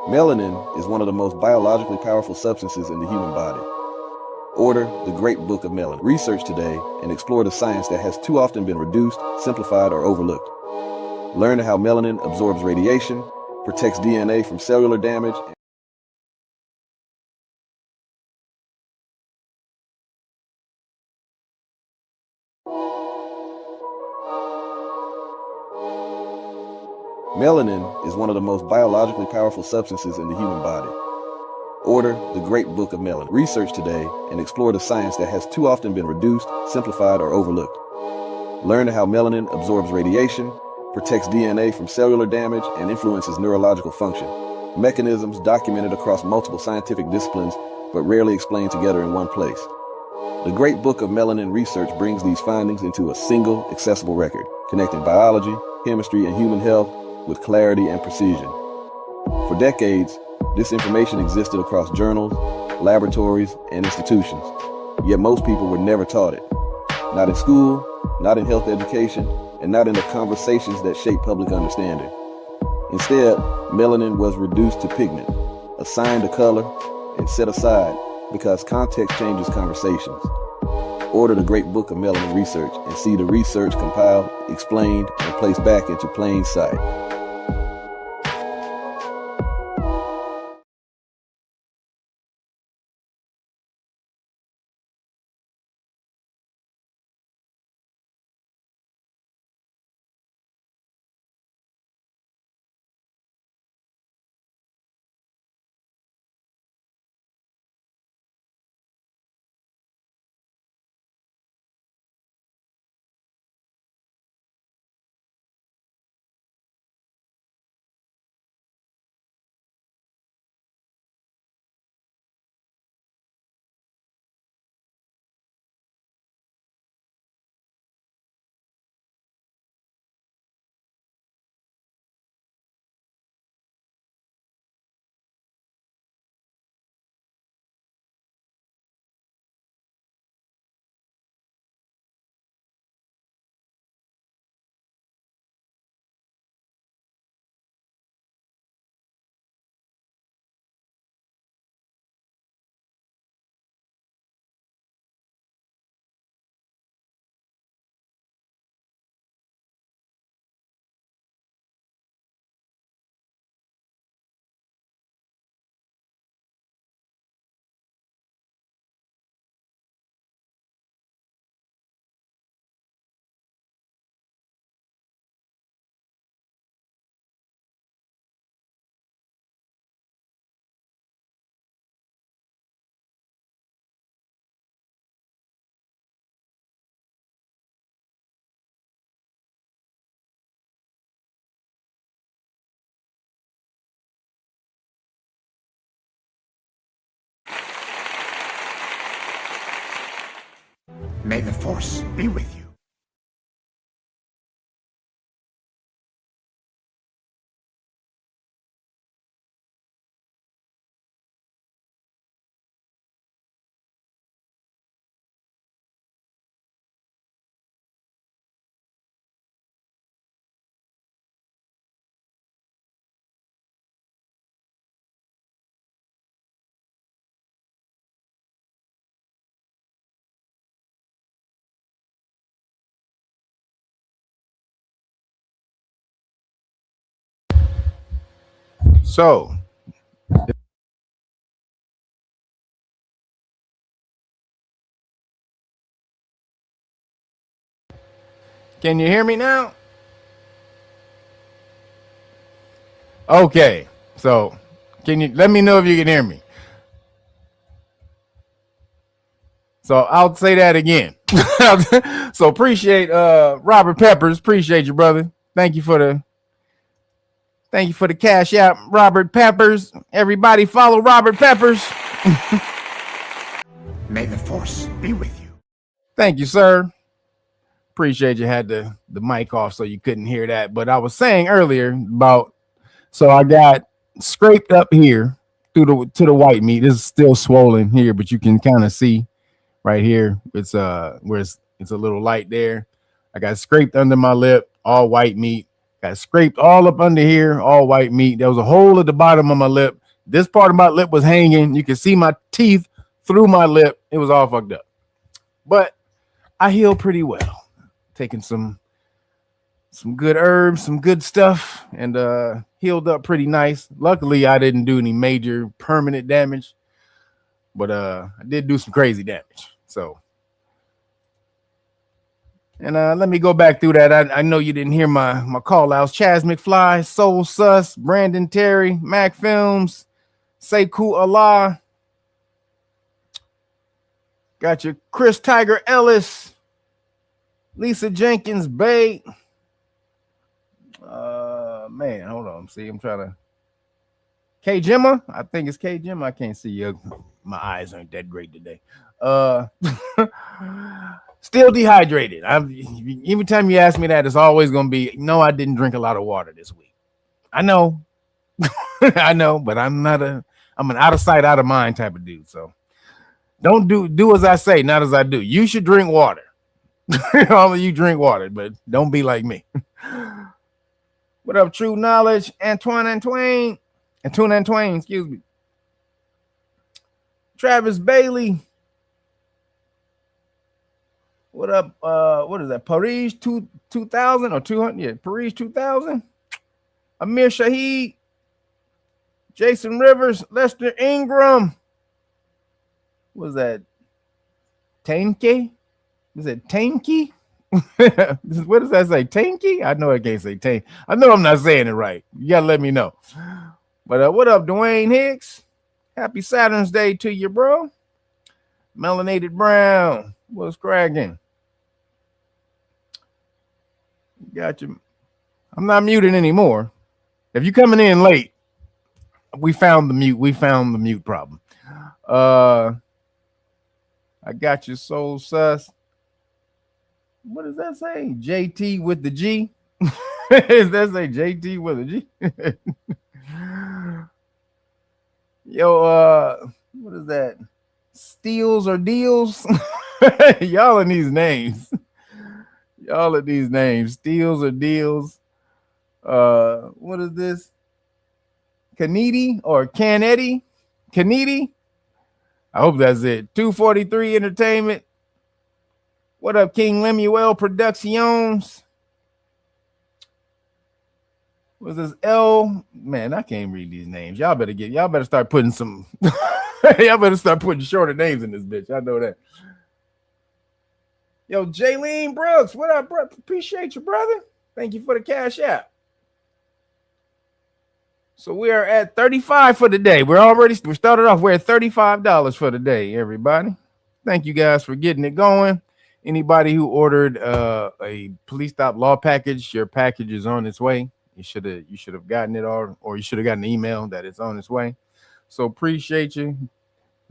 Melanin is one of the most biologically powerful substances in the human body. Order the Great Book of Melanin. Research today and explore the science that has too often been reduced, simplified, or overlooked. Learn how melanin absorbs radiation, protects DNA from cellular damage, Melanin is one of the most biologically powerful substances in the human body. Order the Great Book of Melanin. Research today and explore the science that has too often been reduced, simplified, or overlooked. Learn how melanin absorbs radiation, protects DNA from cellular damage, and influences neurological function. Mechanisms documented across multiple scientific disciplines, but rarely explained together in one place. The Great Book of Melanin research brings these findings into a single, accessible record, connecting biology, chemistry, and human health with clarity and precision. For decades, this information existed across journals, laboratories, and institutions, yet most people were never taught it. Not in school, not in health education, and not in the conversations that shape public understanding. Instead, melanin was reduced to pigment, assigned a color, and set aside because context changes conversations. Order the Great Book of Melanin research and see the research compiled, explained, and placed back into plain sight. May the Force be with you. So, can you hear me now? Okay. So, can you let me know if you can hear me? So, I'll say that again. So, appreciate Robert Peppers. Appreciate you, brother. Thank you for the cash app, Robert Peppers. Everybody follow Robert Peppers. May the Force be with you. Thank you, sir. Appreciate you had the mic off so you couldn't hear that. But I was saying earlier about, so I got scraped up here to the white meat. This is still swollen here, but you can kind of see right here. It's where it's a little light there. I got scraped under my lip, all white meat. Got scraped all up under here, all white meat. There was a hole at the bottom of my lip. This part of my lip was hanging. You could see my teeth through my lip. It was all fucked up. But I healed pretty well. Taking some good herbs, some good stuff, and healed up pretty nice. Luckily, I didn't do any major permanent damage, but I did do some crazy damage. So, and let me go back through that. I know you didn't hear my call outs. Chaz McFly, Soul Sus, Brandon Terry, Mac Films, Sekou Allah. Got your Chris Tiger Ellis, Lisa Jenkins Bay. Man, hold on. See, I'm trying to. K Gemma, I think it's K Gemma. I can't see you. My eyes aren't that great today. Still dehydrated. Every time you ask me that, it's always gonna be no. I didn't drink a lot of water this week. I know, I know, but I'm an out of sight, out of mind type of dude. So don't do as I say, not as I do. You should drink water. All of you drink water, but don't be like me. What up, True Knowledge? Antoine, excuse me. Travis Bailey. What up? What is that? Paris 2000 or 200? Yeah, Paris 2000. Amir Shaheed. Jason Rivers. Lester Ingram. What is that? Tanky? Is it Tanky? What does that say? Tanky? I know I can't say tank. I know I'm not saying it right. You gotta let me know. But what up, Dwayne Hicks? Happy Saturn's Day to you, bro. Melanated Brown. What's cracking? Got you. I'm not muting anymore. If you're coming in late, we found the mute. We found the mute problem. I got your Soul Sus. What does that say? JT with the G? Does that say JT with a G? Yo, what is that? Steals or deals? Y'all in these names. Y'all in these names. Steals or deals. What is this? Canidi or Canetti? Canidi? I hope that's it. 243 Entertainment. What up, King Lemuel Productions? What's this? L? Man, I can't read these names. Y'all better start putting some. Y'all better start putting shorter names in this bitch. I know that. Yo, Jaylene Brooks, what up, bro? Appreciate you, brother. Thank you for the cash app. So we are at 35 for the day. We started off. We're at $35 for the day, everybody. Thank you guys for getting it going. Anybody who ordered a police stop law package, your package is on its way. You should have gotten it, or you should have gotten an email that it's on its way. So appreciate you.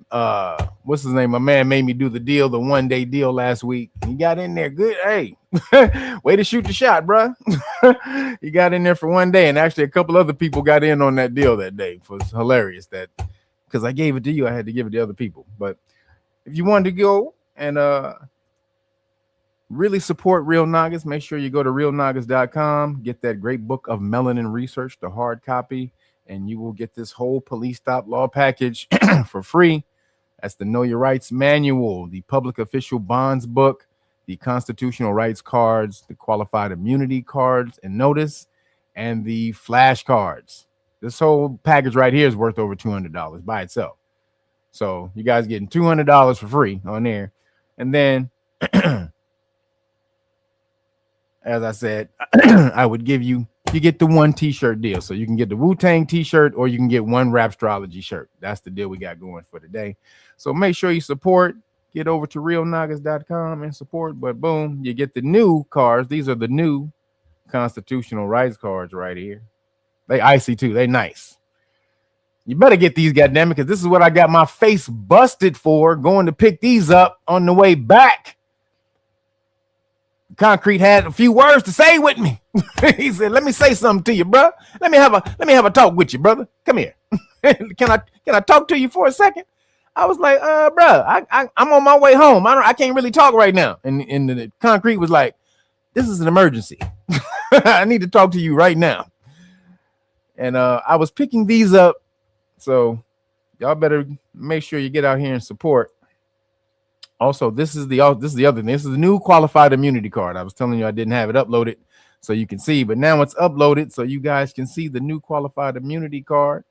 What's his name? My man made me do the 1-day deal last week. He got in there good. Hey, way to shoot the shot, bro. He got in there for 1 day, and actually a couple other people got in on that deal that day. It was hilarious that because I gave it to you, I had to give it to other people. But if you wanted to go and really support Real Nagas, make sure you go to realnagas.com, get that great book of melanin research, the hard copy, and you will get this whole police stop law package for free. That's the Know Your Rights Manual, the Public Official Bonds book, the Constitutional Rights cards, the Qualified Immunity cards and notice, and the flashcards. This whole package right here is worth over $200 by itself. So you guys getting $200 for free on there. And then as I said, I would give you get the one t-shirt deal. So you can get the Wu-Tang t-shirt or you can get one Rapstrology shirt. That's the deal we got going for today. So make sure you support. Get over to realnagas.com and support. But boom, you get the new cards. These are the new constitutional rights cards right here. They icy too. They nice. You better get these, goddammit, because this is what I got my face busted for going to pick these up on the way back. Concrete had a few words to say with me. He said, "Let me say something to you, bro. Let me have a talk with you, brother. Come here. Can I talk to you for a second?" I was like, bro, I'm on my way home. I can't really talk right now." And the Concrete was like, "This is an emergency." I need to talk to you right now. And I was picking these up, so y'all better make sure you get out here and support. Also, this is the other thing. This is the new qualified immunity card. I was telling you I didn't have it uploaded so you can see, but now it's uploaded so you guys can see the new qualified immunity card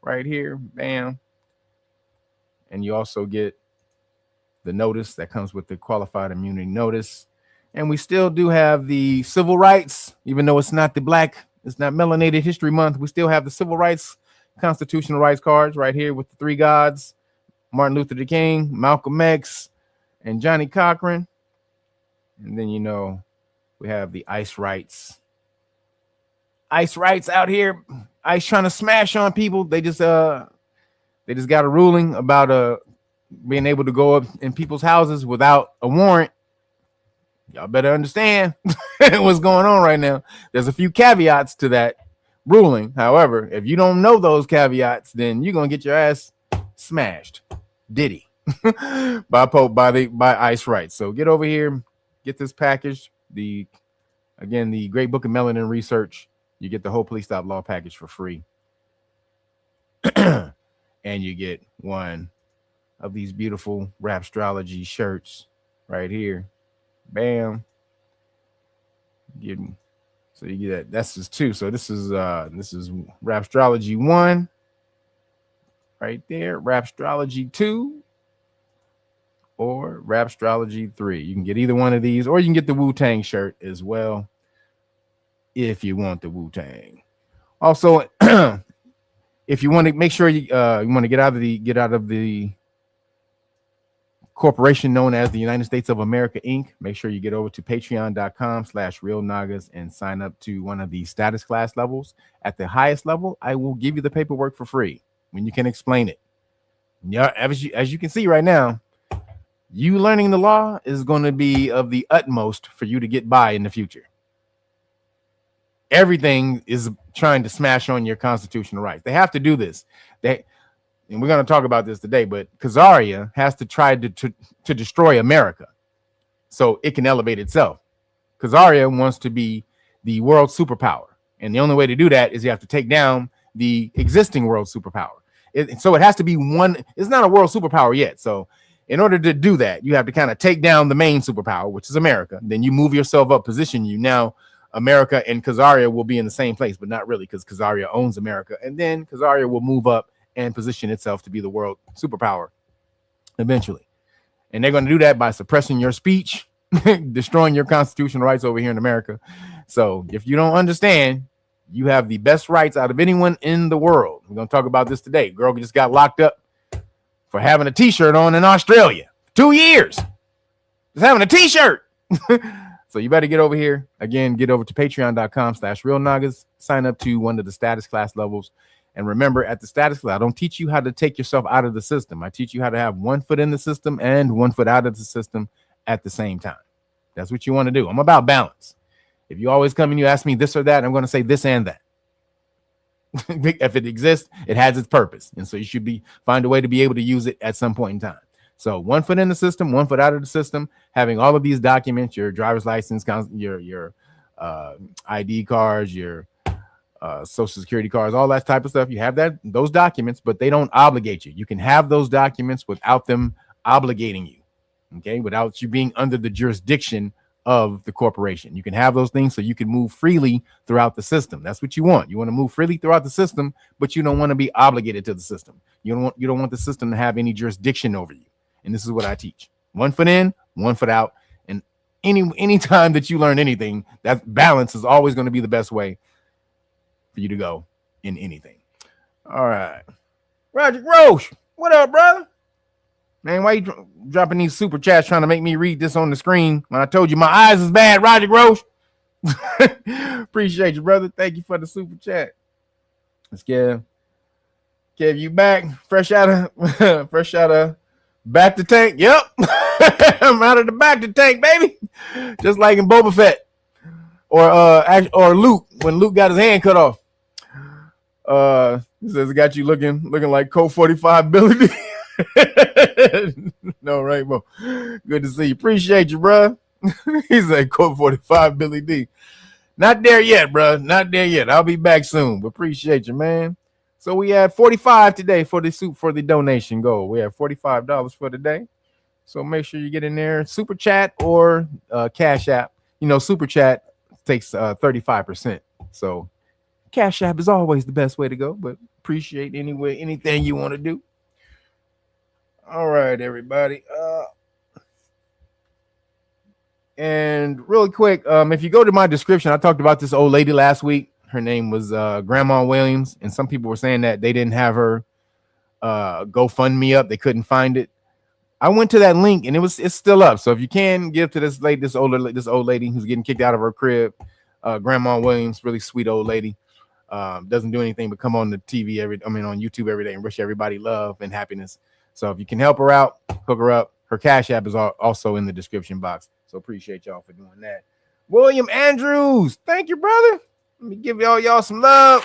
right here. Bam. And you also get the notice that comes with the qualified immunity notice. And we still do have the civil rights, even though it's not melanated history month. We still have the civil rights, constitutional rights cards right here with the three gods, Martin Luther King, Malcolm X, and Johnny Cochran. And then, we have the ICE rights. ICE rights out here. ICE trying to smash on people. They just got a ruling about being able to go up in people's houses without a warrant. Y'all better understand what's going on right now. There's a few caveats to that ruling. However, if you don't know those caveats, then you're gonna get your ass smashed. Diddy by ICE rights. So get over here, get this package. The Great Book of Melanin Research. You get the whole Police Stop Law package for free. And you get one of these beautiful Rapstrology shirts right here. Bam. So you get that. That's just two. So this is Rapstrology 1 right there, Rapstrology 2, or Rapstrology 3. You can get either one of these, or you can get the Wu-Tang shirt as well if you want the Wu-Tang. Also, if you want to make sure you want to get out of the corporation known as the United States of America Inc., make sure you get over to patreon.com/realnagas and sign up to one of the status class levels. At the highest level, I will give you the paperwork for free when you can explain it. Yeah, as you can see right now, you learning the law is going to be of the utmost for you to get by in the future. Everything is trying to smash on your constitutional rights. They have to do this. And we're going to talk about this today, but Khazaria has to try to destroy America so it can elevate itself. Khazaria wants to be the world superpower. And the only way to do that is you have to take down the existing world superpower. So it has to be one. It's not a world superpower yet. So in order to do that, you have to kind of take down the main superpower, which is America. Then you move yourself up, position you. Now America and Khazaria will be in the same place, but not really, because Khazaria owns America. And then Khazaria will move up and position itself to be the world superpower eventually. And they're going to do that by suppressing your speech, destroying your constitutional rights over here in America. So if you don't understand, you have the best rights out of anyone in the world. We're going to talk about this today. Girl just got locked up for having a t-shirt on in Australia. 2 years. Just having a t-shirt. So you better get over here. Again, get over to patreon.com/realnagas. Sign up to one of the status class levels. And remember, at the status class, I don't teach you how to take yourself out of the system. I teach you how to have 1 foot in the system and 1 foot out of the system at the same time. That's what you want to do. I'm about balance. If you always come and you ask me this or that, I'm going to say this and that. If it exists, it has its purpose. And so you should find a way to be able to use it at some point in time. So 1 foot in the system, 1 foot out of the system, having all of these documents, your driver's license, your ID cards, your social security cards, all that type of stuff. You have those documents, but they don't obligate you. You can have those documents without them obligating you. Okay, without you being under the jurisdiction of the corporation. You can have those things so you can move freely throughout the system. That's what you want. You want to move freely throughout the system, but you don't want to be obligated to the system. You don't want the system to have any jurisdiction over you. And this is what I teach. 1 foot in, 1 foot out. And any time that you learn anything, that balance is always going to be the best way for you to go in anything. All right. Roger Roche, what up, brother? Man, why you dropping these super chats trying to make me read this on the screen when I told you my eyes is bad, Roger Roche? Appreciate you, brother. Thank you for the super chat. Let's get you back. Fresh out of back to tank. Yep. I'm out of the back to tank, baby. Just like in Boba Fett. Or Luke, when Luke got his hand cut off. He says it got you looking like Colt 45 Billy D. No, Rainbow. Good to see you. Appreciate you, bro. He said Colt 45 Billy D. Not there yet, bro. Not there yet. I'll be back soon. But appreciate you, man. So we had 45 today for the donation goal. We have $45 for today. So make sure you get in there, super chat or Cash App. You know, super chat takes 35%. So Cash App is always the best way to go, but appreciate anything you want to do. All right, everybody. And really quick, if you go to my description, I talked about this old lady last week. Her name was Grandma Williams, and some people were saying that they didn't have her GoFundMe up. They couldn't find it. I went to that link, and it's still up. So if you can give to this old lady who's getting kicked out of her crib, Grandma Williams, really sweet old lady, doesn't do anything but come on the TV on YouTube every day and wish everybody love and happiness. So if you can help her out, hook her up. Her Cash App is also in the description box. So appreciate y'all for doing that. William Andrews, thank you, brother. Let me give y'all some love.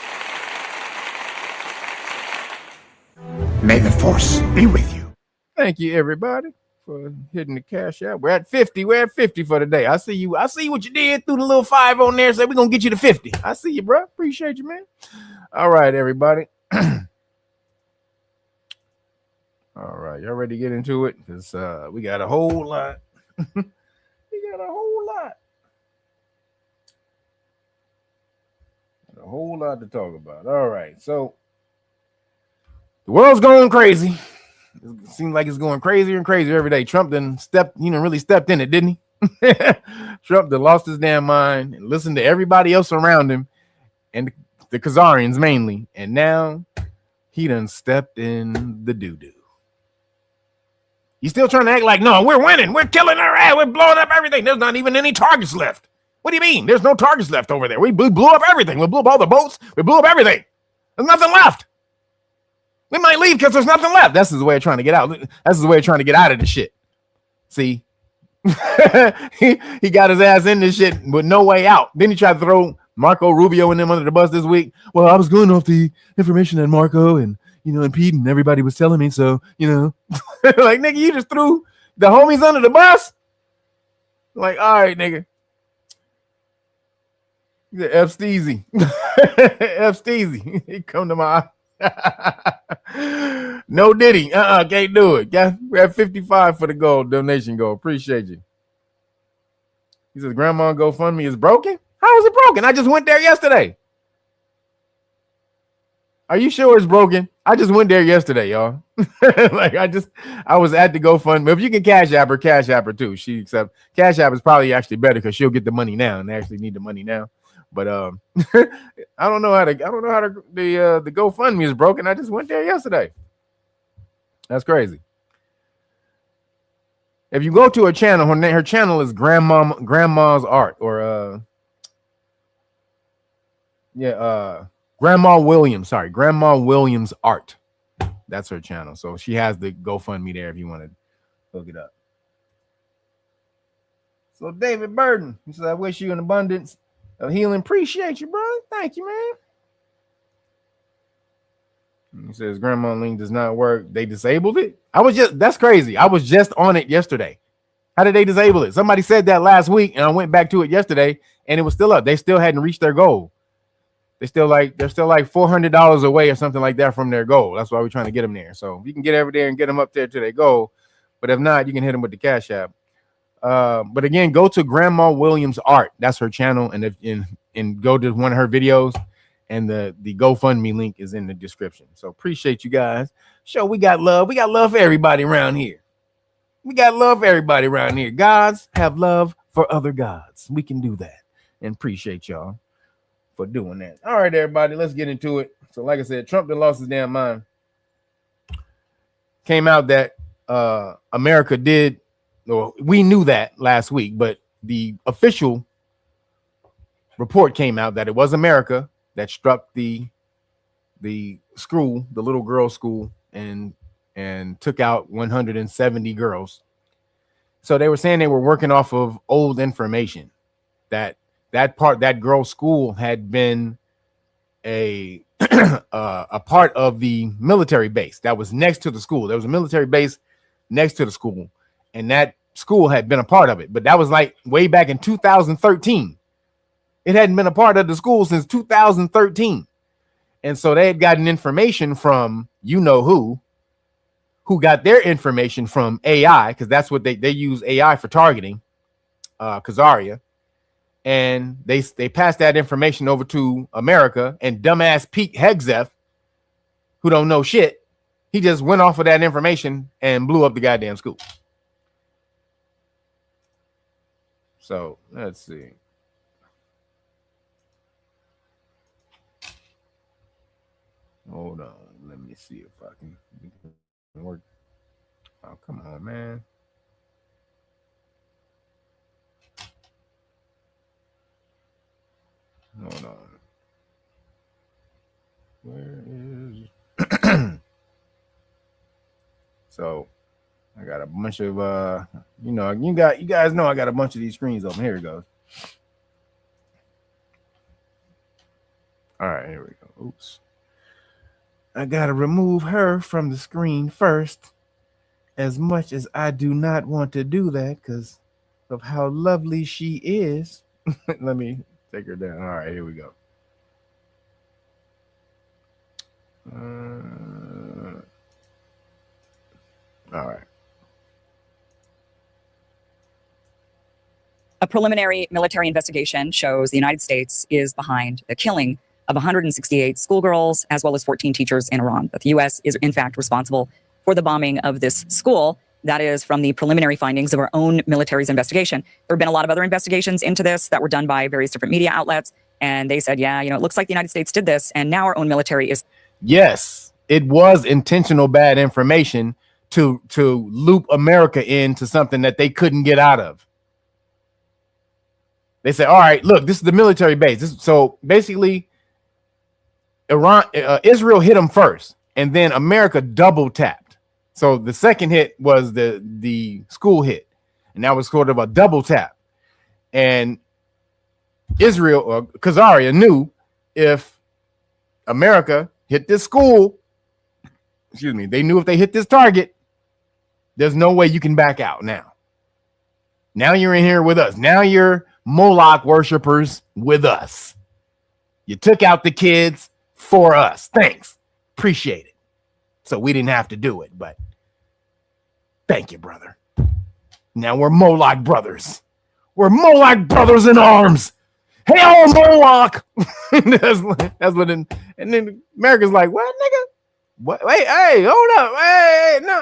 May the force be with you. Thank you, everybody, for hitting the Cash App. We're at 50. We're at 50 for today. I see you. I see what you did. Threw the little 5 on there. Said we're gonna get you to 50. I see you, bro. Appreciate you, man. All right, everybody. All right, y'all ready to get into it? Because we got a whole lot. We got a whole lot. A whole lot to talk about. All right, so the world's going crazy. It seems like it's going crazier and crazier every day. Trump really stepped in it, didn't he? Trump done lost his damn mind and listened to everybody else around him and the Khazarians mainly. And now he done stepped in the doo-doo. He's still trying to act like, no, we're winning. We're killing our ass. We're blowing up everything. There's not even any targets left. What do you mean? There's no targets left over there. We blew up everything. We blew up all the boats. We blew up everything. There's nothing left. We might leave because there's nothing left. That's his way of trying to get out. That's his way of trying to get out of the shit. See? he got his ass in this shit with no way out. Then he tried to throw Marco Rubio and them under the bus this week. Well, I was going off the information that Marco and Pete and everybody was telling me. So, like, nigga, you just threw the homies under the bus? Like, all right, nigga. EPSTEEZY. EPSTEEZY. He come to my no Diddy. Can't do it. Yeah, we're at 55 for the donation goal. Appreciate you. He says Grandma GoFundMe is broken. How is it broken? I just went there yesterday. Are you sure it's broken? I just went there yesterday, y'all. Like I was at the GoFundMe. If you can Cash App her too. She accepts Cash App is probably actually better because she'll get the money now and they actually need the money now. But I don't know how the GoFundMe is broken. I just went there yesterday. That's crazy. If you go to her channel, her channel is Grandma's Art or Grandma Williams. Sorry, Grandma Williams Art. That's her channel. So she has the GoFundMe there if you want to hook it up. So David Burden, he says, I wish you an abundance of healing. Appreciate you, bro. Thank you, man. And he says Grandma link does not work. They disabled it. That's crazy. I was just on it yesterday. How did they disable it? Somebody said that last week, and I went back to it yesterday, and it was still up. They still hadn't reached their goal. They're still like $400 away or something like that from their goal. That's why we're trying to get them there. So you can get over there and get them up there to their goal. But if not, you can hit them with the Cash App. But again, go to Grandma Williams Art. That's her channel, and go to one of her videos, and the GoFundMe link is in the description. So appreciate you guys. We got love. We got love for everybody around here. We got love for everybody around here. Gods have love for other gods. We can do that, and appreciate y'all for doing that. All right, everybody, let's get into it. So like I said, Trump done lost his damn mind. Came out that America did. Well, we knew that last week, but the official report came out that it was America that struck the school, the little girls' school, and took out 170 girls. So they were saying they were working off of old information that girls' school had been a part of the military base that was next to the school. There was a military base next to the school, and that school had been a part of it. But that was like way back in 2013. It hadn't been a part of the school since 2013. And so they had gotten information from you know who got their information from AI, because that's what they use AI for targeting, Khazaria. And they passed that information over to America, and dumbass Pete Hegseth, who don't know shit, he just went off of that information and blew up the goddamn school. So let's see. Hold on, let me see if I can work. Oh, come on, man. Hold on. Where is so I got a bunch of you know, you guys know I got a bunch of these screens open. Here it goes. All right, here we go. Oops. I gotta remove her from the screen first, as much as I do not want to do that because of how lovely she is. Let me take her down. All right, here we go. All right. A preliminary military investigation shows the United States is behind the killing of 168 schoolgirls, as well as 14 teachers in Iran. That the U.S. is, in fact, responsible for the bombing of this school. That is from the preliminary findings of our own military's investigation. There have been a lot of other investigations into this that were done by various different media outlets. And they said, yeah, you know, it looks like the United States did this. And now our own military is. Yes, it was intentional bad information to loop America into something that they couldn't get out of. They said, all right, look, this is the military base. So basically, Israel hit them first, and then America double tapped. So the second hit was the school hit, and that was sort of a double tap. And Israel or Khazaria knew if America hit this school, excuse me, they knew if they hit this target, there's no way you can back out now. Now you're in here with us. Now you're Moloch worshipers with us. You took out the kids for us. Thanks. Appreciate it. So we didn't have to do it, but thank you, brother. Now we're Moloch brothers. We're Moloch brothers in arms. Hail Moloch. that's what and then America's like, what, nigga? What? Wait, hey, hold up. Hey, no.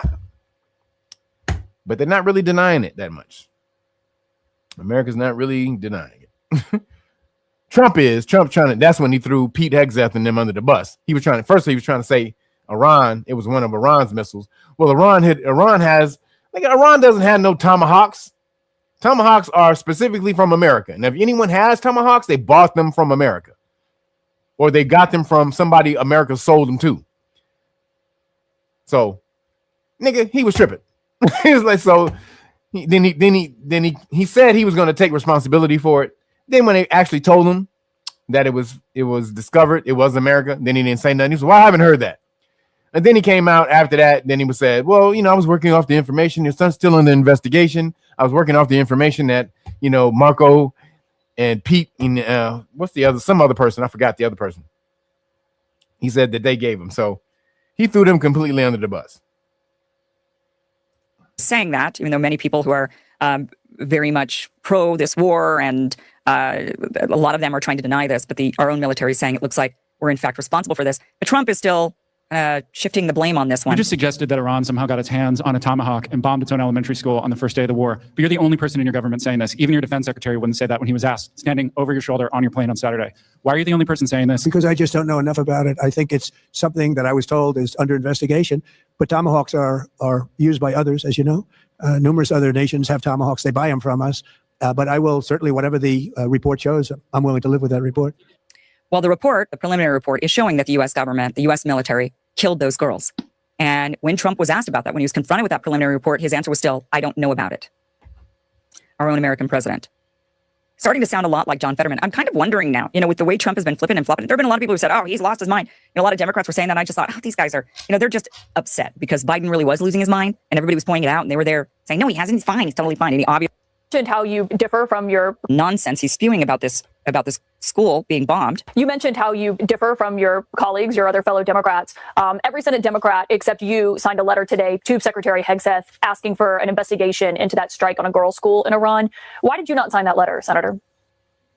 But they're not really denying it that much. America's not really denying it. Trump trying to, that's when he threw Pete Hegseth and them under the bus. He was trying to say Iran, it was one of Iran's missiles. Well, Iran doesn't have no Tomahawks. Tomahawks are specifically from America. And if anyone has Tomahawks, they bought them from America. Or they got them from somebody America sold them to. So, nigga, he was tripping. He was like, so he said he was going to take responsibility for it. Then when they actually told him that it was discovered, it was America, then he didn't say nothing. He said, well, I haven't heard that. And then he came out after that. Then he was said, well, you know, I was working off the information. Your son's still in the investigation. I was working off the information that, you know, Marco and Pete and some other person. I forgot the other person. He said that they gave him. So he threw them completely under the bus. Saying that, even though many people who are very much pro this war and a lot of them are trying to deny this, but our own military is saying it looks like we're in fact responsible for this. But Trump is still shifting the blame on this one. You just suggested that Iran somehow got its hands on a Tomahawk and bombed its own elementary school on the first day of the war. But you're the only person in your government saying this. Even your defense secretary wouldn't say that when he was asked, standing over your shoulder on your plane on Saturday. Why are you the only person saying this? Because I just don't know enough about it. I think it's something that I was told is under investigation. But Tomahawks are used by others, as you know. Numerous other nations have Tomahawks. They buy them from us. But I will certainly, whatever the report shows, I'm willing to live with that report. Well, the preliminary report, is showing that the U.S. government, the U.S. military, killed those girls. And when Trump was asked about that, when he was confronted with that preliminary report, his answer was still, I don't know about it. Our own American president. Starting to sound a lot like John Fetterman. I'm kind of wondering now, you know, with the way Trump has been flipping and flopping, there have been a lot of people who said, oh, he's lost his mind. You know, a lot of Democrats were saying that. And I just thought, oh, these guys are, you know, they're just upset because Biden really was losing his mind and everybody was pointing it out and they were there saying, no, he hasn't. He's fine. He's totally fine. And he obviously. mentioned how you differ from your Nonsense he's spewing about this school being bombed. You mentioned how you differ from your colleagues, your other fellow Democrats. Every Senate Democrat except you signed a letter today to Secretary Hegseth asking for an investigation into that strike on a girls' school in Iran. Why did you not sign that letter, Senator?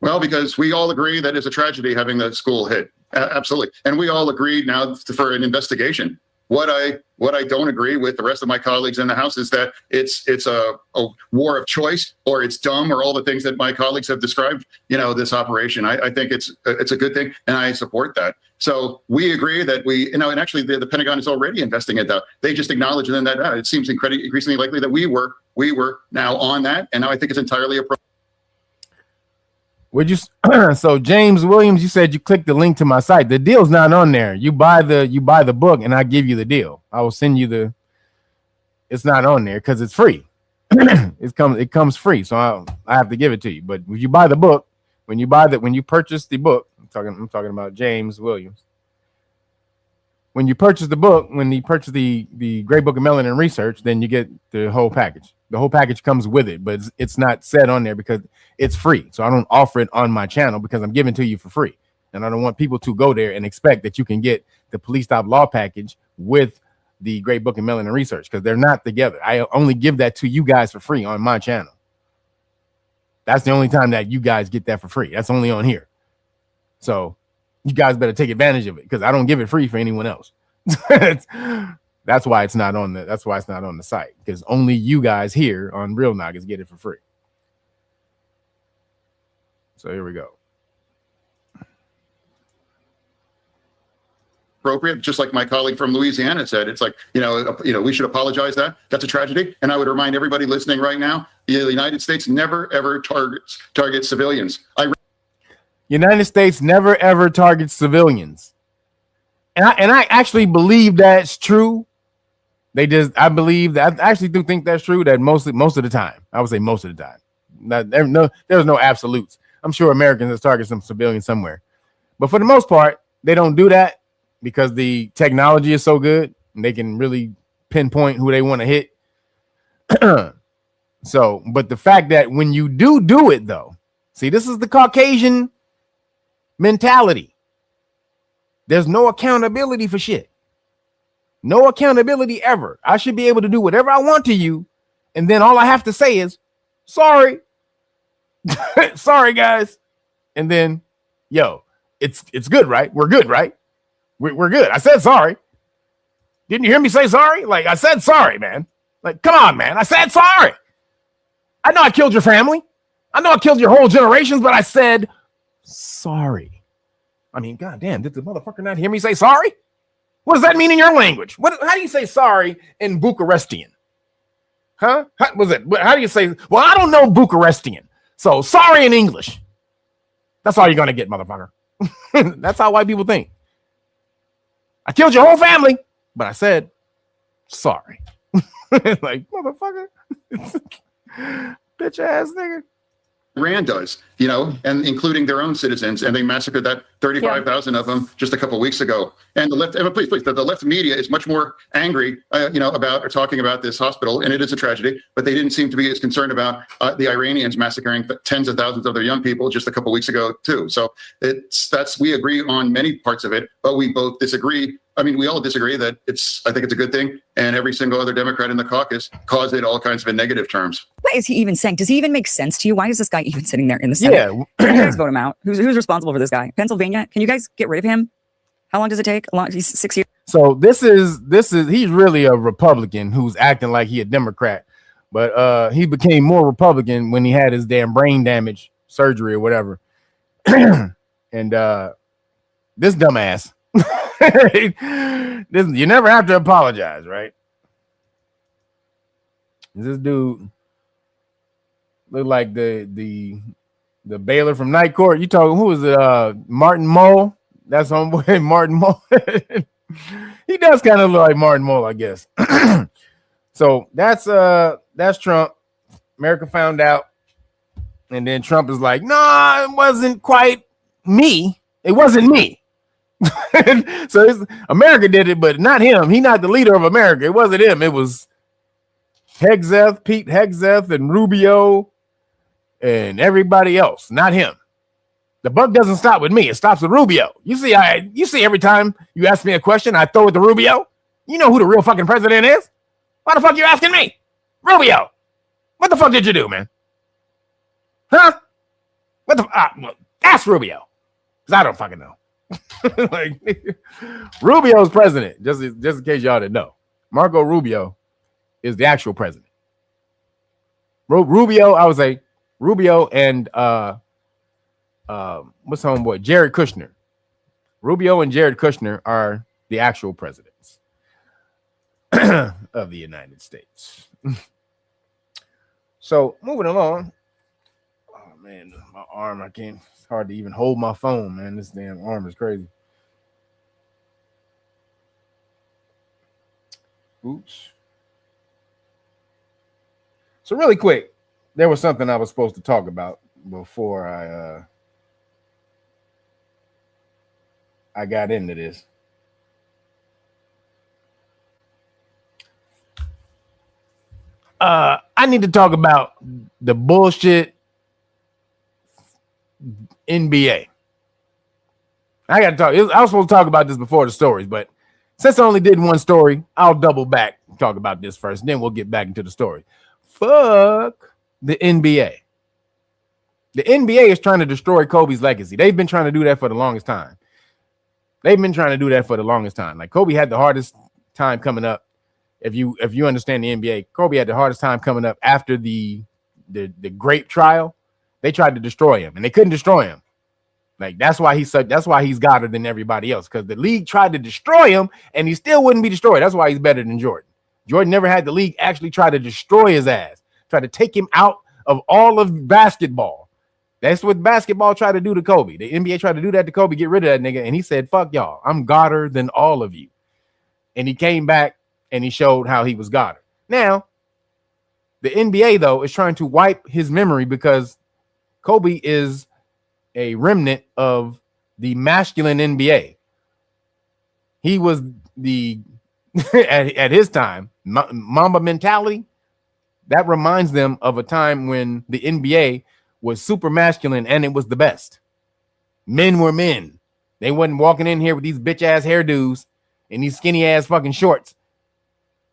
Well, because we all agree that it's a tragedy having the school hit. Absolutely. And we all agreed now for an investigation. What I don't agree with the rest of my colleagues in the House is that it's a war of choice, or it's dumb, or all the things that my colleagues have described, this operation. I think it's a good thing, and I support that. So we agree that and actually the Pentagon is already investing in that. They just acknowledge then that it seems increasingly likely that we were now on that, and now I think it's entirely appropriate. Would you? So James Williams, you said you clicked the link to my site. The deal's not on there. You buy the book, and I give you the deal. I will send you it's not on there because it's free. It comes free, so I have to give it to you. But if you buy the book, when you purchase the book, I'm talking about James Williams. When you purchase the book, when you purchase the Great Book of Melanin Research, then you get the whole package. The whole package comes with it, but it's not set on there because it's free. So I don't offer it on my channel because I'm giving it to you for free. And I don't want people to go there and expect that you can get the Police Stop Law package with the Great Book of Melanin Research, because they're not together. I only give that to you guys for free on my channel. That's the only time that you guys get that for free. That's only on here. So you guys better take advantage of it because I don't give it free for anyone else. That's why it's not on the site, because only you guys here on Real Nagas get it for free. So here we go. Appropriate, just like my colleague from Louisiana said. It's like, we should apologize. That's a tragedy. And I would remind everybody listening right now, the United States never ever targets civilians. United States never ever targets civilians. And I actually believe that's true. I actually do think that's true, that most of the time. I would say most of the time. There's no absolutes. I'm sure Americans have targeted some civilians somewhere. But for the most part, they don't do that because the technology is so good and they can really pinpoint who they want to hit. So, but the fact that when you do it though, see, this is the Caucasian mentality. There's no accountability for shit. No accountability ever. I should be able to do whatever I want to you, and then all I have to say is sorry. Sorry, guys. And then, it's good, right? We're good, right? We're good. I said sorry. Didn't you hear me say sorry? Like, I said sorry, man. Like, come on, man. I said sorry. I know I killed your family. I know I killed your whole generations, but I said sorry. I mean, goddamn, did the motherfucker not hear me say sorry? What does that mean in your language? How do you say sorry in Bucharestian? Huh? How do you say? Well, I don't know Bucharestian, so sorry in English. That's all you're gonna get, motherfucker. That's how white people think. I killed your whole family, but I said sorry. Like, motherfucker, bitch ass nigga. Iran does, and including their own citizens, and they massacred that 35,000 of them just a couple of weeks ago. And the left, please, the left media is much more angry, about or talking about this hospital, and it is a tragedy. But they didn't seem to be as concerned about the Iranians massacring tens of thousands of their young people just a couple of weeks ago too. So we agree on many parts of it, but we both disagree. I mean, we all disagree that I think it's a good thing, and every single other Democrat in the caucus calls it all kinds of in negative terms. What is he even saying? Does he even make sense to you? Why is this guy even sitting there in the Senate? Yeah. Can you guys vote him out? Who's responsible for this guy? Pennsylvania? Can you guys get rid of him? How long does it take? He's 6 years. So he's really a Republican who's acting like he a Democrat, but he became more Republican when he had his damn brain damage surgery or whatever. And this dumbass. You never have to apologize, right? This dude look like the Baylor from Night Court. You talking? Who is it? Martin Mull. That's homeboy Martin Mull. He does kind of look like Martin Mull, I guess. So that's Trump. America found out, and then Trump is like, "No, it wasn't quite me. It wasn't me." So America did it, but not him. He's not the leader of America. It wasn't him. It was Pete Hegseth, and Rubio, and everybody else, not him. The buck doesn't stop with me. It stops with Rubio. You see every time you ask me a question, I throw it to Rubio. You know who the real fucking president is? Why the fuck you asking me? Rubio. What the fuck did you do, man? Huh? What the well, ask Rubio. Because I don't fucking know. Like, Rubio's president, just in case y'all didn't know. Marco Rubio is the actual president. Rubio, I would say Rubio and what's homeboy? Jared Kushner. Rubio and Jared Kushner are the actual presidents of the United States. So moving along. Oh man, my arm, I can't, it's hard to even hold my phone, man. This damn arm is crazy. Oops. So really quick, there was something I was supposed to talk about before I got into this. I need to talk about the bullshit NBA. I got to talk. I was supposed to talk about this before the stories, but since I only did one story, I'll double back and talk about this first. Then we'll get back into the story. Fuck the NBA. The NBA is trying to destroy Kobe's legacy. They've been trying to do that for the longest time. Like Kobe had the hardest time coming up. If you understand the NBA, Kobe had the hardest time coming up after the grape trial. They tried to destroy him, and they couldn't destroy him. Like that's why he's Goddard than everybody else, because the league tried to destroy him, and he still wouldn't be destroyed. That's why he's better than Jordan. Jordan never had the league actually try to destroy his ass, try to take him out of all of basketball. That's what basketball tried to do to Kobe. The NBA tried to do that to Kobe, get rid of that nigga, and he said, "Fuck y'all, I'm Goddard than all of you." And he came back and he showed how he was Goddard. Now, the NBA though is trying to wipe his memory because Kobe is a remnant of the masculine NBA. He was the at his time Mamba mentality. That reminds them of a time when the NBA was super masculine and it was the best. Men were men. They wasn't walking in here with these bitch ass hairdos and these skinny ass fucking shorts.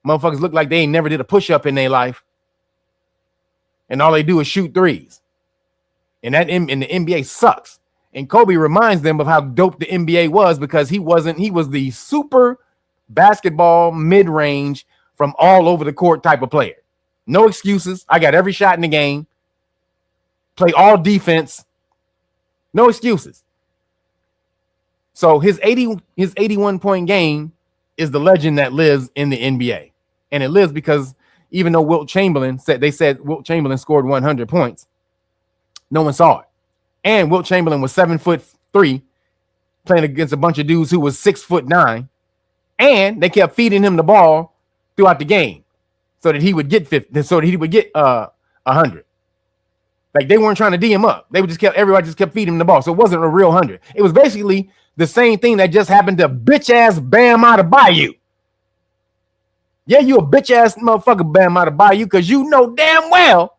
Motherfuckers look like they ain't never did a push up in their life, and all they do is shoot threes. And the NBA sucks. And Kobe reminds them of how dope the NBA was because he was the super basketball mid-range from all over the court type of player. No excuses. I got every shot in the game. Play all defense. No excuses. So his 81 point game is the legend that lives in the NBA. And it lives because even though Wilt Chamberlain said Wilt Chamberlain scored 100 points, no one saw it. And Wilt Chamberlain was 7'3", playing against a bunch of dudes who was 6'9", and they kept feeding him the ball throughout the game so that he would get 50, so that he would get 100. Like they weren't trying to D him up. Everybody just kept feeding him the ball. So it wasn't a real 100. It was basically the same thing that just happened to bitch ass Bam Adebayo. Yeah, you a bitch ass motherfucker Bam Adebayo, because you know damn well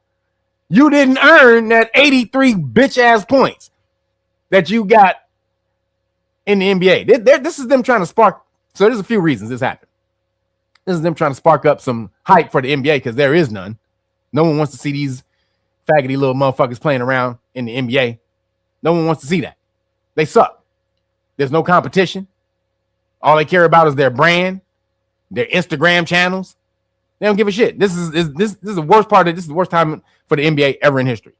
you didn't earn that 83 bitch ass points that you got in the NBA. This is them trying to spark. So there's a few reasons this happened. This is them trying to spark up some hype for the NBA because there is none. No one wants to see these faggoty little motherfuckers playing around in the NBA. No one wants to see that. They suck. There's no competition. All they care about is their brand, their Instagram channels. They don't give a shit. This is the worst part of this is the worst time for the NBA ever in history.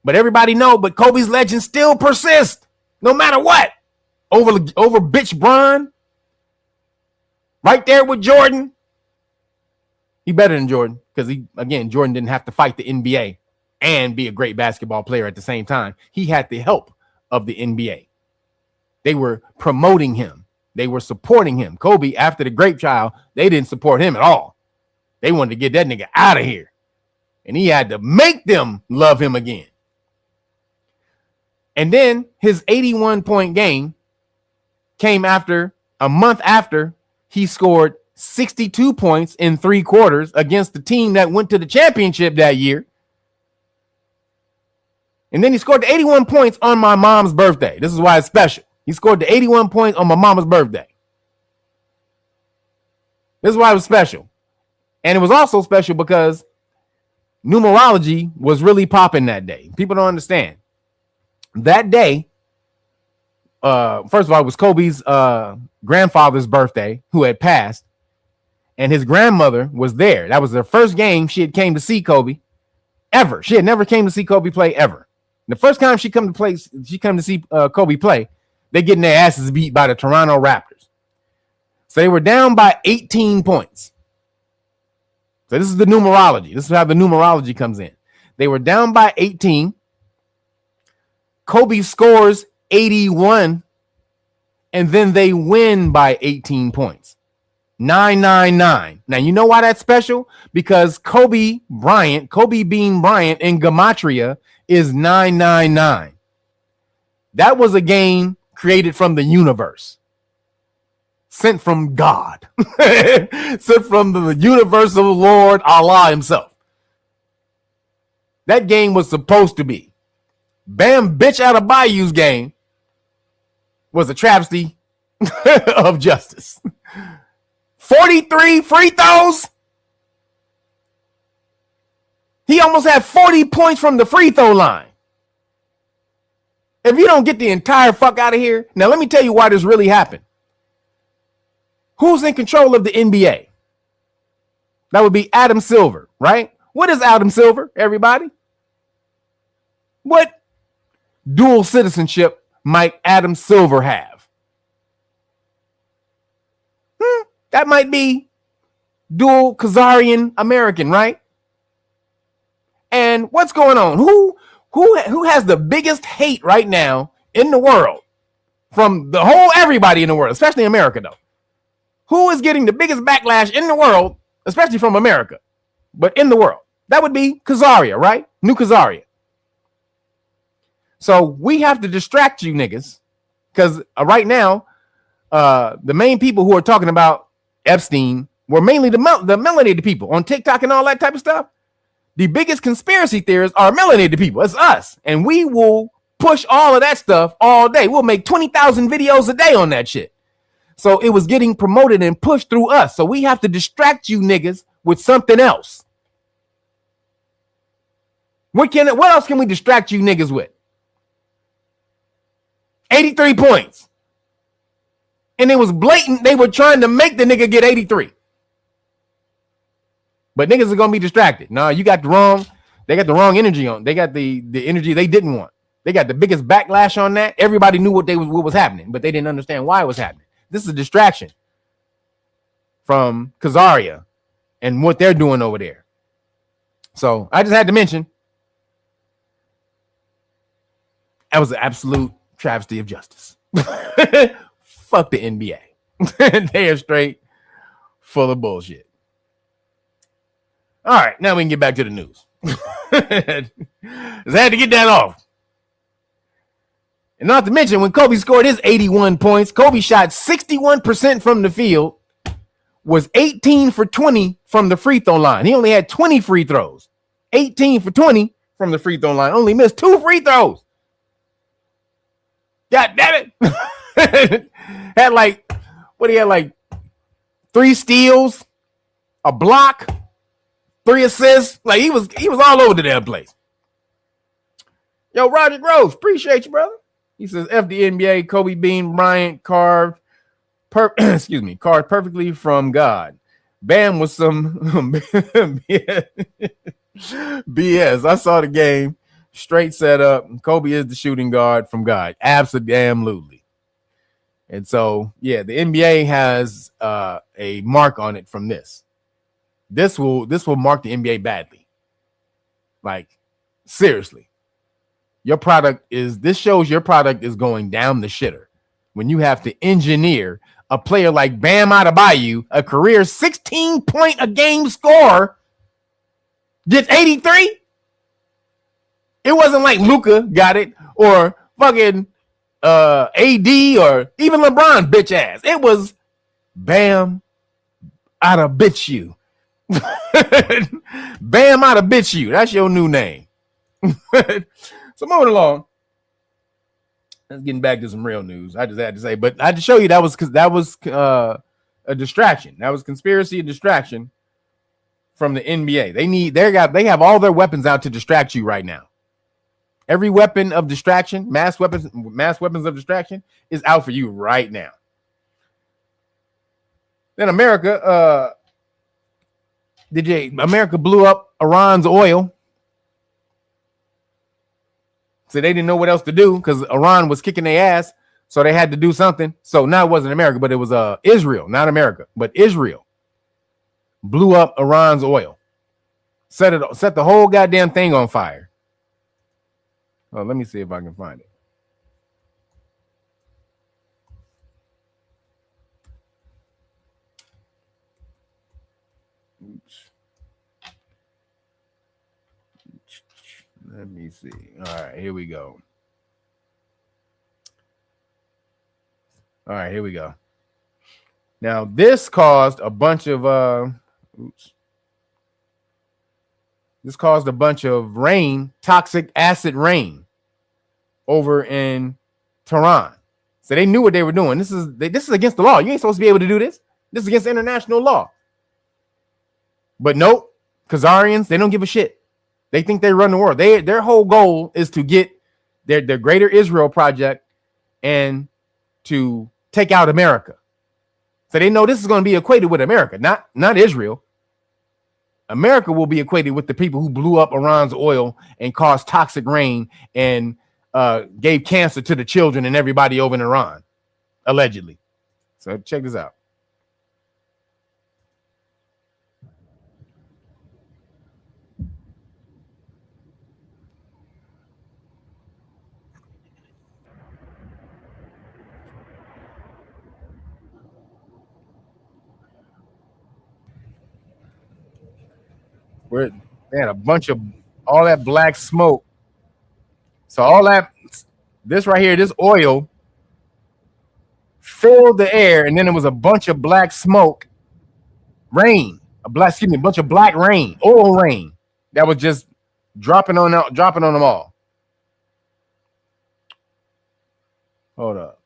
But everybody know, but Kobe's legend still persists, no matter what. Over bitch Bron, right there with Jordan. He better than Jordan because Jordan didn't have to fight the NBA and be a great basketball player at the same time. He had the help of the NBA. They were promoting him. They were supporting him. Kobe, after the grape trial, they didn't support him at all. They wanted to get that nigga out of here. And he had to make them love him again. And then his 81 point game came after a month after he scored 62 points in 3 quarters against the team that went to the championship that year. And then he scored the 81 points on my mom's birthday. This is why it's special. He scored the 81 points on my mama's birthday. This is why it was special. And it was also special because numerology was really popping that day. People don't understand. That day, first of all, it was Kobe's grandfather's birthday, who had passed, and his grandmother was there. That was their first game she had came to see Kobe ever. She had never came to see Kobe play ever. The first time she come to see Kobe play, they getting their asses beat by the Toronto Raptors. So they were down by 18 points. So this is the numerology. This is how the numerology comes in. They were down by 18. Kobe scores 81, and then they win by 18 points. 999. Now, you know why that's special? Because Kobe Bean Bryant in Gematria is 999. That was a game created from the universe. Sent from God. Sent from the universal Lord Allah himself. That game was supposed to be. Bam Bitch Out of Bayou's game was a travesty of justice. 43 free throws. He almost had 40 points from the free throw line. If you don't get the entire fuck out of here. Now, let me tell you why this really happened. Who's in control of the NBA? That would be Adam Silver, right? What is Adam Silver, everybody? What dual citizenship might Adam Silver have? That might be dual Khazarian American, right? And what's going on? Who has the biggest hate right now in the world from the whole everybody in the world, especially America, though? Who is getting the biggest backlash in the world, especially from America, but in the world? That would be Khazaria, right? New Khazaria. So we have to distract you niggas because right now, the main people who are talking about Epstein were mainly the melanated people on TikTok and all that type of stuff. The biggest conspiracy theorists are melanated people. It's us. And we will push all of that stuff all day. We'll make 20,000 videos a day on that shit. So it was getting promoted and pushed through us. So we have to distract you niggas with something else. What else can we distract you niggas with? 83 points. And it was blatant. They were trying to make the nigga get 83. But niggas are gonna be distracted. No, you got the wrong. They got the wrong energy on. They got the energy they didn't want. They got the biggest backlash on that. Everybody knew what was happening, but they didn't understand why it was happening. This is a distraction from Khazaria and what they're doing over there. So I just had to mention that was an absolute travesty of justice. Fuck the NBA. They are straight full of bullshit. All right, now we can get back to the news. Just had to get that off. And not to mention, when Kobe scored his 81 points, Kobe shot 61% from the field, was 18 for 20 from the free throw line. He only had 20 free throws. 18 for 20 from the free throw line. Only missed 2 free throws. God damn it. Had like 3 steals, a block, 3 assists. Like he was all over the damn place. Yo, Roger Groves, appreciate you, brother. He says, F the NBA, Kobe Bean Bryant carved perfectly from God. Bam was some BS. I saw the game. Straight set up. Kobe is the shooting guard from God. Absolutely. And so, yeah, the NBA has a mark on it from this. This will mark the NBA badly. Like, seriously. This shows your product is going down the shitter when you have to engineer a player like Bam Adebayo, a career 16-point a game scorer, gets 83. It wasn't like Luka got it or fucking AD or even LeBron bitch ass. It was Bam Adebayo. Bam Adebayo. That's your new name. So moving along. Let's getting back to some real news. I just had to say, but I had to show you that was because that was a distraction. That was conspiracy and distraction from the NBA. They have all their weapons out to distract you right now. Every weapon of distraction, mass weapons of distraction is out for you right now. Then America blew up Iran's oil. So they didn't know what else to do because Iran was kicking their ass. So they had to do something. So now it wasn't America, but it was Israel, not America, but Israel blew up Iran's oil. Set the whole goddamn thing on fire. Oh, let me see if I can find it. Oops. Let me see. All right, here we go. All right, here we go. Now, this caused a bunch of rain, toxic acid rain over in Tehran. So they knew what they were doing. This is against the law. You ain't supposed to be able to do this. This is against international law. But nope, Khazarians, they don't give a shit. They think they run the world. Their whole goal is to get their Greater Israel project and to take out America. So they know this is going to be equated with America, not Israel. America will be equated with the people who blew up Iran's oil and caused toxic rain and gave cancer to the children and everybody over in Iran, allegedly. So check this out. They had a bunch of all that black smoke. So this right here, this oil filled the air, and then there was a bunch of black smoke, a bunch of black rain, oil rain that was just dropping on them all. Hold up.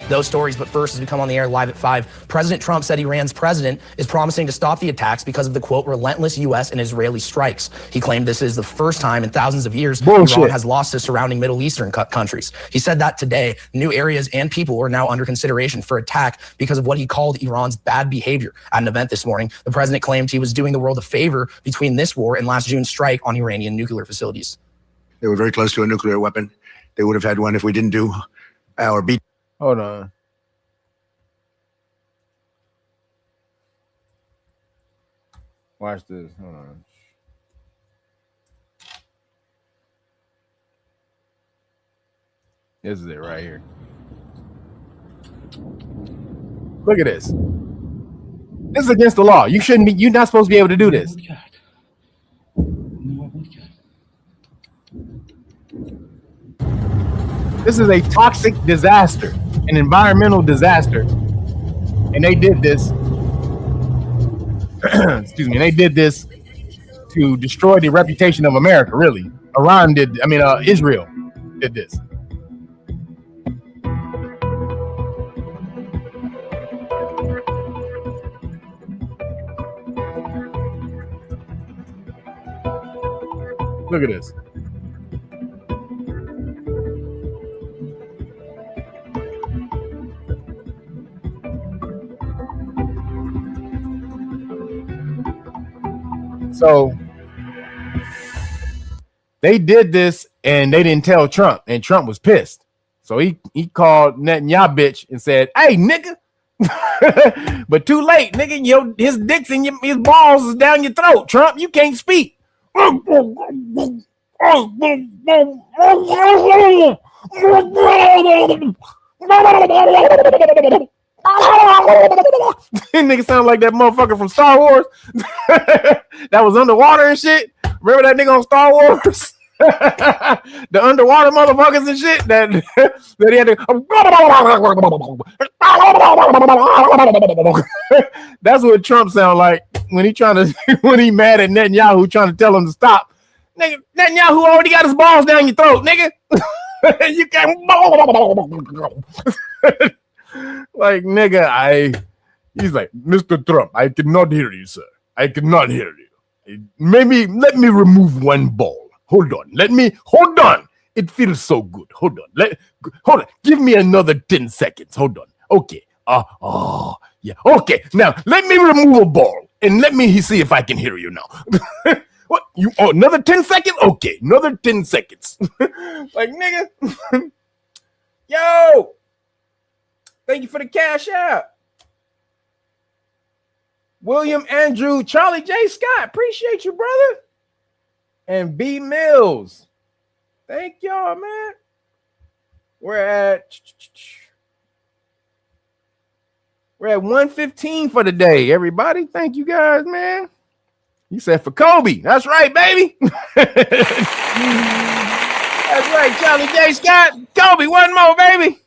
Those stories, but first, as we come on the air live at 5, President Trump said Iran's president is promising to stop the attacks because of the, quote, relentless U.S. and Israeli strikes. He claimed this is the first time in thousands of years Iran has lost to surrounding Middle Eastern countries. He said that today, new areas and people are now under consideration for attack because of what he called Iran's bad behavior. At an event this morning, the president claimed he was doing the world a favor between this war and last June's strike on Iranian nuclear facilities. They were very close to a nuclear weapon. They would have had one if we didn't do our beat. Hold on. Watch this. Hold on. This is it right here. Look at this. This is against the law. You're not supposed to be able to do this. This is a toxic disaster, an environmental disaster. And they did this. Excuse me. They did this to destroy the reputation of America, really. Israel did this. Look at this. So they did this and they didn't tell Trump, and Trump was pissed. So he called Netanyahu bitch and said, "Hey, nigga," but too late, nigga. His dick's in his balls is down your throat. Trump, you can't speak. Nigga sound like that motherfucker from Star Wars that was underwater and shit. Remember that nigga on Star Wars? The underwater motherfuckers and shit that he had to. That's what Trump sound like when he mad at Netanyahu trying to tell him to stop Nigga, Netanyahu already got his balls down your throat, nigga. You can't. Like, nigga, he's like, Mr. Trump, I cannot hear you, sir. I cannot hear you. Maybe let me remove one ball. Hold on. Hold on. It feels so good. Hold on. Hold on. Give me another 10 seconds. Hold on. Okay. Yeah. Okay. Now let me remove a ball and let me see if I can hear you now. What? Another 10 seconds? Okay. Another 10 seconds. Like, nigga. Yo. Thank you for the cash app. William Andrew, Charlie J. Scott, appreciate you, brother. And B. Mills. Thank y'all, man. We're at 1:15 for the day, everybody. Thank you guys, man. You said for Kobe. That's right, baby. That's right, Charlie J. Scott. Kobe, one more, baby.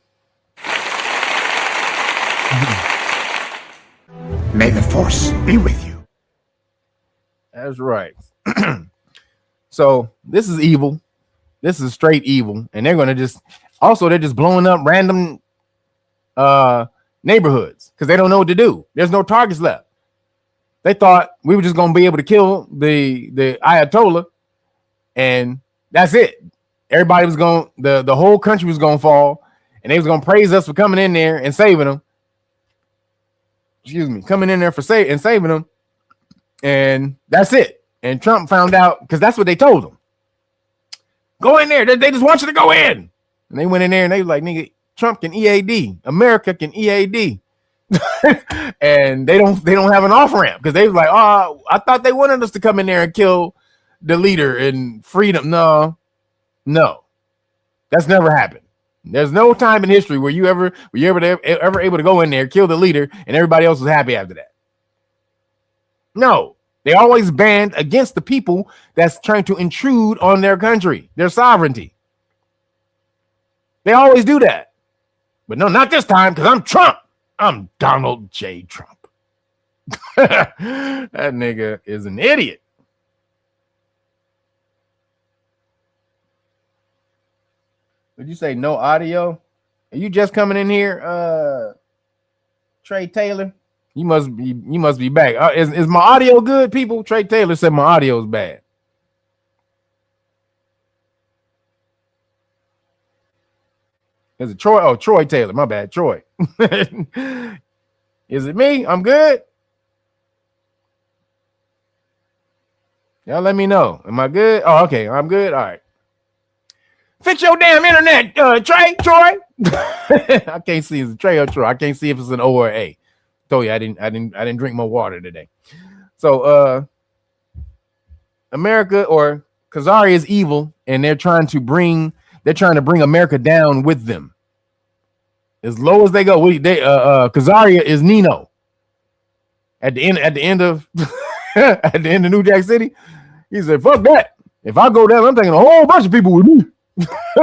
May the force be with you. That's right. So this is evil. This is straight evil. And they're just blowing up random neighborhoods because they don't know what to do. There's no targets left. They thought we were just going to be able to kill the Ayatollah and that's it. Everybody was going, the whole country was going to fall and they was going to praise us for coming in there and saving them. Coming in there for saving them, and that's it. And Trump found out because that's what they told him. Go in there. They just want you to go in. And they went in there and they were like, nigga, Trump can EAD. America can EAD. And they don't have an off ramp because they was like, oh, I thought they wanted us to come in there and kill the leader and freedom. No, that's never happened. There's no time in history where you ever able to go in there, kill the leader, and everybody else was happy after that. No, they always banned against the people that's trying to intrude on their country, their sovereignty. They always do that. But no, not this time, because I'm Trump. I'm Donald J. Trump. That nigga is an idiot. Would you say no audio? Are you just coming in here, Trey Taylor? You must be back. Is my audio good, people? Trey Taylor said my audio is bad. Is it Troy? Oh, Troy Taylor. My bad, Troy. Is it me? I'm good. Y'all let me know. Am I good? Oh, okay. I'm good. All right. Fix your damn internet, Troy. I can't see if it's Trey or Troy. I can't see if it's an O or A. Told you I didn't drink my water today. So America or Khazari is evil, and they're trying to bring America down with them. As low as they go. Khazari is Nino. At the end of at the end of New Jack City, he said, fuck that. If I go down, I'm taking a whole bunch of people with me.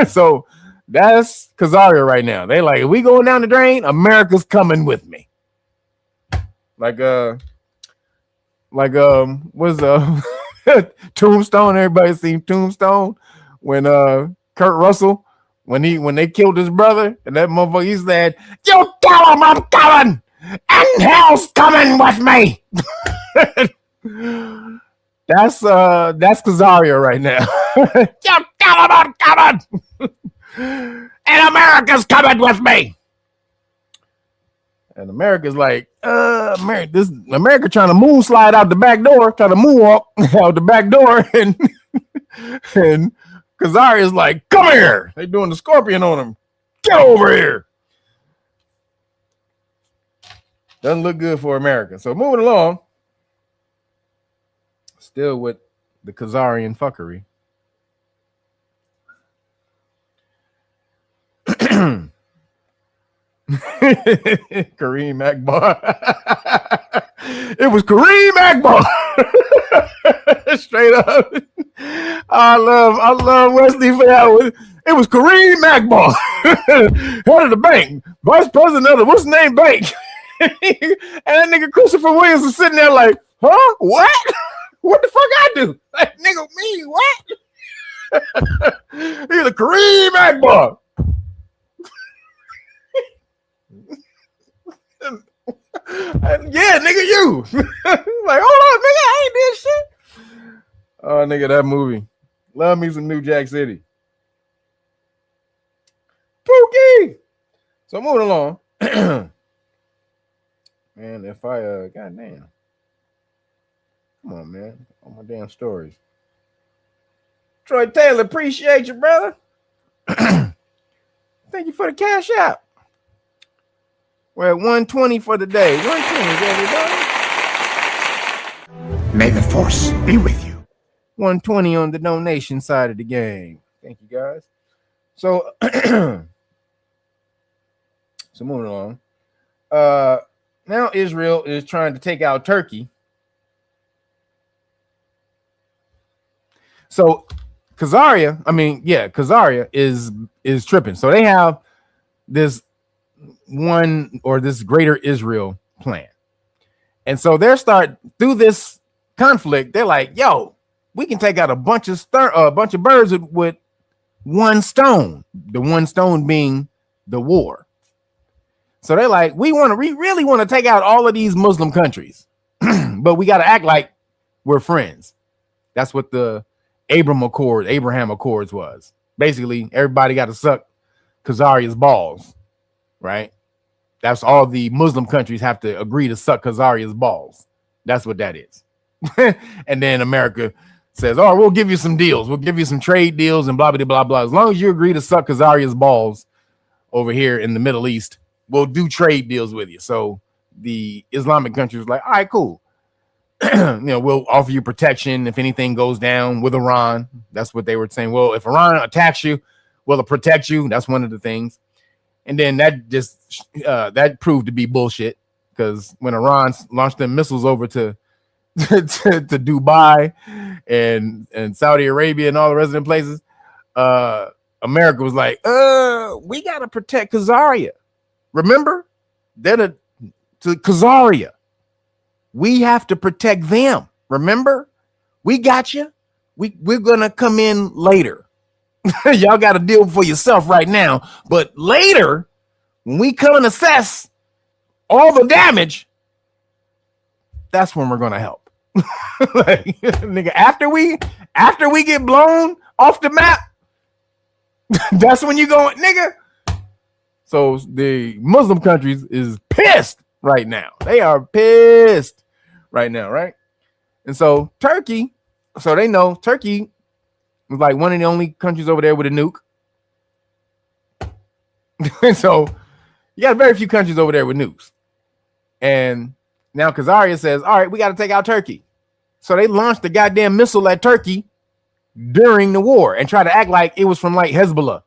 So that's Khazaria right now. They like, if we going down the drain, America's coming with me. Was Tombstone? Everybody seen Tombstone when Kurt Russell when they killed his brother and that motherfucker, he said, "You tell him I'm coming, and hell's coming with me." That's Khazaria right now. You tell him I'm coming, and America's coming with me. And America's like, America trying to moon slide out the back door, trying to moonwalk out the back door, and Khazaria is like, come here. They doing the scorpion on him. Get over here. Doesn't look good for America. So moving along, still with the Khazarian fuckery. Kareem Akbar. It was Kareem Akbar. Straight up. I love Wesley for that one. It was Kareem Akbar. Head of the bank. Vice president of the what's the name bank? And that nigga Christopher Williams is sitting there like, huh? What? What the fuck I do? Like, nigga, me, what? He's a Kareem Akbar. Yeah, nigga, you. Like, hold on, nigga, I ain't did shit. Oh, nigga, that movie. Love me some New Jack City. Pookie. So moving along. Man, if I goddamn. Come on, man. All my damn stories. Troy Taylor, appreciate you, brother. Thank you for the cash app. We're at 120 for the day. 120, everybody. May the force be with you. 120 on the donation side of the game. Thank you, guys. So, so moving along. Now Israel is trying to take out Turkey. So Khazaria is tripping. So they have this this greater Israel plan. And so they're through this conflict, they're like, yo, we can take out a bunch of birds with one stone. The one stone being the war. So they're like, we really want to take out all of these Muslim countries, but we got to act like we're friends. That's what the Abraham Accords was. Basically, everybody got to suck Khazaria's balls, right? That's all the Muslim countries have to agree to suck Khazaria's balls. That's what that is. And then America says, oh, we'll give you some deals. We'll give you some trade deals and blah, blah, blah, blah. As long as you agree to suck Khazaria's balls over here in the Middle East, we'll do trade deals with you. So the Islamic countries was like, all right, cool. We'll offer you protection if anything goes down with Iran. That's what they were saying. Well, if Iran attacks you, we'll protect you. That's one of the things. And then that proved to be bullshit, because when Iran launched them missiles over to Dubai and Saudi Arabia and all the rest of them places, America was like, we gotta protect Khazaria. Remember, to Khazaria. We have to protect them. Remember, we got you. We're gonna come in later. Y'all got to deal for yourself right now. But later, when we come and assess all the damage, that's when we're gonna help. Like, nigga, after we get blown off the map, that's when you go, nigga. So the Muslim countries is pissed right now. They are pissed right now, right? And so Turkey, so they know Turkey was like one of the only countries over there with a nuke. So you got very few countries over there with nukes. And now Khazaria says, all right, we got to take out Turkey. So they launched the goddamn missile at Turkey during the war and try to act like it was from like Hezbollah.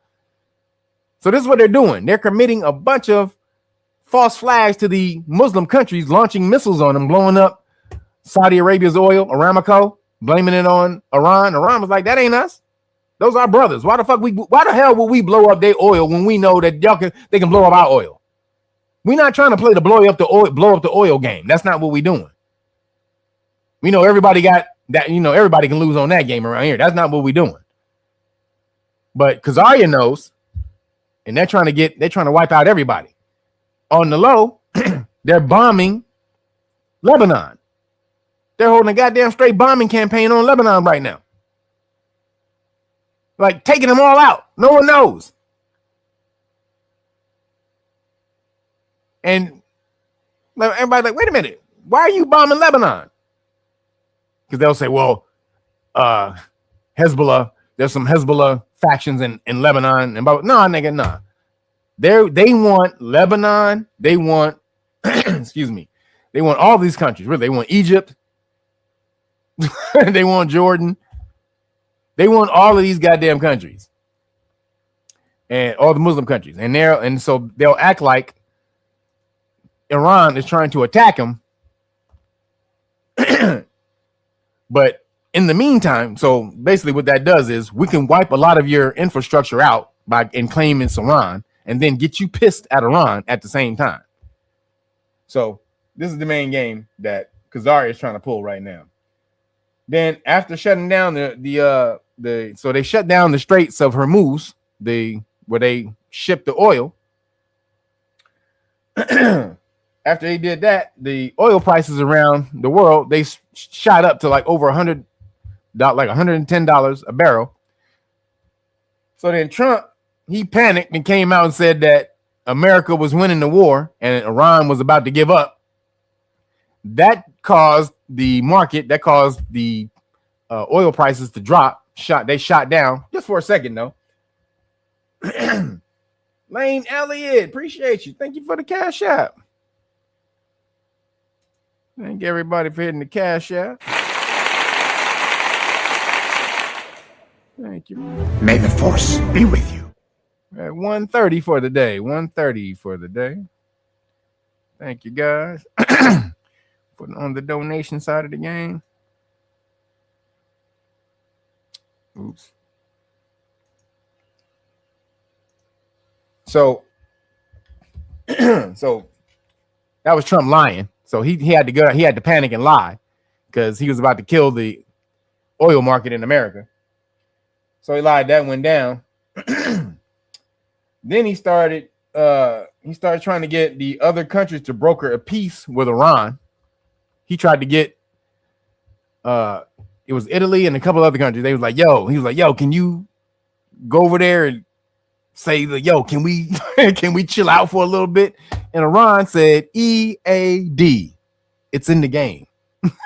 So this is what they're doing. They're committing a bunch of false flags to the Muslim countries, launching missiles on them, blowing up Saudi Arabia's oil, Aramco, blaming it on Iran. Iran was like, that ain't us. Those are our brothers. Why the hell would we blow up their oil when we know that they can blow up our oil? We're not trying to play the blow up the oil game. That's not what we're doing. We know everybody got that, everybody can lose on that game around here. That's not what we're doing. But Khazaria knows, and they're trying to wipe out everybody. On the low, they're bombing Lebanon. They're holding a goddamn straight bombing campaign on Lebanon right now. Like taking them all out. No one knows. And everybody's like, wait a minute. Why are you bombing Lebanon? Because they'll say, well, Hezbollah, there's some Hezbollah factions in Lebanon. And no, nigga, nah. They want Lebanon. They want, excuse me. They want all these countries. Really, they want Egypt. They want Jordan. They want all of these goddamn countries and all the Muslim countries. And so they'll act like Iran is trying to attack them. But in the meantime, so basically what that does is we can wipe a lot of your infrastructure out in claiming it's Iran, and then get you pissed at Iran at the same time. So this is the main game that Khazaria is trying to pull right now. Then after shutting down so they shut down the Straits of Hormuz, where they ship the oil. After they did that, the oil prices around the world, they shot up to like over $100, like $110 a barrel. So then Trump, he panicked and came out and said that America was winning the war and Iran was about to give up. That caused the market, that caused the oil prices to drop. They shot down just for a second though. Lane Elliott, appreciate you. Thank you for the Cash App. Thank everybody for hitting the Cash App. Thank you. May the force be with you. At 1:30 for the day. 1:30 for the day. Thank you guys. Putting on the donation side of the game. Oops. So that was Trump lying. So he had to panic and lie because he was about to kill the oil market in America. So he lied, that went down. Then he started trying to get the other countries to broker a peace with Iran. He tried to get it was Italy and a couple other countries. They was like, he was like, yo, can you go over there and say that, yo, can we can we chill out for a little bit? And Iran said, EAD, it's in the game.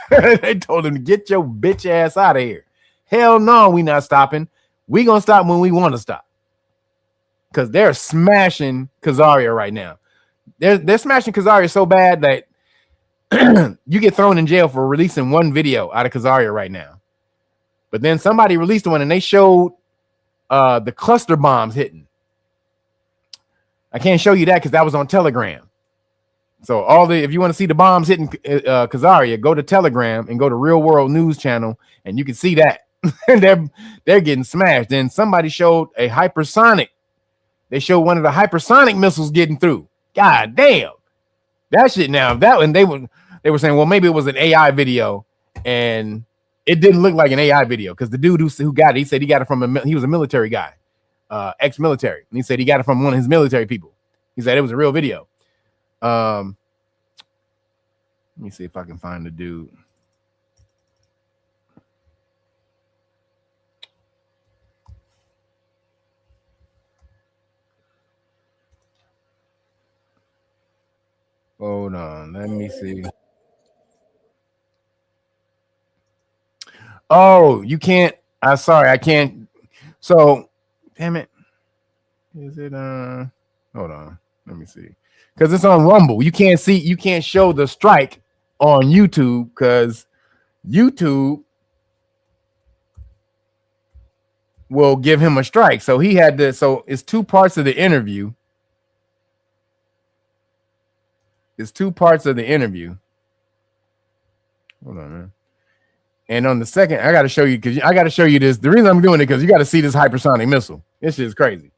They told him to get your bitch ass out of here. Hell no, we not stopping. We gonna stop when we want to stop. Because they're smashing Khazaria right now. They're smashing Khazaria so bad that you get thrown in jail for releasing one video out of Khazaria right now. But then somebody released one and they showed the cluster bombs hitting. I can't show you that because that was on Telegram. So if you want to see the bombs hitting Khazaria, go to Telegram and go to Real World News Channel and you can see that. they're getting smashed. Then somebody showed a hypersonic. They showed one of the hypersonic missiles getting through. God damn. That shit now. And they were saying, well, maybe it was an AI video, and it didn't look like an AI video because the dude who got it, he said he got it from he was a military guy, ex-military, and he said he got it from one of his military people. He said it was a real video. Let me see if I can find the dude. Hold on, let me see. Oh, you can't. I'm sorry, I can't. So, damn it. Is it hold on, let me see. Because it's on Rumble. You can't show the strike on YouTube because YouTube will give him a strike. So he had to, so it's two parts of the interview. It's two parts of the interview. Hold on, man. And on the second, I got to show you because I got to show you this. The reason I'm doing it because you got to see this hypersonic missile. This shit is crazy.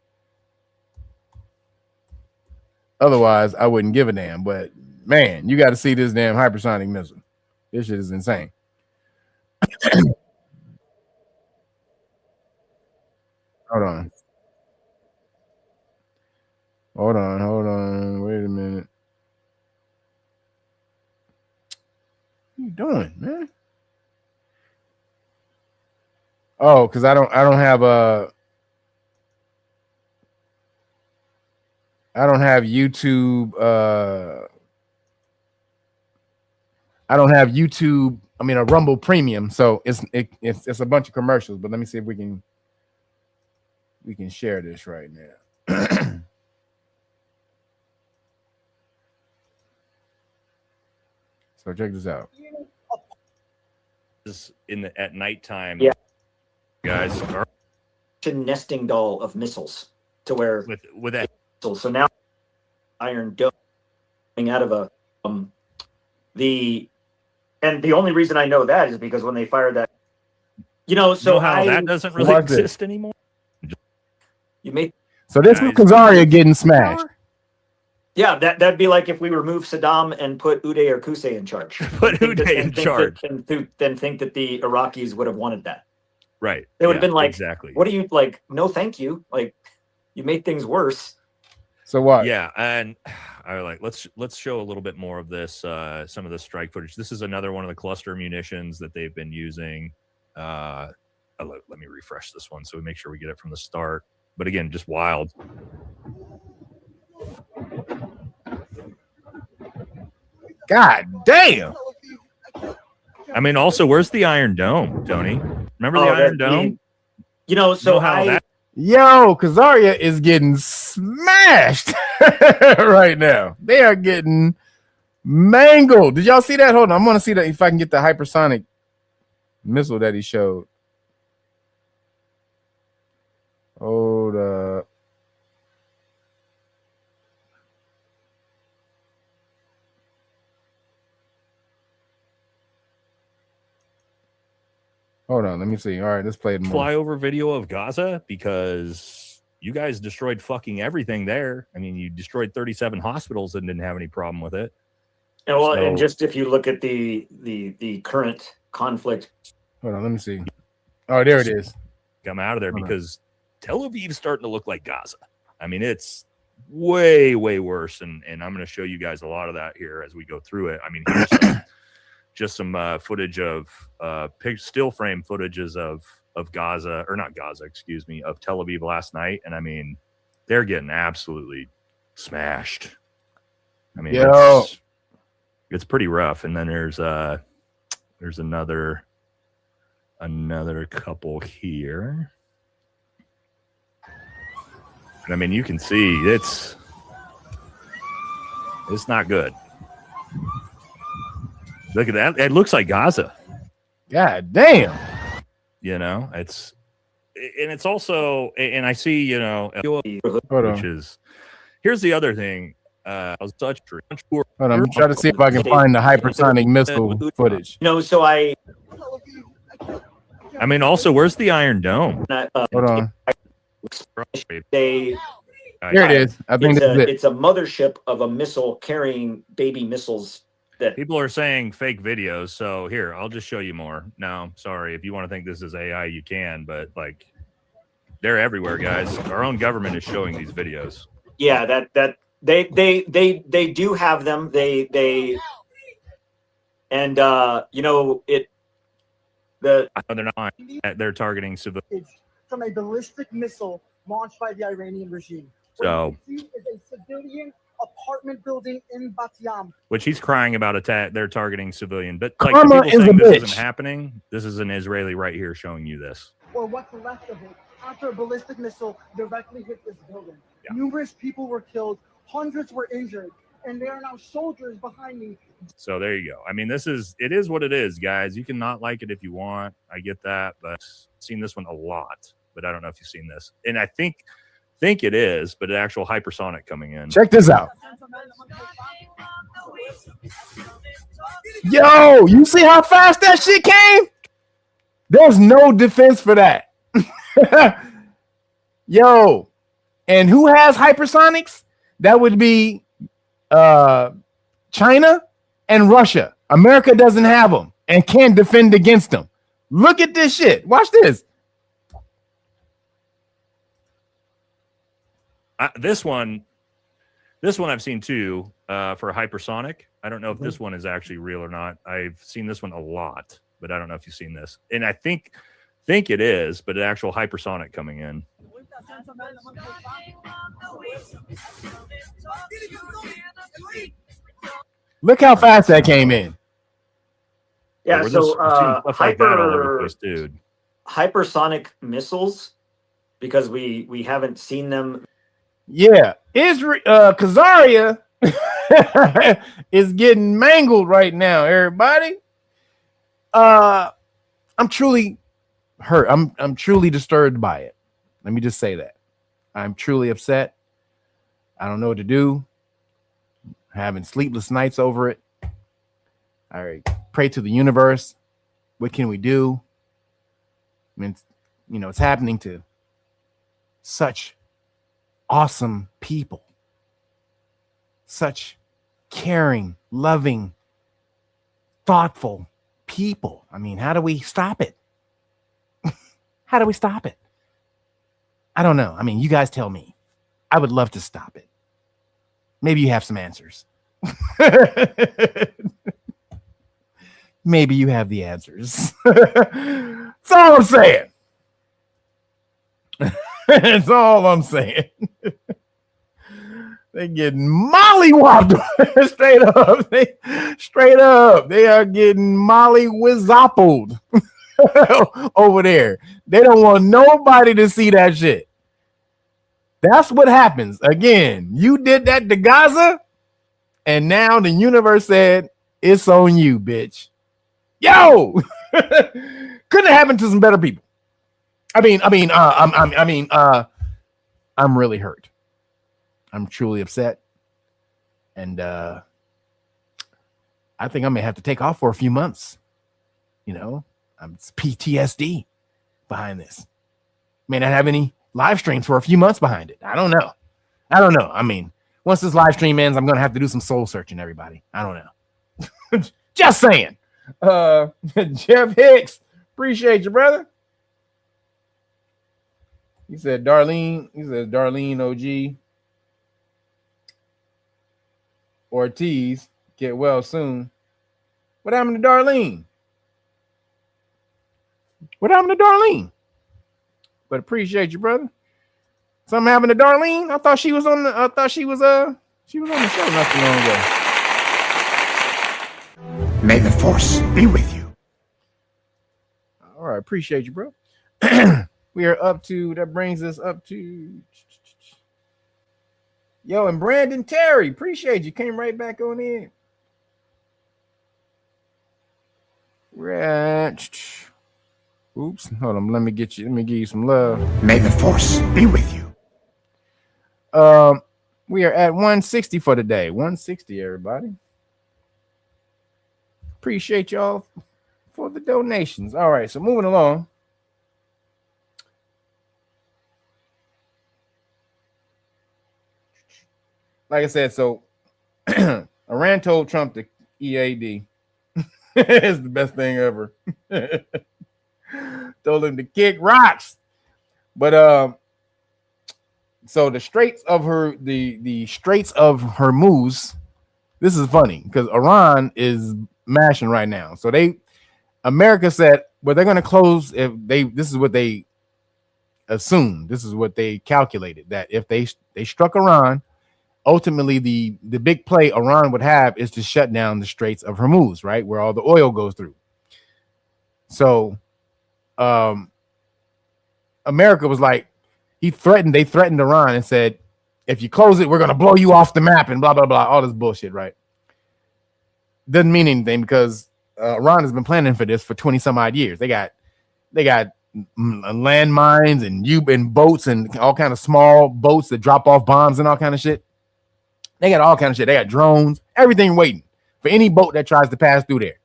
Otherwise, I wouldn't give a damn. But man, you got to see this damn hypersonic missile. This shit is insane. Hold on. Hold on. Wait a minute. What are you doing, man? Oh, because I don't have YouTube. I don't have YouTube. I mean, a Rumble Premium, so it's a bunch of commercials. But let me see if we can share this right now. So check this out. At nighttime. Yeah. Guys are nesting doll of missiles to where with that missile. So now Iron Dome coming out of and the only reason I know that is because when they fired that, so how that doesn't really exist anymore. You make so this is Khazaria getting smashed. Yeah, that'd be like if we remove Saddam and put Uday or Qusay in charge. Put Uday in charge. Then think that the Iraqis would have wanted that. Right. They would have been like, exactly. What are you like? No, thank you. Like, you made things worse. So what? Yeah, and I like let's show a little bit more of this. Some of the strike footage. This is another one of the cluster munitions that they've been using. Let me refresh this one so we make sure we get it from the start. But again, just wild. God damn. I mean, also, where's the Iron Dome, Tony? Remember the Iron Dome? You know, so Yo, Khazaria is getting smashed right now. They are getting mangled. Did y'all see that? Hold on. I'm going to see that if I can get the hypersonic missile that he showed. Hold up. Hold on, let me see. All right, let's play it more. Flyover video of Gaza because you guys destroyed fucking everything there. I mean, you destroyed 37 hospitals and didn't have any problem with it. And well, and just if you look at the current conflict. Hold on, let me see. Oh, there it is. Come out of there because Tel Aviv's starting to look like Gaza. I mean, it's way, way worse. And I'm going to show you guys a lot of that here as we go through it. I mean, here's just some footage of still frame footages of Gaza, or not Gaza, excuse me, of Tel Aviv last night. And I mean, they're getting absolutely smashed. I mean, it's pretty rough. And then there's another couple here. And I mean, you can see it's not good. Look at that. It looks like Gaza. God damn. You know, it's also, and I see, you know, which is, here's the other thing. Hold on, I'm trying to see if I can find the hypersonic missile footage. No, so I mean, also, where's the Iron Dome? Hold on. Here it is. I think it's a mothership of a missile carrying baby missiles. That people are saying fake videos. So here, I'll just show you more. No, sorry. If you want to think this is AI, you can, but like they're everywhere, guys. Our own government is showing these videos. Yeah, that they do have them. They and you know it. They're not. They're targeting civilians from a ballistic missile launched by the Iranian regime. So is a civilian apartment building in Bat Yam. Which he's crying about attack. They're targeting civilian, but like people saying this isn't happening. This is an Israeli right here showing you this. Or what's left of it after a ballistic missile directly hit this building. Yeah. Numerous people were killed, hundreds were injured, and there are now soldiers behind me. So there you go. I mean, it is what it is, guys. You can not like it if you want. I get that, but I've seen this one a lot. But I don't know if you've seen this, and I think it is, but an actual hypersonic coming in. Check this out. Yo, you see how fast that shit came? There's no defense for that. Yo, and who has hypersonics? That would be China and Russia. America doesn't have them and can't defend against them. Look at this shit. Watch this. This one I've seen too for a hypersonic. I don't know if this one is actually real or not. I've seen this one a lot, but I don't know if you've seen this. And I think it is, but an actual hypersonic coming in. Look how fast that came in. Yeah, so hypersonic missiles, because we haven't seen them. Yeah, Khazaria is getting mangled right now, everybody. I'm truly hurt. I'm truly disturbed by it. Let me just say that. I'm truly upset. I don't know what to do. Having sleepless nights over it. I pray to the universe. What can we do? I mean, it's happening to such awesome people. such caring, loving, thoughtful people. I mean, how do we stop it? How do we stop it? I don't know. I mean, you guys tell me. I would love to stop it. Maybe you have some answers. Maybe you have the answers. That's all I'm saying. That's all I'm saying. They getting mollywopped straight up. Straight up. They are getting mollywizoppled over there. They don't want nobody to see that shit. That's what happens. Again, you did that to Gaza, and now the universe said it's on you, bitch. Yo, couldn't have happened to some better people. I'm really hurt. I'm truly upset, and I think I may have to take off for a few months. You know, it's PTSD behind this. May not have any live streams for a few months behind it. I don't know. I mean, once this live stream ends, I'm gonna have to do some soul searching. Everybody, I don't know. Just saying. Jeff Hicks, appreciate you, brother. He said Darlene. He said Darlene OG Ortiz, get well soon. What happened to Darlene? What happened to Darlene? But appreciate you, brother. Something happened to Darlene? I thought she was on the. I thought she was on the show not too long ago. May the force be with you. All right, appreciate you, bro. We are up to, that brings us up to, yo, and Brandon Terry, appreciate you. Came right back on in. We're at, oops, hold on, let me give you some love. May the force be with you. We are at 160 for the day. 160, everybody. Appreciate y'all for the donations. All right, so moving along. Like I said, so Iran told Trump the EAD is the best thing ever. Told him to kick rocks. But so the Straits of the Straits of Hormuz, this is funny because Iran is mashing right now. So America said, well, they're going to close this is what they assumed. This is what they calculated, that if they struck Iran, ultimately the big play Iran would have is to shut down the Straits of Hormuz, right, where all the oil goes through. So America was like, they threatened Iran and said, if you close it, we're going to blow you off the map and blah, blah, blah, all this bullshit, right? Doesn't mean anything because Iran has been planning for this for 20 some odd years. They got landmines and boats and all kind of small boats that drop off bombs and all kind of shit. They got all kind of shit. They got drones, everything waiting for any boat that tries to pass through there,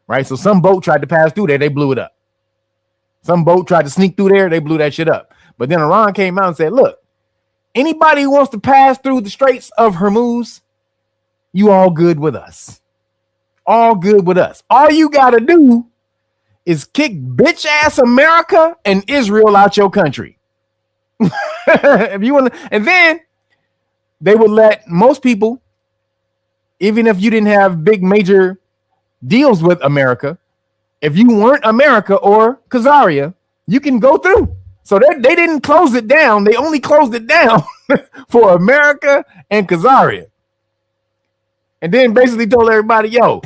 right? So some boat tried to pass through there, they blew it up. Some boat tried to sneak through there, they blew that shit up. But then Iran came out and said, look, anybody who wants to pass through the Straits of Hormuz, you all good with us. All good with us. All you got to do is kick bitch ass America and Israel out your country. If you want to, and then they would let most people, even if you didn't have big major deals with America, if you weren't America or Khazaria, you can go through. So they didn't close it down. They only closed it down for America and Khazaria. And then basically told everybody, yo,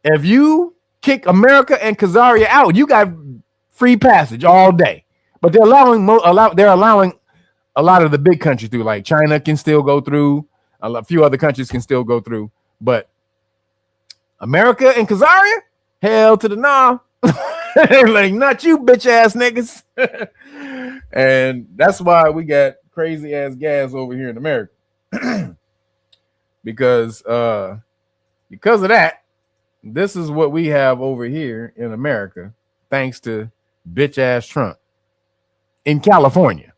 if you kick America and Khazaria out, you got free passage all day. But they're allowing a lot of the big countries through, like China can still go through, a few other countries can still go through, but America and Khazaria, hell to the nah. Like, not you bitch ass niggas. And that's why we got crazy ass gas over here in America. because of that, this is what we have over here in America, thanks to bitch ass Trump in California.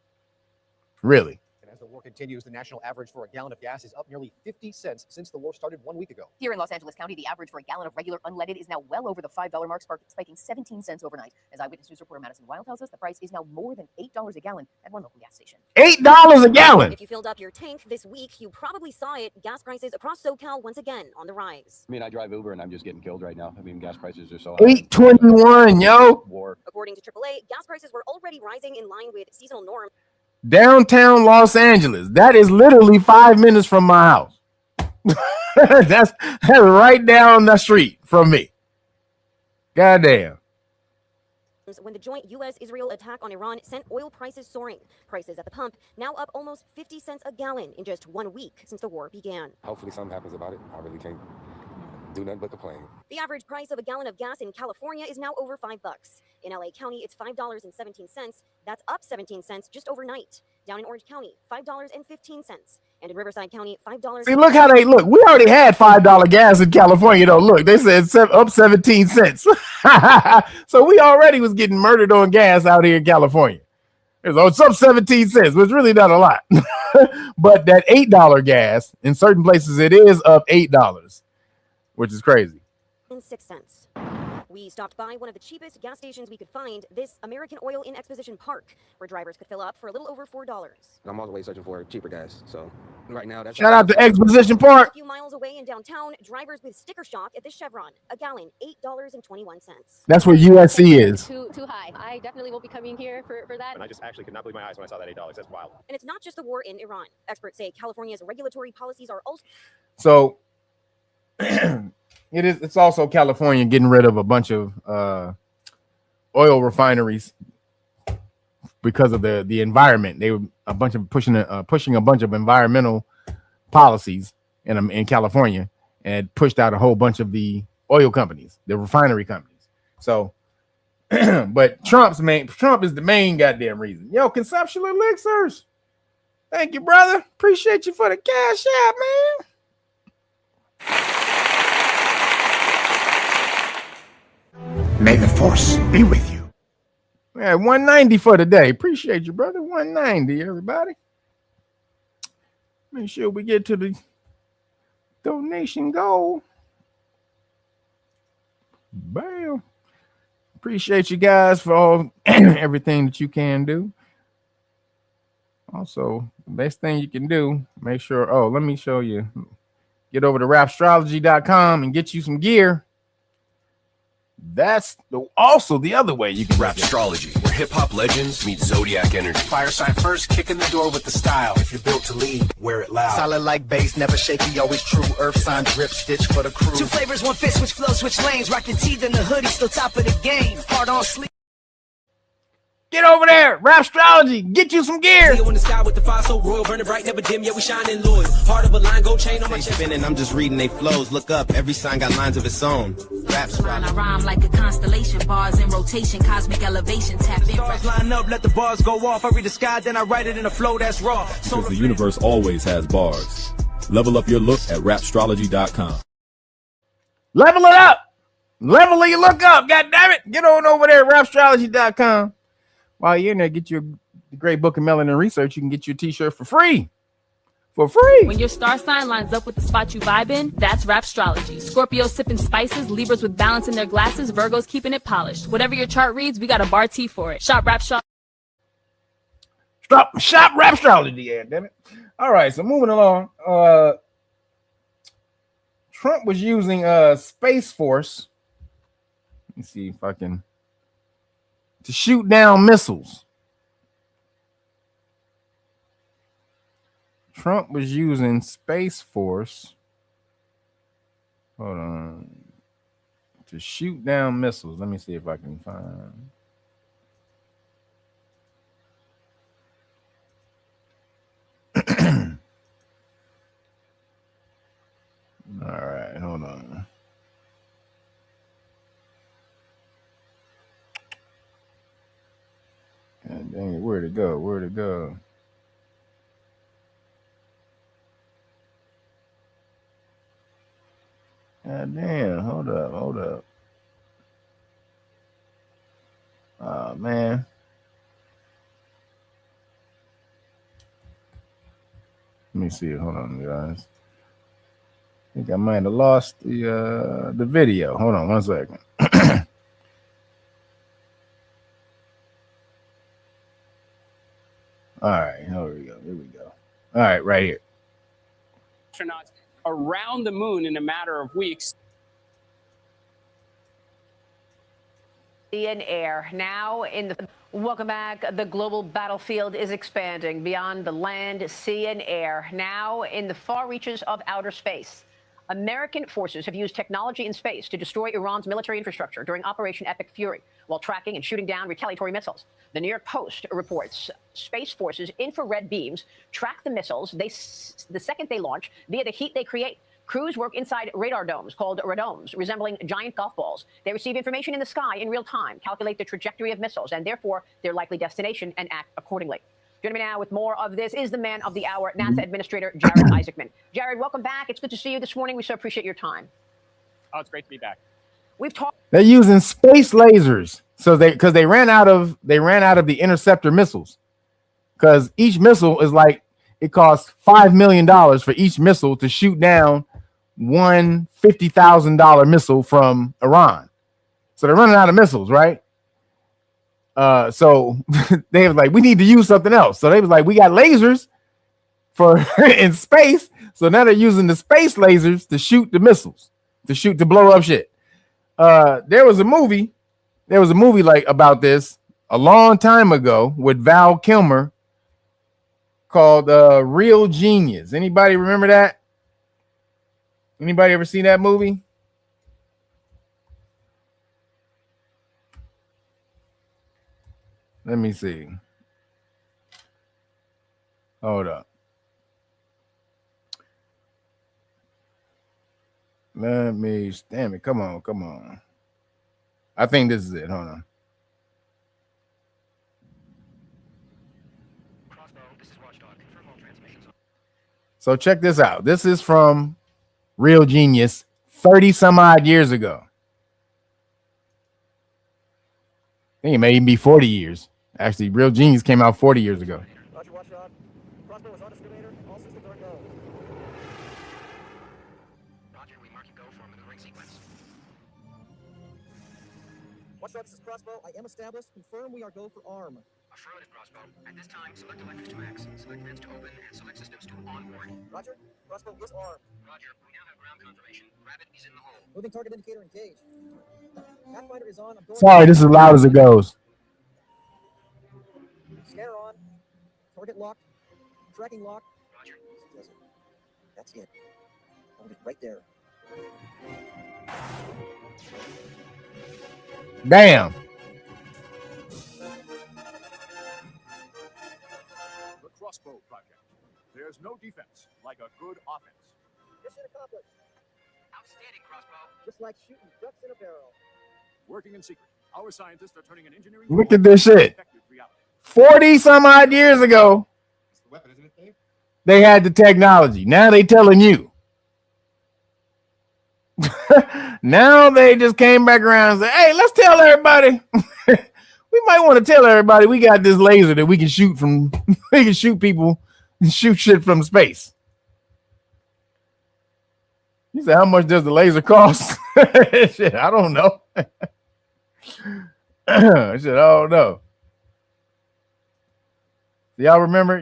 Really. As the war continues continues. The national average for a gallon of gas is up nearly 50 cents since the war started 1 week ago. Here in Los Angeles County, the average for a gallon of regular unleaded is now well over the $5 mark, spiking 17 cents overnight. As Eyewitness News reporter Madison Wild tells us, the price is now more than $8 a gallon at one local gas station. $8 a gallon. If you filled up your tank this week, you probably saw it. Gas prices across SoCal once again on the rise. I mean, I drive Uber and I'm just getting killed right now. I mean, gas prices are so high. $8.21, yo. War. According to AAA, gas prices were already rising in line with seasonal norms. Downtown Los Angeles. That is literally 5 minutes from my house. that's right down the street from me. Goddamn. When the joint U.S.-Israel attack on Iran sent oil prices soaring. Prices at the pump now up almost 50 cents a gallon in just 1 week since the war began. Hopefully something happens about it. I really can't do nothing but complain. The average price of a gallon of gas in California is now over $5. In LA County, it's $5.17. That's up 17 cents just overnight. Down in Orange County, $5.15. And in Riverside County, $5. See, look how they look. We already had $5 gas in California, though. Look, they said up 17 cents. So we already was getting murdered on gas out here in California. It's up 17 cents, which really not a lot. But that $8 gas, in certain places, it is up $8, which is crazy. And 6 cents. We stopped by one of the cheapest gas stations we could find, this American Oil in Exposition Park, where drivers could fill up for a little over $4. I'm always searching for cheaper gas, so right now that's Shout out to Exposition Park. A few miles away in downtown, drivers with sticker shock at this Chevron, a gallon, $8.21. That's where USC is. Too high. I definitely won't be coming here for that. And I just actually could not believe my eyes when I saw that $8. That's wild. And it's not just the war in Iran. Experts say California's regulatory policies are also... So it's also California getting rid of a bunch of oil refineries because of the environment. They were pushing a bunch of environmental policies in California, and pushed out a whole bunch of the oil companies, the refinery companies. So, but Trump is the main goddamn reason. Yo, Conceptual Elixirs, thank you, brother. Appreciate you for the cash app, man. May the force be with you. Yeah, 190 for today. Appreciate you, brother. 190, everybody. Make sure we get to the donation goal. Bam. Appreciate you guys for all everything that you can do. Also, the best thing you can do, make sure, let me show you. Get over to rapstrology.com and get you some gear. That's also the other way you can Rapstrology, where hip-hop legends meet zodiac energy. Fire sign first, kick in the door with the style. If you're built to lead, wear it loud. Solid like bass, never shaky, always true. Earth sign drip, stitch for the crew. 2 flavors, 1 fit, switch flow, switch lanes. Rockin' teeth in the hoodie, still top of the game. Hard on sleep. Get over there, Rapstrology. Get you some gear. In the sky with the fire so royal, burning bright, never dim, yeah, we shining loyal. Heart of a line, gold chain on my chest. Spinning, I'm just reading they flows. Look up, every sign got lines of its own. Raps I rhyme like a constellation, bars in rotation, cosmic elevation, tap in. Stars line up, let the bars go off. I read the sky, then I write it in a flow that's raw. Because the universe always has bars. Level up your look at rapstrology.com. Level it up. Level your look up. God damn it. Get on over there at rapstrology.com. While you're in there, get your great book of melanin research. You can get your t-shirt for free. For free. When your star sign lines up with the spot you vibe in, that's Rapstrology. Scorpios sipping spices, Libras with balance in their glasses, Virgos keeping it polished. Whatever your chart reads, we got a bar T for it. Shop Rapstrology. Shop Rapstrology, yeah, damn it. All right, so moving along. Trump was using Space Force. Let me see if I can. To shoot down missiles. Trump was using Space Force. Hold on. To shoot down missiles. Let me see if I can find. All right, hold on. God dang it, where'd it go? Where'd it go? God damn, hold up. Oh, man. me see. Hold on, guys. I think I might have lost the video. Hold on 1 second. All right, here we go. Here we go. All right, right here. Astronauts around the moon in a matter of weeks. Sea and air. Now in the welcome back. The global battlefield is expanding beyond the land, sea, and air. Now in the far reaches of outer space. American forces have used technology in space to destroy Iran's military infrastructure during Operation Epic Fury while tracking and shooting down retaliatory missiles. The New York Post reports Space Forces infrared beams track the missiles the second they launch via the heat they create. Crews work inside radar domes called radomes, resembling giant golf balls. They receive information in the sky in real time, calculate the trajectory of missiles, and therefore their likely destination, and act accordingly. Joining me now with more of this is the man of the hour, NASA Administrator Jared Isaacman. Jared, welcome back. It's good to see you this morning. We so appreciate your time. Oh, it's great to be back. We've talked. They're using space lasers, so because they ran out of the interceptor missiles, because each missile is like it costs $5 million for each missile to shoot down one $50,000 missile from Iran. So they're running out of missiles, right? So they was like, we need to use something else. So they was like, we got lasers for in space. So now they're using the space lasers to shoot the missiles, to blow up shit. There was a movie like about this a long time ago with Val Kilmer called Real Genius. Anybody remember that? Anybody ever seen that movie? Let me see. Hold up. Damn it. Come on. I think this is it. Hold on. So check this out. This is from Real Genius 30 some odd years ago. I think it may even be 40 years. Actually, Real Genius came out 40 years ago. Roger, Watchdog. Crossbow is on discriminator. All systems are go. Roger, we mark you go for maneuvering sequence. Watchdog, this is Crossbow. I am established. Confirm we are go for arm. Affirmative, Crossbow. At this time, select electrics to max, select vents to open, and select systems to onboard. Roger. Crossbow is armed. Roger, we now have ground confirmation. Rabbit is in the hole. Moving target indicator engaged. Pathfinder is on. I'm going. Sorry, this is as loud as it goes. Scanner on. Target locked. Tracking locked. Roger. That's it. Hold it right there. Damn. The Crossbow Project. There's no defense like a good offense. Mission accomplished. Outstanding, Crossbow. Just like shooting ducks in a barrel. Working in secret, our scientists are turning an engineering. Look at this shit. 40 some odd years ago, they had the technology. Now they telling you. Now they just came back around and said, hey, let's tell everybody. We might want to tell everybody we got this laser that we can shoot from. We can shoot people and shoot shit from space. He said, how much does the laser cost? Shit, I don't know. Shit, I don't know. Y'all remember?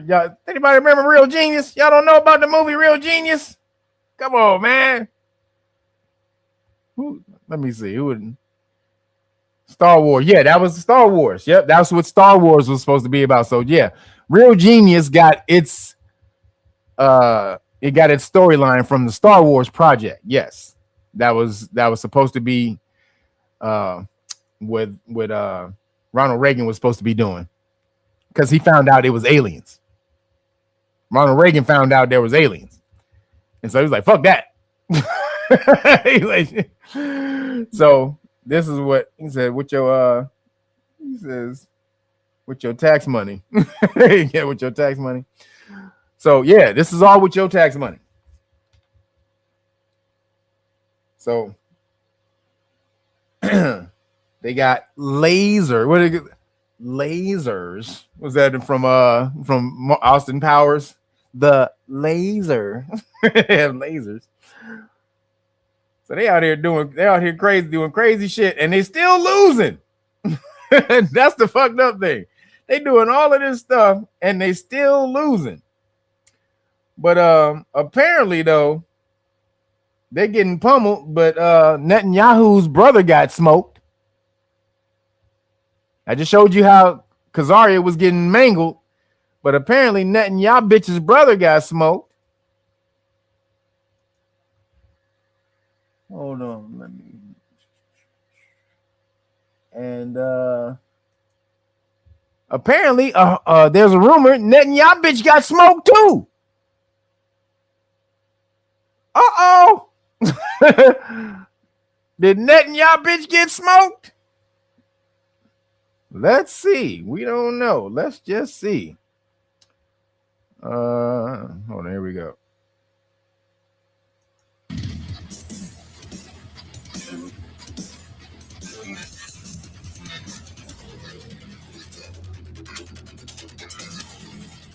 Anybody remember Real Genius? Y'all don't know about the movie Real Genius? Come on, man. Let me see. Who would? Star Wars. Yeah, that was Star Wars. Yep, that's what Star Wars was supposed to be about. So yeah, Real Genius got its storyline from the Star Wars project. Yes, that was supposed to be with Ronald Reagan was supposed to be doing, because he found out it was aliens. Ronald Reagan found out there was aliens, and so he was like, "Fuck that." So this is what he said with your he says with your tax money. Yeah, with your tax money. So yeah, this is all with your tax money. So they got lasers. Was that from Austin Powers? the laser. They have lasers. So they out here crazy, doing crazy shit, and they still losing. That's the fucked up thing. They doing all of this stuff and they still losing. But apparently though, they're getting pummeled, but Netanyahu's brother got smoked. I just showed you how Khazaria was getting mangled, but apparently Netanyahu bitch's brother got smoked. Hold on, let me. And apparently there's a rumor Netanyahu bitch got smoked too. Uh-oh. Did Netanyahu bitch get smoked? Let's see. We don't know. Let's just see. Hold on, here we go.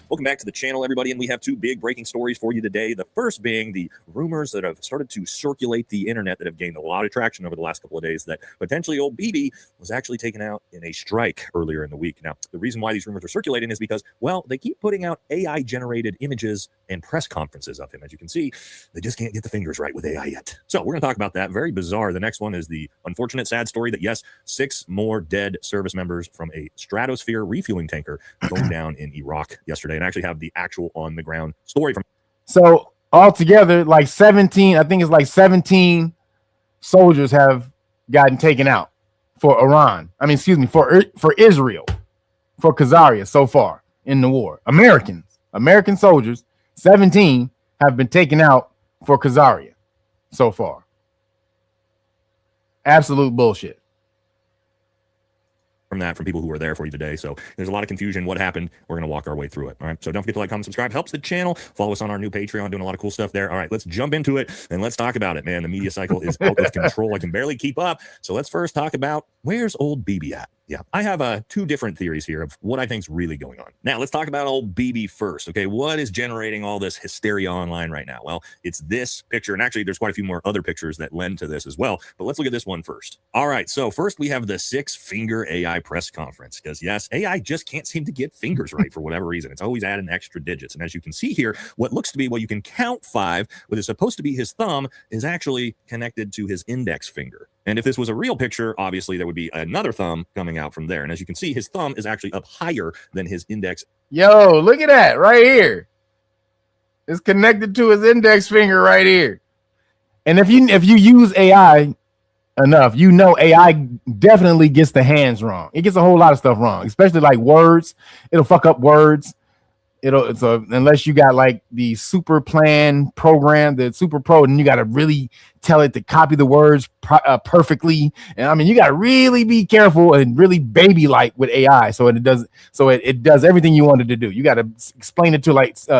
Welcome back to the channel, everybody, and we have two big breaking stories for you today. The first being the rumors that have started to circulate the internet that have gained a lot of traction over the last couple of days that potentially old Bibi was actually taken out in a strike earlier in the week. Now, the reason why these rumors are circulating is because, well, they keep putting out AI-generated images and press conferences of him. As you can see, they just can't get the fingers right with AI yet. So we're going to talk about that. Very bizarre. The next one is the unfortunate, sad story that, yes, 6 more dead service members from a Stratosphere refueling tanker going down in Iraq yesterday. And actually have the actual on the ground story from. So altogether, like 17, I think it's like 17 soldiers have gotten taken out for Iran. I mean, excuse me, for Israel, for Khazaria so far in the war. American soldiers, 17 have been taken out for Khazaria so far. Absolute bullshit. From people who are there for you today. So there's a lot of confusion. What happened? We're going to walk our way through it. All right. So don't forget to like, comment, subscribe. Helps the channel. Follow us on our new Patreon. Doing a lot of cool stuff there. All right. Let's jump into it and let's talk about it, man. The media cycle is out of control. I can barely keep up. So let's first talk about where's old Bibi at? Yeah, I have 2 different theories here of what I think is really going on. Now, let's talk about old Bibi first. Okay, what is generating all this hysteria online right now? Well, it's this picture, and actually there's quite a few more other pictures that lend to this as well, but let's look at this one first. All right, so first we have the 6-finger AI press conference, because yes, AI just can't seem to get fingers right for whatever reason. It's always adding extra digits, and as you can see here, what looks to be, well, you can count 5, what is supposed to be his thumb is actually connected to his index finger. And if this was a real picture, obviously there would be another thumb coming out from there. And as you can see, his thumb is actually up higher than his index. Yo, look at that right here. It's connected to his index finger right here. And if you use AI enough, you know AI definitely gets the hands wrong. It gets a whole lot of stuff wrong, especially like words. It'll fuck up words. Unless you got like the super plan program, the super pro, and you got to really tell it to copy the words perfectly. And I mean, you got to really be careful and really baby like with AI. So it does everything you want it to do. You got to explain it to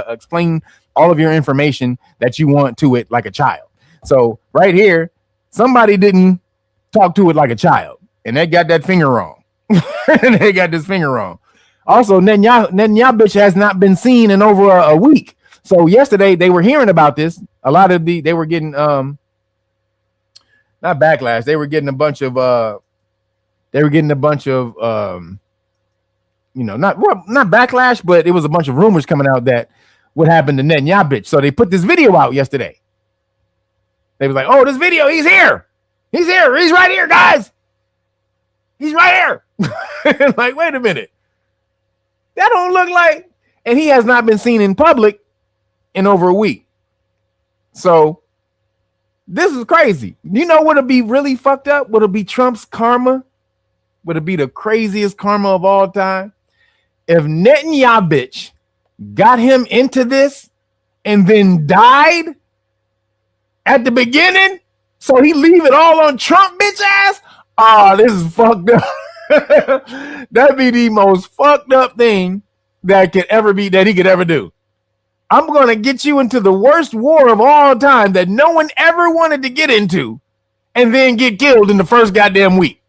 explain all of your information that you want to it like a child. So right here, somebody didn't talk to it like a child and they got that finger wrong. And they got this finger wrong. Also, Netanyahu bitch has not been seen in over a week. So yesterday they were hearing about this. They were getting not backlash. They were getting a bunch of not backlash, but it was a bunch of rumors coming out that what happened to Netanyahu bitch. So they put this video out yesterday. They was like, "Oh, this video, he's here. He's here. He's right here, guys. He's right here." Like, wait a minute. That don't look like, and he has not been seen in public in over a week. So this is crazy. You know what'll be really fucked up? What'll be Trump's karma? What'll be the craziest karma of all time? If Netanyahu bitch got him into this and then died at the beginning, so he leave it all on Trump bitch ass. Oh, this is fucked up. That'd be the most fucked up thing that he could ever do. I'm gonna get you into the worst war of all time that no one ever wanted to get into, and then get killed in the first goddamn week.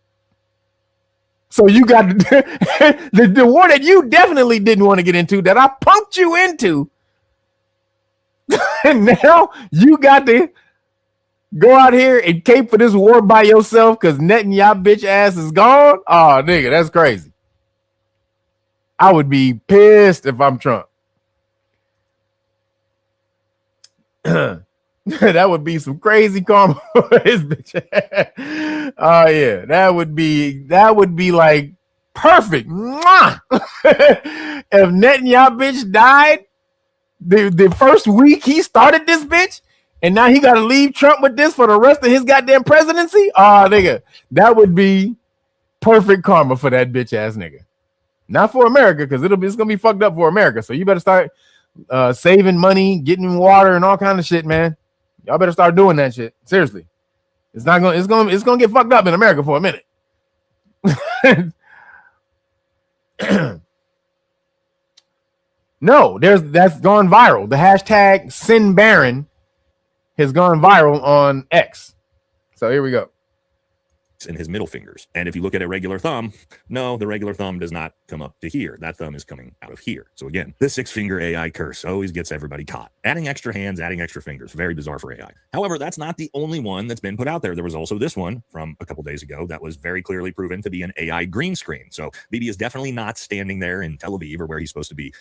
So you got the war that you definitely didn't want to get into, that I pumped you into, And now you got to go out here and cape for this war by yourself because Netanyahu bitch ass is gone. Oh, nigga, that's crazy. I would be pissed if I'm Trump. That would be some crazy karma for his bitch. Oh yeah, that would be like perfect. If Netanyahu bitch died the first week he started this bitch, and now he got to leave Trump with this for the rest of his goddamn presidency. Oh nigga, that would be perfect karma for that bitch ass nigga. Not for America, because it's gonna be fucked up for America. So you better start saving money, getting water, and all kind of shit, man. Y'all better start doing that shit. Seriously, it's gonna get fucked up in America for a minute. No, that's gone viral. The hashtag #SinBaron has gone viral on X. So here we go. In his middle fingers. And if you look at a regular thumb, no, the regular thumb does not come up to here. That thumb is coming out of here. So again, this 6-finger AI curse always gets everybody caught. Adding extra hands, adding extra fingers. Very bizarre for AI. However, that's not the only one that's been put out there. There was also this one from a couple days ago that was very clearly proven to be an AI green screen. So Bibi is definitely not standing there in Tel Aviv or where he's supposed to be.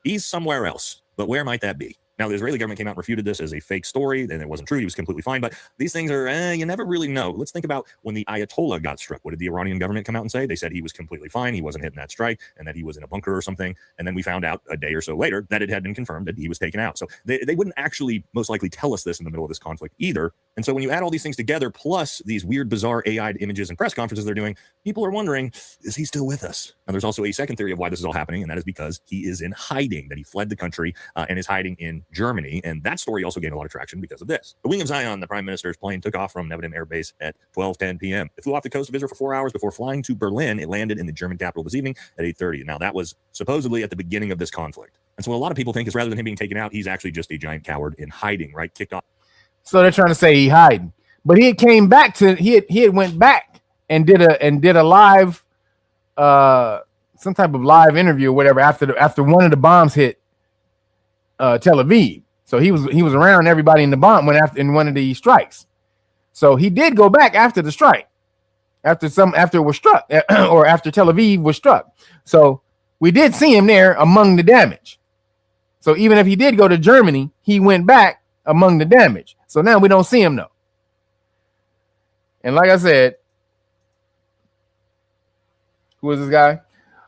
He's somewhere else. But where might that be? Now, the Israeli government came out and refuted this as a fake story, and it wasn't true. He was completely fine. But these things are, you never really know. Let's think about when the Ayatollah got struck. What did the Iranian government come out and say? They said he was completely fine. He wasn't hitting that strike, and that he was in a bunker or something. And then we found out a day or so later that it had been confirmed that he was taken out. So they wouldn't actually most likely tell us this in the middle of this conflict either. And so when you add all these things together, plus these weird, bizarre AI images and press conferences they're doing, people are wondering, is he still with us? Now, there's also a second theory of why this is all happening, and that is because he is in hiding, that he fled the country and is hiding in Germany. And that story also gained a lot of traction because of this. The Wing of Zion, the prime minister's plane, took off from Nevatim Air Base at 12:10 p.m. It flew off the coast of Israel for 4 hours before flying to Berlin. It landed in the German capital this evening at 8:30. Now, that was supposedly at the beginning of this conflict. And so what a lot of people think is rather than him being taken out, he's actually just a giant coward in hiding, right? Kicked off. So they're trying to say he hiding. But he had went back and did a live some type of live interview or whatever after one of the bombs hit Tel Aviv. So he was around everybody in the bomb in one of the strikes. So he did go back after the strike, after it was struck, or after Tel Aviv was struck. So we did see him there among the damage. So even if he did go to Germany, he went back among the damage. So now we don't see him though. And like I said, who is this guy?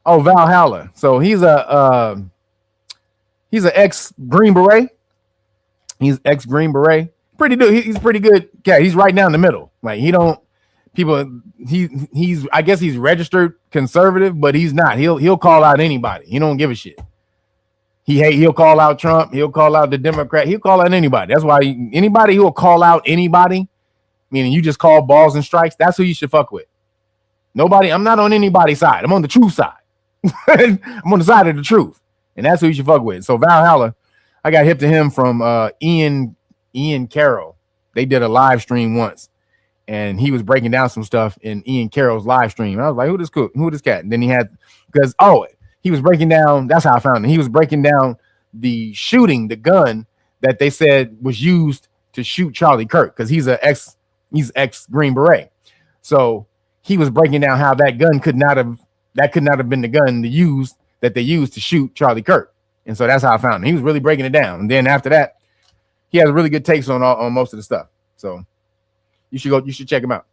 Oh, Valhalla. So he's an ex Green Beret. He's ex Green Beret. Pretty good. He's pretty good. Yeah, he's right down the middle. Like he's I guess he's registered conservative, but he's not. He'll call out anybody. He don't give a shit. He'll call out Trump. He'll call out the Democrat. He'll call out anybody. That's why anybody who will call out anybody, meaning you just call balls and strikes, that's who you should fuck with. Nobody. I'm not on anybody's side. I'm on the truth side. I'm on the side of the truth, and that's who you should fuck with. So Valhalla, I got hip to him from Ian Carroll. They did a live stream once, and he was breaking down some stuff in Ian Carroll's live stream. I was like, who this cat? And then he had he was breaking down. That's how I found him. He was breaking down the gun that they said was used to shoot Charlie Kirk, because he's ex Green Beret. So he was breaking down how that gun could not have been the gun that they used to shoot Charlie Kirk. And so that's how I found him. He was really breaking it down. And then after that, he has really good takes on most of the stuff. So you should check him out.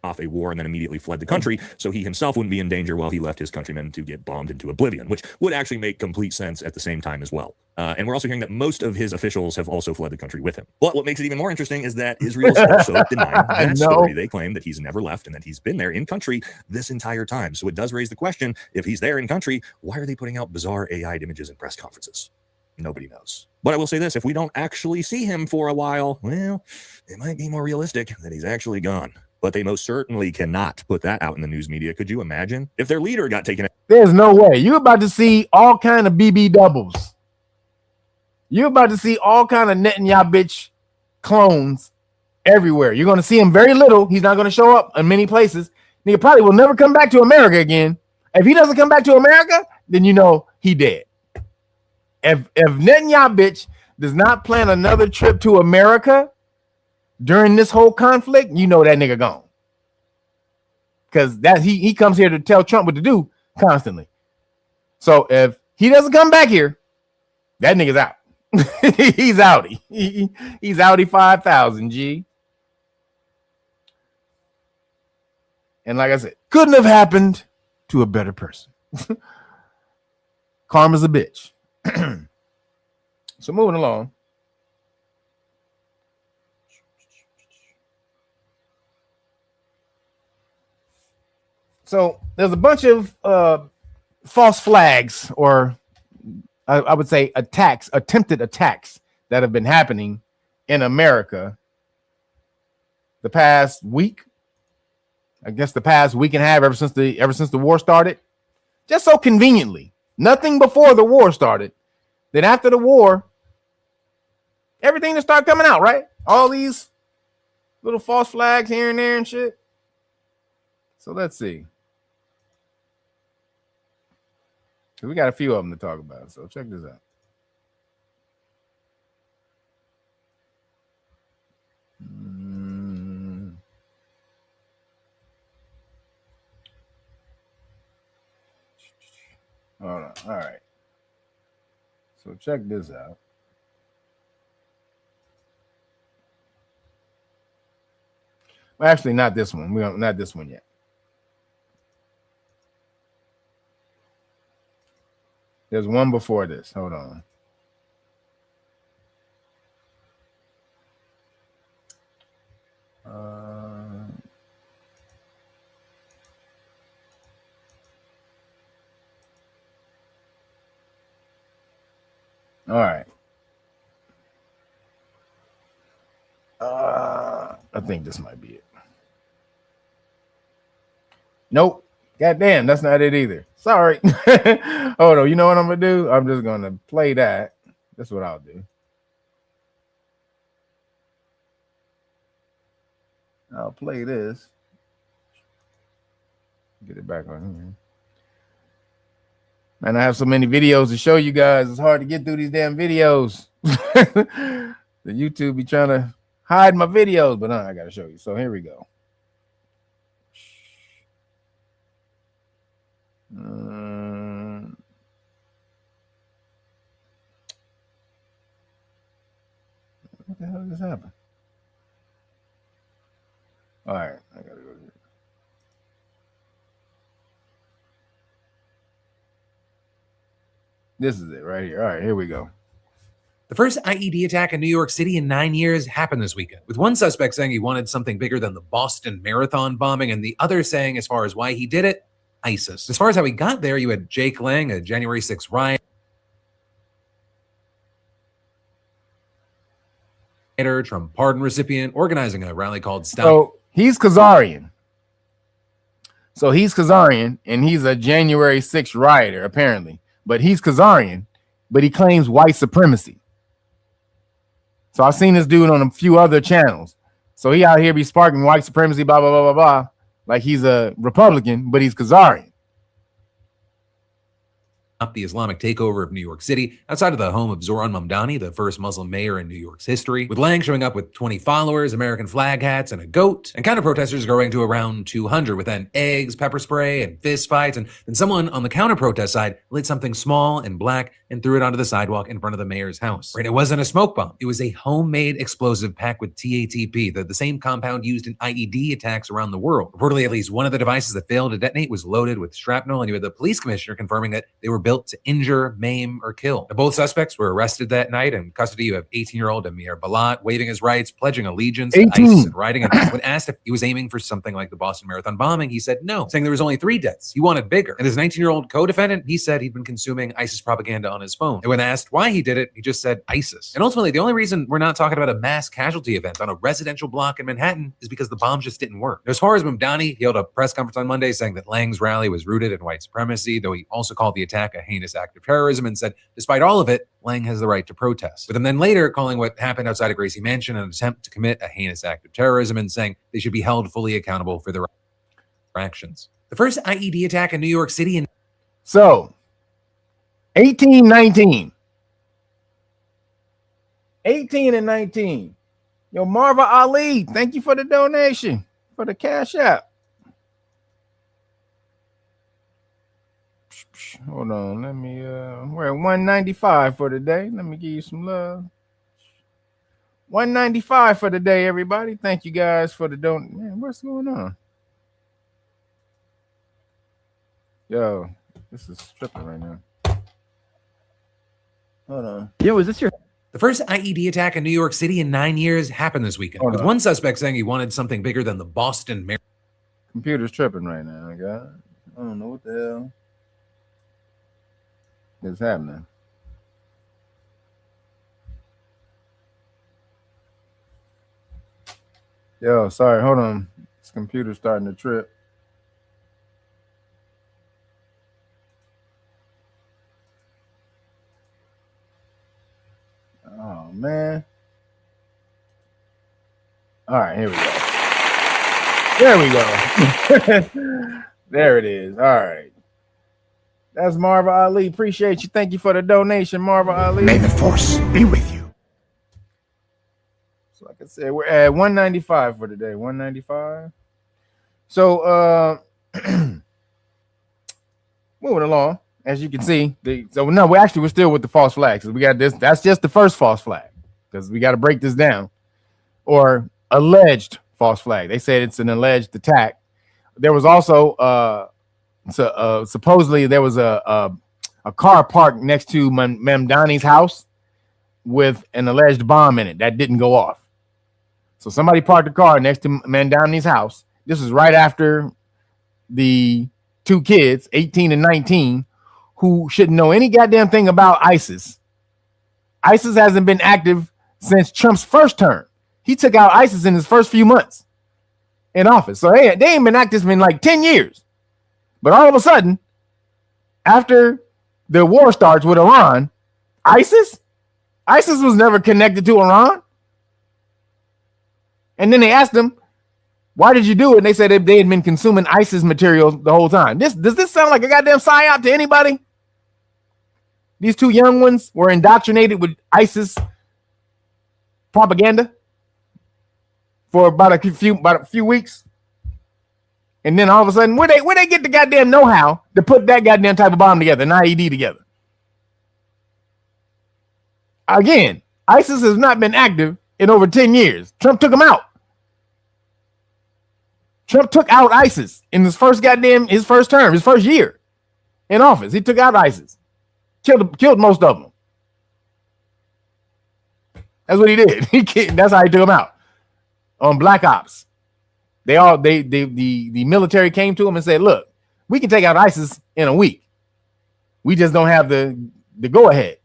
Off a war and then immediately fled the country so he himself wouldn't be in danger while he left his countrymen to get bombed into oblivion, which would actually make complete sense at the same time as well. And we're also hearing that most of his officials have also fled the country with him. But what makes it even more interesting is that Israel's also denying that story. They claim that he's never left and that he's been there in country this entire time. So it does raise the question, if he's there in country, why are they putting out bizarre AI images in press conferences? Nobody knows. But I will say this, if we don't actually see him for a while, well, it might be more realistic that he's actually gone. But they most certainly cannot put that out in the news media. Could you imagine if their leader got taken out? There's no way. You're about to see all kind of BB doubles. You're about to see all kind of Netanyahu bitch clones everywhere. You're going to see him very little. He's not going to show up in many places. Nigga probably will never come back to America again. If he doesn't come back to America, then you know he dead. If Netanyahu bitch does not plan another trip to America during this whole conflict, you know that nigga gone. Because that he comes here to tell Trump what to do constantly. So if he doesn't come back here, that nigga's out. He's outie. He's outie 5,000 G. And like I said, couldn't have happened to a better person. Karma's a bitch. So moving along. So there's a bunch of false flags, or I would say attacks, attempted attacks that have been happening in America the past week. I guess the past week and a half, ever since the war started. Just so conveniently. Nothing before the war started. Then after the war, everything just started coming out, right? All these little false flags here and there and shit. So let's see. We got a few of them to talk about, so check this out. Hold on. All right. So check this out. Well, actually, not this one. Not this one yet. There's one before this. Hold on. All right. I think this might be it. Nope. Goddamn, that's not it either. Sorry. Hold on. You know what I'm gonna do? I'm just gonna play that. That's what I'll do. I'll play this. Get it back on here. Man, I have so many videos to show you guys. It's hard to get through these damn videos. The YouTube be trying to hide my videos, but I gotta show you. So here we go. What the hell just happened? All right, I gotta go here. This is it right here. All right, here we go. The first IED attack in New York City in 9 years happened this weekend, with one suspect saying he wanted something bigger than the Boston Marathon bombing, and the other saying, as far as why he did it, ISIS. As far as how he got there, you had Jake Lang, a January 6th rioter, Trump pardon recipient, organizing a rally called Stop. So he's Khazarian. And he's a January 6th rioter, apparently. But he's Khazarian, but he claims white supremacy. So I've seen this dude on a few other channels. So he out here be sparking white supremacy, blah, blah, blah, blah, blah. Like he's a Republican, but he's Khazarian. The Islamic takeover of New York City outside of the home of Zohran Mamdani, the first Muslim mayor in New York's history, with Lang showing up with 20 followers, American flag hats, and a goat, and counter-protesters growing to around 200 with then eggs, pepper spray, and fist fights, and then someone on the counter-protest side lit something small and black and threw it onto the sidewalk in front of the mayor's house. Right? It wasn't a smoke bomb. It was a homemade explosive packed with TATP, the same compound used in IED attacks around the world. Reportedly, at least one of the devices that failed to detonate was loaded with shrapnel, and you had the police commissioner confirming that they were built to injure, maim, or kill. Now, both suspects were arrested that night. In custody, you have 18-year-old Amir Balat waiving his rights, pledging allegiance to ISIS and writing. And when asked if he was aiming for something like the Boston Marathon bombing, he said no, saying there was only 3 deaths. He wanted bigger. And his 19-year-old co-defendant, he said he'd been consuming ISIS propaganda on his phone. And when asked why he did it, he just said ISIS. And ultimately, the only reason we're not talking about a mass casualty event on a residential block in Manhattan is because the bomb just didn't work. As far as Mamdani, he held a press conference on Monday saying that Lang's rally was rooted in white supremacy, though he also called the attack a heinous act of terrorism and said, despite all of it, Lang has the right to protest. But then later calling what happened outside of Gracie Mansion an attempt to commit a heinous act of terrorism and saying they should be held fully accountable for their actions. The first IED attack in New York City. So 18, 19. 18 and 19. Yo, Marva Ali, thank you for the donation for the Cash App. Hold on, let me we're at 195 for the day. Let me give you some love. 195 for the day, everybody. Thank you guys for the donation. Man, what's going on? Yo, this is tripping right now. Hold on. Yo, is this your... The first IED attack in New York City in 9 years happened this weekend, with one suspect saying he wanted something bigger than the Boston Marathon. Computer's tripping right now, guys. I don't know what the hell is happening. Yo, sorry, hold on. This computer's starting to trip. Oh, man. All right, here we go. There we go. There it is. All right. That's Marva Ali. Appreciate you. Thank you for the donation, Marva Ali. May the force be with you. So like I said, we're at 195 for today. 195. So moving along, as you can see, we're still with the false flags. So we got this. That's just the first false flag, because we got to break this down. Or alleged false flag. They said it's an alleged attack. There was also supposedly there was a car parked next to Mamdani's house with an alleged bomb in it that didn't go off. So somebody parked a car next to Mamdani's house. This is right after the two kids, 18 and 19, who shouldn't know any goddamn thing about ISIS. ISIS hasn't been active since Trump's first term. He took out ISIS in his first few months in office. So they ain't been active in like 10 years. But all of a sudden, after the war starts with Iran, ISIS was never connected to Iran. And then they asked them, why did you do it? And they said they had been consuming ISIS material the whole time. Does this sound like a goddamn psyop to anybody? These two young ones were indoctrinated with ISIS propaganda for about a few weeks. And then all of a sudden, where they get the goddamn know-how to put that goddamn type of bomb together, an IED together? Again, ISIS has not been active in over 10 years. Trump took them out. Trump took out ISIS in his first term, his first year in office. He took out ISIS. Killed most of them. That's what he did. That's how he took them out. On Black Ops. The military came to him and said, look, we can take out ISIS in a week. We just don't have the go ahead.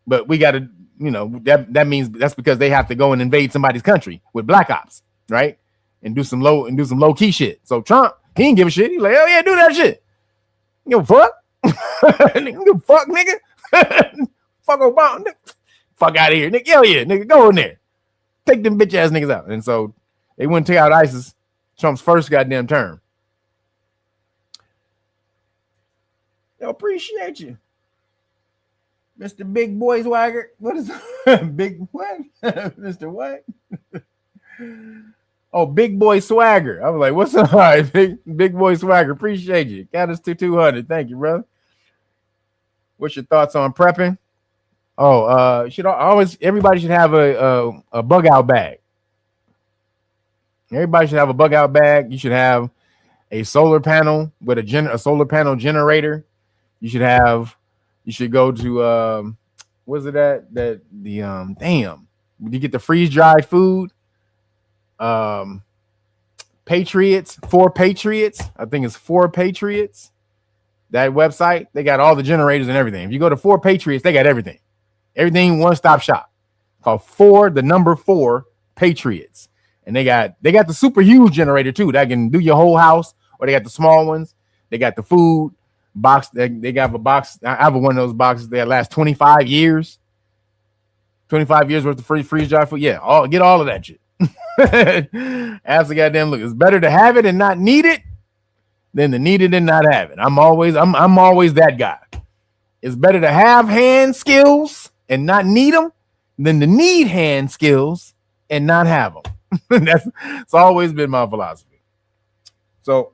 But we got to, that means that's because they have to go and invade somebody's country with Black Ops, right? And do some low key shit. So Trump, he didn't give a shit. He's like, hell yeah, do that shit. You give a fuck? You give a fuck, nigga? Fuck Obama. Fuck out of here, nigga. Hell yeah, nigga, go in there. Take them bitch ass niggas out. And so they went and took out ISIS, Trump's first goddamn term. Yo, appreciate you. Mr. Big Boy Swagger. What is Big what? Mr. What? Oh, Big Boy Swagger. I was like, what's up? All right, Big Boy Swagger. Appreciate you. Got us to 200. Thank you, brother. What's your thoughts on prepping? Oh, everybody should have a bug out bag. Everybody should have a bug out bag. You should have a solar panel with a solar panel generator. You should go to what's it at? Damn. You get the freeze dried food. Patriots, 4 Patriots. I think it's 4 Patriots. That website, they got all the generators and everything. If you go to 4 Patriots, they got everything. Everything one-stop shop. Called 4 Patriots. And they got the super huge generator too that can do your whole house, or they got the small ones. They got the food box. They got a box. I have one of those boxes that last 25 years. 25 years worth of free freeze dry food. Yeah, get all of that shit. Ask the goddamn look. It's better to have it and not need it than to need it and not have it. I'm always that guy. it's better to have hand skills and not need them than to need hand skills and not have them. It's always been my philosophy. So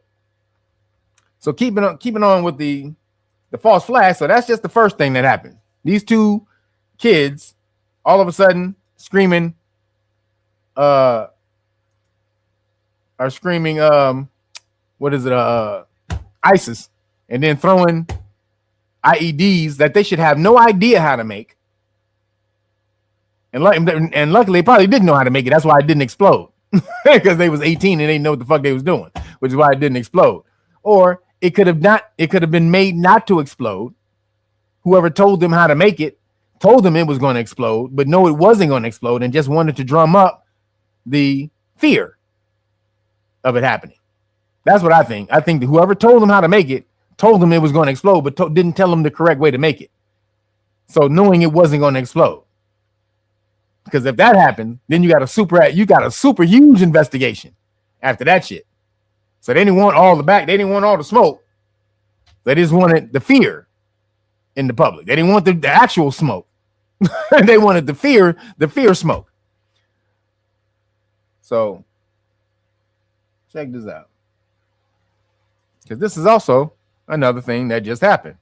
keeping on with the false flag. So that's just the first thing that happened. These two kids all of a sudden screaming, what is it? ISIS, and then throwing IEDs that they should have no idea how to make. And luckily, they probably didn't know how to make it. That's why it didn't explode, because they was 18 and they didn't know what the fuck they was doing, which is why it didn't explode. Or it could have been made not to explode. Whoever told them how to make it told them it was going to explode, but no, it wasn't going to explode, and just wanted to drum up the fear of it happening. That's what I think. I think that whoever told them how to make it told them it was going to explode, but didn't tell them the correct way to make it. So knowing it wasn't going to explode. Because if that happened, then you got a super huge investigation after that shit. So they didn't want all the back, they didn't want all the smoke. They just wanted the fear in the public. They didn't want the actual smoke. They wanted the fear smoke. So check this out. Because this is also another thing that just happened.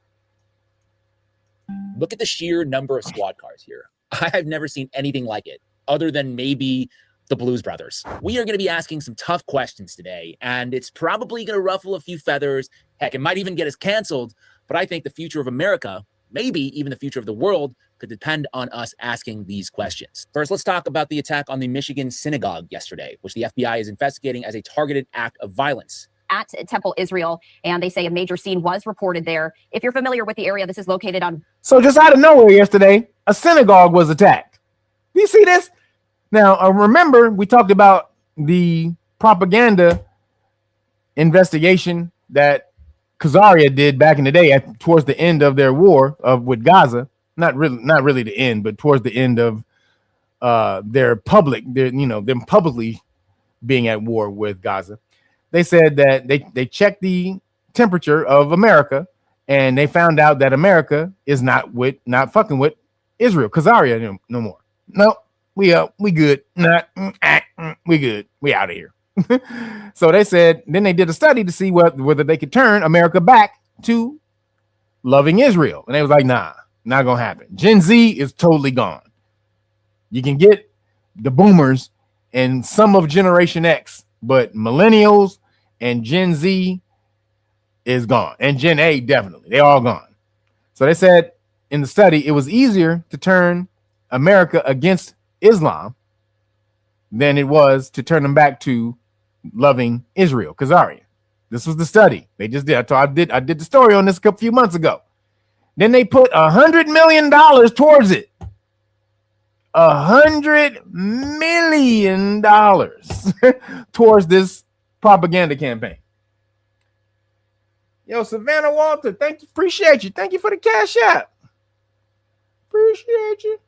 Look at the sheer number of squad cars here. I've never seen anything like it, other than maybe the Blues Brothers. We are going to be asking some tough questions today, and it's probably going to ruffle a few feathers. Heck, it might even get us canceled, but I think the future of America, maybe even the future of the world, could depend on us asking these questions. First, let's talk about the attack on the Michigan synagogue yesterday, which the FBI is investigating as a targeted act of violence. At Temple, Israel, and they say a major scene was reported there. If you're familiar with the area, this is located on... So just out of nowhere yesterday, a synagogue was attacked. Do you see this? Now, remember, we talked about the propaganda investigation that Khazaria did back in the day towards the end of their war with Gaza. Not really the end, but towards the end of them publicly being at war with Gaza. They said that they checked the temperature of America, and they found out that America is not fucking with Israel, Khazaria no more. No, we good. We good. We out of here. So they said, then they did a study to see whether they could turn America back to loving Israel. And they was like, nah, not gonna happen. Gen Z is totally gone. You can get the boomers and some of Generation X, but millennials and Gen Z is gone. And Gen A, definitely. They all gone. So they said in the study, it was easier to turn America against Islam than it was to turn them back to loving Israel, Khazaria. This was the study. They just did. I did the story on this a few months ago. Then they put $100 million towards it. $100 million towards this propaganda campaign. Yo, Savannah Walter, appreciate you. Thank you for the cash app. Appreciate you.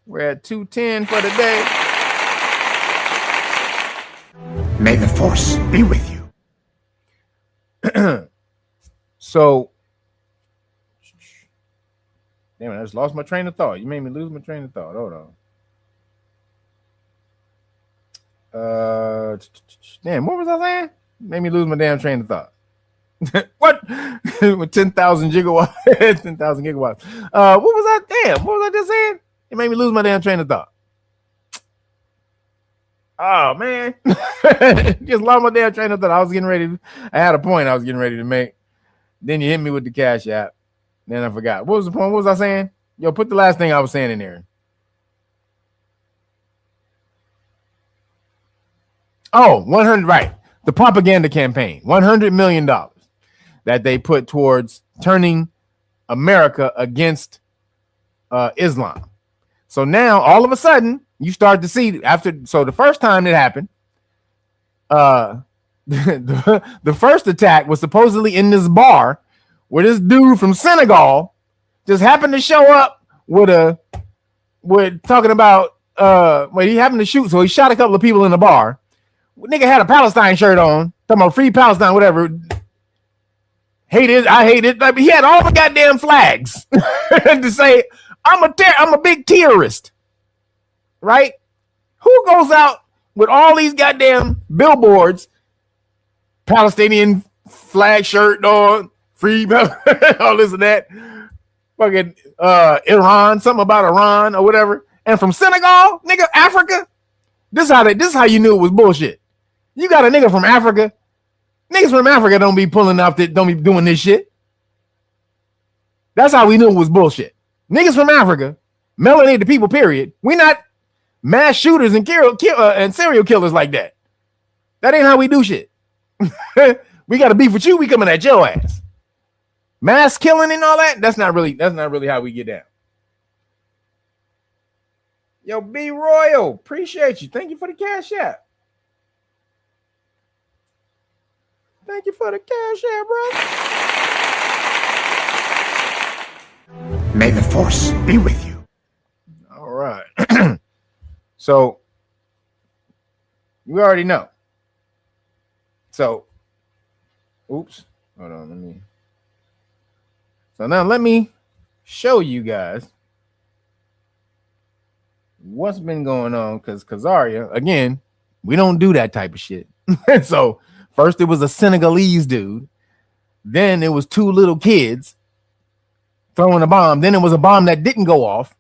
We're at 210 for the day. May the force be with you. So, damn it, I just lost my train of thought. You made me lose my train of thought. Hold on. Damn, what was I saying? Made me lose my damn train of thought. What? With 10,000 gigawatts, 10,000 gigawatts. What was I? Damn, what was I just saying? It made me lose my damn train of thought. Oh man, just lost my damn train of thought. I had a point I was getting ready to make. Then you hit me with the cash app. Then I forgot. What was the point? What was I saying? Yo, put the last thing I was saying in there. Oh, 100, right. The propaganda campaign, $100 million that they put towards turning America against Islam. So now all of a sudden you start to see so the first time it happened, the first attack was supposedly in this bar where this dude from Senegal just happened to show up with talking about he happened to shoot, so he shot a couple of people in the bar. Nigga had a Palestine shirt on, talking about free Palestine, whatever. hate it. I hate it. Like, he had all the goddamn flags to say, I'm a big terrorist. Right? Who goes out with all these goddamn billboards, Palestinian flag shirt on, free, all this and that, fucking Iran, something about Iran or whatever, and from Senegal, nigga, Africa. This is how you knew it was bullshit. You got a nigga from Africa. Niggas from Africa don't be pulling off that, don't be doing this shit. That's how we knew it was bullshit. Niggas from Africa, melanated people, period. We not mass shooters and and serial killers like that. That ain't how we do shit. We got to beef with you. We coming at your ass. Mass killing and all that. That's not really how we get down. Yo, B Royal, appreciate you. Thank you for the cash app. Thank you for the cash app, bro. May the force be with you. All right. So we already know. So, oops. Hold on. So now let me show you guys what's been going on, because Khazaria, again, we don't do that type of shit. So first it was a Senegalese dude, then it was two little kids throwing a bomb, then it was a bomb that didn't go off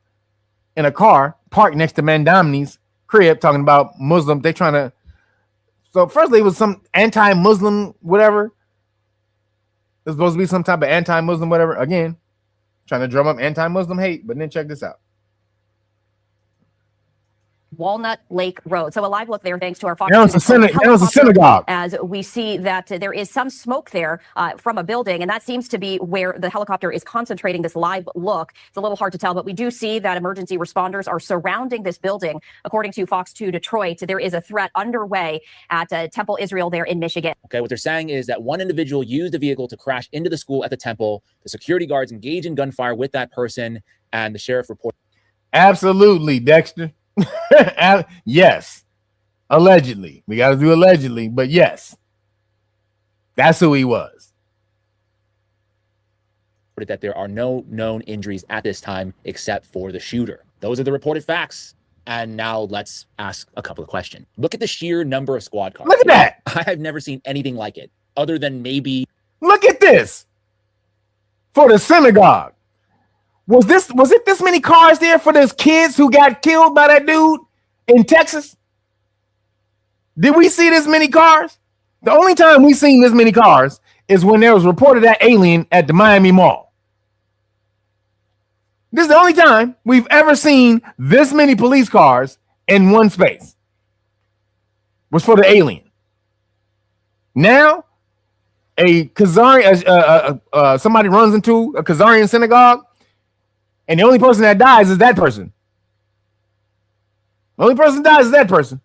in a car parked next to Mandamni's crib, talking about Muslim. They trying to. So firstly, it was some anti-Muslim whatever. It's supposed to be some type of anti-Muslim whatever. Again, trying to drum up anti-Muslim hate. But then check this out. Walnut Lake Road. So a live look there, thanks to our Fox. That was a synagogue. As we see that there is some smoke there from a building, and that seems to be where the helicopter is concentrating this live look. It's a little hard to tell, but we do see that emergency responders are surrounding this building. According to Fox 2 Detroit, there is a threat underway at Temple Israel there in Michigan. Okay, what they're saying is that one individual used a vehicle to crash into the school at the temple. The security guards engage in gunfire with that person, and the sheriff reported. Absolutely, Dexter. Yes, allegedly. We got to do allegedly, but yes, that's who he was. That there are no known injuries at this time except for the shooter. Those are the reported facts. And now let's ask a couple of questions. Look at the sheer number of squad cars. Look at that. I have never seen anything like it, other than maybe. Look at this. For the synagogue. Was it this many cars there for those kids who got killed by that dude in Texas? Did we see this many cars? The only time we seen this many cars is when there was reported that alien at the Miami Mall. This is the only time we've ever seen this many police cars in one space. Was for the alien. Now, a Khazarian, somebody runs into a Khazarian synagogue, and the only person that dies is that person. The only person that dies is that person.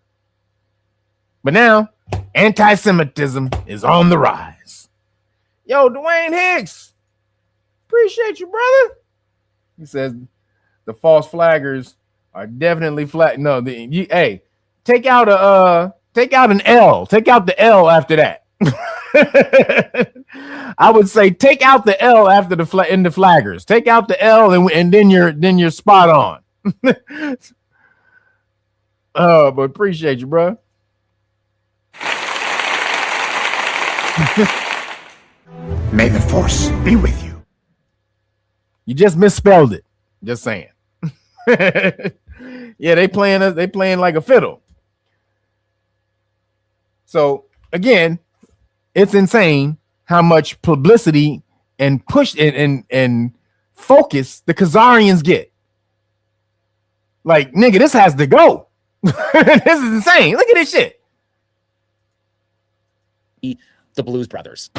But now, anti-Semitism is on the rise. Yo, Dwayne Hicks, appreciate you, brother. He says the false flaggers are definitely flag. No, hey, take out an L. Take out the L after that. I would say take out the L after the flaggers. Take out the L and then you're spot on. Oh, but appreciate you, bro. May the force be with you. You just misspelled it. Just saying. Yeah, they playing like a fiddle. So again, it's insane how much publicity and push and focus the Khazarians get. Like, nigga, this has to go. This is insane. Look at this shit. The Blues Brothers.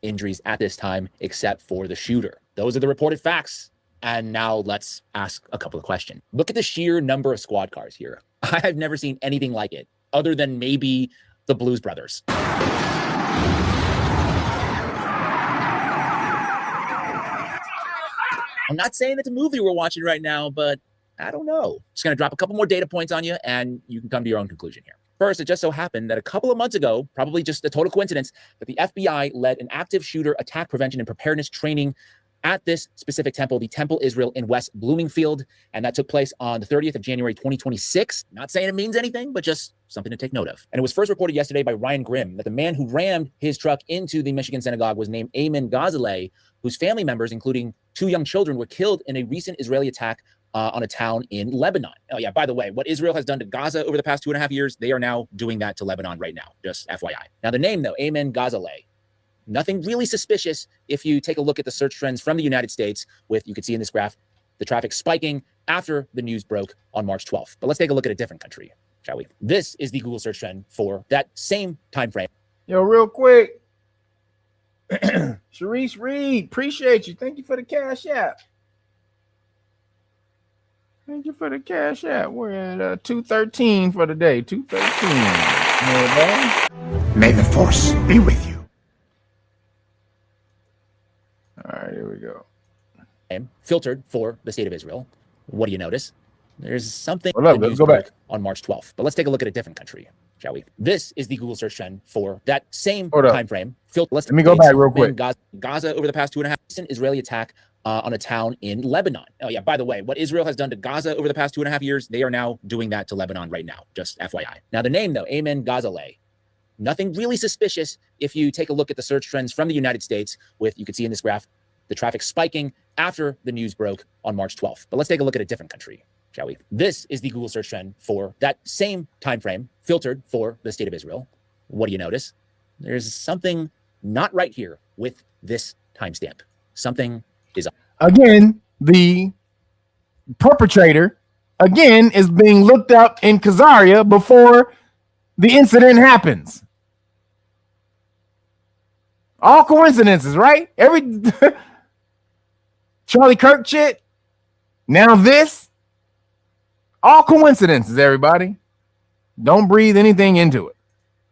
Injuries at this time except for the shooter. Those are the reported facts. And now let's ask a couple of questions. Look at the sheer number of squad cars here. I have never seen anything like it, other than maybe the Blues Brothers. I'm not saying it's a movie we're watching right now, but I don't know. Just going to drop a couple more data points on you, and you can come to your own conclusion here. First, it just so happened that a couple of months ago, probably just a total coincidence, that the FBI led an active shooter attack prevention and preparedness training at this specific temple, the Temple Israel in West Bloomingfield, and that took place on the 30th of January, 2026. Not saying it means anything, but just something to take note of. And it was first reported yesterday by Ryan Grimm that the man who rammed his truck into the Michigan synagogue was named Ayman Ghazaleh, whose family members, including 2 young children, were killed in a recent Israeli attack on a town in Lebanon. Oh yeah, by the way, what Israel has done to Gaza over the past 2.5 years, they are now doing that to Lebanon right now, just FYI. Now the name though, Ayman Ghazaleh, nothing really suspicious if you take a look at the search trends from the United States with, you can see in this graph, the traffic spiking after the news broke on March 12th. But let's take a look at a different country, shall we? This is the Google search trend for that same time frame. Yo, real quick. Sharice Reed, appreciate you. Thank you for the cash app. Thank you for the cash app. We're at 213 for the day. 213. May the force be with you. All right, here we go. Filtered for the state of Israel. What do you notice? There's something let's go back on March 12th. But let's take a look at a different country, shall we? This is the Google search trend for that same time frame. Let me go back real quick. Gaza over the past 2.5 recent Israeli attack on a town in Lebanon. Oh yeah, by the way, what Israel has done to Gaza over the past 2.5 years, they are now doing that to Lebanon right now, just FYI. Now the name though, Ayman Ghazaleh, nothing really suspicious if you take a look at the search trends from the United States with, you can see in this graph, the traffic spiking after the news broke on March 12th. But let's take a look at a different country, shall we? This is the Google search trend for that same time frame, filtered for the state of Israel. What do you notice? There's something not right here with this timestamp. Something is up. Again, the perpetrator, again, is being looked up in Khazaria before the incident happens. All coincidences, right? Every Charlie Kirk shit. Now this. All coincidences, everybody. Don't breathe anything into it.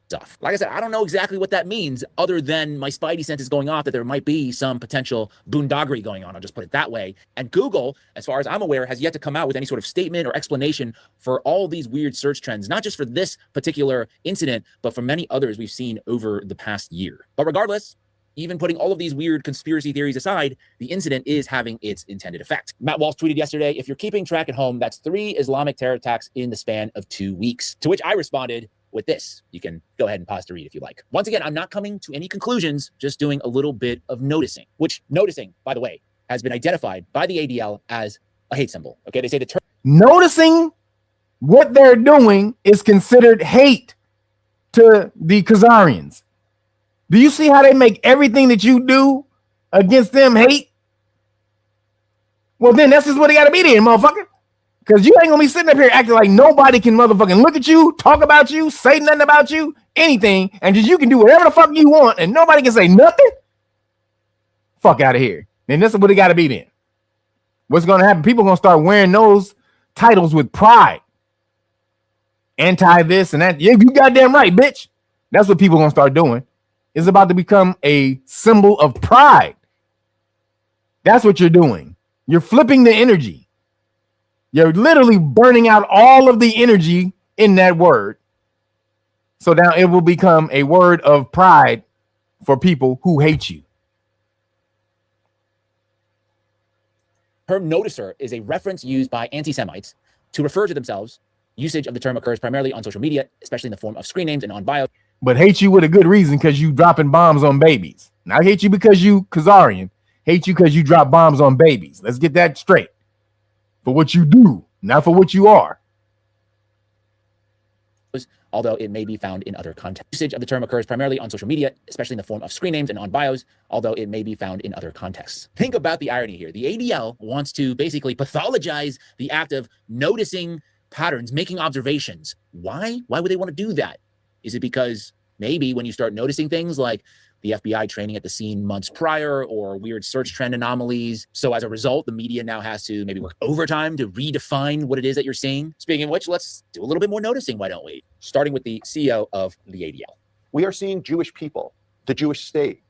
Stuff. Like I said, I don't know exactly what that means other than my spidey sense is going off that there might be some potential boondoggery going on. I'll just put it that way. And Google, as far as I'm aware, has yet to come out with any sort of statement or explanation for all these weird search trends, not just for this particular incident, but for many others we've seen over the past year. But regardless, even putting all of these weird conspiracy theories aside, the incident is having its intended effect. Matt Walsh tweeted yesterday, if you're keeping track at home, that's 3 Islamic terror attacks in the span of 2 weeks. To which I responded with this. You can go ahead and pause to read if you like. Once again, I'm not coming to any conclusions, just doing a little bit of noticing, which noticing, by the way, has been identified by the ADL as a hate symbol. Okay, they say the term noticing what they're doing is considered hate to the Khazarians. Do you see how they make everything that you do against them hate? Well, then that's just what they got to be then, motherfucker. Because you ain't going to be sitting up here acting like nobody can motherfucking look at you, talk about you, say nothing about you, anything, and just you can do whatever the fuck you want and nobody can say nothing? Fuck out of here. Then that's what it got to be then. What's going to happen? People are going to start wearing those titles with pride. Anti this and that. Yeah, you goddamn right, bitch. That's what people are going to start doing. It's about to become a symbol of pride. That's what you're doing. You're flipping the energy. You're literally burning out all of the energy in that word. So now it will become a word of pride for people who hate you. term noticer is a reference used by anti-Semites to refer to themselves. Usage of the term occurs primarily on social media, especially in the form of screen names and on bios. But hate you with a good reason, because you dropping bombs on babies. Now, I hate you because you Khazarian. Hate you because you drop bombs on babies. Let's get that straight. For what you do, not for what you are. Although it may be found in other contexts. Usage of the term occurs primarily on social media, especially in the form of screen names and on bios, although it may be found in other contexts. Think about the irony here. The ADL wants to basically pathologize the act of noticing patterns, making observations. Why? Why would they want to do that? Is it because maybe when you start noticing things like the FBI training at the scene months prior or weird search trend anomalies, so as a result, the media now has to maybe work overtime to redefine what it is that you're seeing? Speaking of which, let's do a little bit more noticing, why don't we? Starting with the CEO of the ADL. We are seeing Jewish people, the Jewish state,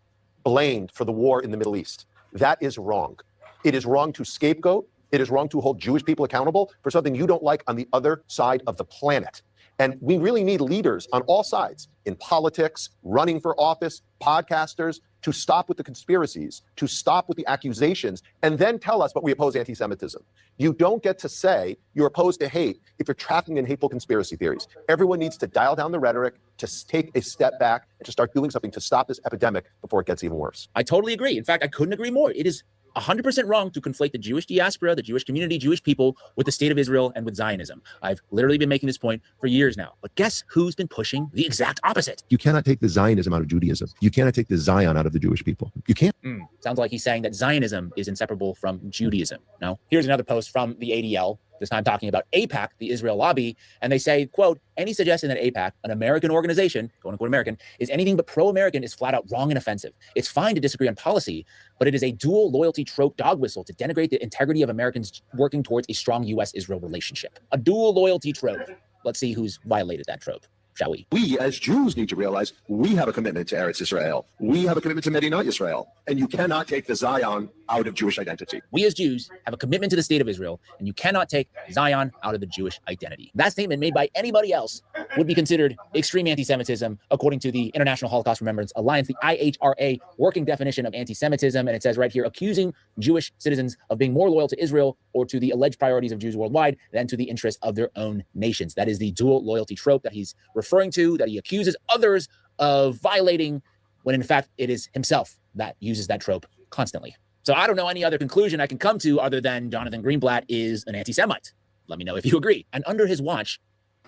blamed for the war in the Middle East. That is wrong. It is wrong to scapegoat. It is wrong to hold Jewish people accountable for something you don't like on the other side of the planet. And we really need leaders on all sides, in politics, running for office, podcasters, to stop with the conspiracies, to stop with the accusations, and then tell us, but we oppose anti-Semitism. You don't get to say you're opposed to hate if you're trafficking in hateful conspiracy theories. Everyone needs to dial down the rhetoric, to take a step back, and to start doing something to stop this epidemic before it gets even worse. I totally agree. In fact, I couldn't agree more. It is 100% wrong to conflate the Jewish diaspora, the Jewish community, Jewish people with the state of Israel and with Zionism. I've literally been making this point for years now. But guess who's been pushing the exact opposite? You cannot take the Zionism out of Judaism. You cannot take the Zion out of the Jewish people. You can't. Sounds like he's saying that Zionism is inseparable from Judaism. Now, here's another post from the ADL, this time talking about AIPAC, the Israel lobby, and they say, quote, any suggestion that AIPAC, an American organization, quote unquote American, is anything but pro-American is flat out wrong and offensive. It's fine to disagree on policy, but it is a dual loyalty trope dog whistle to denigrate the integrity of Americans working towards a strong U.S.-Israel relationship. A dual loyalty trope. Let's see who's violated that trope, shall we? We as Jews need to realize we have a commitment to Eretz Israel. We have a commitment to Medinat Israel. And you cannot take the Zion out of Jewish identity. We as Jews have a commitment to the state of Israel, and you cannot take Zion out of the Jewish identity. That statement made by anybody else would be considered extreme anti-Semitism, according to the International Holocaust Remembrance Alliance, the IHRA working definition of anti-Semitism. And it says right here, accusing Jewish citizens of being more loyal to Israel or to the alleged priorities of Jews worldwide than to the interests of their own nations. That is the dual loyalty trope that he's referring to, that he accuses others of violating, when in fact it is himself that uses that trope constantly. So I don't know any other conclusion I can come to other than Jonathan Greenblatt is an anti-Semite. Let me know if you agree. And under his watch,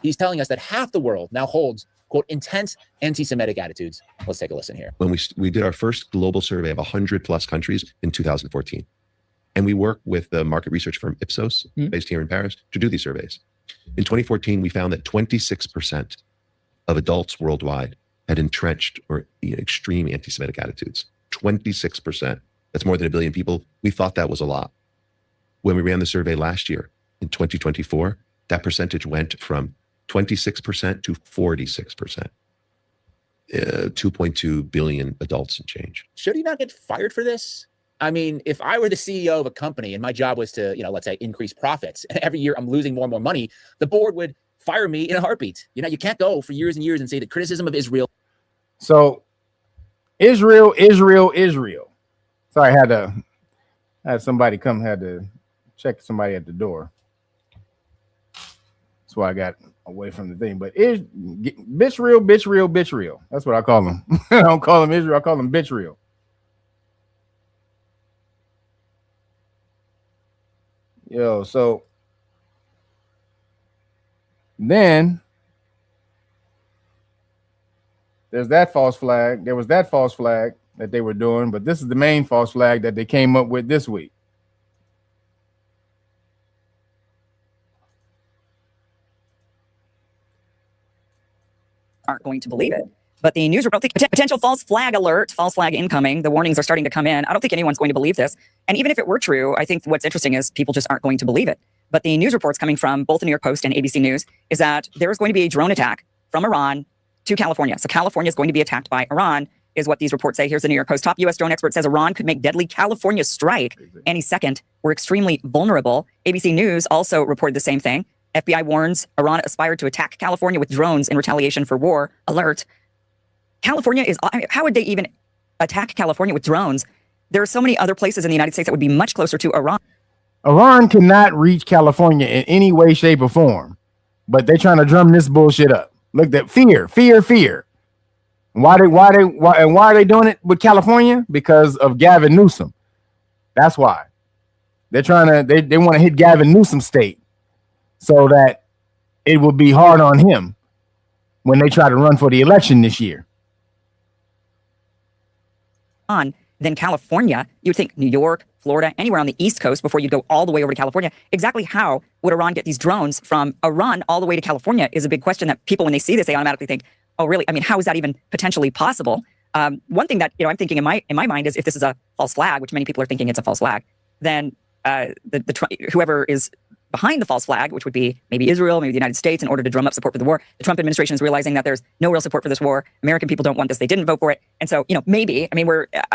he's telling us that half the world now holds, quote, intense anti-Semitic attitudes. Let's take a listen here. When we did our first global survey of 100 plus countries in 2014, and we worked with the market research firm Ipsos, based here in Paris, to do these surveys. In 2014, we found that 26% of adults worldwide had entrenched or extreme anti-Semitic attitudes. 26%. That's more than 1 billion people. We thought that was a lot. When we ran the survey last year, in 2024, that percentage went from 26% to 46%. 2.2 billion adults and change. Should he not get fired for this? I mean, if I were the CEO of a company and my job was to, let's say increase profits, and every year I'm losing more and more money, the board would fire me in a heartbeat. You can't go for years and years and say the criticism of Israel. So Israel. Sorry, I had somebody come, had to check somebody at the door. That's why I got away from the thing. But bitch real. That's what I call them. I don't call them Israel. I call them bitch real. Yo, so then there's that false flag. There was that false flag that they were doing, but this is the main false flag that they came up with this week. Aren't going to believe it. But the news report, potential false flag alert, false flag incoming. The warnings are starting to come in. I don't think anyone's going to believe this. And even if it were true, I think what's interesting is people just aren't going to believe it. But the news reports coming from both the New York Post and ABC News is that there is going to be a drone attack from Iran to California. So California is going to be attacked by Iran, is what these reports say. Here's the New York Post. Top U.S. drone expert says Iran could make deadly California strike any second. We're extremely vulnerable. ABC News also reported the same thing. FBI warns Iran aspired to attack California with drones in retaliation for war. Alert. California is, how would they even attack California with drones? There are so many other places in the United States that would be much closer to Iran. Iran cannot reach California in any way, shape, or form, but they're trying to drum this bullshit up. Look, that fear. Why are they doing it with California? Because of Gavin Newsom. That's why. They're trying to, they want to hit Gavin Newsom's state so that it will be hard on him when they try to run for the election this year. Than California, you would think New York, Florida, anywhere on the East Coast before you go all the way over to California. Exactly how would Iran get these drones from Iran all the way to California is a big question that people, when they see this, they automatically think, oh, really? I mean, how is that even potentially possible? One thing that I'm thinking in my mind is if this is a false flag, which many people are thinking it's a false flag, then whoever is behind the false flag, which would be maybe Israel, maybe the United States, in order to drum up support for the war. The Trump administration is realizing that there's no real support for this war. American people don't want this. They didn't vote for it. And so, maybe, I mean,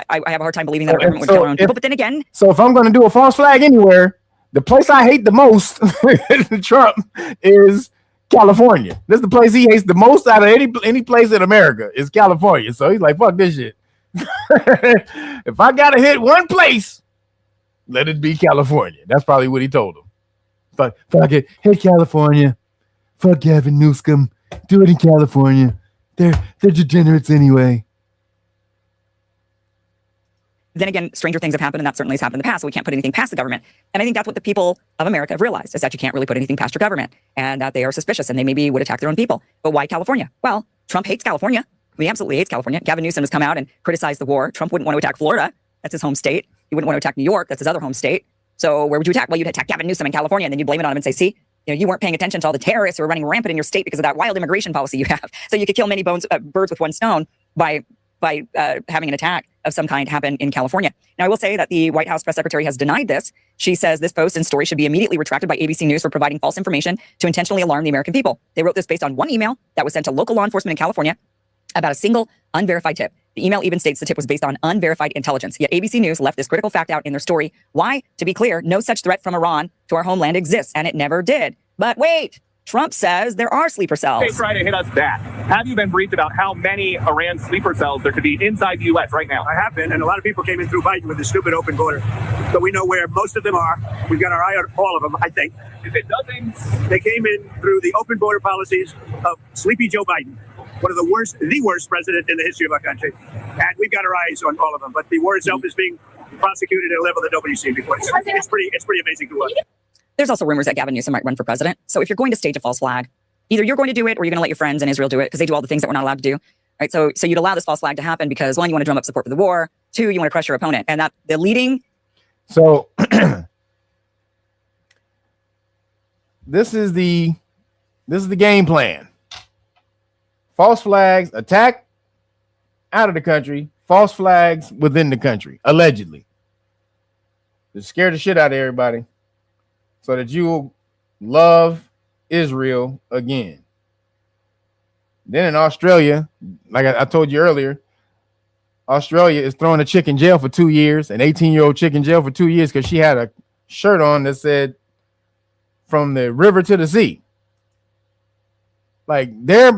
I have a hard time believing that our government would kill our own people. But then again. So if I'm going to do a false flag anywhere, the place I hate the most, Trump, is California. This is the place he hates the most out of any place in America is California. So he's like, fuck this shit. If I gotta hit one place, let it be California. That's probably what he told him. Fuck it. Hey, California. Fuck Gavin Newsom. Do it in California. They're degenerates anyway. Then again, stranger things have happened, and that certainly has happened in the past. So we can't put anything past the government. And I think that's what the people of America have realized, is that you can't really put anything past your government, and that they are suspicious, and they maybe would attack their own people. But why California? Well, Trump hates California. He absolutely hates California. Gavin Newsom has come out and criticized the war. Trump wouldn't want to attack Florida. That's his home state. He wouldn't want to attack New York. That's his other home state. So where would you attack? Well, you'd attack Gavin Newsom in California, and then you'd blame it on him and say, see, you weren't paying attention to all the terrorists who are running rampant in your state because of that wild immigration policy you have. So you could kill many birds with one stone by having an attack of some kind happen in California. Now, I will say that the White House press secretary has denied this. She says this post and story should be immediately retracted by ABC News for providing false information to intentionally alarm the American people. They wrote this based on one email that was sent to local law enforcement in California about a single unverified tip. The email even states the tip was based on unverified intelligence. Yet ABC News left this critical fact out in their story. Why? To be clear, no such threat from Iran to our homeland exists, and it never did. But wait, Trump says there are sleeper cells. They try to hit us back. Have you been briefed about how many Iran sleeper cells there could be inside the U.S. right now? I have been, and a lot of people came in through Biden with the stupid open border. So we know where most of them are. We've got our eye on all of them, I think. Is it dozens? They came in through the open border policies of sleepy Joe Biden, one of the worst president in the history of our country. And we've got our eyes on all of them. But the war itself is being prosecuted at a level that nobody's seen before. It's pretty amazing to watch. There's also rumors that Gavin Newsom might run for president. So if you're going to stage a false flag, either you're going to do it or you're going to let your friends in Israel do it because they do all the things that we're not allowed to do. Right? So you'd allow this false flag to happen because, one, you want to drum up support for the war. Two, you want to crush your opponent. And that the leading. So this is the game plan. False flags, attack out of the country, false flags within the country, allegedly. Just scare the shit out of everybody so that you will love Israel again. Then in Australia, like I told you earlier, Australia is throwing a chick in jail for 2 years, an 18-year-old chick in jail for 2 years because she had a shirt on that said from the river to the sea. Like their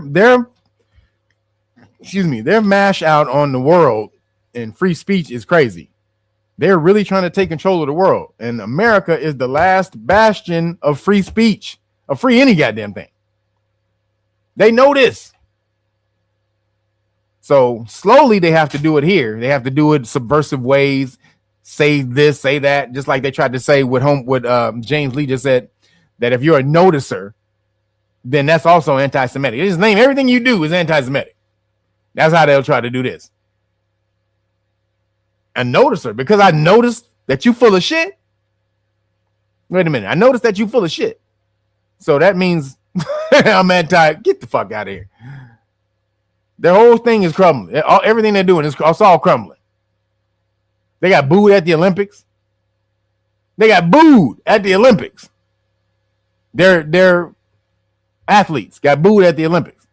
mash out on the world and free speech is crazy. They're really trying to take control of the world. And America is the last bastion of free speech, of free any goddamn thing. They know this. So slowly they have to do it here. They have to do it subversive ways, say this, say that, just like they tried to say with James Lee just said, that if you're a noticer, then that's also anti-Semitic. They just name everything you do is anti-Semitic. That's how they'll try to do this. A noticer, because I noticed that you full of shit. Wait a minute. I noticed that you full of shit. So that means I'm anti. Get the fuck out of here. Their whole thing is crumbling. Everything they're doing is all crumbling. They got booed at the Olympics. Their athletes got booed at the Olympics.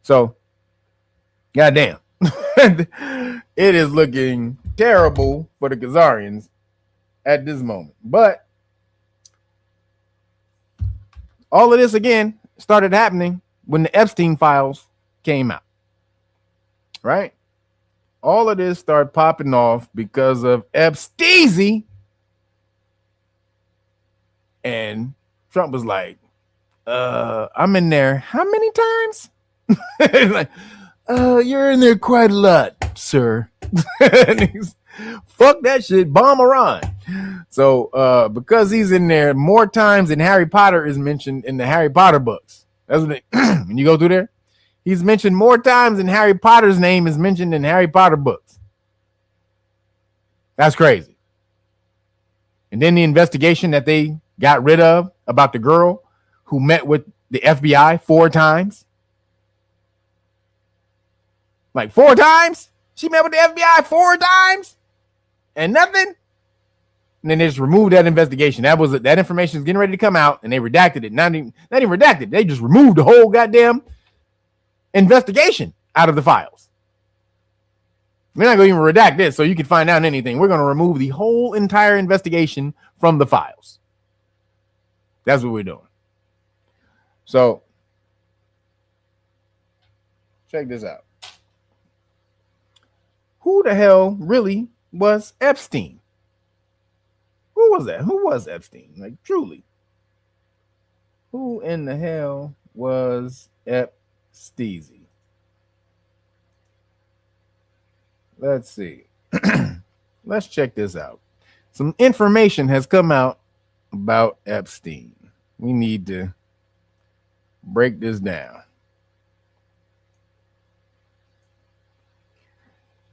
So, goddamn. It is looking terrible for the Khazarians at this moment. But all of this, again, started happening when the Epstein files came out. Right? All of this started popping off because of EPSTEEZY. And Trump was like, I'm in there how many times? Like, you're in there quite a lot, sir. Fuck that shit. Bomb Iran. So because he's in there more times than Harry Potter is mentioned in the Harry Potter books. That's what when you go through there, he's mentioned more times than Harry Potter's name is mentioned in Harry Potter books. That's crazy. And then the investigation that they got rid of about the girl who met with the FBI 4 times. Like 4 times? She met with the FBI 4 times? And nothing? And then they just removed that investigation. That information is getting ready to come out, and they redacted it. Not even redacted. They just removed the whole goddamn investigation out of the files. We're not going to even redact this so you can find out anything. We're going to remove the whole entire investigation from the files. That's what we're doing. So check this out. Who the hell really was Epstein? Who was that? Who was Epstein? Like, truly. Who in the hell was EPSTEEZY? Let's see. Let's check this out. Some information has come out about Epstein. We need to break this down.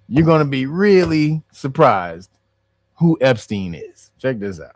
You're going to be really surprised who Epstein is. Check this out.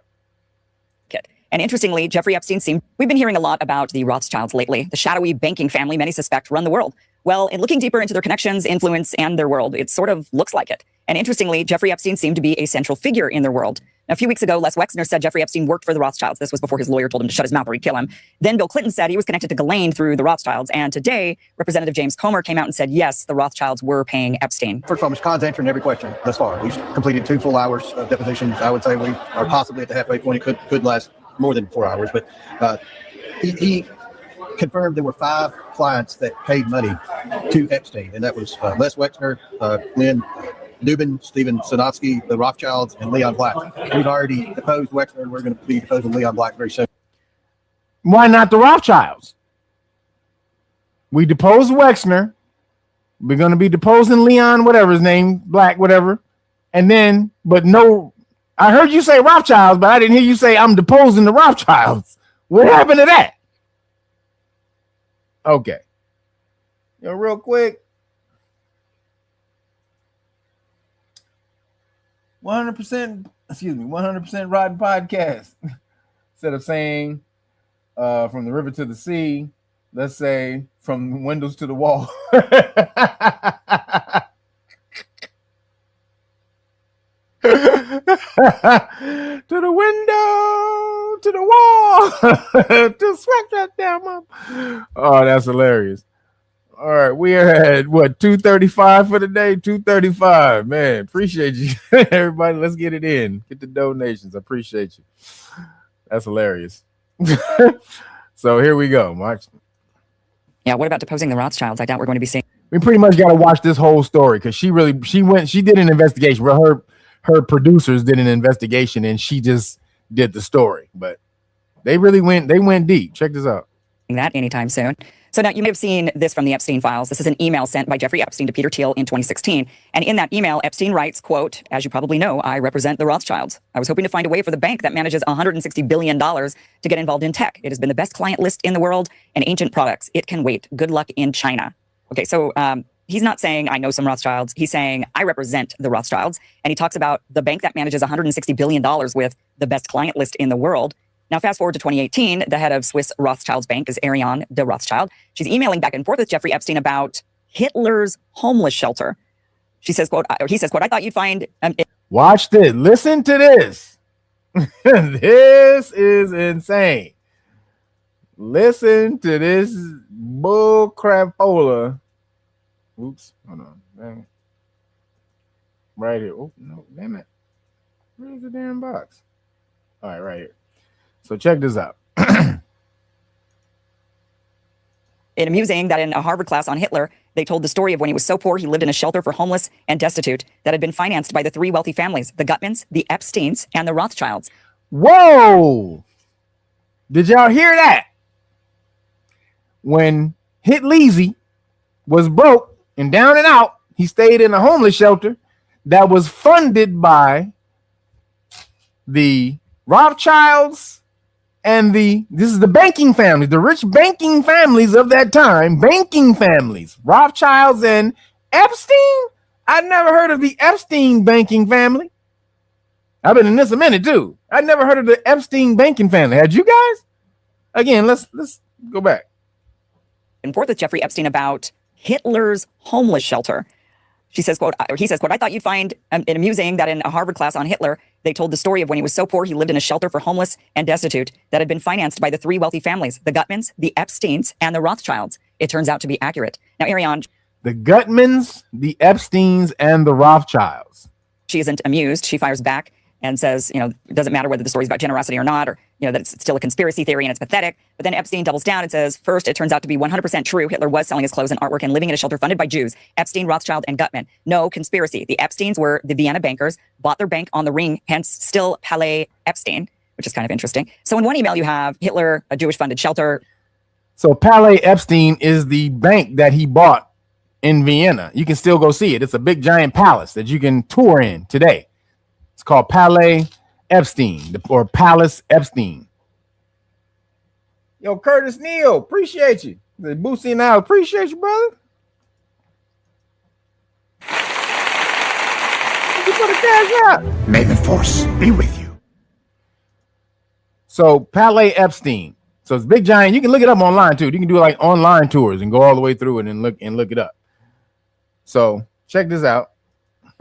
And interestingly, Jeffrey Epstein we've been hearing a lot about the Rothschilds lately, the shadowy banking family many suspect run the world. Well, in looking deeper into their connections, influence, and their world, it sort of looks like it. And interestingly, Jeffrey Epstein seemed to be a central figure in their world. Now, a few weeks ago, Les Wexner said Jeffrey Epstein worked for the Rothschilds. This was before his lawyer told him to shut his mouth or he'd kill him. Then Bill Clinton said he was connected to Ghislaine through the Rothschilds. And today, Representative James Comer came out and said, yes, the Rothschilds were paying Epstein. First of all, Mr. Khan's answering every question thus far. We've completed 2 full hours of depositions. I would say we are possibly at the halfway point. It could last more than 4 hours, but he confirmed there were 5 clients that paid money to Epstein, and that was Les Wexner, Lynn Dubin, Stephen Sinofsky, the Rothschilds, and Leon Black. We've already deposed Wexner, and we're going to be deposing Leon Black very soon. Why not the Rothschilds? We deposed Wexner. We're going to be deposing Leon, whatever his name, Black, whatever. And then, but no, I heard you say Rothschilds, but I didn't hear you say I'm deposing the Rothschilds. What happened to that? Okay. Yo, real quick. 100%, 100% Rotten Podcast. Instead of saying from the river to the sea, let's say from windows to the wall. To the window, to the wall, to sweat that down. Oh, that's hilarious. All right, we are at what, 235 for the day? 235, man. Appreciate you, everybody. Let's get it in. Get the donations. I appreciate you. That's hilarious. So here we go, March. Yeah, what about deposing the Rothschilds? I doubt we're going to be seeing. We pretty much got to watch this whole story because she did an investigation. Well, her producers did an investigation and she just did the story, but they went deep. Check this out. That anytime soon. So now you may have seen this from the Epstein files. This is an email sent by Jeffrey Epstein to Peter Thiel in 2016. And in that email, Epstein writes, quote, as you probably know, I represent the Rothschilds. I was hoping to find a way for the bank that manages $160 billion to get involved in tech. It has been the best client list in the world and ancient products. It can wait. Good luck in China. Okay, so he's not saying I know some Rothschilds. He's saying I represent the Rothschilds. And he talks about the bank that manages $160 billion with the best client list in the world. Now, fast forward to 2018, the head of Swiss Rothschilds Bank is Ariane de Rothschild. She's emailing back and forth with Jeffrey Epstein about Hitler's homeless shelter. She says, quote, he says, quote, I thought you'd find... Watch this. Listen to this. This is insane. Listen to this bull crapola. Oops. Hold on. Dang. Right here. Oh, no, damn it. Where's the damn box? All right, right here. So check this out. It's amusing that in a Harvard class on Hitler, they told the story of when he was so poor he lived in a shelter for homeless and destitute that had been financed by the 3 wealthy families, the Gutmans, the Epsteins, and the Rothschilds. Whoa! Did y'all hear that? When Hitleezy was broke and down and out, he stayed in a homeless shelter that was funded by the Rothschilds and this is the banking families, the rich banking families of that time, banking families, Rothschilds and Epstein. I'd never heard of the Epstein banking family. I've been in this a minute too. I'd never heard of the Epstein banking family. Had you guys? Again, let's go back. And forth with Jeffrey Epstein about Hitler's homeless shelter. She says, quote, he says, quote, I thought you'd find it amusing that in a Harvard class on Hitler, they told the story of when he was so poor he lived in a shelter for homeless and destitute that had been financed by the 3 wealthy families, the Gutmans, the Epsteins, and the Rothschilds. It turns out to be accurate. Now, Ariane. The Gutmans, the Epsteins, and the Rothschilds. She isn't amused. She fires back. and says, you know, it doesn't matter whether the story's about generosity or not, or, you know, that it's still a conspiracy theory and it's pathetic. But then Epstein doubles down and says, first, it turns out to be 100% true. Hitler was selling his clothes and artwork and living in a shelter funded by Jews. Epstein, Rothschild, and Gutman. No conspiracy. The Epsteins were the Vienna bankers, bought their bank on the ring, hence still Palais Epstein, which is kind of interesting. So in one email, you have Hitler, a Jewish funded shelter. So Palais Epstein is the bank that he bought in Vienna. You can still go see it. It's a big giant palace that you can tour in today. It's called Palais Epstein or Palace Epstein. Yo, Curtis Neal, appreciate you. The Boosie now, appreciate you, brother. Thank you for the cash out. May the force be with you. So Palais Epstein. So it's big giant. You can look it up online too. You can do like online tours and go all the way through it and look it up. So check this out.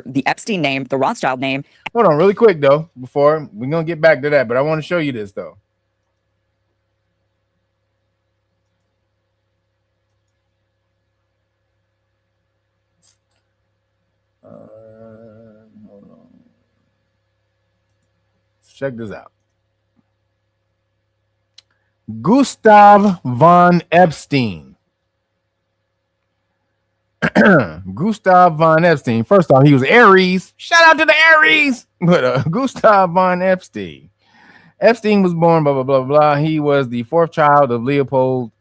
The Epstein name, the Rothschild name. Hold on really quick though, before we're gonna get back to that, but I want to show you this though. Hold on. Check this out. Gustav von Epstein. Gustav von Epstein. First off, he was Aries. Shout out to the Aries. But Gustav von Epstein. Epstein was born, blah, blah, blah, blah. He was the fourth child of Leopold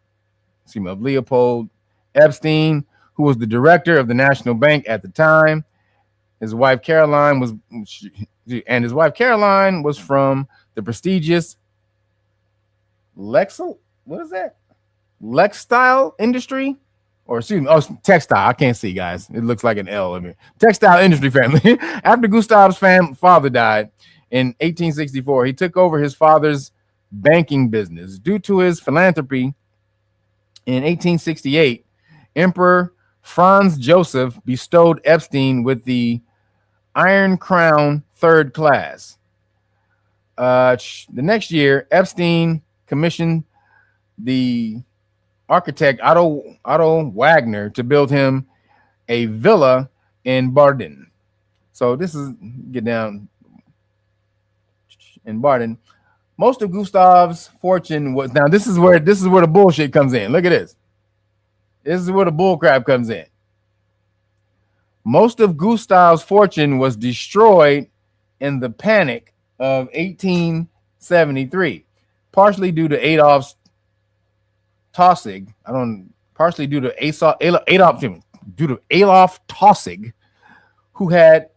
Epstein, who was the director of the National Bank at the time. His wife Caroline was from the prestigious Lexstyle industry, or excuse me, textile. I can't see, guys. It looks like an L. I mean, textile industry family. After Gustav's father died in 1864, he took over his father's banking business. Due to his philanthropy, in 1868, Emperor Franz Joseph bestowed Epstein with the Iron Crown Third Class. The next year, Epstein commissioned the architect Otto Wagner to build him a villa in Baden. So this is get down in Baden. Most of Gustav's fortune was now. This is where the bullshit comes in. Look at this. This is where the bullcrap comes in. Most of Gustav's fortune was destroyed in the panic of 1873. Partially due to Adolf Taussig, due to Adolf Taussig, who had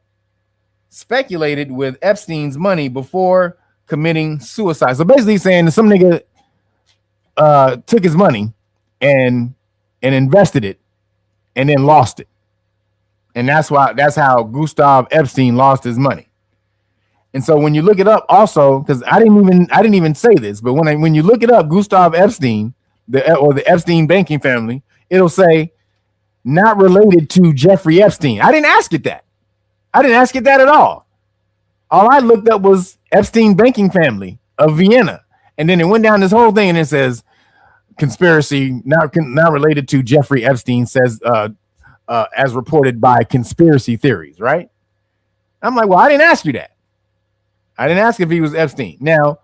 speculated with Epstein's money before committing suicide. So basically saying that some nigga took his money and invested it and then lost it. And that's how Gustav Epstein lost his money. And so when you look it up also, because I didn't even say this, but when you look it up, Gustav Epstein, the Epstein banking family, it'll say not related to Jeffrey Epstein. I didn't ask it that. I didn't ask it that at all. All I looked up was Epstein banking family of Vienna. And then it went down this whole thing and it says conspiracy not related to Jeffrey Epstein, says as reported by conspiracy theories, right? I'm like, well, I didn't ask you that. I didn't ask if he was Epstein. Now,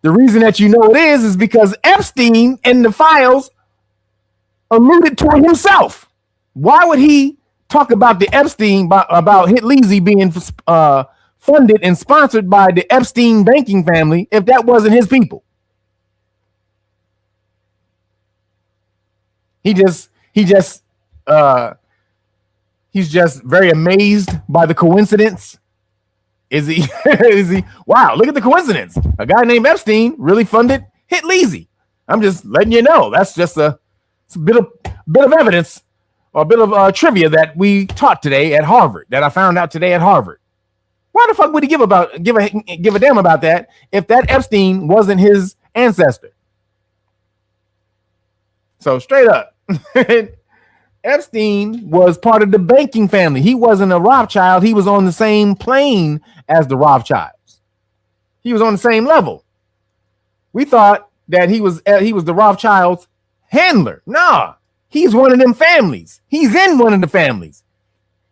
the reason that you know it is because Epstein in the files alluded to it himself. Why would he talk about the Epstein, about Hitleasy being funded and sponsored by the Epstein banking family if that wasn't his people? He's just very amazed by the coincidence. Is he? Wow, look at the coincidence. A guy named Epstein really funded Hitleasy. I'm just letting you know. That's just a bit of evidence or a bit of trivia that we taught today at Harvard, that I found out today at Harvard. Why the fuck would he give a damn about that if that Epstein wasn't his ancestor? So straight up, Epstein was part of the banking family. He wasn't a Rothschild. He was on the same plane as the Rothschilds. He was on the same level. We thought that he was the Rothschilds' handler. Nah, he's one of them families. He's in one of the families.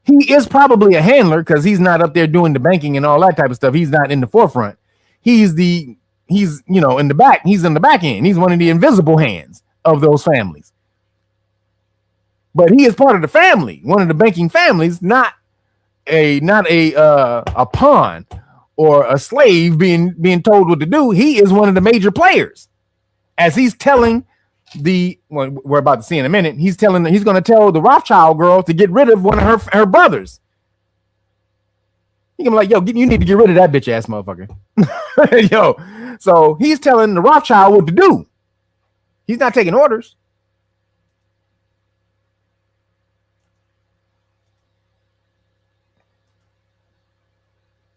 He is probably a handler because he's not up there doing the banking and all that type of stuff. He's not in the forefront. He's in the back. He's in the back end. He's one of the invisible hands of those families. But he is part of the family, one of the banking families, not a pawn or a slave being told what to do. He is one of the major players. As he's telling we're about to see in a minute, he's going to tell the Rothschild girl to get rid of one of her brothers. He can be like, yo, you need to get rid of that bitch ass motherfucker. Yo, so he's telling the Rothschild what to do. He's not taking orders.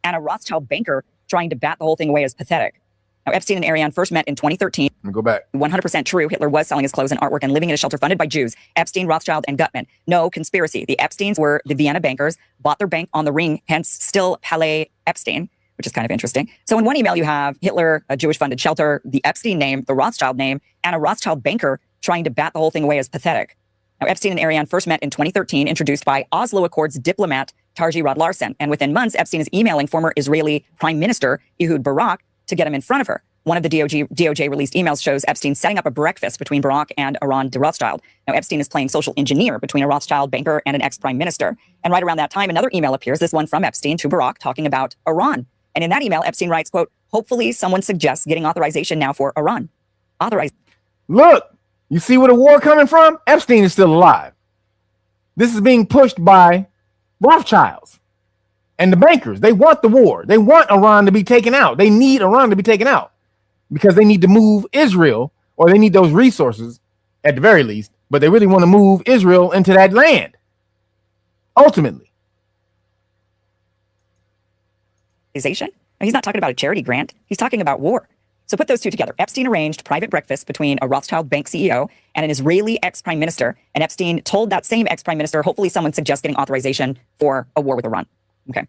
And a Rothschild banker trying to bat the whole thing away as pathetic. Now, Epstein and Ariane first met in 2013. Go back. 100% true. Hitler was selling his clothes and artwork and living in a shelter funded by Jews. Epstein, Rothschild, and Gutman. No conspiracy. The Epsteins were the Vienna bankers, bought their bank on the ring, hence still Palais Epstein, which is kind of interesting. So in one email, you have Hitler, a Jewish funded shelter, the Epstein name, the Rothschild name, and a Rothschild banker trying to bat the whole thing away as pathetic. Now, Epstein and Ariane first met in 2013, introduced by Oslo Accords diplomat Tarji Rod-Larsen. And within months, Epstein is emailing former Israeli Prime Minister Ehud Barak to get him in front of her. One of the DOJ released emails shows Epstein setting up a breakfast between Barak and Aron de Rothschild. Now, Epstein is playing social engineer between a Rothschild banker and an ex-prime minister. And right around that time, another email appears, this one from Epstein to Barak, talking about Iran. And in that email, Epstein writes, quote, hopefully someone suggests getting authorization now for Iran. Look, you see where the war coming from? Epstein is still alive. This is being pushed by Rothschilds and the bankers. They want the war. They want Iran to be taken out. They need Iran to be taken out because they need to move Israel, or they need those resources at the very least, but they really want to move Israel into that land ultimately. He's not talking about a charity grant. He's talking about war. So put those two together. Epstein arranged private breakfast between a Rothschild bank CEO and an Israeli ex-prime minister. And Epstein told that same ex-prime minister, hopefully someone suggests getting authorization for a war with Iran. Okay.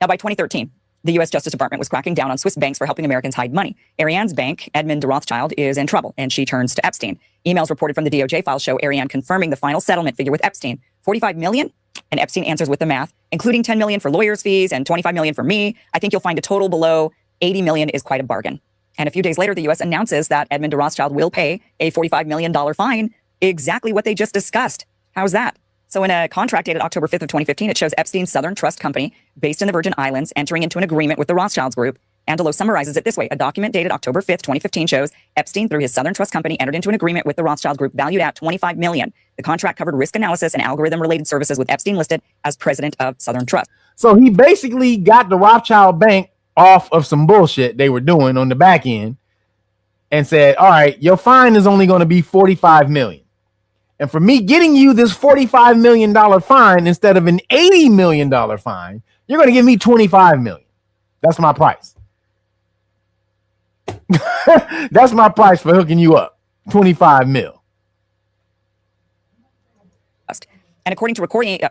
Now, by 2013, the U.S. Justice Department was cracking down on Swiss banks for helping Americans hide money. Ariane's bank, Edmund de Rothschild, is in trouble, and she turns to Epstein. Emails reported from the DOJ files show Ariane confirming the final settlement figure with Epstein, $45 million. And Epstein answers with the math, including $10 million for lawyers' fees and $25 million for me. I think you'll find a total below $80 million is quite a bargain. And a few days later, the U.S. announces that Edmund de Rothschild will pay a $45 million fine, exactly what they just discussed. How's that? So in a contract dated October 5th of 2015, it shows Epstein's Southern Trust Company, based in the Virgin Islands, entering into an agreement with the Rothschilds Group. Angelo summarizes it this way. A document dated October 5th, 2015 shows Epstein, through his Southern Trust Company, entered into an agreement with the Rothschild Group valued at $25 million. The contract covered risk analysis and algorithm-related services, with Epstein listed as president of Southern Trust. So he basically got the Rothschild Bank off of some bullshit they were doing on the back end and said, all right, your fine is only going to be $45 million. And for me getting you this $45 million fine instead of an $80 million fine, you're going to give me $25 million. That's my price. That's my price for hooking you up. 25 mil. And according to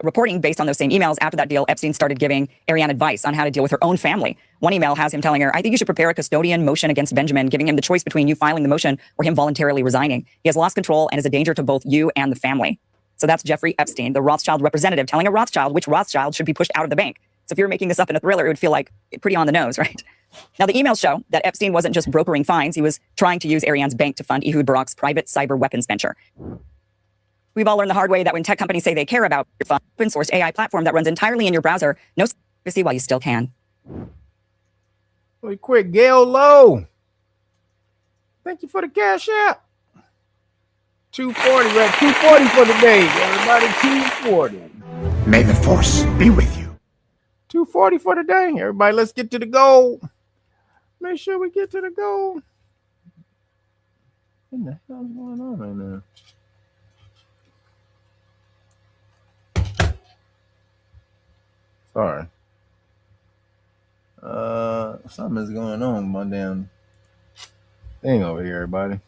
reporting based on those same emails, after that deal, Epstein started giving Ariane advice on how to deal with her own family. One email has him telling her, I think you should prepare a custodian motion against Benjamin, giving him the choice between you filing the motion or him voluntarily resigning. He has lost control and is a danger to both you and the family. So that's Jeffrey Epstein, the Rothschild representative, telling a Rothschild which Rothschild should be pushed out of the bank. So if you're making this up in a thriller, it would feel like pretty on the nose, right? Now, the emails show that Epstein wasn't just brokering fines. He was trying to use Ariane's bank to fund Ehud Barak's private cyber weapons venture. We've all learned the hard way that when tech companies say they care about your open source AI platform that runs entirely in your browser, no privacy while you still can. Really quick, Gail Low. Thank you for the cash app. 240, we're at 240 for the day. Everybody, 240. May the force be with you. 240 for the day. Everybody, let's get to the goal. Make sure we get to the goal. What the hell is going on right now? Sorry. Something is going on with my damn thing over here, everybody.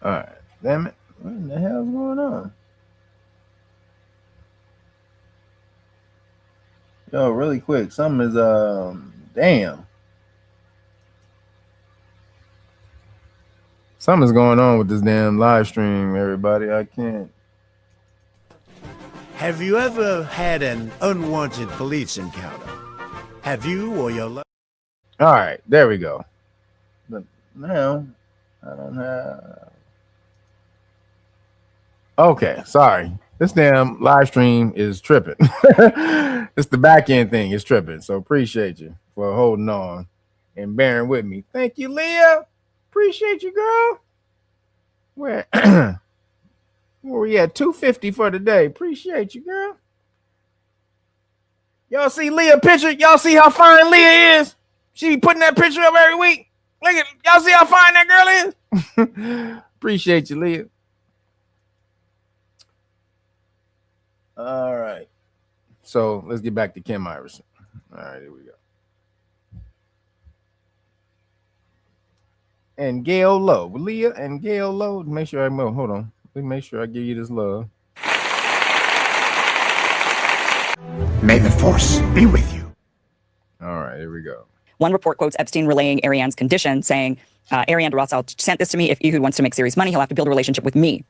All right. Damn it. What in the hell is going on? Yo, really quick. Something is damn. Something's going on with this damn live stream, everybody. I can't. Have you ever had an unwanted police encounter? Have you or your All right, there we go. But now I don't have. Okay, sorry. This damn live stream is tripping. It's the back end thing. It's tripping. So appreciate you for holding on and bearing with me. Thank you, Leah. Appreciate you, girl. Where we at? 250 for today. Appreciate you, girl. Y'all see Leah picture? Y'all see how fine Leah is? She be putting that picture up every week. Look at y'all see how fine that girl is? Appreciate you, Leah. All right. So let's get back to Kim Iverson. All right, here we go. And Gail Lowe. Leah and Gail Lowe. Make sure I hold on. Let me make sure I give you this love. May the force be with you. All right, here we go. One report quotes Epstein relaying Ariane's condition, saying, Ariane de Rothschild sent this to me. If Ehud wants to make serious money, he'll have to build a relationship with me.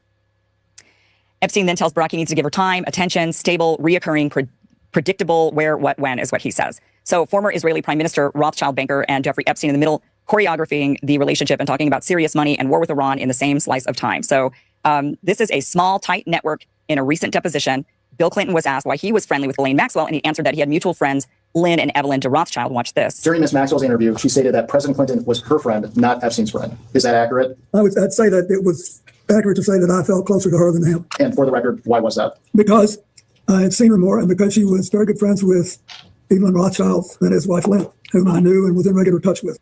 Epstein then tells Barak he needs to give her time, attention, stable, reoccurring, predictable, where, what, when is what he says. So former Israeli Prime Minister, Rothschild banker, and Jeffrey Epstein in the middle, choreographing the relationship and talking about serious money and war with Iran in the same slice of time. So this is a small, tight network. In a recent deposition, Bill Clinton was asked why he was friendly with Ghislaine Maxwell, and he answered that he had mutual friends, Lynn and Evelyn de Rothschild. Watch this. During Ms. Maxwell's interview, she stated that President Clinton was her friend, not Epstein's friend. Is that accurate? I'd say that it was accurate to say that I felt closer to her than him. And for the record, why was that? Because I had seen her more, and because she was very good friends with Evelyn Rothschild and his wife Lynn, whom I knew and was in regular touch with.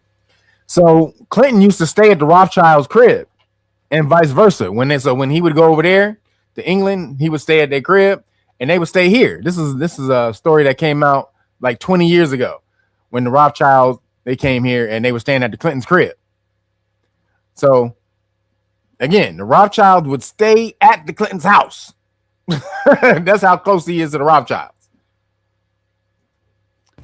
So Clinton used to stay at the Rothschilds' crib, and vice versa. When he would go over there to England, he would stay at their crib, and they would stay here. This is a story that came out like 20 years ago, when the Rothschilds they came here and they were staying at the Clintons' crib. So again, the Rothschild would stay at the Clintons' house. That's how close he is to the Rothschilds.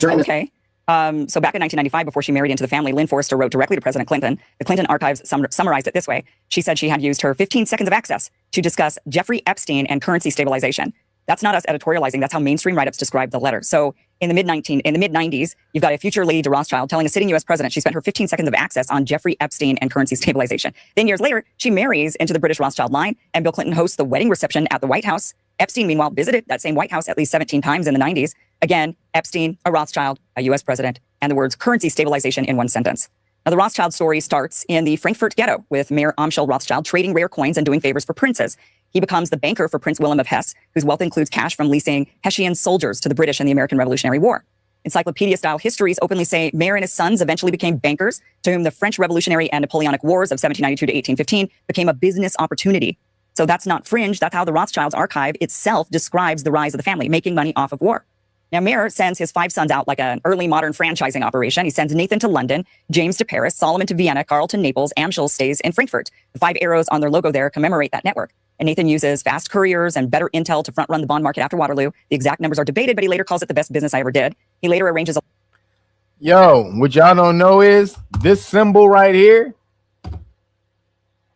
Okay. So back in 1995, before she married into the family, Lynn Forrester wrote directly to President Clinton. The Clinton archives summarized it this way. She said she had used her 15 seconds of access to discuss Jeffrey Epstein and currency stabilization. That's not us editorializing. That's how mainstream write-ups describe the letter. So in the mid-90s, you've got a future Lady de Rothschild telling a sitting U.S. president she spent her 15 seconds of access on Jeffrey Epstein and currency stabilization. Then years later, she marries into the British Rothschild line, and Bill Clinton hosts the wedding reception at the White House. Epstein, meanwhile, visited that same White House at least 17 times in the 90s. Again, Epstein, a Rothschild, a U.S. president, and the words currency stabilization in one sentence. Now, the Rothschild story starts in the Frankfurt ghetto with Mayor Amschel Rothschild trading rare coins and doing favors for princes. He becomes the banker for Prince Willem of Hesse, whose wealth includes cash from leasing Hessian soldiers to the British in the American Revolutionary War. Encyclopedia-style histories openly say Mayer and his sons eventually became bankers, to whom the French Revolutionary and Napoleonic Wars of 1792 to 1815 became a business opportunity. So that's not fringe. That's how the Rothschilds archive itself describes the rise of the family, making money off of war. Now, Mayer sends his 5 sons out like an early modern franchising operation. He sends Nathan to London, James to Paris, Solomon to Vienna, Carl to Naples, Amschel stays in Frankfurt. The 5 arrows on their logo there commemorate that network. And Nathan uses fast couriers and better intel to front run the bond market after Waterloo. The exact numbers are debated, but he later calls it the best business I ever did. He later arranges a... Yo, what y'all don't know is this symbol right here.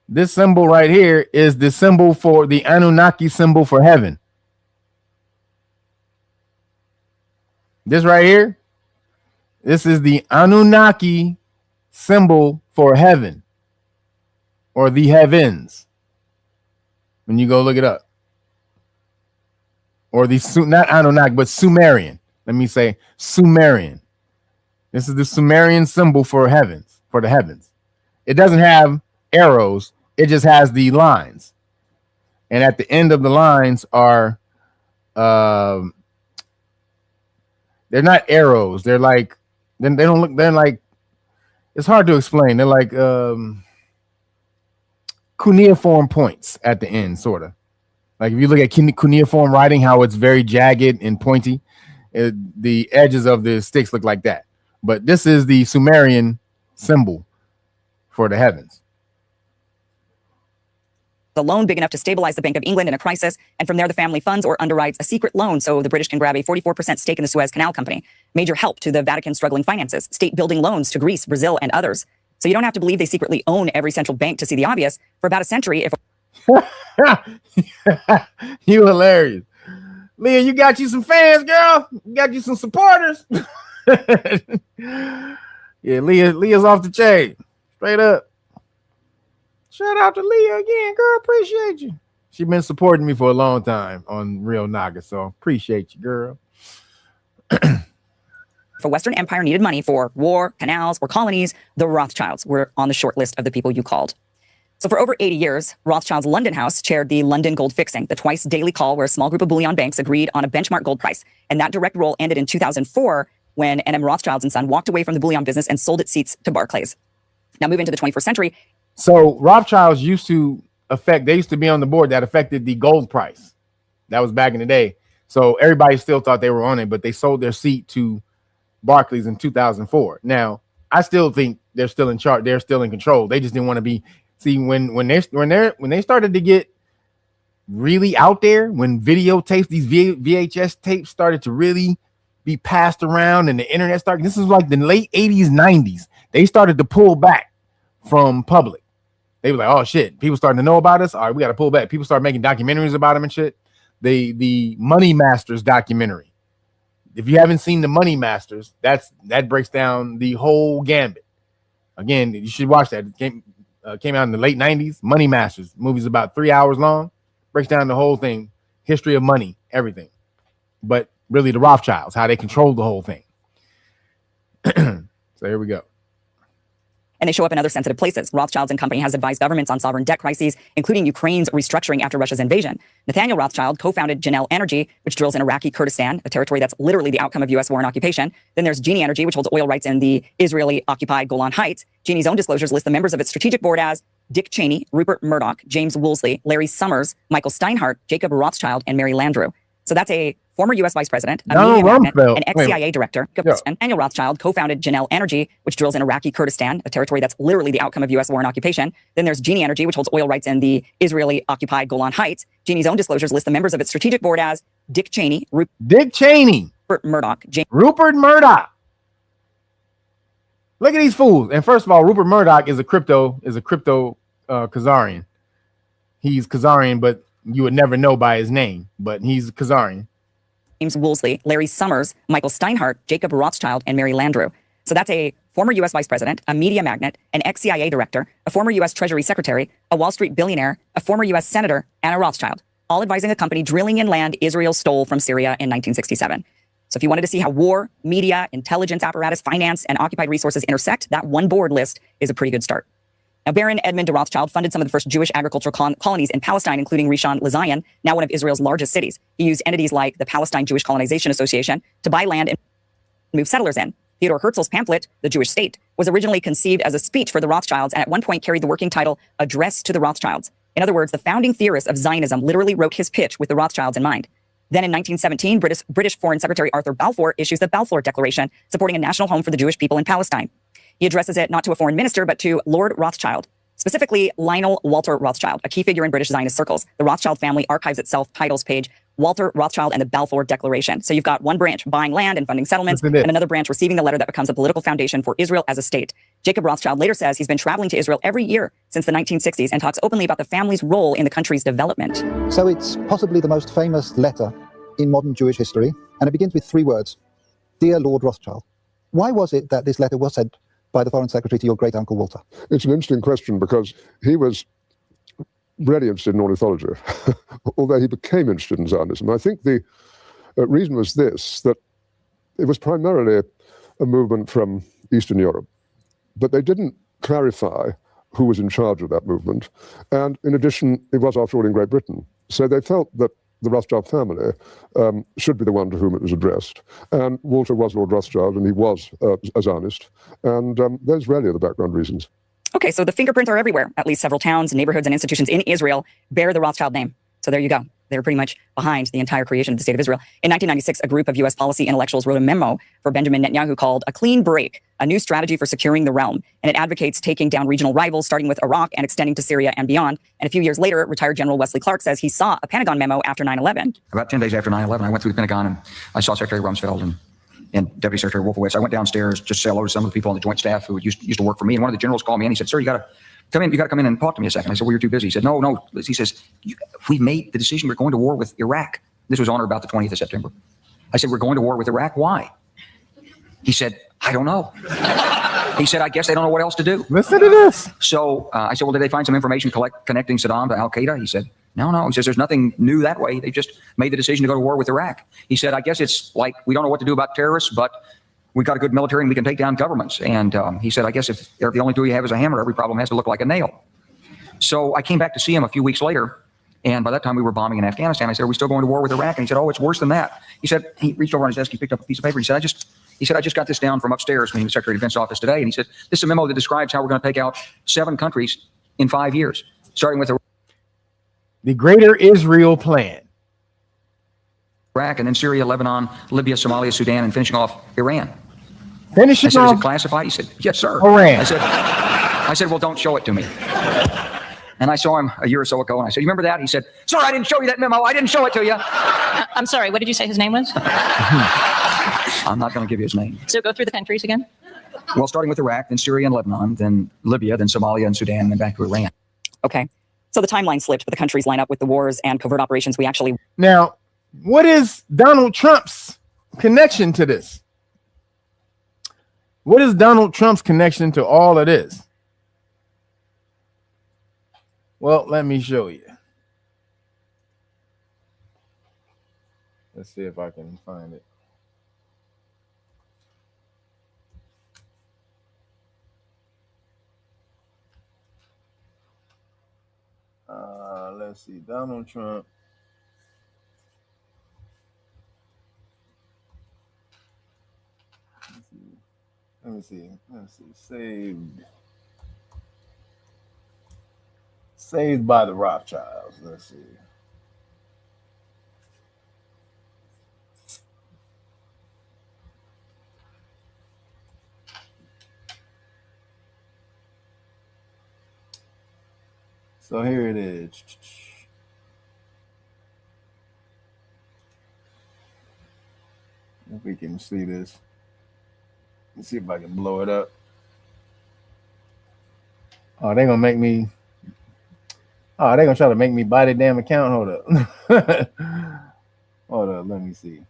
This symbol right here is the symbol for the Anunnaki symbol for heaven. This right here, this is the Anunnaki symbol for heaven, or the heavens. When you go look it up, or the not Anunnaki, but Sumerian. Let me say Sumerian. This is the Sumerian symbol for heavens, for the heavens. It doesn't have arrows; it just has the lines, and at the end of the lines are they're not arrows. They're like, they don't look, they're like, it's hard to explain. They're like cuneiform points at the end, sort of. Like if you look at cuneiform writing, how it's very jagged and pointy, the edges of the sticks look like that. But this is the Sumerian symbol for the heavens. The loan big enough to stabilize the Bank of England in a crisis, and from there the family funds or underwrites a secret loan so the British can grab a 44% stake in the Suez Canal Company. Major help to the Vatican struggling finances, state building loans to Greece, Brazil, and others. So you don't have to believe they secretly own every central bank to see the obvious. For about a century, if you hilarious. Leah, you got you some fans, girl. You got you some supporters. Yeah, Leah's off the chain. Straight up. Shout out to Leah again, girl. Appreciate you. She's been supporting me for a long time on Real Naga, so appreciate you, girl. For Western Empire needed money for war, canals, or colonies, the Rothschilds were on the short list of the people you called. So for over 80 years, Rothschild's London house chaired the London gold fixing, the twice daily call where a small group of bullion banks agreed on a benchmark gold price. And that direct role ended in 2004 when NM Rothschilds and Son walked away from the bullion business and sold its seats to Barclays. Now moving to the 21st century. So Rothschilds used to they used to be on the board that affected the gold price. That was back in the day. So everybody still thought they were on it, but they sold their seat to Barclays in 2004. Now, I still think they're still in charge. They're still in control. They just didn't want to be. See, when they started to get really out there, when videotapes, these VHS tapes started to really be passed around and the internet started, this is like the late 80s, 90s. They started to pull back from public. They were like, oh shit, people starting to know about us. All right, we got to pull back. People started making documentaries about them and shit. The Money Masters documentary. If you haven't seen the Money Masters, that breaks down the whole gambit. Again, you should watch that. It came out in the late 90s. Money Masters. Movie's about 3 hours long. Breaks down the whole thing. History of money, everything. But really the Rothschilds, how they controlled the whole thing. So here we go. And they show up in other sensitive places. Rothschilds and Company has advised governments on sovereign debt crises, including Ukraine's restructuring after Russia's invasion. Nathaniel Rothschild co-founded Janel Energy, which drills in Iraqi Kurdistan, a territory that's literally the outcome of U.S. war and occupation. Then there's Genie Energy, which holds oil rights in the Israeli-occupied Golan Heights. Genie's own disclosures list the members of its strategic board as Dick Cheney, Rupert Murdoch, James Woolsey, Larry Summers, Michael Steinhardt, Jacob Rothschild, and Mary Landrieu. So that's a former U.S. vice president, a media magnate, an ex-CIA director. Nathaniel Rothschild co-founded Janel Energy, which drills in Iraqi Kurdistan, a territory that's literally the outcome of U.S. war and occupation. Then there's Genie Energy, which holds oil rights in the Israeli-occupied Golan Heights. Genie's own disclosures list the members of its strategic board as Dick Cheney, Rupert Murdoch, Rupert Murdoch. Look at these fools. And first of all, Rupert Murdoch is a crypto Khazarian. He's Khazarian, but you would never know by his name, but he's Khazarian. James Woolsey, Larry Summers, Michael Steinhardt, Jacob Rothschild, and Mary Landrieu. So that's a former U.S. vice president, a media magnate, an ex-CIA director, a former U.S. Treasury secretary, a Wall Street billionaire, a former U.S. senator, and a Rothschild, all advising a company drilling in land Israel stole from Syria in 1967. So if you wanted to see how war, media, intelligence apparatus, finance, and occupied resources intersect, that one board list is a pretty good start. Now, Baron Edmund de Rothschild funded some of the first Jewish agricultural colonies in Palestine, including Rishon LeZion, now one of Israel's largest cities. He used entities like the Palestine Jewish Colonization Association to buy land and move settlers in. Theodor Herzl's pamphlet, The Jewish State, was originally conceived as a speech for the Rothschilds and at one point carried the working title, Address to the Rothschilds. In other words, the founding theorist of Zionism literally wrote his pitch with the Rothschilds in mind. Then in 1917, British Foreign Secretary Arthur Balfour issues the Balfour Declaration, supporting a national home for the Jewish people in Palestine. He addresses it not to a foreign minister, but to Lord Rothschild. Specifically, Lionel Walter Rothschild, a key figure in British Zionist circles. The Rothschild family archives itself, titles page, Walter Rothschild and the Balfour Declaration. So you've got one branch buying land and funding settlements, and another branch receiving the letter that becomes a political foundation for Israel as a state. Jacob Rothschild later says he's been traveling to Israel every year since the 1960s and talks openly about the family's role in the country's development. So it's possibly the most famous letter in modern Jewish history, and it begins with 3 words, Dear Lord Rothschild. Why was it that this letter was sent by the Foreign Secretary to your great-uncle Walter? It's an interesting question because he was really interested in ornithology, although he became interested in Zionism. I think the reason was this, that it was primarily a movement from Eastern Europe, but they didn't clarify who was in charge of that movement. And in addition, it was, after all, in Great Britain. So they felt that the Rothschild family should be the one to whom it was addressed. And Walter was Lord Rothschild, and he was a Zionist. And those really are the background reasons. Okay, so the fingerprints are everywhere. At least several towns, neighborhoods, and institutions in Israel bear the Rothschild name. So there you go. They're pretty much behind the entire creation of the State of Israel. In 1996, a group of U.S. policy intellectuals wrote a memo for Benjamin Netanyahu called A Clean Break, a new strategy for securing the realm. And it advocates taking down regional rivals, starting with Iraq and extending to Syria and beyond. And a few years later, retired General Wesley Clark says he saw a Pentagon memo after 9/11. About 10 days after 9/11, I went through the Pentagon and I saw Secretary Rumsfeld, and and Deputy Secretary Wolfowitz. I went downstairs just to say hello to some of the people on the joint staff who used to work for me. And one of the generals called me and he said, "Sir, you got to come in. You got to come in and talk to me a second." I said, "Well, you're too busy." He said, No. He says, "We've made the decision. We're going to war with Iraq." This was on or about the 20th of September. I said, "We're going to war with Iraq. Why?" He said, "I don't know." He said, "I guess they don't know what else to do." Listen to this. So I said, "Well, did they find some information connecting Saddam to Al-Qaeda?" He said, No. He says, "There's nothing new that way. They just made the decision to go to war with Iraq." He said, "I guess it's like we don't know what to do about terrorists, but we've got a good military and we can take down governments." And he said, "I guess if the only tool you have is a hammer, every problem has to look like a nail." So I came back to see him a few weeks later. And by that time we were bombing in Afghanistan. I said, "Are we still going to war with Iraq?" And he said, "Oh, it's worse than that." He said, he reached over on his desk, he picked up a piece of paper. He said, I just got this down from upstairs from the Secretary of Defense office today. And he said, "This is a memo that describes how we're going to take out 7 countries in 5 years, starting with the Greater Israel Plan. Iraq, and then Syria, Lebanon, Libya, Somalia, Sudan, and finishing off Iran." Finish I it said, "Is off. it classified?" He said, "Yes, sir." Iran. I said, "Well, don't show it to me." And I saw him a year or so ago, and I said, "You remember that?" He said, "Sir, I didn't show you that memo. I didn't show it to you." I'm sorry, what did you say his name was? I'm not going to give you his name. So go through the countries again. Well, starting with Iraq, then Syria and Lebanon, then Libya, then Somalia and Sudan, and then back to Iran. Okay. So the timeline slipped, but the countries line up with the wars and covert operations we actually... Now, what is Donald Trump's connection to this? What is Donald Trump's connection to all of this? Well, let me show you. Let's see if I can find it. Let's see, Donald Trump. Let me see. Saved by the Rothschilds. Let's see. So here it is. If we can see this. Let's see if I can blow it up. Oh, they're gonna make me. Oh, they're gonna try to make me buy the damn account. Hold up. Hold up. Let me see.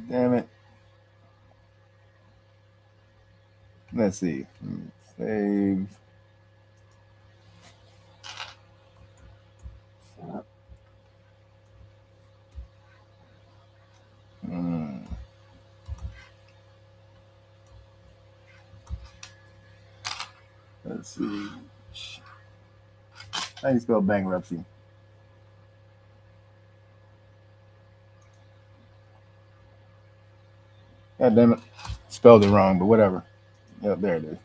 Damn it. Let's see. Save. Let's see. How do you spell bankruptcy? God damn it. Spelled it wrong, but whatever. Yep, there it is.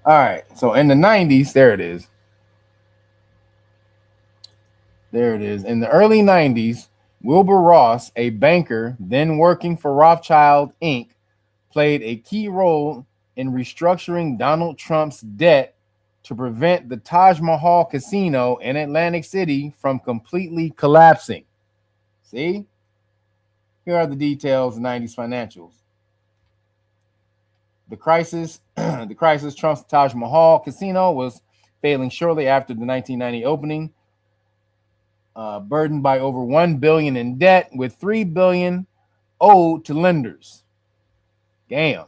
All right. So in the 90s, there it is. There it is. In the early 90s, Wilbur Ross, a banker then working for Rothschild Inc., played a key role in restructuring Donald Trump's debt to prevent the Taj Mahal Casino in Atlantic City from completely collapsing. See? Here are the details of 90s financials. The crisis, Trump's Taj Mahal Casino was failing shortly after the 1990 opening, burdened by over $1 billion in debt, with $3 billion owed to lenders. Damn.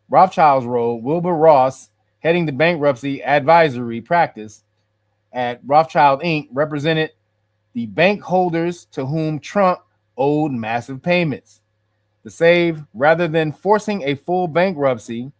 Rothschild's role, Wilbur Ross, heading the bankruptcy advisory practice at Rothschild Inc., represented the bank holders to whom Trump owed massive payments. To save, rather than forcing a full bankruptcy,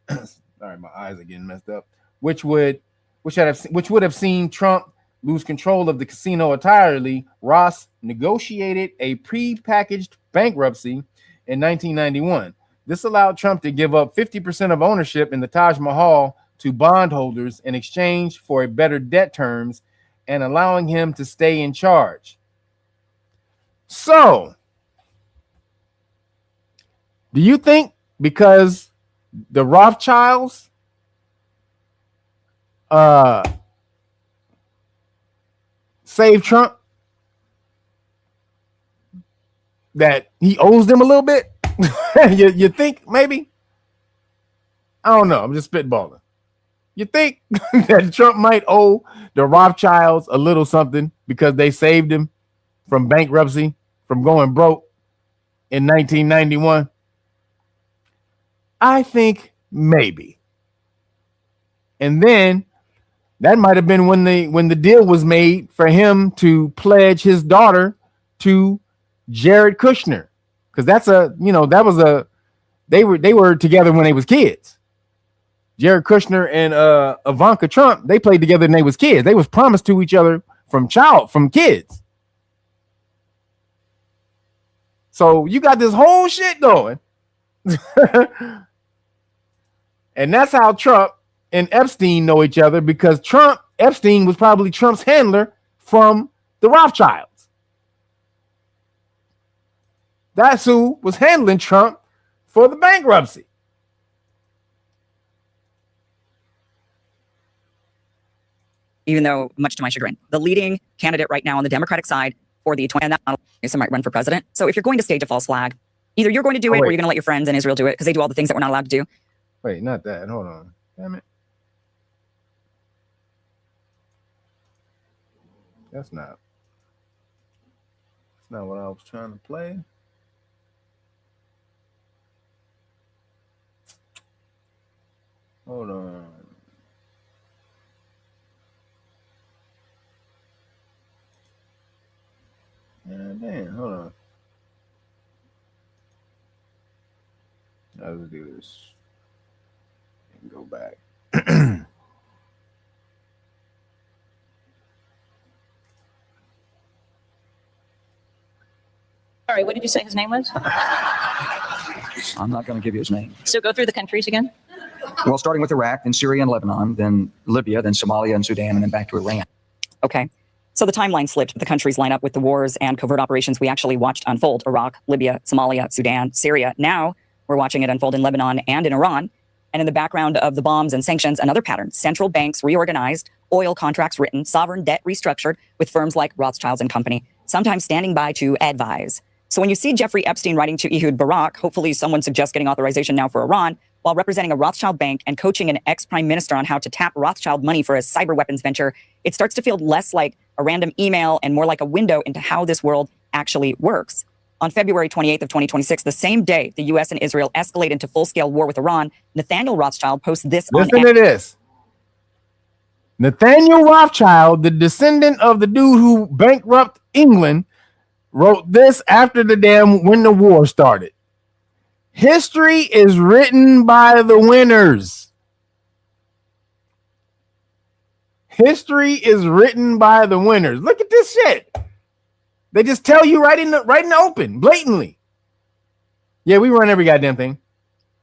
sorry, my eyes are getting messed up, which would have seen Trump lose control of the casino entirely, Ross negotiated a pre-packaged bankruptcy in 1991. This allowed Trump to give up 50% of ownership in the Taj Mahal to bondholders in exchange for a better debt terms and allowing him to stay in charge. So, do you think because the Rothschilds saved Trump, that he owes them a little bit? you think maybe? I don't know. I'm just spitballing. You think that Trump might owe the Rothschilds a little something because they saved him from bankruptcy, from going broke in 1991? I think maybe. And then that might have been when the deal was made for him to pledge his daughter to Jared Kushner, because they were together when they was kids. Jared Kushner and Ivanka Trump, they played together when they was kids. They was promised to each other from kids. So you got this whole shit going. And that's how Trump and Epstein know each other, because Epstein was probably Trump's handler from the Rothschilds. That's who was handling Trump for the bankruptcy. Even though, much to my chagrin, the leading candidate right now on the Democratic side for the 20 might run for president. So if you're going to stage a false flag, either you're going to do it or you're going to let your friends in Israel do it, because they do all the things that we're not allowed to do. Wait, not that. Hold on. Damn it. That's not what I was trying to play. Hold on. Damn, hold on. Let's do this and go back. Sorry, what did you say his name was? I'm not going to give you his name. So go through the countries again. Well, starting with Iraq, then Syria and Lebanon, then Libya, then Somalia and Sudan, and then back to Iran. Okay. So the timeline slipped, but the countries line up with the wars and covert operations we actually watched unfold. Iraq, Libya, Somalia, Sudan, Syria. Now we're watching it unfold in Lebanon and in Iran. And in the background of the bombs and sanctions, another pattern: central banks reorganized, oil contracts written, sovereign debt restructured with firms like Rothschilds and Company, sometimes standing by to advise. So when you see Jeffrey Epstein writing to Ehud Barak, hopefully someone suggests getting authorization now for Iran, while representing a Rothschild bank and coaching an ex-prime minister on how to tap Rothschild money for a cyber weapons venture, it starts to feel less like a random email and more like a window into how this world actually works. On February 28th of 2026, the same day the U.S. and Israel escalate into full-scale war with Iran, Nathaniel Rothschild posts this on Listen to this. Nathaniel Rothschild, the descendant of the dude who bankrupted England, wrote this after when the war started. History is written by the winners. History is written by the winners. Look at this shit. They just tell you right in the open, blatantly. Yeah, we run every goddamn thing.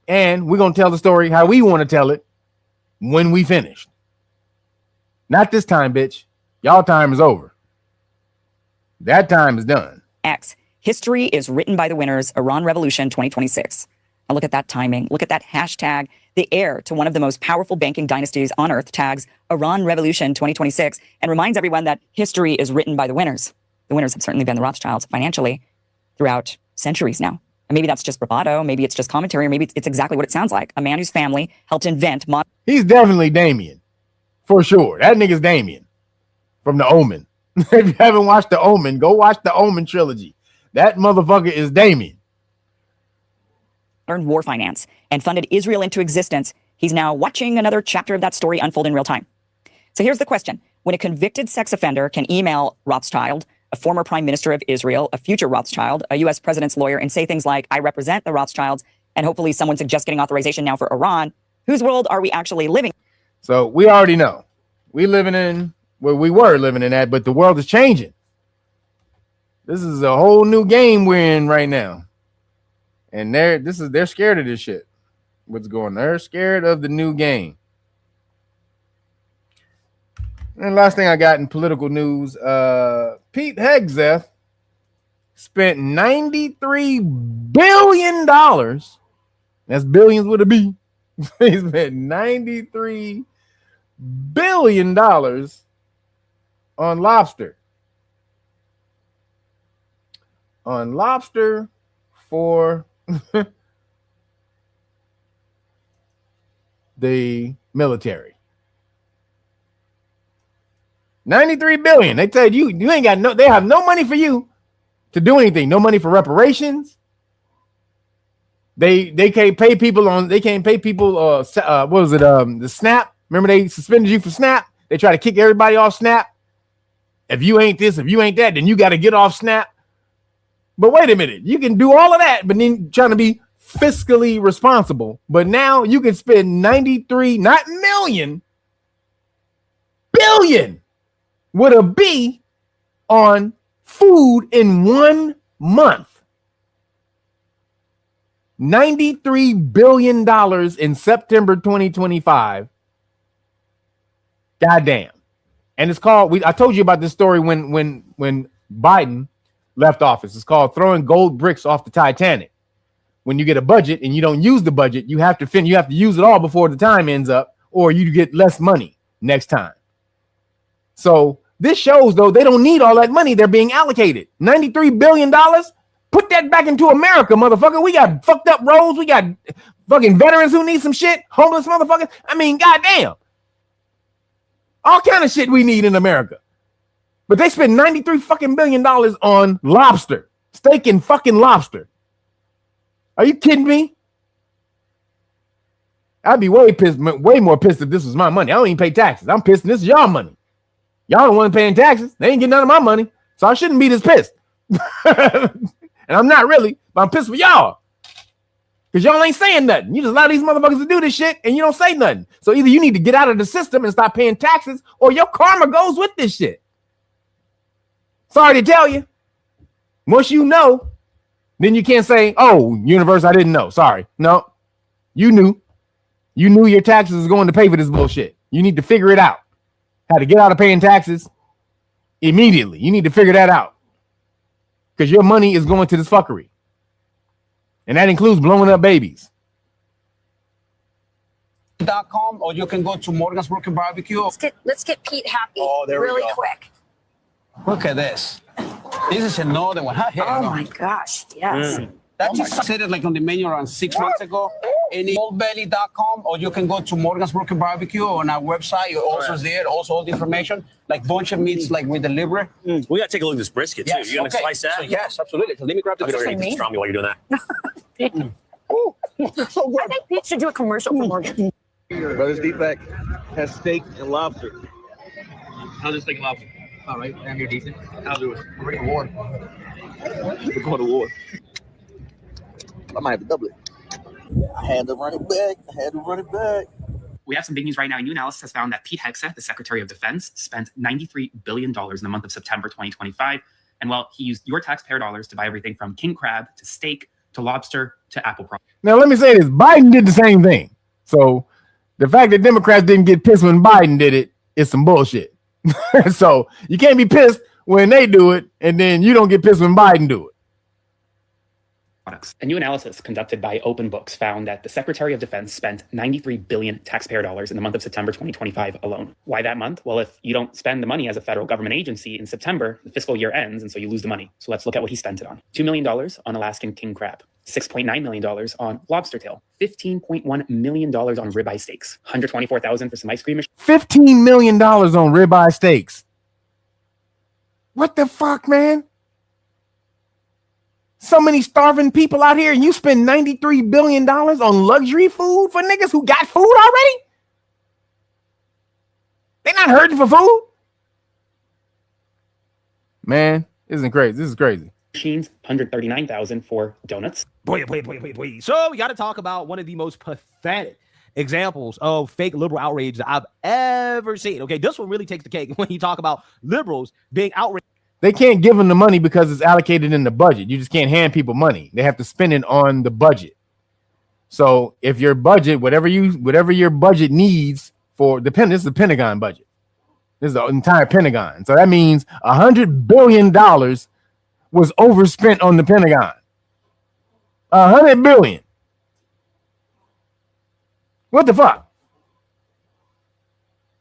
And we're going to tell the story how we want to tell it when we finished. Not this time, bitch. Y'all time is over. That time is done. X. History is written by the winners. Iran Revolution 2026. Now look at that timing. Look at that hashtag. The heir to one of the most powerful banking dynasties on earth tags Iran Revolution 2026 and reminds everyone that history is written by the winners. The winners have certainly been the Rothschilds financially throughout centuries now. And maybe that's just bravado. Maybe it's just commentary. Or maybe it's exactly what it sounds like. A man whose family helped invent He's definitely Damien. For sure. That nigga's Damien from The Omen. If you haven't watched The Omen, go watch The Omen trilogy. That motherfucker is Damien. Learned war finance and funded Israel into existence. He's now watching another chapter of that story unfold in real time. So here's the question. When a convicted sex offender can email Rothschild, a former prime minister of Israel, a future Rothschild, a U.S. president's lawyer, and say things like, I represent the Rothschilds, and hopefully someone suggests getting authorization now for Iran, whose world are we actually living? So we already know. We living in where we were living in that, but the world is changing. This is a whole new game we're in right now. And they're scared of this shit. What's going on? They're scared of the new game. And last thing I got in political news, Pete Hegseth spent $93 billion. That's billions with a B. He spent $93 billion on lobster. on lobster for the military. 93 billion. They tell you you ain't got no, they have no money for you to do anything. No money for reparations. They can't pay people on, they can't pay people what was it? The SNAP. Remember they suspended you for SNAP? They try to kick everybody off SNAP. If you ain't this, if you ain't that, then you got to get off SNAP. But wait a minute, you can do all of that, but then trying to be fiscally responsible. But now you can spend 93, not million, billion with a B on food in 1 month. $93 billion in September 2025. Goddamn. And it's called, I told you about this story when Biden left office. It's called throwing gold bricks off the Titanic. When you get a budget and you don't use the budget, you have to use it all before the time ends up, or you get less money next time. So this shows, though, they don't need all that money. They're being allocated. $93 billion. Put that back into America, motherfucker. We got fucked up roads. We got fucking veterans who need some shit. Homeless motherfuckers. I mean, goddamn. All kind of shit we need in America. But they spend $93 fucking billion on lobster. Steak and fucking lobster. Are you kidding me? I'd be way more pissed if this was my money. I don't even pay taxes. I'm pissed this is y'all money. Y'all don't want to paying taxes. They ain't getting none of my money. So I shouldn't be this pissed. And I'm not really, but I'm pissed for y'all. Because y'all ain't saying nothing. You just allow these motherfuckers to do this shit and you don't say nothing. So either you need to get out of the system and stop paying taxes, or your karma goes with this shit. Sorry to tell you. Once you know, then you can't say, oh, universe, I didn't know. Sorry. No, you knew. You knew your taxes was going to pay for this bullshit. You need to figure it out. How to get out of paying taxes immediately. You need to figure that out. Because your money is going to this fuckery. And that includes blowing up babies. .com, or you can go to Morgan's Broken Barbecue. Let's get Pete happy really quick. Look at this. This is another one. Oh my gosh, yes. That just said it like on the menu around 6 months ago. Oldbelly.com, or you can go to Morgan's Broken Barbecue on our website. It also is there. Also all the information, like bunch of meats, like we deliver. We gotta take a look at this brisket too. Yes, You gonna slice that? So, yes, absolutely. So let me grab the Strong me while you're doing that. I think Pete should do a commercial for Morgan. Brothers Deepak has steak and lobster. How's this steak and lobster? All right, and you're decent. I'll do it. We're going to war. We're going to war. I might have to double it. I had to run it back. We have some big news right now. A new analysis has found that Pete Hegseth, the Secretary of Defense, spent $93 billion in the month of September 2025. And well, he used your taxpayer dollars to buy everything from king crab to steak to lobster to apple products. Now, let me say this. Biden did the same thing. So the fact that Democrats didn't get pissed when Biden did it is some bullshit. So you can't be pissed when they do it, and then you don't get pissed when Biden do it. A new analysis conducted by Open Books found that the Secretary of Defense spent $93 billion taxpayer dollars in the month of September 2025 alone. Why that month? Well, if you don't spend the money as a federal government agency in September, the fiscal year ends, and so you lose the money. So let's look at what he spent it on. $2 million on Alaskan king crab, $6.9 million on lobster tail, $15.1 million on ribeye steaks, $124,000 for some ice cream. $15 million on ribeye steaks. What the fuck, man? So many starving people out here, and you spend $93 billion on luxury food for niggas who got food already? They're not hurting for food? Man, isn't crazy. This is crazy. Machines, $139,000 for donuts. Wait. So we got to talk about one of the most pathetic examples of fake liberal outrage that I've ever seen. Okay, this one really takes the cake when you talk about liberals being outraged. They can't give them the money because it's allocated in the budget. You just can't hand people money. They have to spend it on the budget. So if your budget, whatever your budget needs for this is the Pentagon budget. This is the entire Pentagon. So that means $100 billion was overspent on the Pentagon. $100 billion. What the fuck?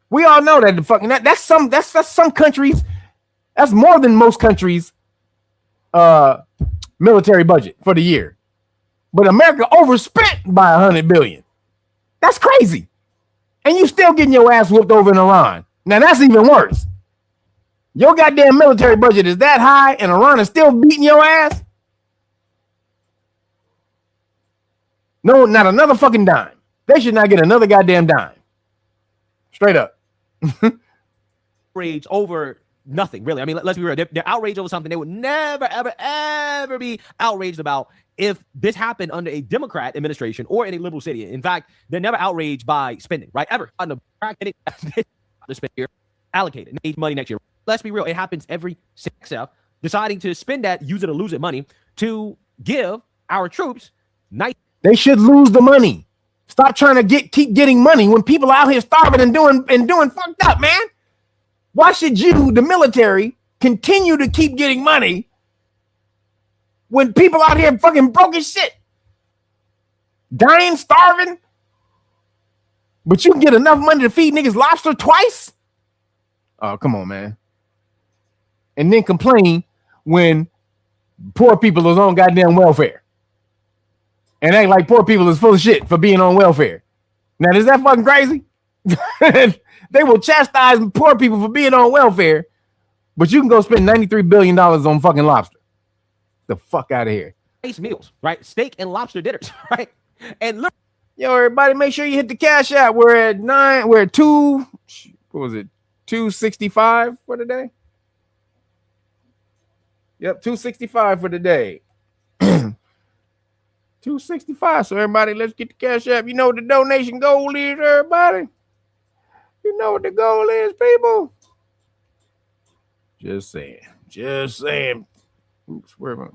We all know that the fucking that's some countries. That's more than most countries military budget for the year. But America overspent by $100 billion. That's crazy. And you still getting your ass whooped over in Iran. Now that's even worse. Your goddamn military budget is that high and Iran is still beating your ass? No, not another fucking dime. They should not get another goddamn dime. Straight up. Outrage over nothing, really. I mean, let's be real. They're outraged over something they would never, ever, ever be outraged about if this happened under a Democrat administration or in a liberal city. In fact, they're never outraged by spending, right? Ever. On the spend here, allocated, need money next year. Let's be real. It happens every CashApp deciding to spend that use it or lose it money to give our troops nice. They should lose the money. Stop trying to keep getting money when people out here starving and doing fucked up, man. Why should you, the military, continue to keep getting money when people out here fucking broke as shit? Dying, starving, but you can get enough money to feed niggas lobster twice? Oh, come on, man. And then complain when poor people is on goddamn welfare. And act like poor people is full of shit for being on welfare. Now, is that fucking crazy? They will chastise poor people for being on welfare, but you can go spend $93 billion on fucking lobster. The fuck out of here. Nice meals, right? Steak and lobster dinners, right? And look, yo, everybody, make sure you hit the Cash App. We're at 265 for the day? Yep, 265 for the day. 265. So everybody, let's get the Cash App. You know what the donation goal is, everybody? You know what the goal is, people? Just saying. Just saying. Oops, where am I?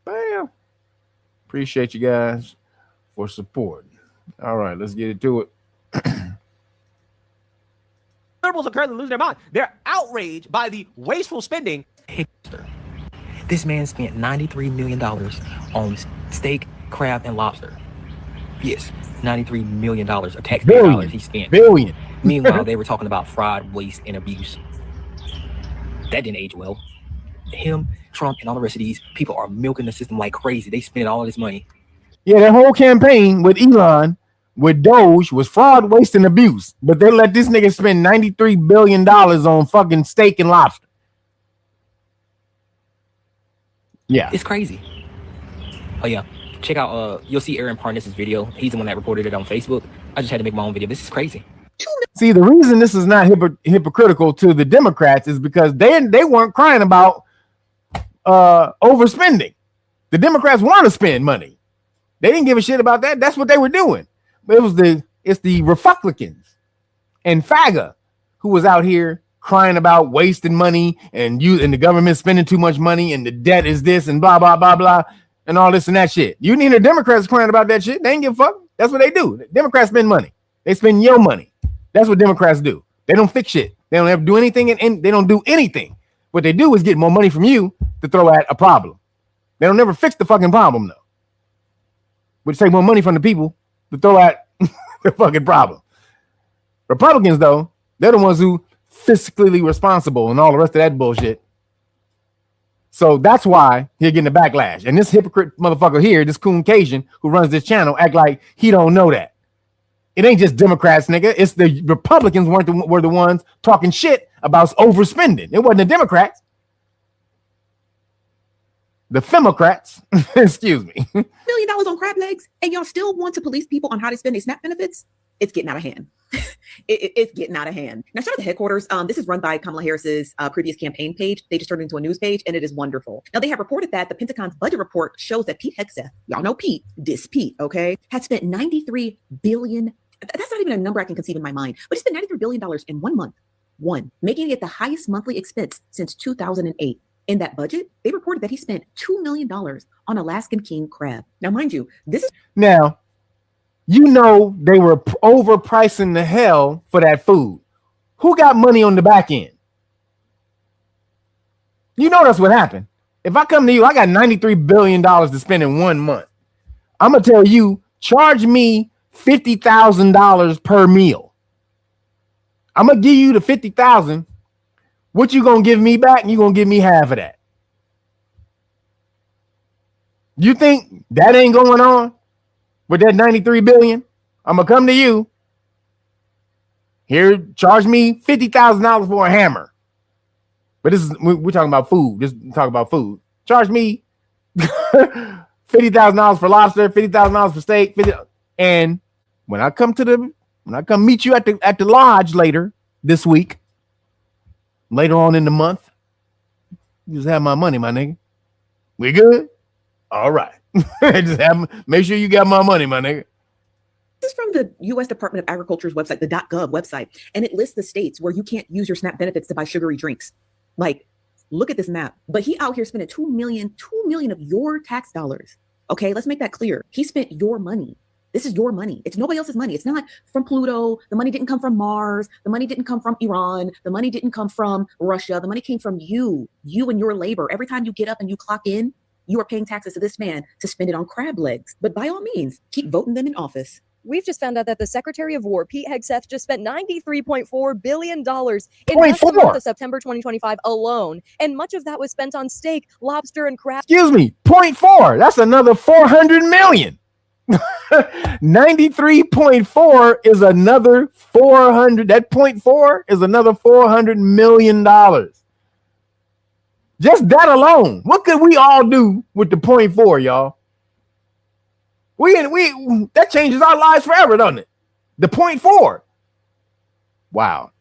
Bam. Appreciate you guys for supporting. All right, let's get into it. liberals are currently losing their mind. They're outraged by the wasteful spending. This man spent $93 million on steak, crab, and lobster. Yes, $93 million of taxpayer dollars he spent. Billion. Meanwhile, they were talking about fraud, waste, and abuse. That didn't age well. Him, Trump, and all the rest of these people are milking the system like crazy. They spending all of this money. Yeah, that whole campaign with Elon, with Doge, was fraud, waste, and abuse. But they let this nigga spend $93 billion on fucking steak and lobster. Yeah. It's crazy. Oh, yeah. Check out, you'll see Aaron Parness's video. He's the one that reported it on Facebook. I just had to make my own video. This is crazy. See, the reason this is not hypocritical to the Democrats is because they weren't crying about overspending. The Democrats want to spend money. They didn't give a shit about that. That's what they were doing. But it's the Republicans and FAGA who was out here crying about wasting money and the government spending too much money and the debt is this and blah blah blah blah and all this and that shit. You need the Democrats crying about that shit. They ain't give a fuck. That's what they do. The Democrats spend money. They spend your money. That's what Democrats do. They don't fix shit. They don't ever do anything, and they don't do anything. What they do is get more money from you to throw at a problem. They don't never fix the fucking problem though. But take more money from the people to throw at the fucking problem. Republicans though, they're the ones who fiscally responsible and all the rest of that bullshit. So that's why he's getting the backlash. And this hypocrite motherfucker here, this coon Cajun who runs this channel, act like he don't know that. It ain't just Democrats, nigga. It's the Republicans were the ones talking shit about overspending. It wasn't the Democrats. The Femocrats, excuse me. $1 million on crab legs, and y'all still want to police people on how to spend their SNAP benefits? It's getting out of hand. It's getting out of hand. Now, shout out to headquarters. This is run by Kamala Harris's previous campaign page. They just turned it into a news page, and it is wonderful. Now, they have reported that the Pentagon's budget report shows that Pete Hegseth, y'all know Pete, okay, had spent $93 billion. That's not even a number I can conceive in my mind, but he spent $93 billion in 1 month, making it the highest monthly expense since 2008. In that budget, they reported that he spent $2 million on Alaskan king crab. Now, mind you, this is now, you know, they were overpricing the hell for that food. Who got money on the back end? You know that's what happened. If I come to you, I got $93 billion to spend in 1 month. I'm gonna tell you, charge me $50,000 per meal. I'm gonna give you the $50,000. What you gonna give me back? And you gonna give me half of that. You think that ain't going on with that 93 billion? I'm gonna come to you. Here, charge me $50,000 for a hammer. But this is we're talking about food. Just talk about food. Charge me $50,000 for lobster, $50,000 for steak, and when I come meet you at the lodge later this week, later on in the month, you just have my money, my nigga. We good? All right. Make sure you got my money, my nigga. This is from the U.S. Department of Agriculture's website, the .gov website, and it lists the states where you can't use your SNAP benefits to buy sugary drinks. Like, look at this map. But he out here spending $2 million of your tax dollars. Okay, let's make that clear. He spent your money. This is your money. It's nobody else's money. It's not from Pluto. The money didn't come from Mars. The money didn't come from Iran. The money didn't come from Russia. The money came from you and your labor. Every time you get up and you clock in, you are paying taxes to this man to spend it on crab legs. But by all means, keep voting them in office. We've just found out that the Secretary of War, Pete Hegseth, just spent $93.4 billion in just the month of September 2025 alone. And much of that was spent on steak, lobster, and crab. Excuse me, 0.4. That's another 400 million. 93.4 is another 400. That 0.4 is another $400 million. Just that alone. What could we all do with the 0.4, y'all? We that changes our lives forever, doesn't it? The 0.4. Wow.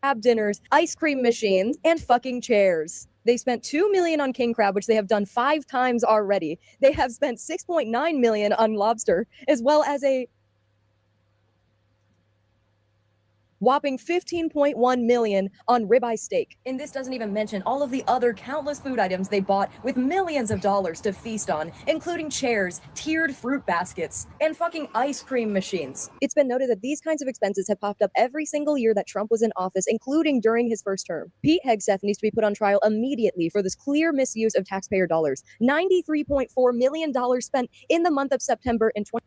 Crab dinners, ice cream machines, and fucking chairs. They spent $2 million on king crab, which they have done 5 times already. They have spent $6.9 million on lobster, as well as a whopping $15.1 million on ribeye steak. And this doesn't even mention all of the other countless food items they bought with millions of dollars to feast on, including chairs, tiered fruit baskets, and fucking ice cream machines. It's been noted that these kinds of expenses have popped up every single year that Trump was in office, including during his first term. Pete Hegseth needs to be put on trial immediately for this clear misuse of taxpayer dollars. $93.4 million spent in the month of September in 20.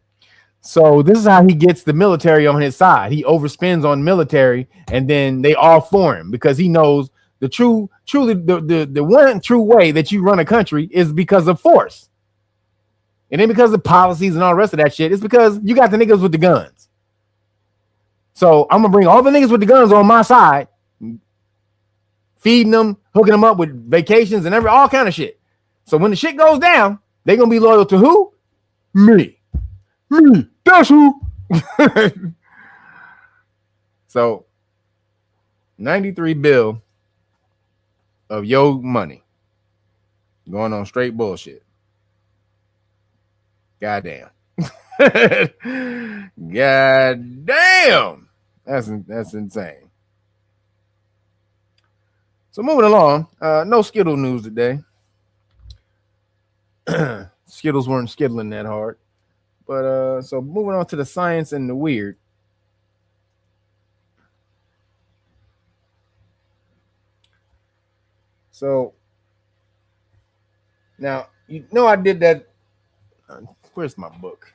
So this is how he gets the military on his side. He overspends on military, and then they all for him because he knows the one true way that you run a country is because of force. And then because of policies and all the rest of that shit, it's because you got the niggas with the guns. So I'm gonna bring all the niggas with the guns on my side, feeding them, hooking them up with vacations and all kind of shit. So when the shit goes down, they're gonna be loyal to who? Me. That's who. So 93 bill of your money going on straight bullshit. Goddamn. Goddamn. That's insane. So moving along, no Skittle news today. Skittles weren't skittling that hard. But so moving on to the science and the weird. So now you know I did that. Where's my book?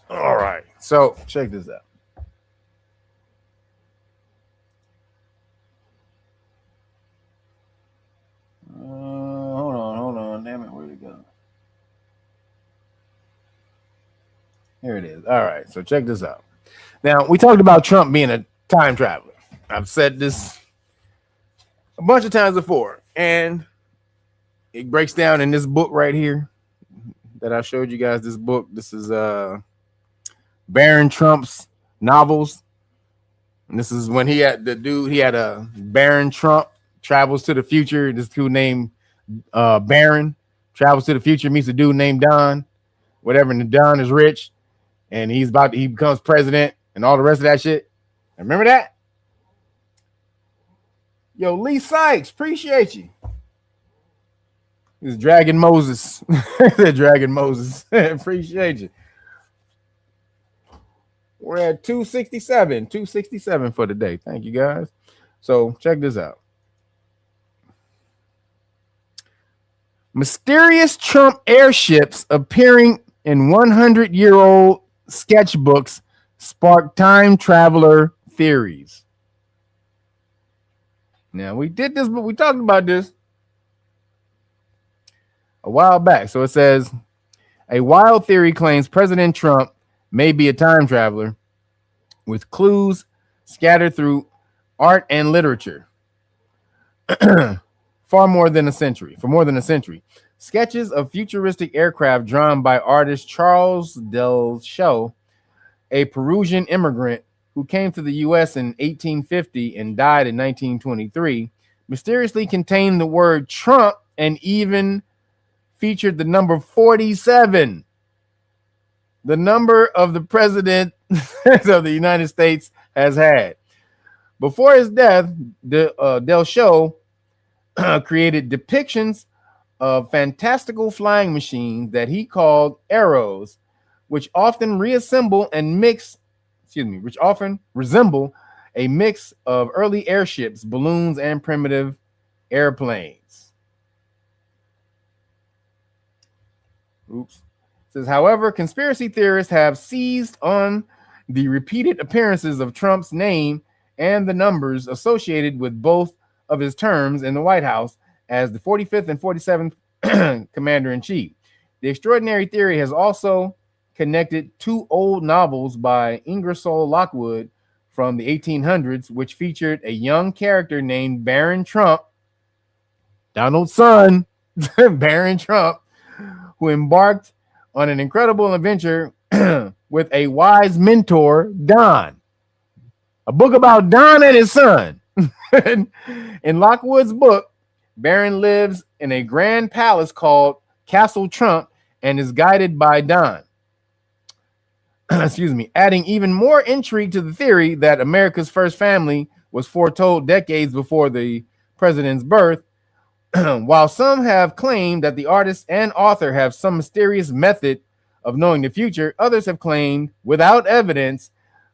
All right, so check this out. Hold on. Damn it, where'd it go? Here it is. All right, so check this out. Now, we talked about Trump being a time traveler. I've said this a bunch of times before, and it breaks down in this book right here that I showed you guys. This book, this is Baron Trump's novels. And this is when he had a Baron Trump travels to the future. This dude named Baron travels to the future, meets a dude named Don, whatever, and Don is rich, and he becomes president and all the rest of that shit. Remember that? Yo, Lee Sykes, appreciate you. He's Dragon Moses. Dragon Moses. Appreciate you. We're at 267 for the day. Thank you, guys. So check this out. Mysterious Trump airships appearing in 100-year-old sketchbooks spark time traveler theories. Now, we did this, but we talked about this a while back. So it says, a wild theory claims President Trump may be a time traveler with clues scattered through art and literature. For more than a century. Sketches of futuristic aircraft drawn by artist Charles Del Show, a Peruvian immigrant who came to the U.S. in 1850 and died in 1923, mysteriously contained the word Trump and even featured the number 47, the number of the president of the United States has had. Before his death, Del Show created depictions of fantastical flying machines that he called arrows, which often resemble a mix a mix of early airships, balloons, and primitive airplanes. Oops. It says, however, conspiracy theorists have seized on the repeated appearances of Trump's name and the numbers associated with both of his terms in the White House as the 45th and 47th commander-in-chief. The extraordinary theory has also connected two old novels by Ingersoll Lockwood from the 1800s, which featured a young character named Baron Trump, Donald's son, Baron Trump, who embarked on an incredible adventure with a wise mentor, Don. A book about Don and his son. In Lockwood's book, Baron lives in a grand palace called Castle Trump and is guided by Don. Adding even more intrigue to the theory that America's first family was foretold decades before the president's birth. While some have claimed that the artist and author have some mysterious method of knowing the future, others have claimed, without evidence,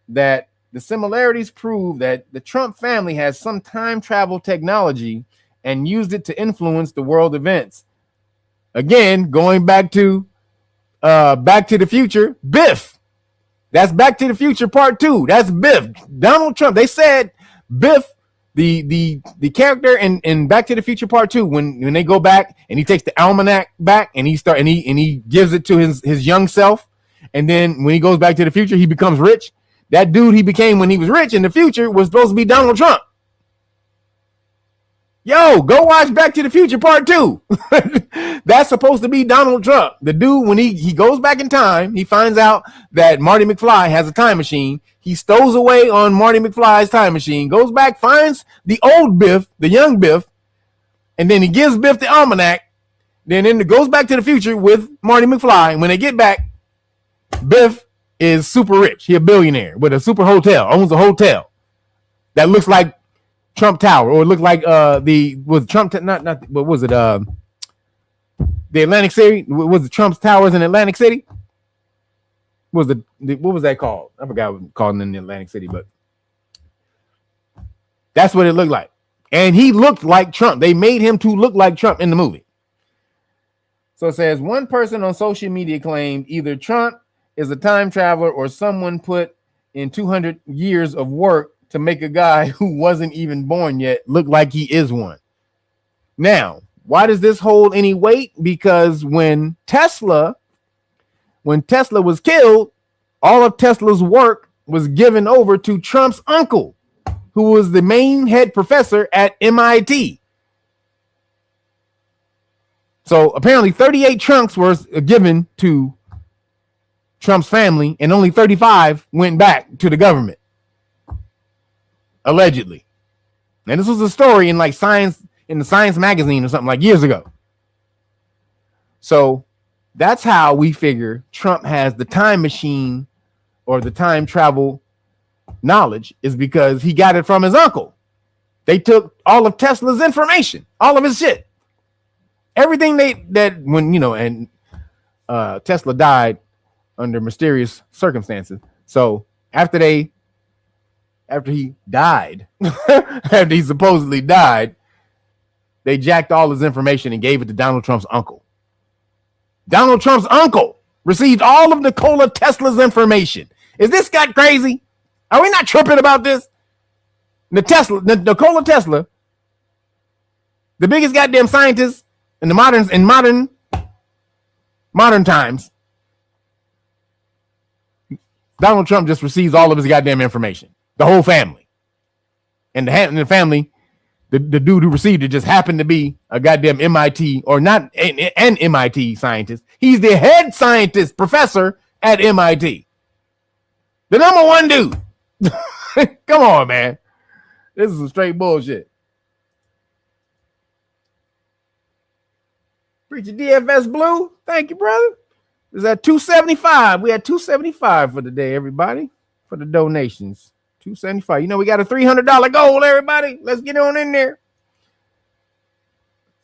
that the similarities prove that the Trump family has some time travel technology and used it to influence the world events. Again, going back to the Future, Biff. That's Back to the Future Part 2. That's Biff. Donald Trump. They said Biff, the character in Back to the Future Part 2, when they go back and he takes the almanac back and he gives it to his young self, and then when he goes back to the future, he becomes rich. That dude he became when he was rich in the future was supposed to be Donald Trump. Yo, go watch Back to the Future Part 2. That's supposed to be Donald Trump. The dude, when he goes back in time, he finds out that Marty McFly has a time machine. He stows away on Marty McFly's time machine, goes back, finds the old Biff, the young Biff, and then he gives Biff the almanac. Then it goes back to the future with Marty McFly. And when they get back, Biff is super rich. He a billionaire with a super hotel, owns a hotel that looks like Trump Tower, or it looked like the Atlantic City? Was the Trump's Towers in Atlantic City? What was that called? I forgot what it was called in the Atlantic City, but that's what it looked like. And he looked like Trump. They made him to look like Trump in the movie. So it says one person on social media claimed either Trump is a time traveler or someone put in 200 years of work to make a guy who wasn't even born yet look like he is one. Now, why does this hold any weight? Because when Tesla was killed, all of Tesla's work was given over to Trump's uncle, who was the main head professor at MIT. So apparently 38 trunks were given to Trump's family, and only 35 went back to the government. Allegedly. And this was a story in the Science magazine or something like years ago. So that's how we figure Trump has the time machine or the time travel knowledge, is because he got it from his uncle. They took all of Tesla's information, all of his shit. Everything Tesla died under mysterious circumstances. So after he died, after he supposedly died, they jacked all his information and gave it to Donald Trump's uncle. Donald Trump's uncle received all of Nikola Tesla's information. Is this guy crazy? Are we not tripping about this? Nikola Tesla, the biggest goddamn scientist in the modern times. Donald Trump just receives all of his goddamn information. The whole family. And the family, the dude who received it just happened to be a goddamn MIT, or not an MIT scientist. He's the head scientist professor at MIT. The number one dude. Come on, man. This is some straight bullshit. Preacher DFS Blue. Thank you, brother. Is at 275. We had 275 for the day, everybody. For the donations. 275. You know, we got a $300 goal, everybody. Let's get on in there.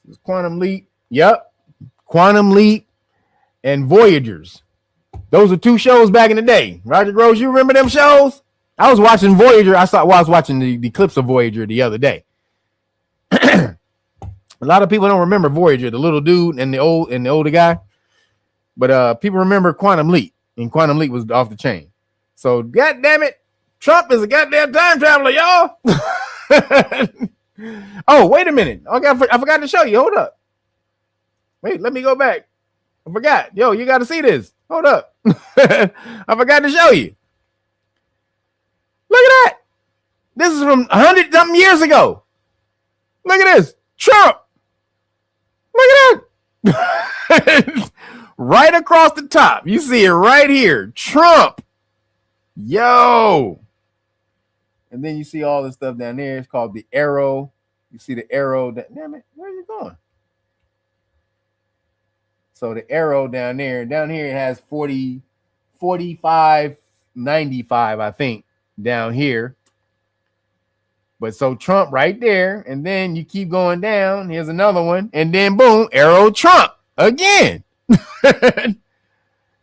This is Quantum Leap. Yep. Quantum Leap and Voyagers. Those are two shows back in the day. Roger Rose, you remember them shows? I was watching Voyager. I was watching the clips of Voyager the other day. A lot of people don't remember Voyager, the little dude and the older guy. But people remember Quantum Leap, and Quantum Leap was off the chain. So, God damn it, Trump is a goddamn time traveler, y'all. Oh, wait a minute. Okay, I forgot to show you. Hold up. Wait, let me go back. I forgot. Yo, you got to see this. Hold up. I forgot to show you. Look at that. This is from 100-something years ago. Look at this. Trump. Look at that. Right across the top. You see it right here. Trump. Yo. And then you see all this stuff down there. It's called the arrow. You see the arrow. Damn it. Where are you going? So the arrow down there. Down here it has 40, 45, 95, I think. Down here. But so Trump right there. And then you keep going down. Here's another one. And then boom. Arrow Trump. Again.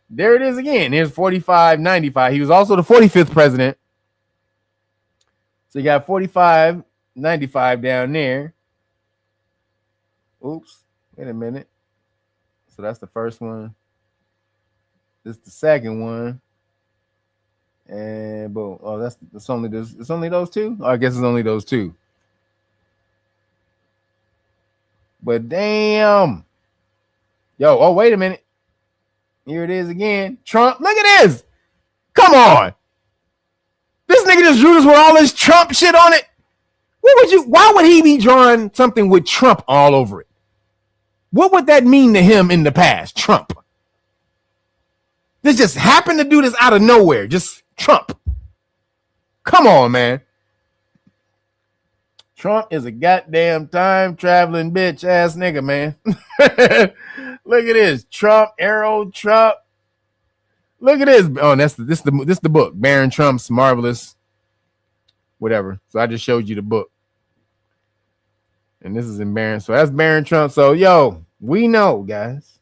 There it is again. Here's 45, 95. He was also the 45th president. So you got 45, 95 down there. Oops. Wait a minute. So that's the first one. This is the second one. And boom. Oh, it's only those two? Oh, I guess it's only those two. But damn. Yo, oh, wait a minute. Here it is again. Trump. Look at this. Come on. This nigga just drew this with all this Trump shit on it. Why would he be drawing something with Trump all over it? What would that mean to him in the past? Trump. This just happened to do this out of nowhere. Just Trump. Come on, man. Trump is a goddamn time traveling bitch ass nigga, man. Look at this. Trump, arrow, Trump. Look at this. Oh, this the book. Barron Trump's Marvelous. Whatever. So I just showed you the book. And this is in Barron. So that's Barron Trump. So, yo, we know, guys.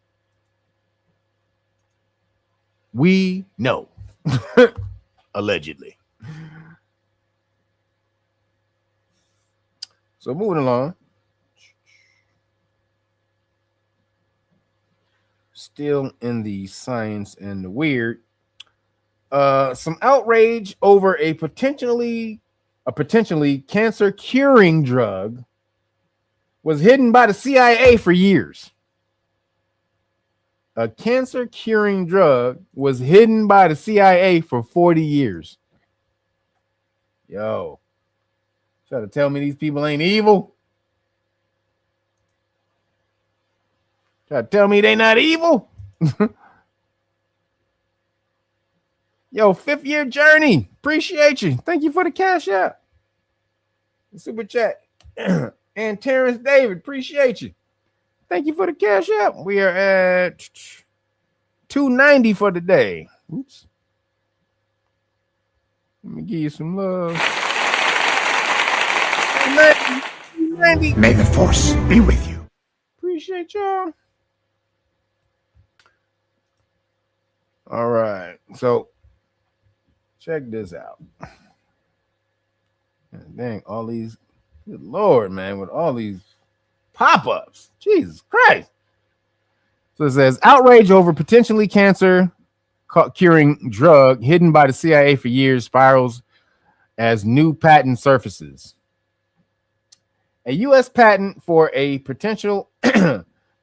We know. Allegedly. So moving along. Still in the science and the weird. Some outrage over a potentially cancer curing drug was hidden by the CIA for years. A cancer curing drug was hidden by the CIA for 40 years. Yo. Try to tell me these people ain't evil? Try to tell me they not evil? Yo, 5th year journey. Appreciate you. Thank you for the cash app. Super chat. And Terrence David, appreciate you. Thank you for the cash app. We are at 290 for the day. Oops. Let me give you some love. 290. May the force be with you. Appreciate y'all. All right. So Check this out. Dang, all these, good Lord, man, with all these pop-ups. Jesus Christ. So it says, outrage over potentially cancer curing drug hidden by the CIA for years spirals as new patent surfaces. A U.S. patent for a potential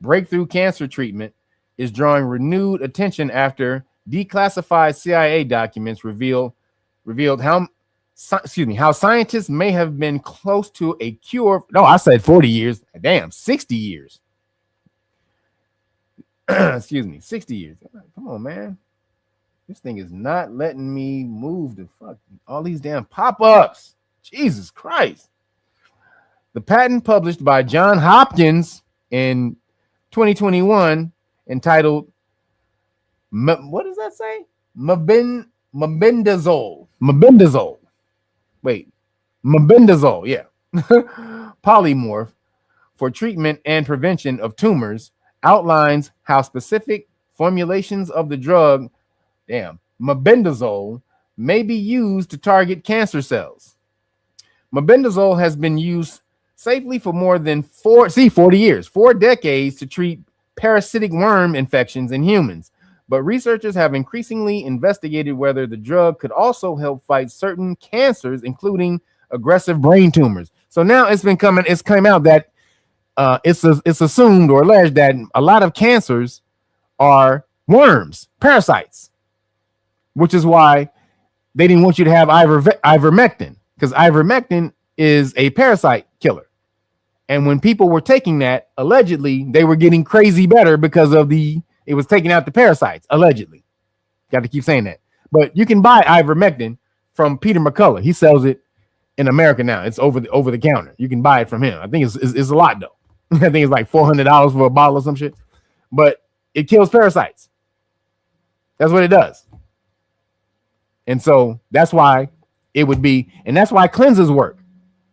breakthrough cancer treatment is drawing renewed attention after declassified CIA documents revealed how scientists may have been close to a cure. No, I said 40 years. Damn, 60 years. Excuse me, 60 years. Come on, man. This thing is not letting me move the fuck. All these damn pop-ups. Jesus Christ. The patent published by Johns Hopkins in 2021 entitled, what does that say? Mebendazole. Wait, mebendazole, yeah. Polymorph for treatment and prevention of tumors outlines how specific formulations of the drug, mebendazole, may be used to target cancer cells. Mebendazole has been used safely for more than 40 years, 4 decades to treat parasitic worm infections in humans. But researchers have increasingly investigated whether the drug could also help fight certain cancers, including aggressive brain tumors. So now it's come out that it's assumed or alleged that a lot of cancers are worms, parasites, which is why they didn't want you to have ivermectin, because ivermectin is a parasite killer. And when people were taking that, allegedly, they were getting crazy better because of it was taking out the parasites, allegedly. Got to keep saying that. But you can buy ivermectin from Peter McCullough. He sells it in America now. It's over the counter. You can buy it from him. I think it's a lot, though. I think it's like $400 for a bottle or some shit. But it kills parasites. That's what it does. And so that's why it would be, and that's why cleanses work.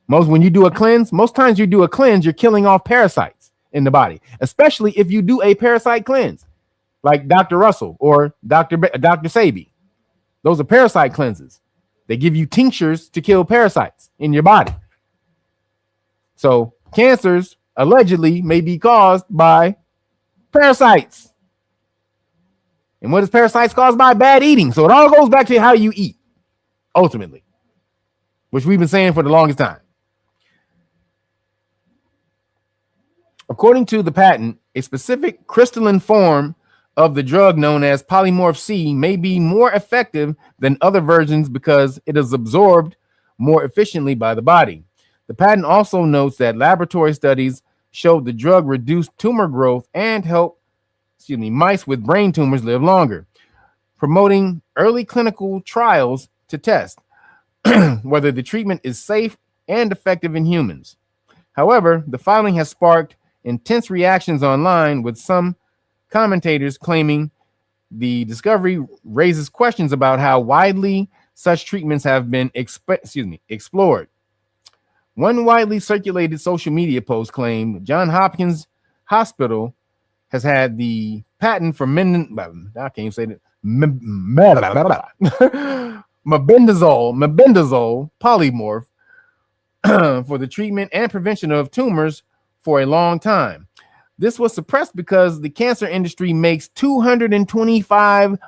When you do a cleanse, most times you do a cleanse, you're killing off parasites in the body, especially if you do a parasite cleanse, like Dr. Russell or Dr. Sebi. Those are parasite cleanses. They give you tinctures to kill parasites in your body. So cancers allegedly may be caused by parasites. And what is parasites caused by? Bad eating. So it all goes back to how you eat, ultimately, which we've been saying for the longest time. According to the patent, a specific crystalline form of the drug known as polymorph C may be more effective than other versions because it is absorbed more efficiently by the body. The patent also notes that laboratory studies showed the drug reduced tumor growth and helped mice with brain tumors live longer, promoting early clinical trials to test whether the treatment is safe and effective in humans. However, the filing has sparked intense reactions online, with some commentators claiming the discovery raises questions about how widely such treatments have been explored. One widely circulated social media post claimed Johns Hopkins Hospital has had the patent for mebendazole polymorph for the treatment and prevention of tumors for a long time. This was suppressed because the cancer industry makes $225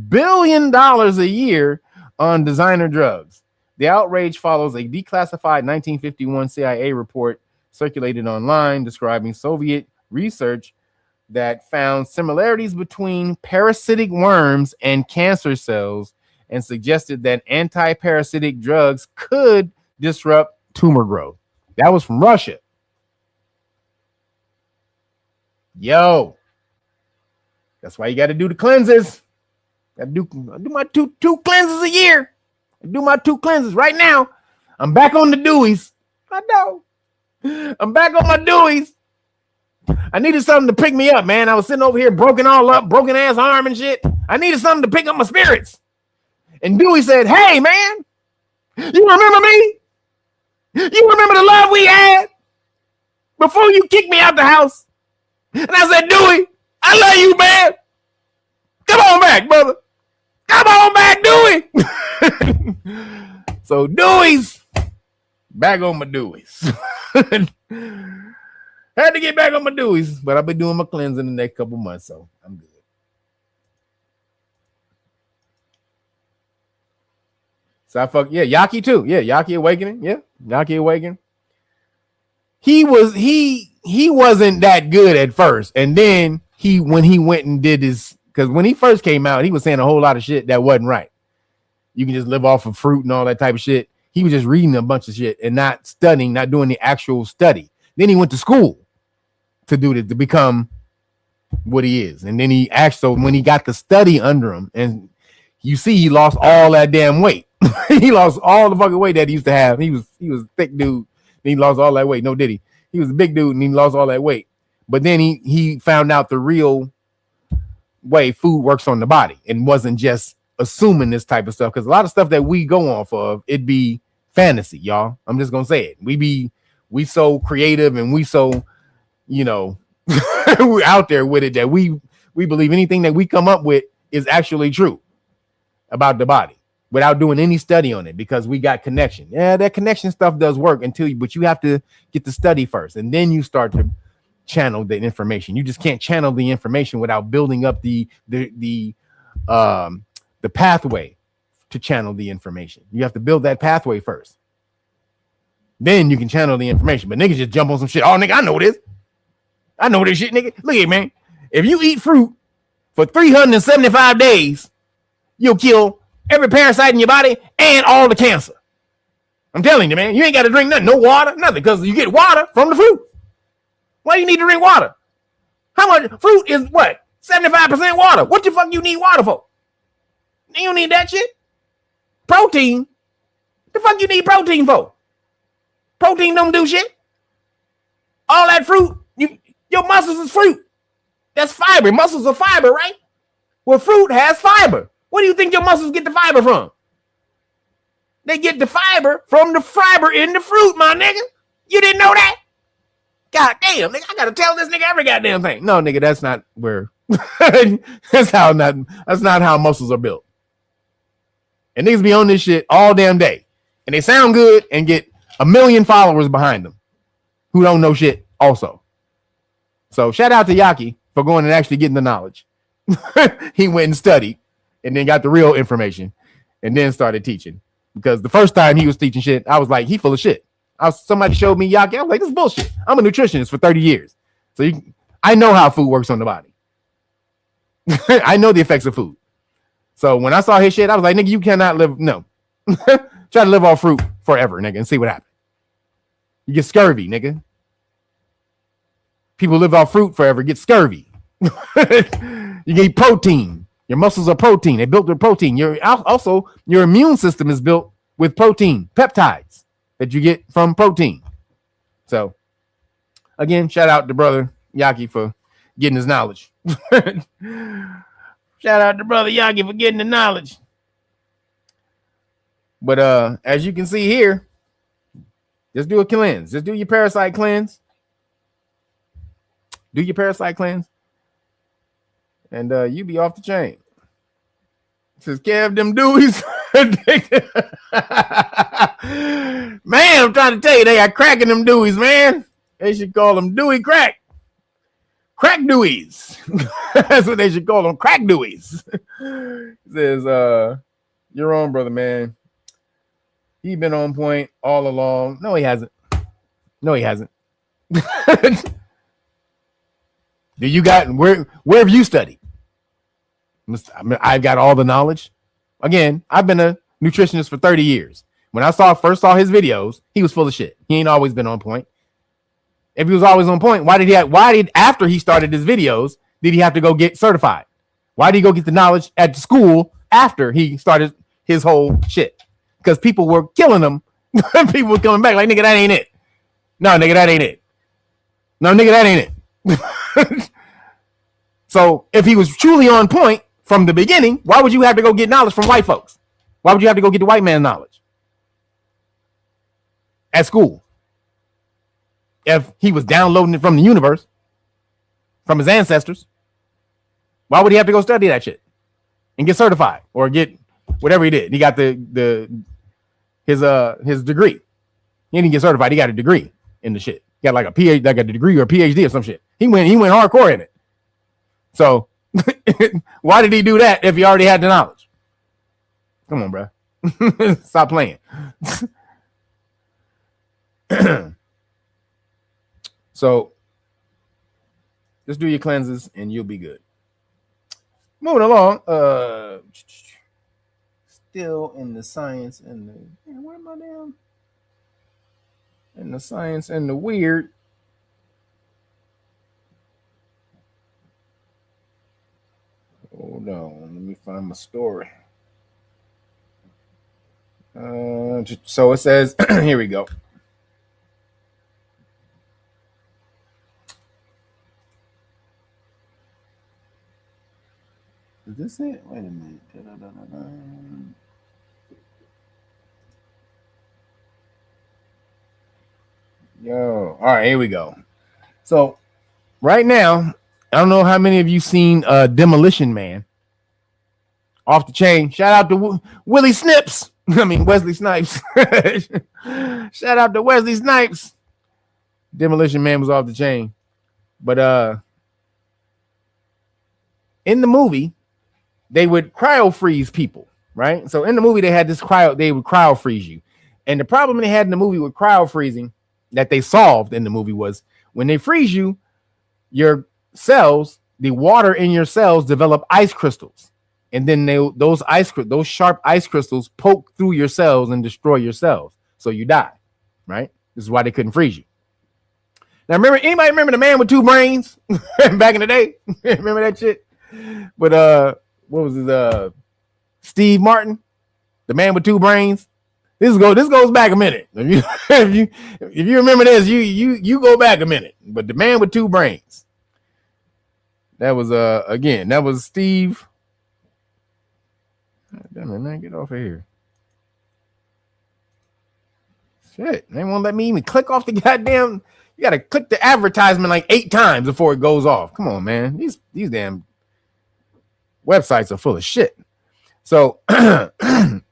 billion a year on designer drugs. The outrage follows a declassified 1951 CIA report circulated online describing Soviet research that found similarities between parasitic worms and cancer cells and suggested that anti-parasitic drugs could disrupt tumor growth. That was from Russia. Yo, that's why you got to do the cleanses. I do my two cleanses a year. I do my 2 cleanses right now. I'm back on the Deweys. I know. I'm back on my Deweys. I needed something to pick me up, man. I was sitting over here broken ass arm and shit. I needed something to pick up my spirits. And Dewey said, "Hey, man, you remember me? You remember the love we had before you kicked me out the house?" And I said, "Dewey, I love you, man. Come on back, brother. Come on back, Dewey. So Dewey's back on my Deweys. Had to get back on my Deweys, but I've been doing my cleanse in the next couple months, so I'm good. So I Yaki too. Yeah, Yaki Awakening. Yeah, Yaki Awakening. He wasn't that good at first, and then when he went and did his, because when he first came out, he was saying a whole lot of shit that wasn't right. You can just live off of fruit and all that type of shit. He was just reading a bunch of shit and not studying, not doing the actual study. Then he went to school to do this, to become what he is. And then he actually, when he got the study under him, and you see he lost all that damn weight. He lost all the fucking weight that he used to have. He was a thick dude. He lost all that weight. No, did he? He was a big dude and he lost all that weight. But then he found out the real way food works on the body and wasn't just assuming this type of stuff. Because a lot of stuff that we go off of, it'd be fantasy, y'all. I'm just gonna say it. We so creative and we so, we're out there with it that we believe anything that we come up with is actually true about the body without doing any study on it, because we got connection. Yeah, that connection stuff does work but you have to get the study first, and then you start to channel the information. You just can't channel the information without building up the pathway to channel the information. You have to build that pathway first. Then you can channel the information. But niggas just jump on some shit. Oh, nigga, I know this. I know this shit, nigga. Look at it, man. If you eat fruit for 375 days, you'll kill every parasite in your body and all the cancer. I'm telling you, man. You ain't got to drink nothing. No water, nothing. Because you get water from the fruit. Why do you need to drink water? How much? Fruit is what? 75% water. What the fuck you need water for? You don't need that shit. Protein. The fuck you need protein for? Protein don't do shit. All that fruit, your muscles is fruit. That's fiber. Muscles are fiber, right? Well, fruit has fiber. Where do you think your muscles get the fiber from? They get the fiber from the fiber in the fruit, my nigga. You didn't know that? God damn, nigga, I gotta tell this nigga every goddamn thing. No, nigga, that's not where. That's not how muscles are built. And niggas be on this shit all damn day, and they sound good and get 1 million followers behind them who don't know shit also. So shout out to Yaki for going and actually getting the knowledge. He went and studied and then got the real information and then started teaching. Because the first time he was teaching shit, I was like, he full of shit. Somebody showed me Yaki. I was like, this is bullshit. I'm a nutritionist for 30 years. So I know how food works on the body. I know the effects of food. So when I saw his shit, I was like, nigga, you cannot live. No. Try to live off fruit forever, nigga, and see what happens. You get scurvy, nigga. People live off fruit forever, get scurvy. You get protein. Your muscles are protein. They built with protein. Your immune system is built with protein, peptides that you get from protein. So, again, shout out to brother Yaki for getting his knowledge. Shout out to brother Yaki for getting the knowledge. But as you can see here, just do a cleanse. Just do your parasite cleanse. Do your parasite cleanse. And you be off the chain. It says, Kev, them Deweys. Man, I'm trying to tell you, they are cracking them Deweys, man. They should call them Dewey crack. Crack Deweys. That's what they should call them. Crack Deweys. It says, you're on, brother, man. He's been on point all along. No, he hasn't. No, he hasn't. Do you got where have you studied? I've got all the knowledge. Again, I've been a nutritionist for 30 years. When I first saw his videos, he was full of shit. He ain't always been on point. If he was always on point, why did after he started his videos, did he have to go get certified? Why did he go get the knowledge at the school after he started his whole shit? Because people were killing him. People were coming back like, nigga, that ain't it. No, nigga, that ain't it. No, nigga, that ain't it. So if he was truly on point from the beginning, why would you have to go get knowledge from white folks? Why would you have to go get the white man knowledge at school? If he was downloading it from the universe, from his ancestors, why would he have to go study that shit? and get certified or get whatever he did. He got his degree. He didn't get certified. He got a degree in the shit. He got like a PhD, like a degree or a PhD or some shit. He went hardcore in it. So why did he do that if he already had the knowledge? Come on, bro. Stop playing. So just do your cleanses and you'll be good. Moving along, still in the science and the where am I now? In the science and the weird. Hold on, let me find my story. So it says, here we go. Is this it? Wait a minute. Yo, all right, here we go. So right now, I don't know how many of you seen Demolition Man. Off the chain. Shout out to Willie Snips. I mean Wesley Snipes. Shout out to Wesley Snipes. Demolition Man was off the chain. But in the movie, they would cryo freeze people, right? So in the movie, they had this they would cryo freeze you. And the problem they had in the movie with cryo freezing that they solved in the movie was when they freeze you, your cells, the water in your cells develop ice crystals. And then those sharp ice crystals poke through your cells and destroy your cells. So you die, right? This is why they couldn't freeze you. Now, anybody remember the man with two brains back in the day? Remember that shit? But what was his Steve Martin, the man with two brains? This goes back a minute. If you remember this, you go back a minute. But the man with two brains. That was again, that was Steve. Damn it, man, get off of here. Shit, they won't let me even click off the goddamn. You gotta click the advertisement like 8 times before it goes off. Come on, man. These damn websites are full of shit. So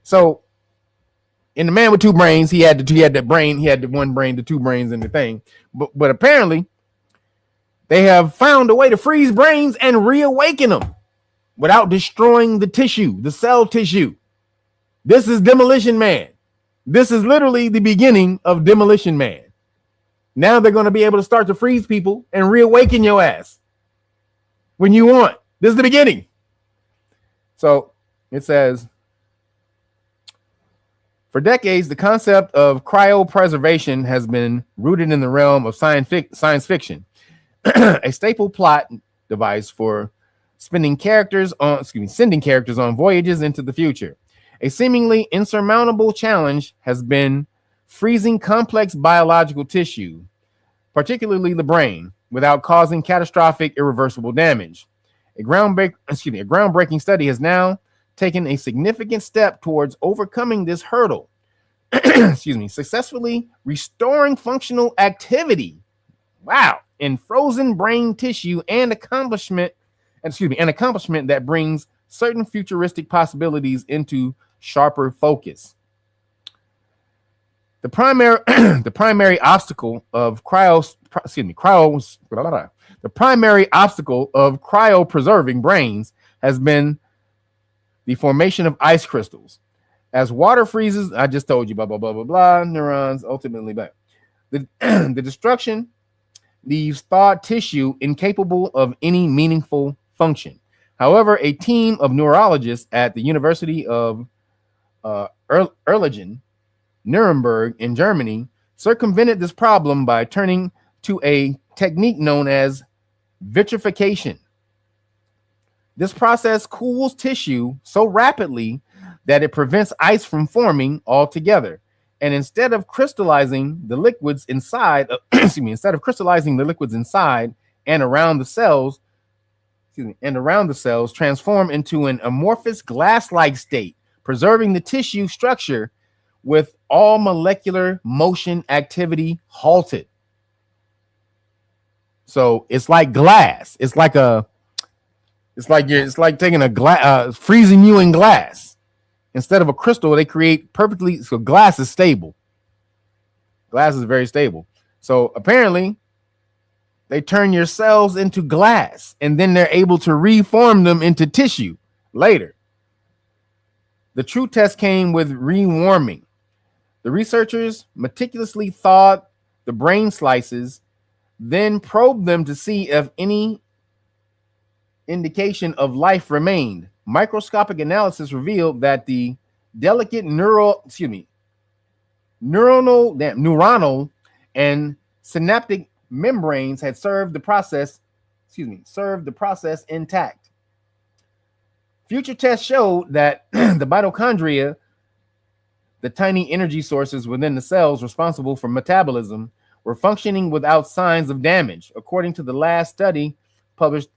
so in the man with two brains, he had that brain, he had the one brain, the two brains in the thing. But apparently they have found a way to freeze brains and reawaken them without destroying the tissue, the cell tissue. This is Demolition Man. This is literally the beginning of Demolition Man. Now they're going to be able to start to freeze people and reawaken your ass when you want. This is the beginning. So it says, for decades, the concept of cryopreservation has been rooted in the realm of science fiction, a staple plot device for sending characters on voyages into the future. A seemingly insurmountable challenge has been freezing complex biological tissue, particularly the brain, without causing catastrophic irreversible damage. A groundbreaking study has now taken a significant step towards overcoming this hurdle. Successfully restoring functional activity. Wow. In frozen brain tissue, and accomplishment that brings certain futuristic possibilities into sharper focus. The primary obstacle of cryopreserving brains has been the formation of ice crystals. As water freezes, I just told you, blah, blah, blah, blah, blah, neurons ultimately back. The destruction leaves thawed tissue incapable of any meaningful function. However, a team of neurologists at the University of Erlangen, Nuremberg in Germany, circumvented this problem by turning to a technique known as vitrification. This process cools tissue so rapidly that it prevents ice from forming altogether. And instead of crystallizing the liquids inside, and around the cells, transform into an amorphous glass-like state, preserving the tissue structure with all molecular motion activity halted. So it's like glass. It's like a It's like taking a glass, freezing you in glass. Instead of a crystal, they create perfectly. So glass is stable. Glass is very stable. So apparently, they turn your cells into glass, and then they're able to reform them into tissue later. The true test came with rewarming. The researchers meticulously thawed the brain slices, then probed them to see if any indication of life remained. Microscopic analysis revealed that the delicate neuronal and synaptic membranes had served the process intact. Future tests showed that the mitochondria, the tiny energy sources within the cells responsible for metabolism, were functioning without signs of damage, according to the last study published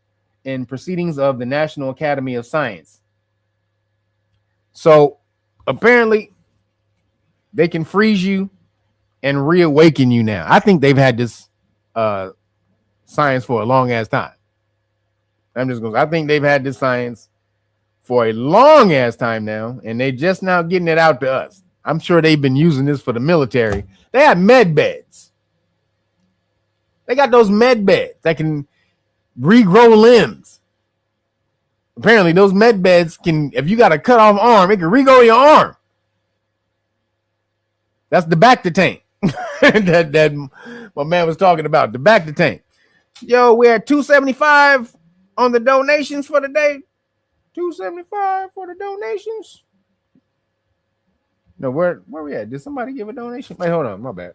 in Proceedings of the National Academy of Science. So apparently they can freeze you and reawaken you now. I think they've had this science for a long ass time. I think they've had this science for a long ass time now, and they just now getting it out to us. I'm sure they've been using this for the military. They have med beds. They got those med beds that can regrow limbs. Apparently, those med beds can, if you got a cut off arm, it can regrow your arm. That's the back to tank that my man was talking about. The back to tank. Yo, we're at 275 on the donations for the day. 275 for the donations. No, where we at? Did somebody give a donation? Wait, hold on, my bad.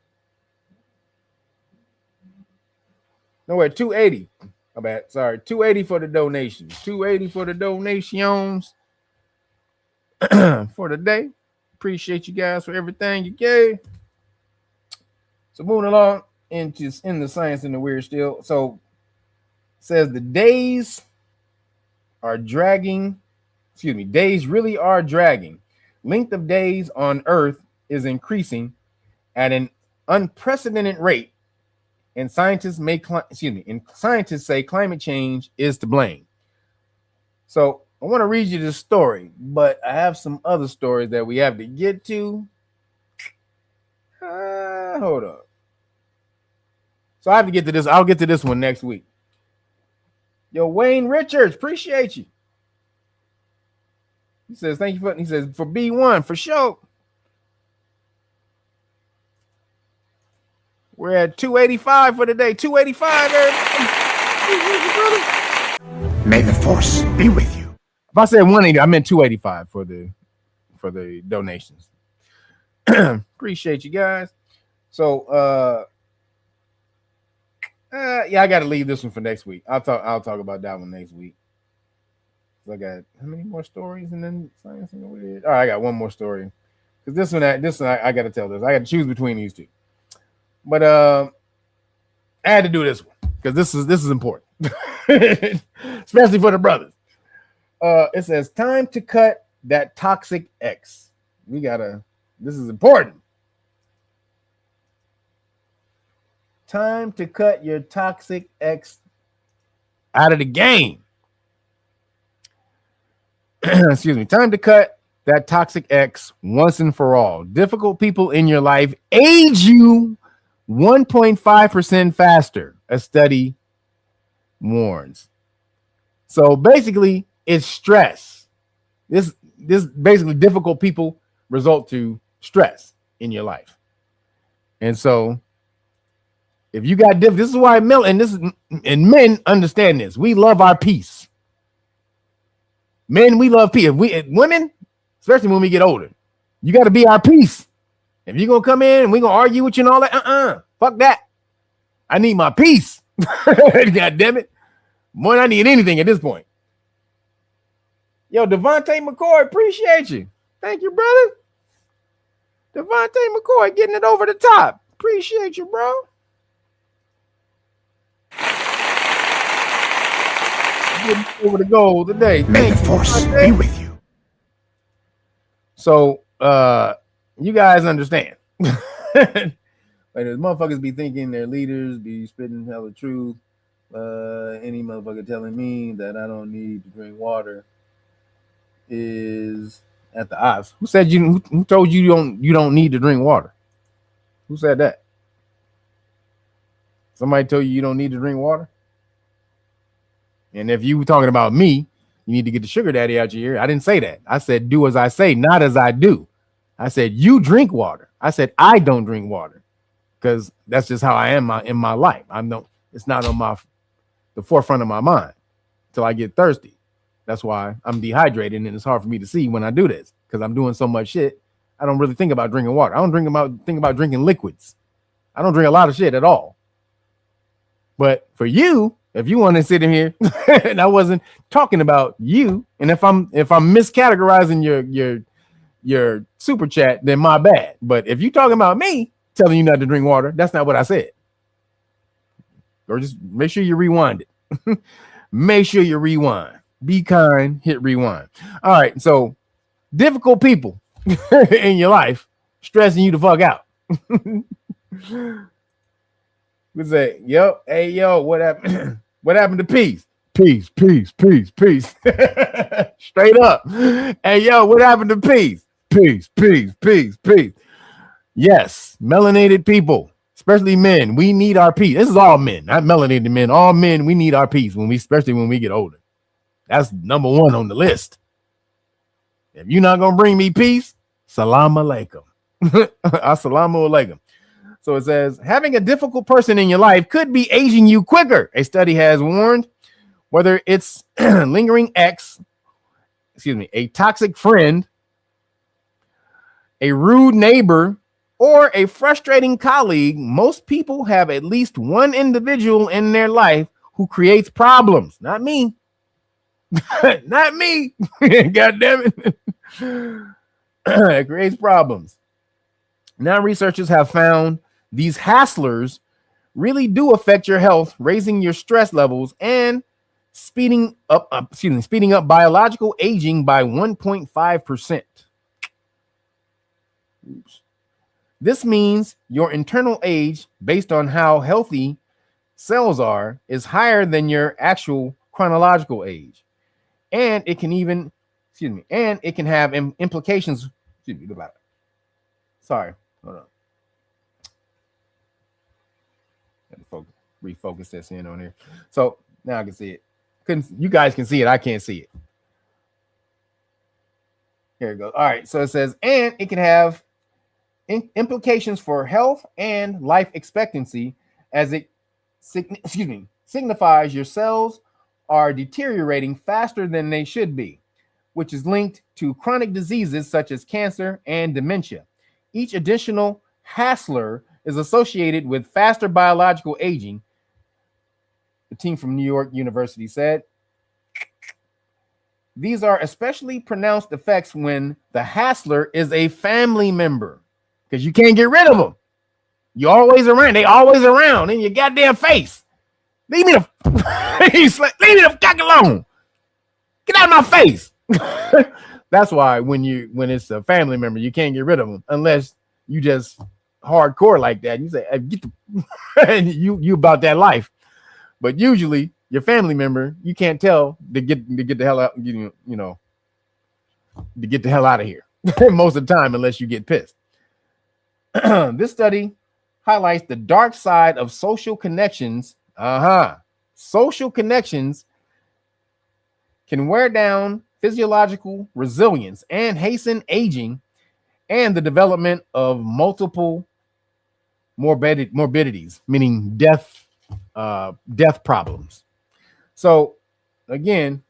No, we're at 280. My bad. Sorry, 280 for the donations. 280 for the donations for the day. Appreciate you guys for everything you gave. So moving along in the science and the weird still. So it says the days are dragging. Excuse me. Days really are dragging. Length of days on Earth is increasing at an unprecedented rate, and scientists say climate change is to blame. So I want to read you this story, but I have some other stories that we have to get to. Hold on. So I have to get to this. I'll get to this one next week. Yo, Wayne Richards, appreciate you. He says, thank you for, he says, for B1, for sure. We're at 285 for the day. 285, everybody. May the force be with you. If I said 180, I meant 285 for the donations. Appreciate you guys. So yeah, I gotta leave this one for next week. I'll talk about that one next week. I got how many more stories and then science and the weird. All right, I got one more story. Because this one I gotta tell this. I gotta choose between these two. But I had to do this one because this is important. Especially for the brothers. It says time to cut that toxic X. This is important. Time to cut your toxic X out of the game. Excuse me. Time to cut that toxic X once and for all. Difficult people in your life age you 1.5% faster, a study warns. So basically, it's stress. This basically difficult people result to stress in your life. And so if you got this is why and men understand this. We love our peace. Men, we love peace. Women, especially when we get older, you got to be our peace. If you're gonna come in and we're gonna argue with you and all that, fuck that. I need my peace. God damn it. More than I need anything at this point. Yo, Devontae McCoy, appreciate you. Thank you, brother. Devontae McCoy getting it over the top. Appreciate you, bro. Getting over the goal today. May the force be with you. So you guys understand. Like, the motherfuckers be thinking their leaders be spitting hella truth. Any motherfucker telling me that I don't need to drink water is at the odds. Who said you? Who told you you don't need to drink water? Who said that? Somebody told you don't need to drink water? And if you were talking about me, you need to get the sugar daddy out your ear. I didn't say that. I said do as I say, not as I do. I said you drink water. I said I don't drink water because that's just how I am in my life. It's not on the forefront of my mind until I get thirsty. That's why I'm dehydrated and it's hard for me to see when I do this because I'm doing so much shit. I don't really think about drinking water. I don't think about drinking liquids. I don't drink a lot of shit at all. But for you, if you want to sit in here and I wasn't talking about you, and if I'm miscategorizing your super chat, then my bad. But if you talking about me telling you not to drink water, that's not what I said. Or just make sure you rewind it. Make sure you rewind. Be kind, hit rewind. All right, so difficult people in your life stressing you the fuck out. We say, yo, hey, yo, what happened? What happened to peace? Peace. Straight up. Hey, yo, what happened to peace? Peace. Yes, melanated people, especially men, we need our peace. This is all men, not melanated men. All men, we need our peace especially when we get older. That's number one on the list. If you're not gonna bring me peace, salam alaikum. Assalamu alaikum. So it says, having a difficult person in your life could be aging you quicker. A study has warned whether it's lingering ex, a toxic friend, a rude neighbor, or a frustrating colleague, most people have at least one individual in their life who creates problems. Not me. Not me. God damn it. It creates problems. Now researchers have found these hasslers really do affect your health, raising your stress levels and speeding up biological aging by 1.5%. This means your internal age, based on how healthy cells are, is higher than your actual chronological age. And it can even, and it can have implications. Sorry, hold on. Refocus this in on here. So now I can see it. You guys can see it. I can't see it. Here it goes. All right. So it says, and it can have implications for health and life expectancy as it signifies your cells are deteriorating faster than they should be, which is linked to chronic diseases such as cancer and dementia. Each additional hassler is associated with faster biological aging, the team from New York University said. These are especially pronounced effects when the hassler is a family member, because you can't get rid of them. You're always around. They always around in your goddamn face. Leave me the fuck alone. Get out of my face. That's why when it's a family member, you can't get rid of them unless you just hardcore like that. You say, hey, get the you about that life. But usually your family member, you can't tell to get the hell out, to get the hell out of here most of the time, unless you get pissed. This study highlights the dark side of social connections. Social connections can wear down physiological resilience and hasten aging and the development of multiple morbidities, meaning death problems. So again,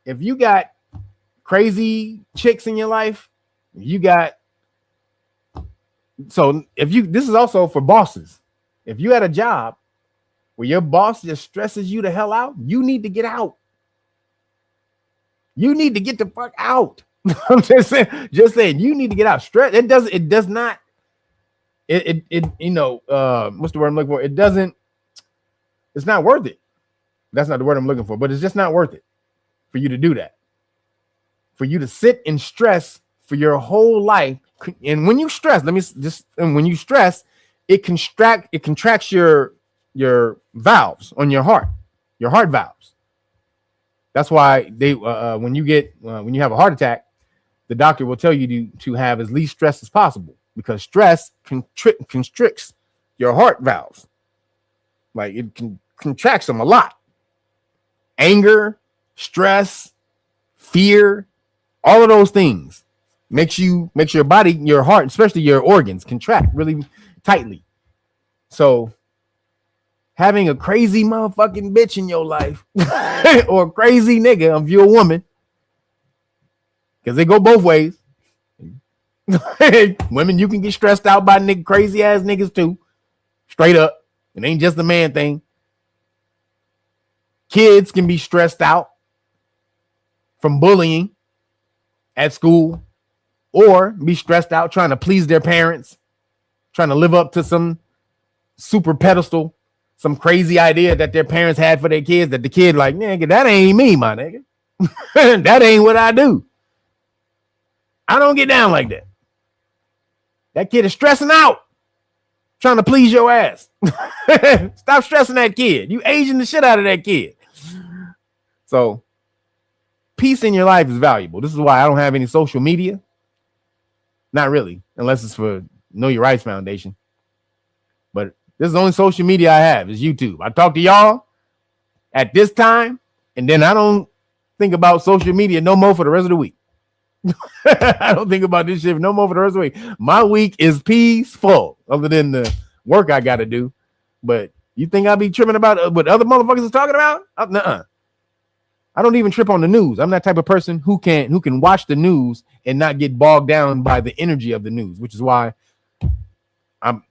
if you got crazy chicks in your life, this is also for bosses. If you had a job where your boss just stresses you the hell out, you need to get out. You need to get the fuck out. I'm just saying, you need to get out. Stress, what's the word I'm looking for? It's not worth it. That's not the word I'm looking for, but it's just not worth it for you to do that. For you to sit in stress for your whole life. And when you stress, when you stress, it contracts your your valves on your heart valves. That's why they when you have a heart attack, the doctor will tell you to have as least stress as possible, because stress constricts your heart valves. Like it contracts them a lot. Anger, stress, fear, all of those things makes your body, your heart, especially your organs, contract really tightly. So having a crazy motherfucking bitch in your life or a crazy nigga if you're a woman, because they go both ways. Women, you can get stressed out by crazy ass niggas too. Straight up. It ain't just a man thing. Kids can be stressed out from bullying at school, or be stressed out trying to please their parents, trying to live up to some super pedestal, some crazy idea that their parents had for their kids, that the kid like, nigga, that ain't me, my nigga. That ain't what I do. I don't get down like that. That kid is stressing out, trying to please your ass. Stop stressing that kid. You aging the shit out of that kid. So peace in your life is valuable. This is why I don't have any social media. Not really, unless it's for Know Your Rights Foundation. But this is the only social media I have is YouTube. I talk to y'all at this time, and then I don't think about social media no more for the rest of the week. I don't think about this shit no more for the rest of the week. My week is peaceful, other than the work I got to do. But you think I'll be tripping about what other motherfuckers are talking about? Nuh-uh. I don't even trip on the news. I'm that type of person who can watch the news and not get bogged down by the energy of the news, which is why I'm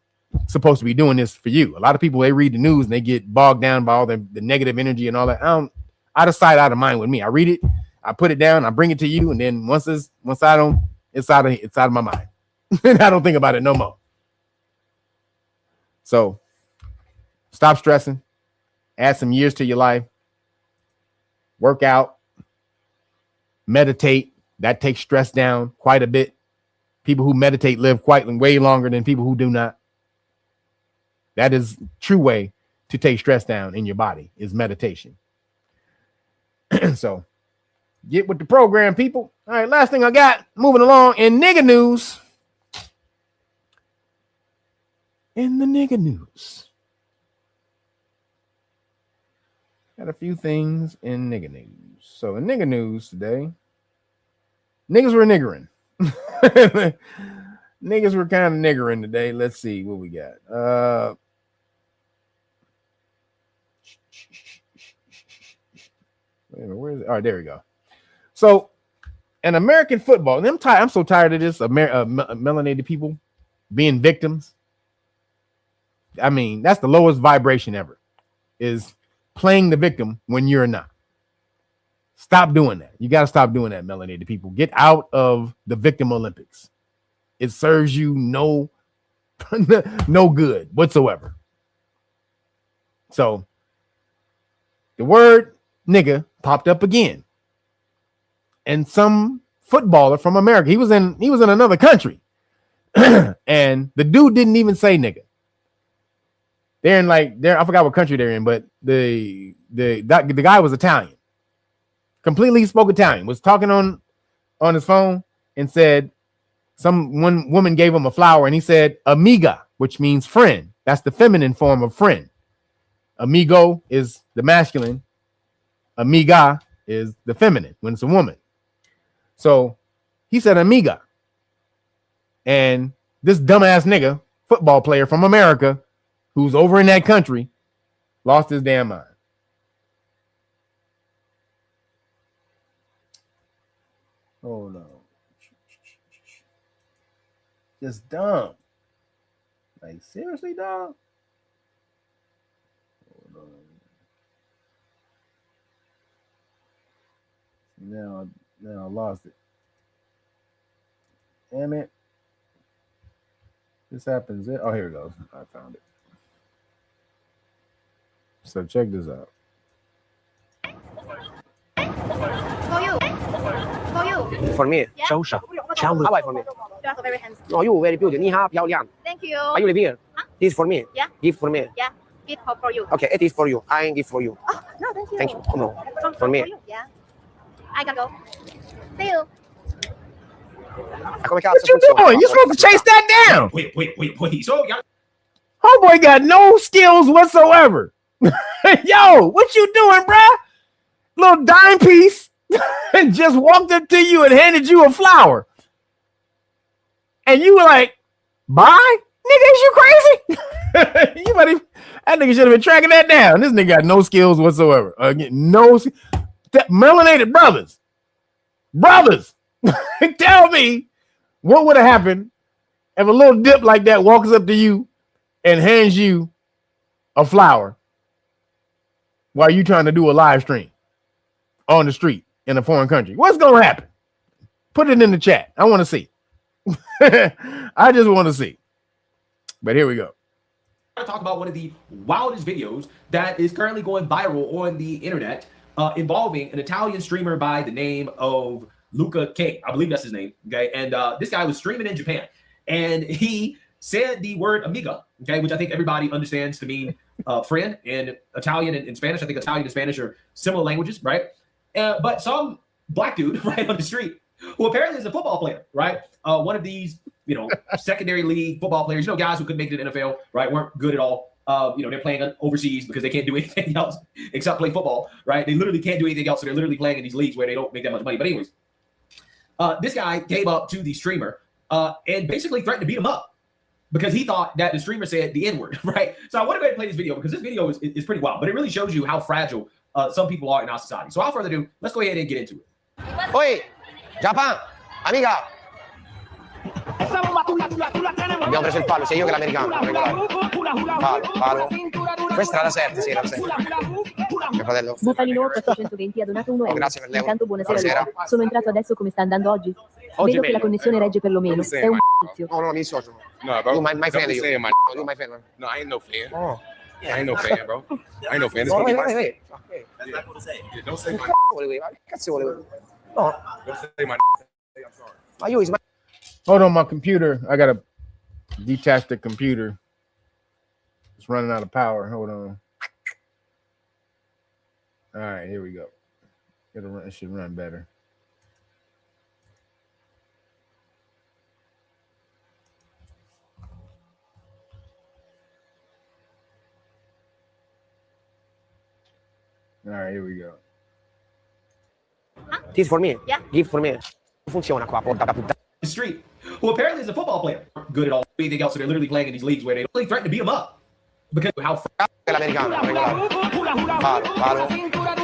supposed to be doing this for you. A lot of people, they read the news and they get bogged down by all the negative energy and all that. Out of sight, out of mind with me. I read it, I put it down, I bring it to you, and then once I don't, it's out of my mind. I don't think about it no more. So stop stressing, add some years to your life, work out, meditate. That takes stress down quite a bit. People who meditate live way longer than people who do not. That is a true way to take stress down in your body, is meditation. So get with the program, people. All right, last thing I got, moving along in nigga news. In the nigga news. Got a few things in nigga news. So in nigga news today, niggas were niggering. Niggas were kind of niggering today. Let's see what we got. Where is it? All right, there we go. So, an American football, and I'm so tired of this, melanated people being victims. I mean, that's the lowest vibration ever, is playing the victim when you're not. Stop doing that. You got to stop doing that, melanated people. Get out of the victim Olympics. It serves you no good whatsoever. So, the word nigga popped up again, and some footballer from America, he was in another country, and the dude didn't even say nigga. I forgot what country they're in, but the guy was Italian, completely spoke Italian, was talking on his phone and said, one woman gave him a flower and he said amiga, which means friend. That's the feminine form of friend. Amigo is the masculine. Amiga is the feminine when it's a woman. So he said amiga. And this dumbass nigga, football player from America, who's over in that country, lost his damn mind. Oh no. Just dumb. Like, seriously, dog? Hold on. Now I lost it. Damn it. This happens. Oh, here it goes. I found it. So check this out. For me, Shosha. How about for me? Oh, you very beautiful. 你好，漂亮. Thank you. Are you living here? This is for me. Yeah. Gift for me. Yeah. Gift for you. Okay, it is for you. I give for you. Oh, no, thank you. Thank you. No, From for me. you. Yeah. I gotta go. See you. Ma come cazzo What you funziona? doing? You're supposed to chase that down. Wait. So y'all. Homeboy got no skills whatsoever. Yo, what you doing, bruh? Little dime piece and just walked up to you and handed you a flower. And you were like, bye? Nigga, is you crazy? That nigga should have been tracking that down. This nigga got no skills whatsoever. Melanated brothers. Tell me what would have happened if a little dip like that walks up to you and hands you a flower while you trying to do a live stream on the street in a foreign country. What's going to happen? Put it in the chat. I want to see. I just want to see. But here we go. I talk about one of the wildest videos that is currently going viral on the internet involving an Italian streamer by the name of Luca King. I believe that's his name. Okay. And this guy was streaming in Japan and he said the word amiga, okay, which I think everybody understands to mean friend in Italian and in Spanish. I think Italian and Spanish are similar languages, right? But some black dude right on the street who apparently is a football player, right? One of these, secondary league football players, guys who couldn't make it to the NFL, right? Weren't good at all. They're playing overseas because they can't do anything else except play football, right? They literally can't do anything else. So they're literally playing in these leagues where they don't make that much money. But anyways, this guy came up to the streamer and basically threatened to beat him up because he thought that the streamer said the N-word, right? So I want to go ahead and play this video because this video is pretty wild, but it really shows you how fragile some people are in our society. So without further ado, let's go ahead and get into it. Oi, Japan, amiga. Abbiamo preso il palo, sia io che l'americano. Palo. Questa era la 7, sì, era la 7. Mio fratello. Bufalino 420 ha donato 1 euro. Grazie per l'euro. Intanto buonasera. Sono entrato adesso, come sta andando oggi? Vedo che la connessione regge perlomeno. È un inizio. No, mi dissocio. No, bro. You my fan, Don't you. say my. You my fan. No, I ain't no fan. Oh. I ain't no fan, bro. I ain't no fan. This No, gonna be wait. my. Okay. That's not cool to say. Yeah, don't say my. Che cazzo volevo? No. Don't say my. I'm sorry. Ma io is my. Hold on, my computer. I gotta detach the computer. It's running out of power. Hold on. All right, here we go. It should run better. All right, here we go. This for me. Yeah. Give for me. Funziona qua, porca puttana. The street, who apparently is a football player, good at all, anything else. So they're literally playing in these leagues where they really threaten to beat him up because of how L'americano, palo.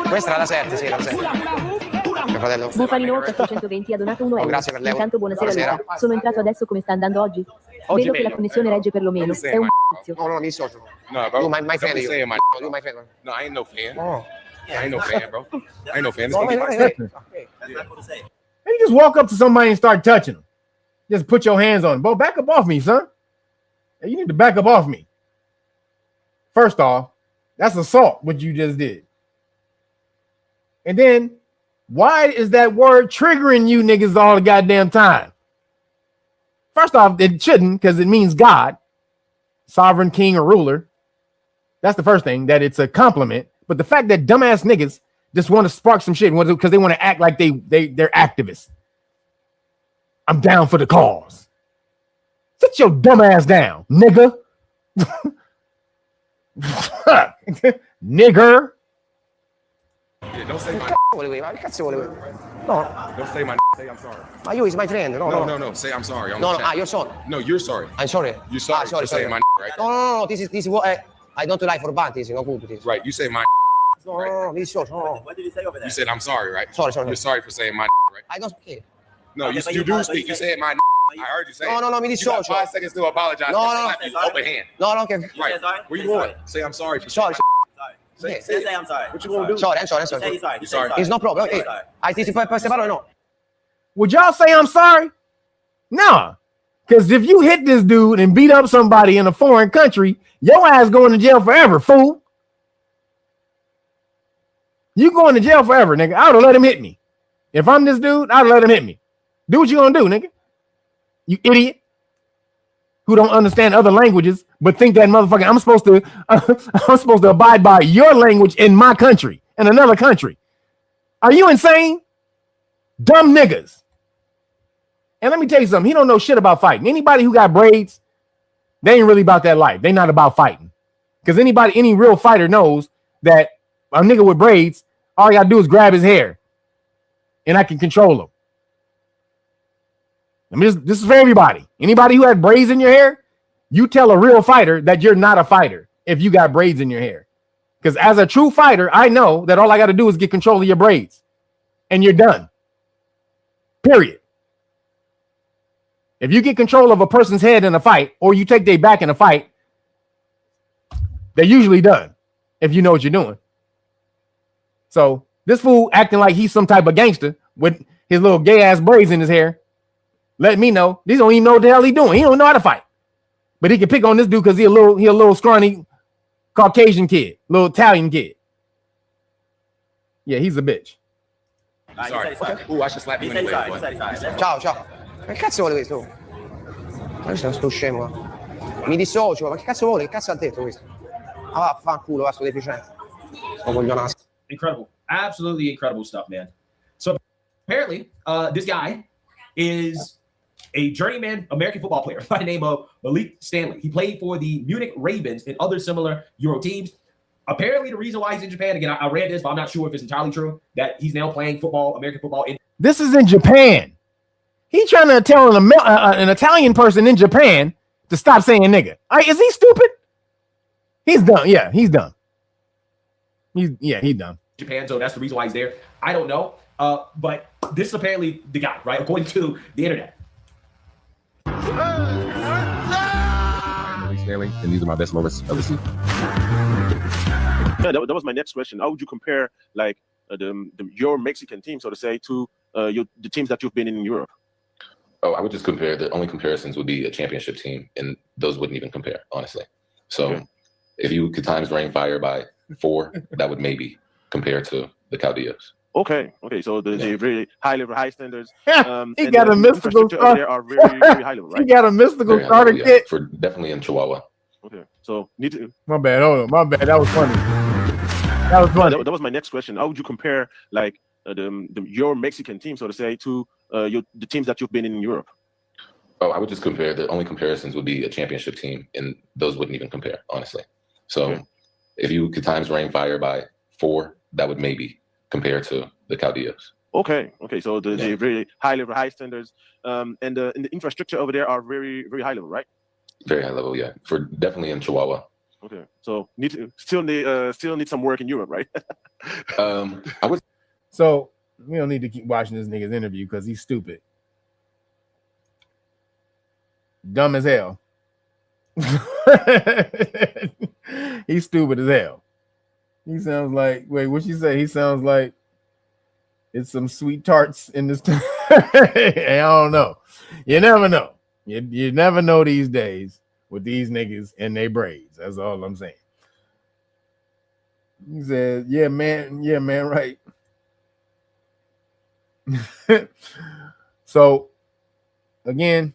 Questa era la 7, sì, era la 7. Mio fratello. Bufalino 420 ha donato 1 euro. Grazie per l'euro. Intanto buonasera. Luca. Sono entrato adesso, come sta andando oggi? Oggi Vedo che la meglio. connessione regge perlomeno. È un inizio. No, mi dissocio. No, bro. You my fan, Don't you. say my. You my fan. No, I ain't no fan. Oh. I ain't no fan, bro. I ain't no fan. This No, gonna be my. wait. That's not cool to say. You just walk up to somebody and start touching them. Just put your hands on them. Bro, back up off me, son. You need to back up off me. First off, that's assault, what you just did. And then, why is that word triggering you niggas all the goddamn time? First off, it shouldn't, because it means God, sovereign king or ruler. That's the first thing, that it's a compliment. But the fact that dumbass niggas just want to spark some shit because they want to act like they're activists. I'm down for the cause. Sit your dumb ass down, nigga. Nigger. Yeah, don't say my. Volevo, che cazzo volevo? No. Don't say my. Say I'm sorry. Ma you is my friend. No. Say I'm sorry. No. You're sorry. No, you're sorry. I'm sorry. You're sorry. Sorry. For saying my. Right. No. This is what I don't like for banties. No good. This. Right. You say my. No. This is no. What did you say over there? You said I'm sorry, right? Sorry. You're sorry for saying my. Right. I don't speak. No, you do speak. You said my. I heard you say. No. Me dissocio. 5 seconds to apologize. No. Open hand. No. Okay. Right. Where you going? Say I'm sorry. For Sorry. Say I'm sorry. What you gonna do? Sorry. I'm sorry. You sorry. It's no problem. Hey, I think per parole no. Would y'all say I'm sorry? Nah. Because if you hit this dude and beat up somebody in a foreign country, your ass going to jail forever, fool. You going to jail forever, nigga. I would have let him hit me. If I'm this dude, I'd let him hit me. Do what you gonna do, nigga. You idiot. Who don't understand other languages but think that motherfucker, I'm supposed to abide by your language in my country, in another country. Are you insane? Dumb niggas. And let me tell you something. He don't know shit about fighting. Anybody who got braids, they ain't really about that life. They not about fighting. Because any real fighter knows that a nigga with braids, all you gotta do is grab his hair and I can control him. I mean, this is for everybody. Anybody who has braids in your hair, you tell a real fighter that you're not a fighter if you got braids in your hair. Because as a true fighter, I know that all I got to do is get control of your braids and you're done. Period. If you get control of a person's head in a fight or you take their back in a fight, they're usually done if you know what you're doing. So this fool acting like he's some type of gangster with his little gay ass braids in his hair. Let me know. These don't even know what the hell he doing. He don't know how to fight. But he can pick on this dude because he a little scrawny Caucasian kid, little Italian kid. Yeah, he's a bitch. Sorry. Ooh, I should slap you anyway. Ciao, ciao. Ma che cazzo vuole questo? Ma questo è sto scemo. Mi dissocio, ma che cazzo vuole? Che cazzo ha detto questo? Ah, vaffanculo, va sto deficiente. Sto coglionato. Incredible. Absolutely incredible stuff, man. So apparently, this guy is a journeyman American football player by the name of Malik Stanley. He played for the Munich Ravens and other similar Euro teams. Apparently, the reason why he's in Japan, again, I read this, but I'm not sure if it's entirely true, that he's now playing football, American football. This is in Japan. He's trying to tell an Italian person in Japan to stop saying nigga. Is he stupid? He's done. Yeah, he's done. He's done. Japan, so that's the reason why he's there. I don't know. But this is apparently the guy, right? According to the internet. Stanley, and these are my best moments of the season. Yeah, that was my next question. How would you compare like your Mexican team, so to say, to the teams that you've been in Europe? Oh, I would just compare. The only comparisons would be a championship team, and those wouldn't even compare, honestly. So if you could times Rainfire by 4, that would maybe compare to the Caudillos. Okay. So the very high level, high standards. He got a mystical starter. There are very, very high level, right? He got a mystical starter kit. For definitely in Chihuahua. Okay. So need to. My bad. Hold on. My bad. That was funny. That was funny. That was my next question. How would you compare like your Mexican team, so to say, to the teams that you've been in Europe? Oh, I would just compare. The only comparisons would be a championship team, and those wouldn't even compare, honestly. So if you could times Rainfire by 4, that would maybe compare to the Caudillos. Okay. So the very high level, high standards, and the infrastructure over there are very, very high level, right? Very high level, yeah. For definitely in Chihuahua. Okay. So still need some work in Europe, right? I would. So we don't need to keep watching this nigga's interview because he's stupid. Dumb as hell. He's stupid as hell. He sounds like, wait, what you say? He sounds like it's some sweet tarts in this. I don't know. You never know. You never know these days with these niggas and their braids. That's all I'm saying. He said, yeah, man, right. So, again,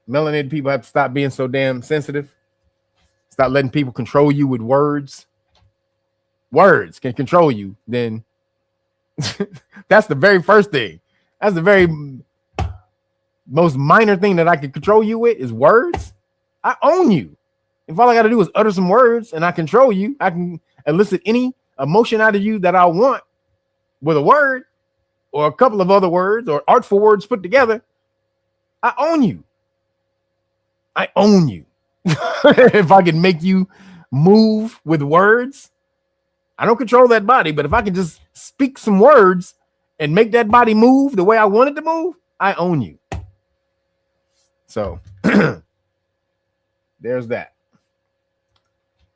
melanated people have to stop being so damn sensitive. Stop letting people control you with words. Words can control you. Then that's the very first thing. That's the very most minor thing that I can control you with is words. I own you. If all I got to do is utter some words and I control you, I can elicit any emotion out of you that I want with a word or a couple of other words or artful words put together. I own you. I own you. If I can make you move with words, I don't control that body, but if I can just speak some words and make that body move the way I want it to move, I own you. So there's that.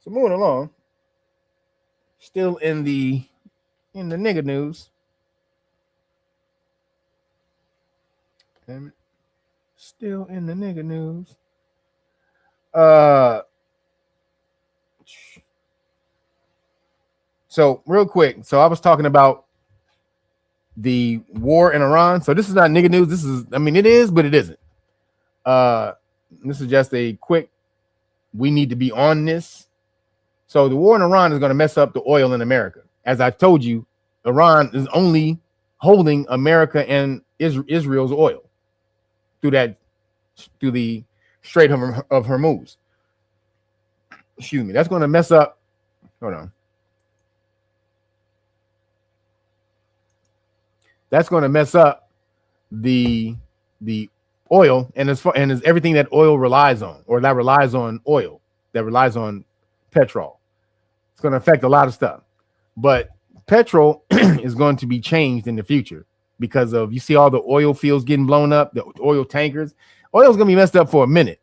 So moving along, still in the nigga news. Damn it. Still in the nigga news. So real quick, so I was talking about the war in Iran. So this is not nigga news. This is, I mean, it is, but it isn't. This is just a quick we need to be on this. So the war in Iran is going to mess up the oil in America. As I told you, Iran is only holding America and Israel's oil through the Strait of Hormuz. Excuse me. That's going to mess up. Hold on. That's going to mess up the oil and as everything that oil relies on, or that relies on oil, that relies on petrol. It's going to affect a lot of stuff. But petrol is going to be changed in the future because of, you see all the oil fields getting blown up, the oil tankers. Oil's going to be messed up for a minute.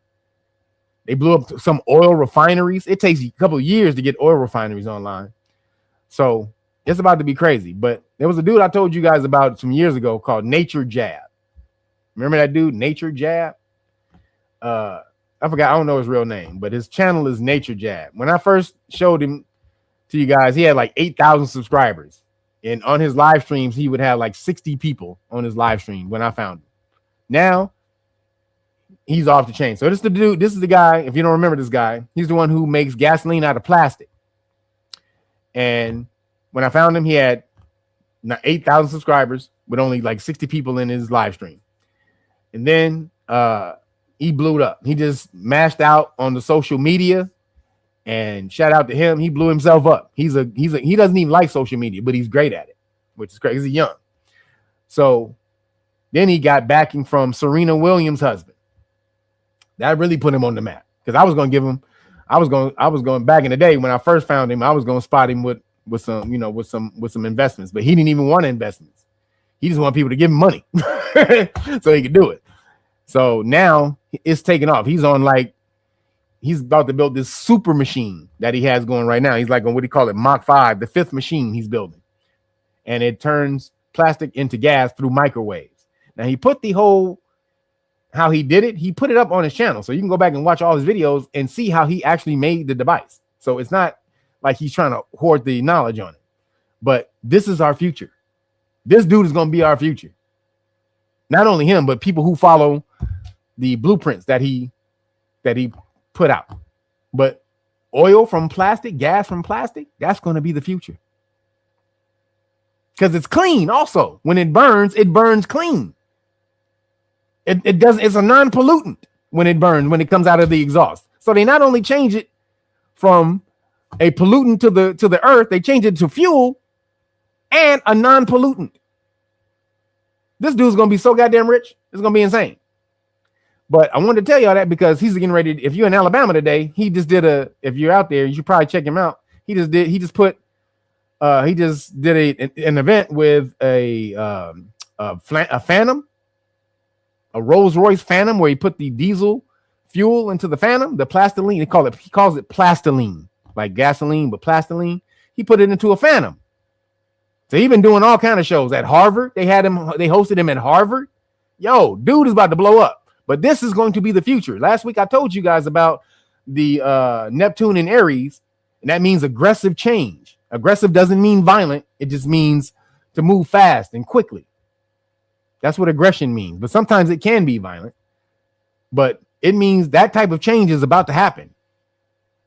They blew up some oil refineries. It takes a couple of years to get oil refineries online. So it's about to be crazy. But there was a dude I told you guys about some years ago called Nature Jab. Remember that dude, Nature Jab? I forgot. I don't know his real name, but his channel is Nature Jab. When I first showed him to you guys, he had like 8,000 subscribers. And on his live streams, he would have like 60 people on his live stream when I found him. Now, he's off the chain. So this is the dude. This is the guy. If you don't remember this guy, he's the one who makes gasoline out of plastic. And when I found him, he had 8,000 subscribers with only like 60 people in his live stream. And then he blew up. He just mashed out on the social media. And shout out to him. He blew himself up. He doesn't even like social media, but he's great at it, which is crazy. He's young. So then he got backing from Serena Williams' husband. That really put him on the map, because I was going back in the day when I first found him. I was going to spot him with some investments, but he didn't even want investments. He just wanted people to give him money so he could do it. So now it's taking off. He's about to build this super machine that he has going right now. He's like on, what do you call it, Mach 5, the 5th machine he's building. And it turns plastic into gas through microwaves. Now he put how he did it, he put it up on his channel. So you can go back and watch all his videos and see how he actually made the device. So it's not like he's trying to hoard the knowledge on it. But this is our future. This dude is going to be our future. Not only him, but people who follow the blueprints that he put out. But oil from plastic, gas from plastic, that's going to be the future. Because it's clean also. When it burns clean. It's a non-pollutant when it burns, when it comes out of the exhaust. So they not only change it from a pollutant to the earth, they change it to fuel and a non-pollutant. This dude's gonna be so goddamn rich, it's gonna be insane. But I wanted to tell y'all that because he's getting ready. If you're in Alabama today, if you're out there, you should probably check him out. He just did an event with a Phantom. A Rolls Royce Phantom, where he put the diesel fuel into the Phantom, the plastiline. He calls it plastiline, like gasoline, but plastiline. He put it into a Phantom. So he's been doing all kind of shows at Harvard. They hosted him at Harvard. Yo, dude is about to blow up. But this is going to be the future. Last week I told you guys about the Neptune and Aries, and that means aggressive change. Aggressive doesn't mean violent. It just means to move fast and quickly. That's what aggression means. But sometimes it can be violent. But it means that type of change is about to happen.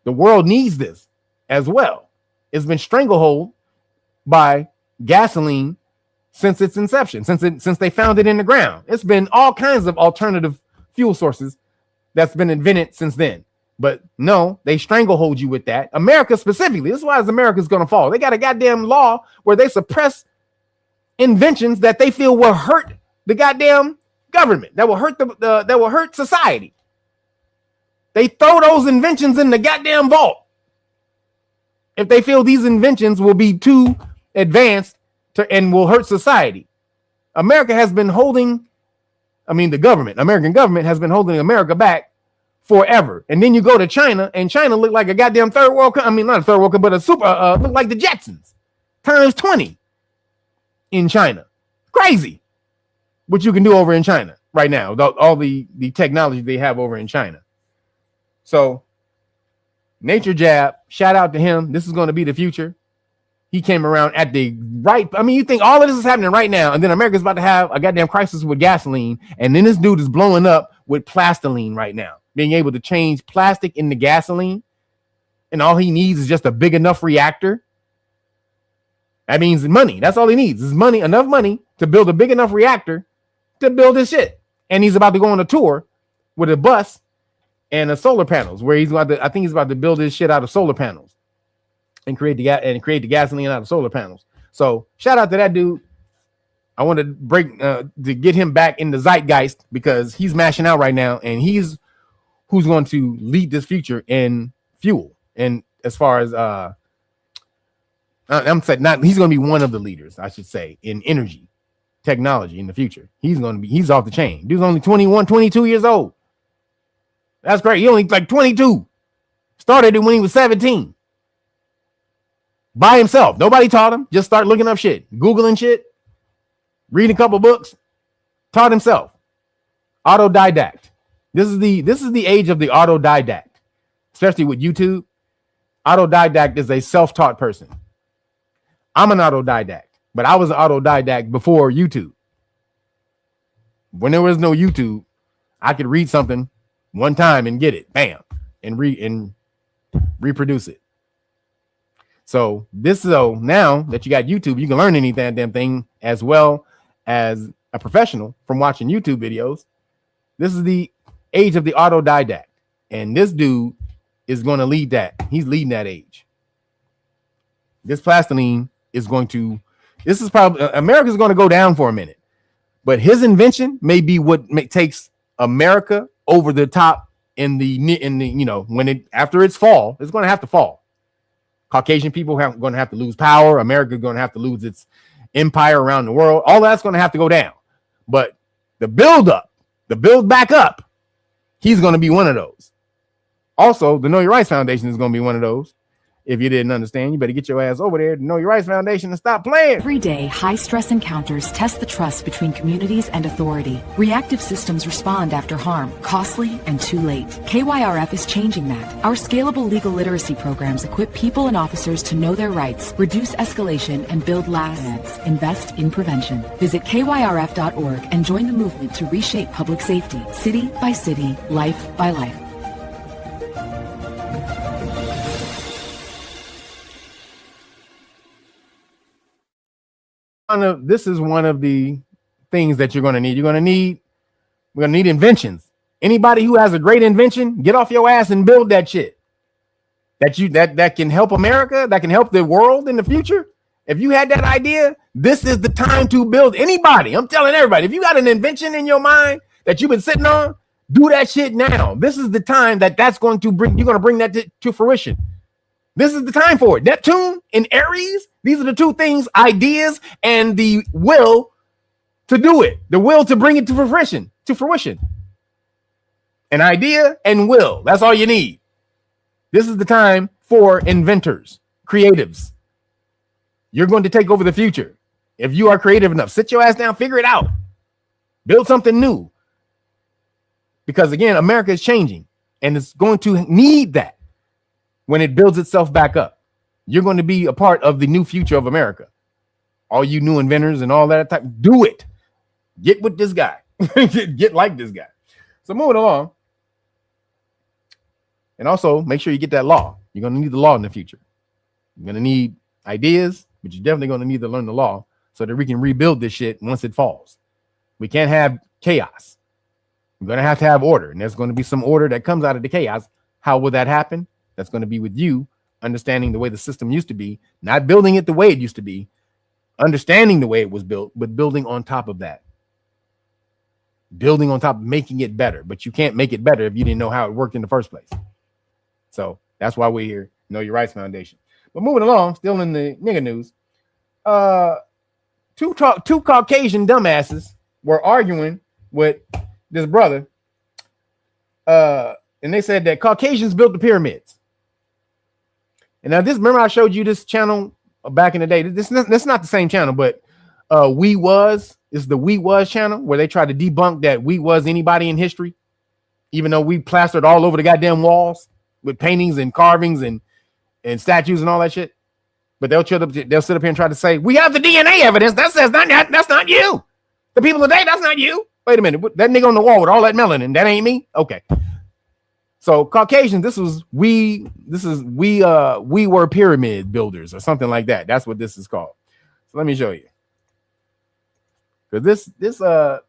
The world needs this as well. It's been stranglehold by gasoline since its inception, since they found it in the ground. It's been all kinds of alternative fuel sources that's been invented since then. But no, they stranglehold you with that. America specifically. This is why America's going to fall. They got a goddamn law where they suppress inventions that they feel will hurt the goddamn government, that will hurt that will hurt society. They throw those inventions in the goddamn vault if they feel these inventions will be too advanced and will hurt society. American government has been holding America back forever. And then you go to China, and China look like a goddamn third world country. Not a third world country, but a super look like the Jetsons times 20 in China. Crazy what you can do over in China right now, all the technology they have over in China. So Nature Jab, shout out to him. This is going to be the future. He came around at the right. I mean, you think all of this is happening right now, and then America's about to have a goddamn crisis with gasoline, and then this dude is blowing up with plastiline right now. being able to change plastic into gasoline, and all he needs is just a big enough reactor. That means money. That's all he needs is money, enough money to build a big enough reactor to build his shit. And he's about to go on a tour with a bus and a solar panels, where I think he's about to build his shit out of solar panels and create the gasoline out of solar panels. So shout out to that dude. I want to get him back in the zeitgeist because he's mashing out right now, and he's who's going to lead this future in fuel. And as far as I'm saying, he's going to be one of the leaders, I should say, in energy technology in the future. He's off the chain. Dude's only 21, 22 years old. That's great. He only like 22. Started it when he was 17. By himself. Nobody taught him. Just start looking up shit, Googling shit, reading a couple books, taught himself. Autodidact. This is the age of the autodidact, especially with YouTube. Autodidact is a self-taught person. I'm an autodidact, but I was an autodidact before YouTube. When there was no YouTube, I could read something one time and get it, bam, and reproduce it. So now that you got YouTube, you can learn any damn thing as well as a professional from watching YouTube videos. This is the age of the autodidact, and this dude is going to lead that. He's leading that age. This plastiline is going to. This is probably America's going to go down for a minute, but his invention may be what takes America over the top in the when after its fall, it's going to have to fall. Caucasian people are going to have to lose power. America is going to have to lose its empire around the world. All that's going to have to go down. But the build back up, he's going to be one of those. Also, the Know Your Rights Foundation is going to be one of those. If you didn't understand, you better get your ass over there to Know Your Rights Foundation and stop playing. Every day, high-stress encounters test the trust between communities and authority. Reactive systems respond after harm, costly and too late. KYRF is changing that. Our scalable legal literacy programs equip people and officers to know their rights, reduce escalation, and build lasting. Invest in prevention. Visit KYRF.org and join the movement to reshape public safety, city by city, life by life. This is one of the things that you're going to need. We're going to need inventions. Anybody who has a great invention, get off your ass and build that shit. That can help America, that can help the world in the future. If you had that idea, this is the time to build. Anybody, I'm telling everybody, if you got an invention in your mind that you've been sitting on, do that shit now. This is the time that's going to bring, you're going to bring that to fruition. This is the time for it. Neptune and Aries, these are the two things, ideas and the will to do it, the will to bring it to fruition. An idea and will, that's all you need. This is the time for inventors, creatives. You're going to take over the future. If you are creative enough, sit your ass down, figure it out, build something new. Because again, America is changing and it's going to need that. When it builds itself back up, you're going to be a part of the new future of America. All you new inventors and all that type, do it. Get with this guy. Get like this guy. So moving along. And also make sure you get that law. You're going to need the law in the future. You're going to need ideas, but you're definitely going to need to learn the law so that we can rebuild this shit once it falls. We can't have chaos. We're going to have order, and there's going to be some order that comes out of the chaos. How will that happen? That's going to be with you understanding the way the system used to be, not building it the way it used to be, understanding the way it was built, but building on top of that. Building on top, making it better. But you can't make it better if you didn't know how it worked in the first place. So that's why we're here, Know Your Rights Foundation. But moving along, still in the nigga news, two Caucasian dumbasses were arguing with this brother, and they said that Caucasians built the pyramids. And now remember I showed you this channel back in the day. This is not the same channel, but is the We Was channel where they try to debunk that we was anybody in history, even though we plastered all over the goddamn walls with paintings and carvings and statues and all that shit. But they'll sit up here and try to say, we have the DNA evidence. That says that's not you. The people today, that's not you. Wait a minute. That nigga on the wall with all that melanin, that ain't me? Okay. So Caucasians, this is we were pyramid builders or something like that. That's what this is called. So let me show you. Because this I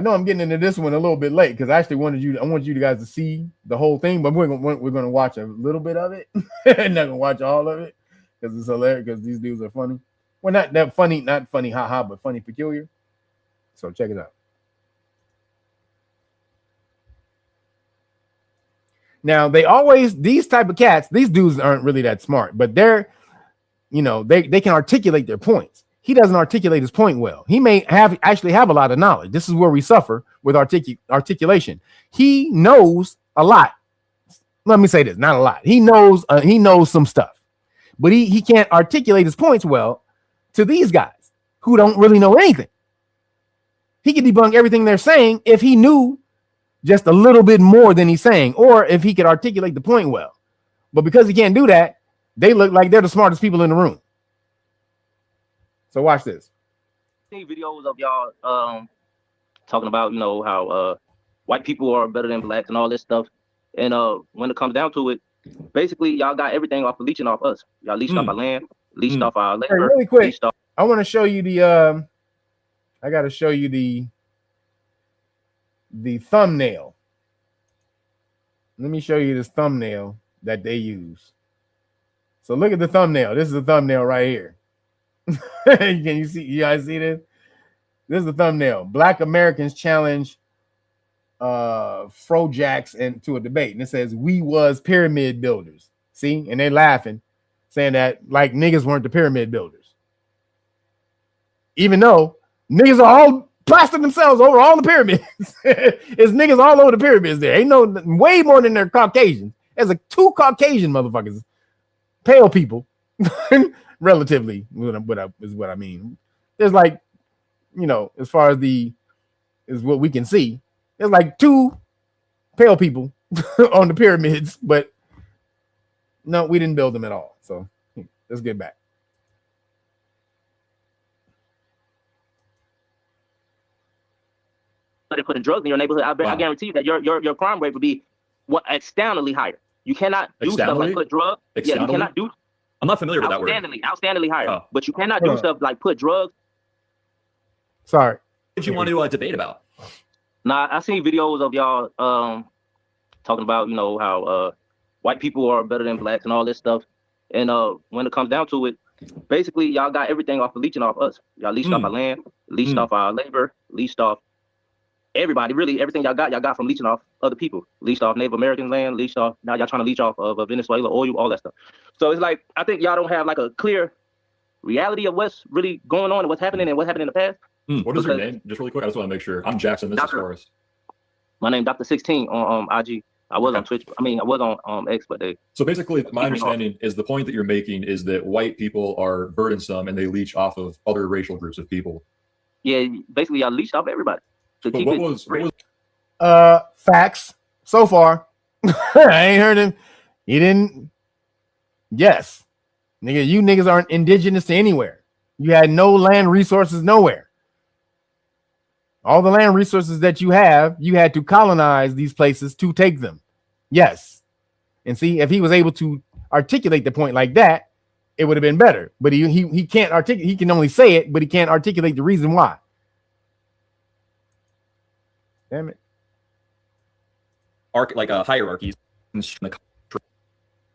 know I'm getting into this one a little bit late because I actually wanted you guys to see the whole thing, but we're gonna watch a little bit of it. Not gonna watch all of it because it's hilarious because these dudes are funny. Well, not that funny, not funny, haha, but funny peculiar. So check it out. Now these type of cats, these dudes aren't really that smart, but they're, they can articulate their points. He doesn't articulate his point well. He may actually have a lot of knowledge. This is where we suffer with articulation. He knows a lot. Let me say this, not a lot. He knows some stuff, but he can't articulate his points well to these guys who don't really know anything. He could debunk everything they're saying if he knew just a little bit more than he's saying, or if he could articulate the point well. But because he can't do that, they look like they're the smartest people in the room. So watch this. Seen videos of y'all talking about, how white people are better than blacks and all this stuff. And when it comes down to it, basically y'all got everything off of leeching off us. Y'all leached off our land, leached off our labor. Hey, really quick, I want to show you the I got to show you the thumbnail. Let me show you this thumbnail that they use. So look at the thumbnail. This is the thumbnail right here. Can you see? You guys see this? This is the thumbnail. Black Americans challenge Frojacks into a debate, and it says we was pyramid builders. See, and they laughing, saying that like niggas weren't the pyramid builders, even though niggas are all plastered themselves over all the pyramids. It's niggas all over the pyramids. There ain't no way more than they're Caucasians. There's like 2 Caucasian motherfuckers, pale people. Relatively, is what I mean. There's like, as far as is what we can see, there's like 2 pale people on the pyramids, but no, we didn't build them at all. So let's get back. They putting drugs in your neighborhood. I guarantee you that your crime rate would be astoundingly higher. You cannot do stuff like put drugs. Yeah, you cannot do. I'm not familiar with that word. Outstandingly higher. But you cannot do stuff like put drugs. Sorry. What did you want to debate about? Nah, I seen videos of y'all talking about, how white people are better than blacks and all this stuff. And when it comes down to it, basically y'all got everything off of leeching off us. Y'all leached off our land, leached off our labor, leached off everybody. Really, everything y'all got from leeching off other people. Leached off Native American land, leached off, now y'all trying to leech off of Venezuela oil, all that stuff. So it's like, I think y'all don't have like a clear reality of what's really going on and what's happening and what happened in the past. What is your name? Just really quick, I just want to make sure. I'm Jackson, this is Forrest. My name Dr. 16 on IG. I was on Twitch. I mean, I was on X, but they. So basically, my understanding is the point that you're making is that white people are burdensome and they leech off of other racial groups of people. Yeah, basically, y'all leached off everybody. So but what was facts so far? I ain't heard him. He didn't. Yes, nigga, you niggas aren't indigenous to anywhere. You had no land resources nowhere. All the land resources that you have, you had to colonize these places to take them. Yes. And see, if he was able to articulate the point like that, it would have been better. But he can't articulate. He can only say it, but he can't articulate the reason why. Damn it. Hierarchies. It's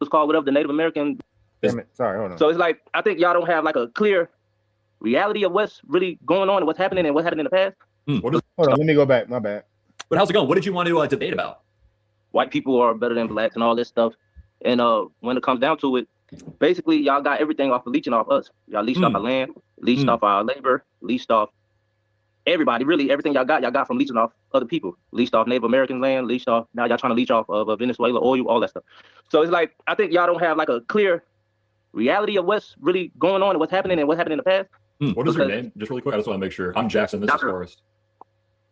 called whatever the Native American. Damn it. Sorry, hold on. So it's like, I think y'all don't have like a clear reality of what's really going on and what's happening and what happened in the past. Hold on, let me go back. My bad. But how's it going? What did you want to debate about? White people are better than blacks and all this stuff. And when it comes down to it, basically y'all got everything off of leeching off us. Y'all leached off our land, leached off our labor, leached off everybody. Really, everything y'all got from leeching off other people. Leached off Native American land, leached off, now y'all trying to leech off of Venezuela oil, all that stuff. So it's like, I think y'all don't have like a clear reality of what's really going on and what's happening and what happened in the past. What is your name? Just really quick, I just want to make sure. I'm Jackson, this is Forrest.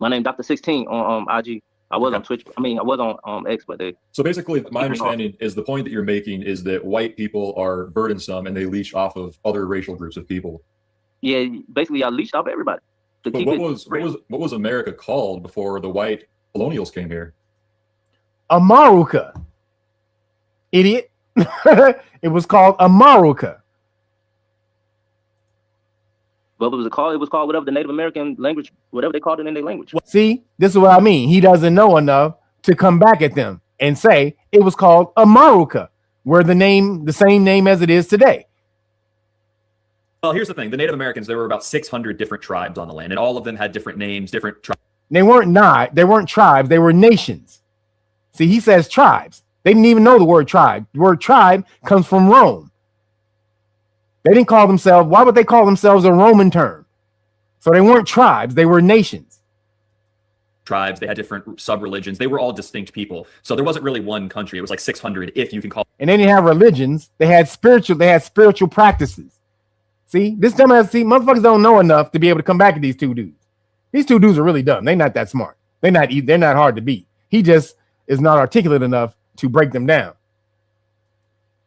My name Dr. 16 on IG. I was on Twitch. I mean, I was on X, but they. So basically, my understanding is the point that you're making is that white people are burdensome and they leech off of other racial groups of people. Yeah, basically, I leached off everybody. But what was America called before the white colonials came here? Amaruka. Idiot. It was called Amaruka. What was it called? It was called whatever the Native American language, whatever they called it in their language. See, this is what I mean. He doesn't know enough to come back at them and say it was called Amaruka, where the same name as it is today. Well, here's the thing. The Native Americans, there were about 600 different tribes on the land, and all of them had different names, different tribes. They weren't tribes, they were nations. See, he says tribes. They didn't even know the word tribe. The word tribe comes from Rome. They didn't call themselves, why would they call themselves a Roman term? So they weren't tribes, they were nations. Tribes, they had different sub-religions. They were all distinct people. So there wasn't really one country. It was like 600, if you can call. And they didn't have religions. They had spiritual practices. See, this dumbass, motherfuckers don't know enough to be able to come back at these two dudes. These two dudes are really dumb. They're not that smart. They're not hard to beat. He just is not articulate enough to break them down.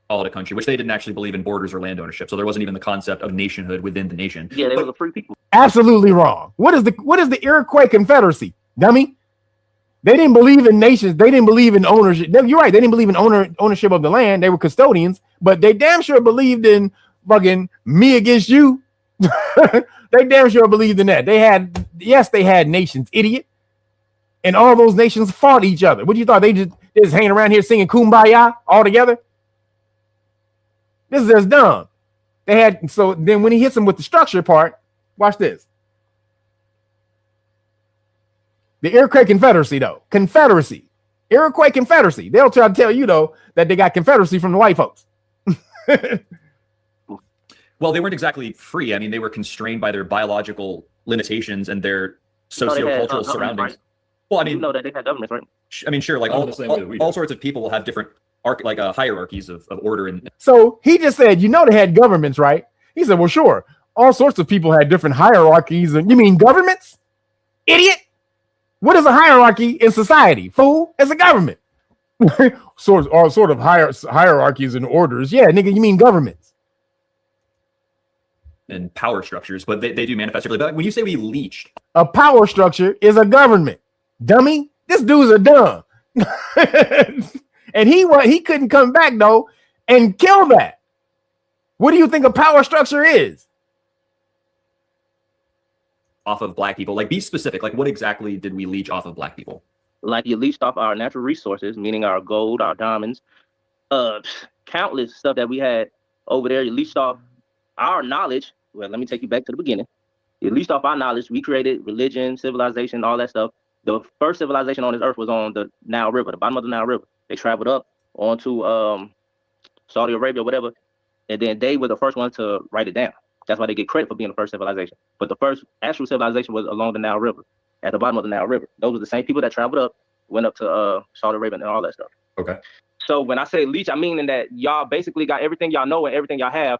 Call it a country, which they didn't actually believe in borders or land ownership. So there wasn't even the concept of nationhood within the nation. Yeah, they were the free people. Absolutely wrong. What is the Iroquois Confederacy? Dummy. They didn't believe in nations. They didn't believe in ownership. You're right. They didn't believe in ownership of the land. They were custodians, but they damn sure believed in fucking me against you. They damn sure believed in that. They had nations, idiot. And all those nations fought each other. What you thought? They just hanging around here singing Kumbaya all together? This is just dumb. So then when he hits them with the structure part, watch this. The Iroquois Confederacy, though. Confederacy. Iroquois Confederacy. They'll try to tell you, though, that they got Confederacy from the white folks. Well, they weren't exactly free. I mean, they were constrained by their biological limitations and their sociocultural surroundings. Right? Well, I mean, you know that they had governments, right? I mean, sure, like all sorts of people will have different hierarchies of order. And so he just said, you know, they had governments, right? He said, well, sure. All sorts of people had different hierarchies. And you mean governments? Idiot. What is a hierarchy in society? Fool, it's a government. Sort of hierarchies and orders. Yeah, nigga, you mean governments. And power structures, but they do manifest differently. But when you say we leached, a power structure is a government. Dummy, this dude's a dumb. And he couldn't come back though and kill that. What do you think a power structure is? Off of black people, like be specific. Like what exactly did we leech off of black people? Like you leached off our natural resources, meaning our gold, our diamonds, countless stuff that we had over there. You leached off our knowledge. Well, let me take you back to the beginning. You leached off our knowledge. We created religion, civilization, all that stuff. The first civilization on this earth was on the Nile River, the bottom of the Nile River. They traveled up onto Saudi Arabia, whatever, and then they were the first ones to write it down. That's why they get credit for being the first civilization. But the first actual civilization was along the Nile River, at the bottom of the Nile River. Those were the same people that traveled up, went up to Saudi Arabia and all that stuff. Okay. So when I say leech, I mean in that y'all basically got everything y'all know and everything y'all have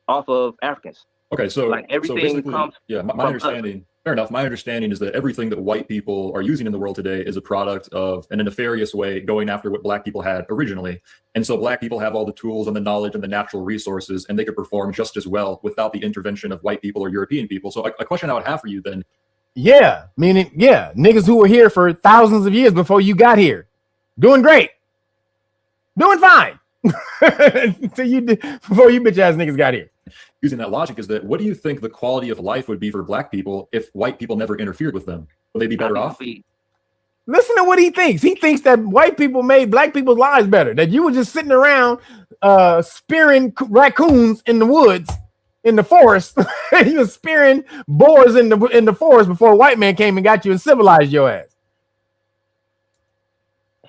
off of Africans. Okay, so like everything comes. Yeah, my understanding. Fair enough. My understanding is that everything that white people are using in the world today is a product of, in a nefarious way, going after what black people had originally. And so black people have all the tools and the knowledge and the natural resources, and they could perform just as well without the intervention of white people or European people. So a question I would have for you then. Yeah, meaning, yeah, niggas who were here for thousands of years before you got here. Doing great. Doing fine. Before you bitch ass niggas got here. Using that logic is that what do you think the quality of life would be for black people if white people never interfered with them? Would they be better off? Listen to what he thinks. He thinks that white people made black people's lives better. That you were just sitting around spearing raccoons in the woods, in the forest. He was spearing boars in the forest before a white man came and got you and civilized your ass.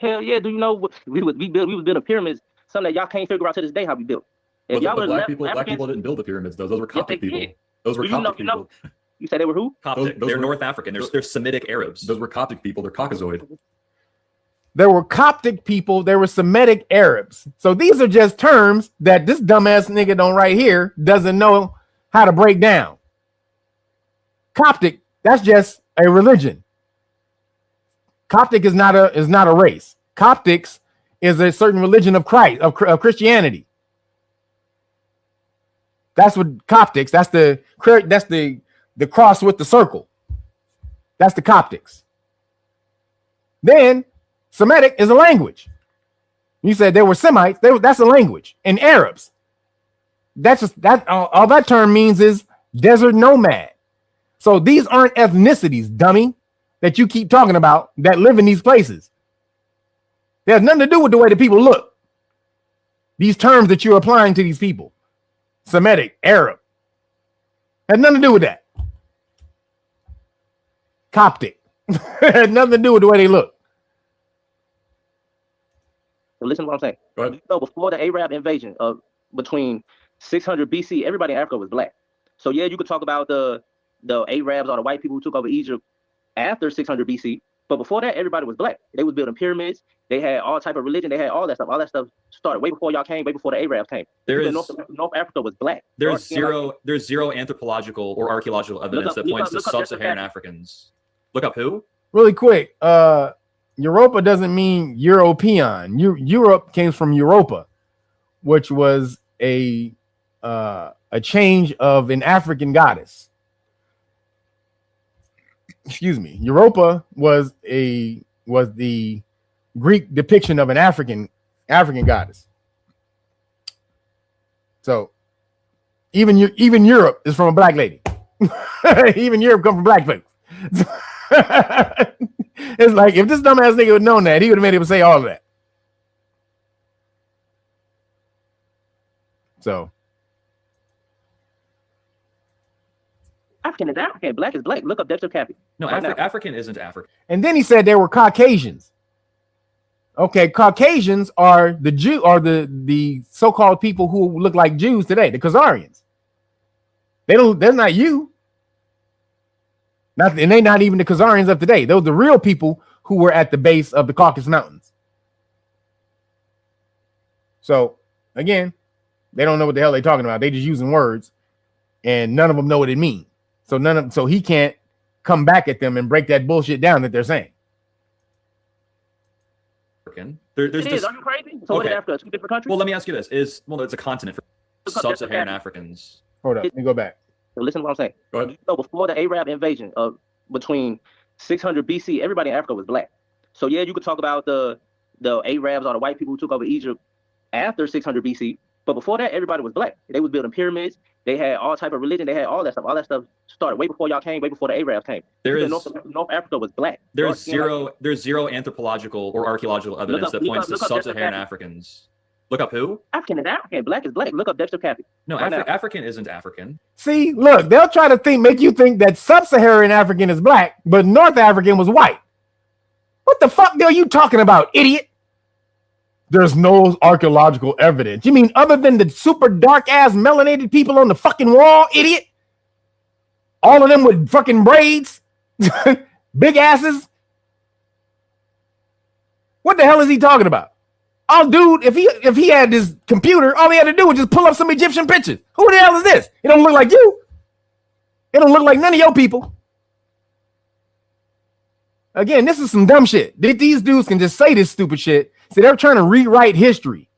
Hell yeah! Do you know what we was building pyramids? Something that y'all can't figure out to this day how we built. But black people didn't build the pyramids, though. Those were Coptic people. Those were Coptic people. You said they were who? Coptic. They're North African. They're Semitic Arabs. Those were Coptic people. They're Caucasoid. There were Coptic people. There were Semitic Arabs. So these are just terms that this dumbass nigga don't right here doesn't know how to break down. Coptic, that's just a religion. Coptic is not a race. Coptics is a certain religion of Christ, of Christianity. That's what Coptics. That's the cross with the circle. That's the Coptics. Then Semitic is a language. You said they were Semites. That's a language. And Arabs. That's just that. All that term means is desert nomad. So these aren't ethnicities, dummy, that you keep talking about that live in these places. It has nothing to do with the way the people look. These terms that you're applying to these people, Semitic, Arab, has nothing to do with that. Coptic, has nothing to do with the way they look. So listen to what I'm saying. Go ahead. So before the Arab invasion of between 600 BC, everybody in Africa was black. So yeah, you could talk about the Arabs or the white people who took over Egypt after 600 BC. But before that, everybody was black. They was building pyramids. They had all type of religion. They had all that stuff. All that stuff started way before y'all came, way before the Arabs came. North Africa was black. There's zero anthropological or archaeological evidence that points to sub-Saharan Africans. Look up who? Really quick. Europa doesn't mean European. Europe came from Europa, which was a change of an African goddess. Excuse me. Europa was the Greek depiction of an African goddess. So even Europe is from a black lady. Even Europe come from black folks. It's like if this dumbass nigga would have known that, he would have been able to say all of that. So African is African, black is black. Look up Dexter Cappy. No, African isn't African. And then he said there were Caucasians. Okay, Caucasians are the so-called people who look like Jews today, the Khazarians. They're not you. And they're not even the Khazarians of today. Those are the real people who were at the base of the Caucasus Mountains. So again, they don't know what the hell they're talking about. They just using words, and none of them know what it means. So he can't come back at them and break that bullshit down that they're saying. There's it is. Are you crazy? So what is Africa? Two different countries? Well, let me ask you this: it's a continent for sub-Saharan Africans. Hold up, let me go back. So listen to what I'm saying. Go ahead. So before the Arab invasion of between 600 BC, everybody in Africa was black. So yeah, you could talk about the Arabs or the white people who took over Egypt after 600 BC. But before that, everybody was black. They was building pyramids. They had all type of religion. They had all that stuff. All that stuff started way before y'all came, way before the Arabs came. North Africa was black. There's zero anthropological or archaeological evidence that points to sub-Saharan Africans. Look up who? African is African, black is black. Look up Dexter Cappy. No, African isn't African. See, look, they'll try to make you think that sub-Saharan African is black, but North African was white. What the fuck are you talking about, idiot? There's no archaeological evidence. You mean other than the super dark ass melanated people on the fucking wall, idiot? All of them with fucking braids, big asses. What the hell is he talking about? Oh, dude, if he had this computer, all he had to do was just pull up some Egyptian pictures. Who the hell is this? It don't look like you. It don't look like none of your people. Again, this is some dumb shit. These dudes can just say this stupid shit. See, they're trying to rewrite history.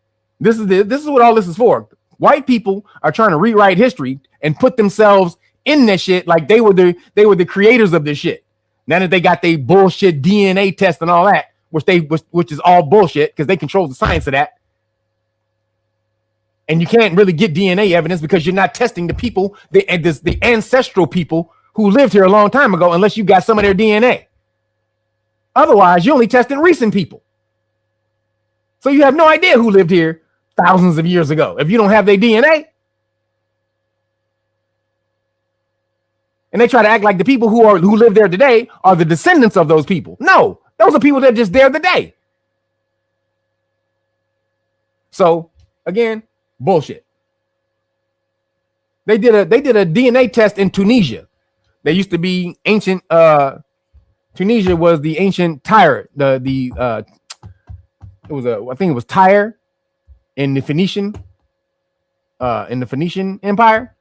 This is what all this is for. White people are trying to rewrite history and put themselves in that shit like they were the creators of this shit. Now that they got their bullshit DNA test and all that, which is all bullshit because they control the science of that. And you can't really get DNA evidence because you're not testing the people, the ancestral people who lived here a long time ago, unless you got some of their DNA. Otherwise, you're only testing recent people. So you have no idea who lived here thousands of years ago if you don't have their DNA. And they try to act like the people who live there today are the descendants of those people. No, those are people that are just there today. So again, bullshit. They did a DNA test in Tunisia. They used to be ancient. Tunisia was the ancient Tyre. I think it was Tyre in the Phoenician Empire.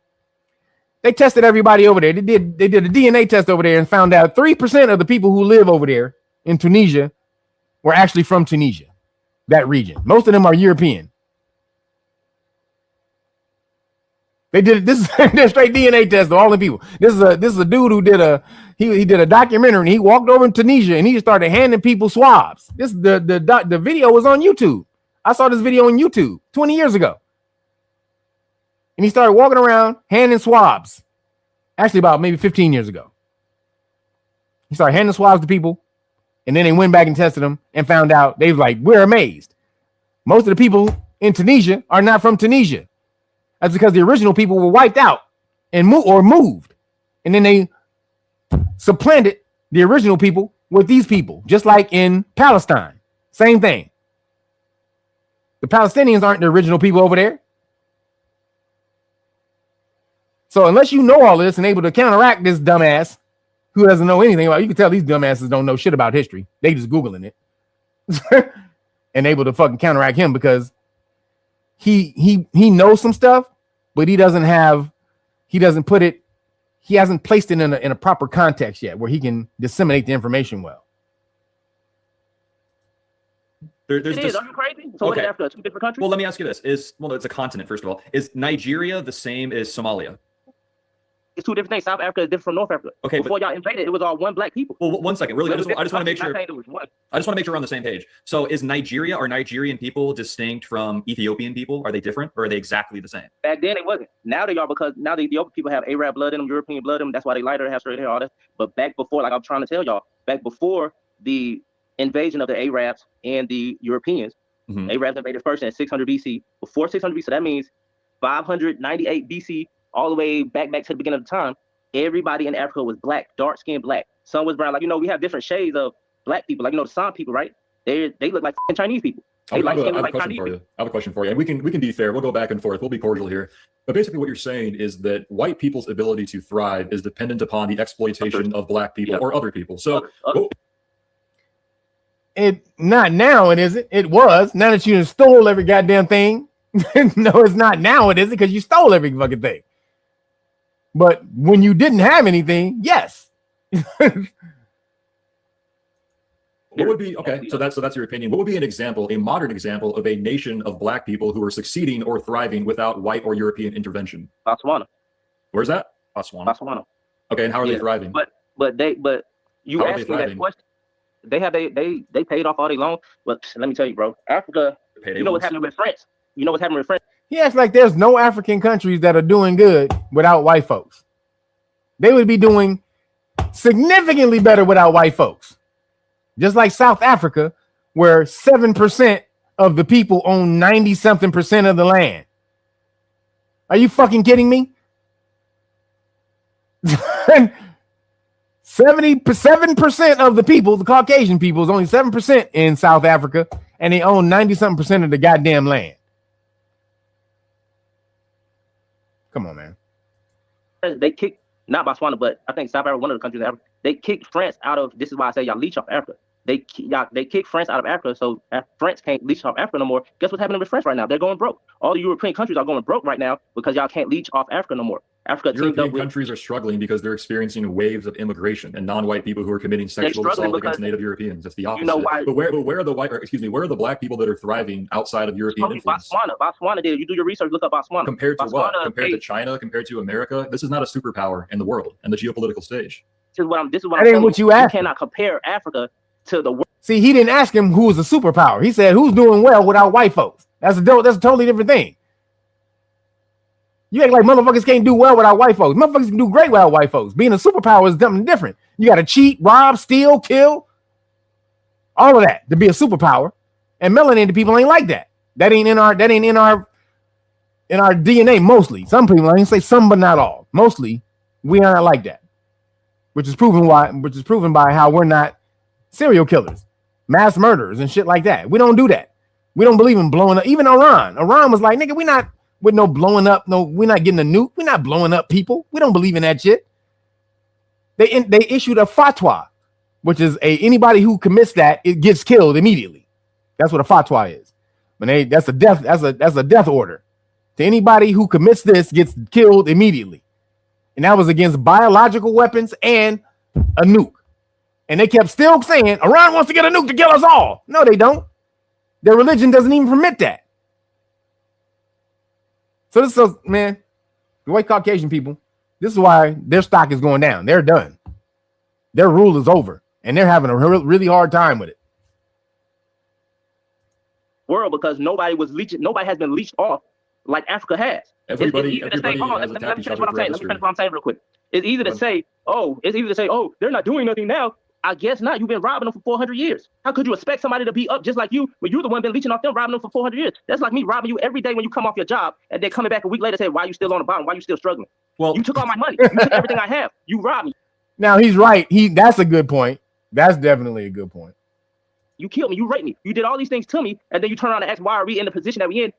They tested everybody over there. They did a DNA test over there and found out 3% of the people who live over there in Tunisia were actually from Tunisia, that region. Most of them are European. They did this is their straight DNA test of all the people. This is a dude who did he did a documentary and he walked over in Tunisia and he just started handing people swabs. This the video was on YouTube. I saw this video on YouTube 20 years ago. And he started walking around handing swabs. Actually, about maybe 15 years ago. He started handing swabs to people. And then they went back and tested them and found out they was like, we're amazed. Most of the people in Tunisia are not from Tunisia. That's because the original people were wiped out and moved. And then they supplanted the original people with these people, just like in Palestine. Same thing. The Palestinians aren't the original people over there. So unless you know all this and able to counteract this dumbass who doesn't know anything about, you can tell these dumbasses don't know shit about history. They just Googling it and able to fucking counteract him because he knows some stuff, but he hasn't placed it in a proper context yet where he can disseminate the information well. It is. Are you crazy? So what is Africa? Two different countries? Well, let me ask you this: it's a continent, first of all. Is Nigeria the same as Somalia? It's two different things. South Africa is different from North Africa. Okay, before y'all invaded, it was all one black people. Well, one second, really. I just want to make sure. I just want to make sure we're on the same page. So, is Nigeria or Nigerian people distinct from Ethiopian people? Are they different, or are they exactly the same? Back then, it wasn't. Now they are, because now the Ethiopian people have Arab blood in them, European blood in them. That's why they lighter, have straight hair, all that. But back before, like I'm trying to tell y'all, back before the invasion of the Arabs and the Europeans, Arabs invaded first in 600 BC. Before 600 BC, so that means 598 BC, all the way back to the beginning of the time. Everybody in Africa was black, dark skinned black. Some was brown. Like, we have different shades of black people. Like, the San people, right? They look like Chinese people. I have a question for you. And we can be fair. We'll go back and forth. We'll be cordial here. But basically what you're saying is that white people's ability to thrive is dependent upon the exploitation of black people or other people. So it not now, it isn't. It was. Now that you stole every goddamn thing. No, it's not now, it isn't, because you stole every fucking thing. But when you didn't have anything, yes. What would be so that's your opinion. What would be an example, a modern example of a nation of black people who are succeeding or thriving without white or European intervention? Botswana. Where's that? Botswana. Okay, and how are they thriving? But you asked me that question. They paid off all their loans. But let me tell you, bro, Africa. You know what's happening with France? You know what's happening with France? He acts like there's no African countries that are doing good without white folks. They would be doing significantly better without white folks. Just like South Africa, where 7% of the people own 90-something% of the land. Are you fucking kidding me? 77% of the people, the Caucasian people, is only 7% in South Africa, and they own 90-something% of the goddamn land. Come on, man. They kicked, not Botswana, but I think South Africa, one of the countries in Africa, they kicked France out of, this is why I say y'all leech off Africa. They kicked France out of Africa, so France can't leech off Africa no more. Guess what's happening with France right now? They're going broke. All the European countries are going broke right now because y'all can't leech off Africa no more. European countries are struggling because they're experiencing waves of immigration and non-white people who are committing sexual assault against Native Europeans. That's the opposite. You know why? But where are the where are the black people that are thriving outside of European influence? Botswana did. You do your research, look up Botswana. Compared to what? Compared to China? Compared to America? This is not a superpower in the world and the geopolitical stage. This is what I'm what you asked. You cannot compare Africa to the world. See, he didn't ask him who was a superpower. He said who's doing well without white folks. That's a totally different thing. You act like motherfuckers can't do well without white folks. Motherfuckers can do great without white folks. Being a superpower is something different. You got to cheat, rob, steal, kill, all of that to be a superpower. And melanated people ain't like that. That ain't in our DNA mostly. Some people, I ain't say some, but not all. Mostly, we aren't like that. Which is proven by how we're not serial killers, mass murderers, and shit like that. We don't do that. We don't believe in blowing up. Even Iran was like, nigga, we not with no blowing up. No, we're not getting a nuke. We're not blowing up people. We don't believe in that shit. They issued a fatwa, which is anybody who commits that, it gets killed immediately. That's what a fatwa is. When that's a death order. To anybody who commits this gets killed immediately. And that was against biological weapons and a nuke. And they kept still saying, Iran wants to get a nuke to kill us all. No, they don't. Their religion doesn't even permit that. So this is, man, the white Caucasian people, this is why their stock is going down. They're done. their rule is over, and they're having a really hard time with it. World, because nobody has been leached off like Africa has. Everybody It's easy to say, has let me attacked each finish other what I'm saying. throughout Let me finish history. what I'm saying real quick. It's easy to say, oh, they're not doing nothing now. I guess not. You've been robbing them for 400 years. How could you expect somebody to be up just like you when you're the one been leeching off them, robbing them for 400 years? That's like me robbing you every day when you come off your job and then coming back a week later saying, why are you still on the bottom? Why are you still struggling? Well, you took all my money. You took everything I have. You robbed me. Now he's right. That's a good point. That's definitely a good point. You killed me. You raped me. You did all these things to me, and then you turn around and ask, why are we in the position that we in?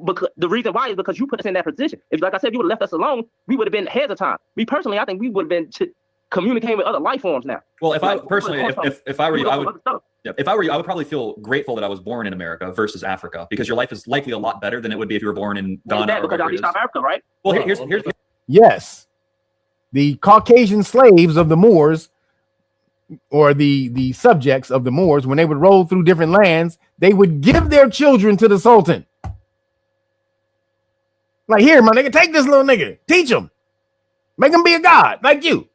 Because the reason why is because you put us in that position. If, like I said, if you would have left us alone, we would have been ahead of time. Me personally, I think we would have been communicating with other life forms now. Well, if I personally, if I were you, if I were you, I would probably feel grateful that I was born in America versus Africa, because your life is likely a lot better than it would be if you were born in Ghana or because wherever it y'all is. South Africa, right? Well, here's Yes, the Caucasian slaves of the Moors, or the subjects of the Moors, when they would roll through different lands, they would give their children to the Sultan. Like, here, my nigga, take this little nigga, teach him, make him be a god like you.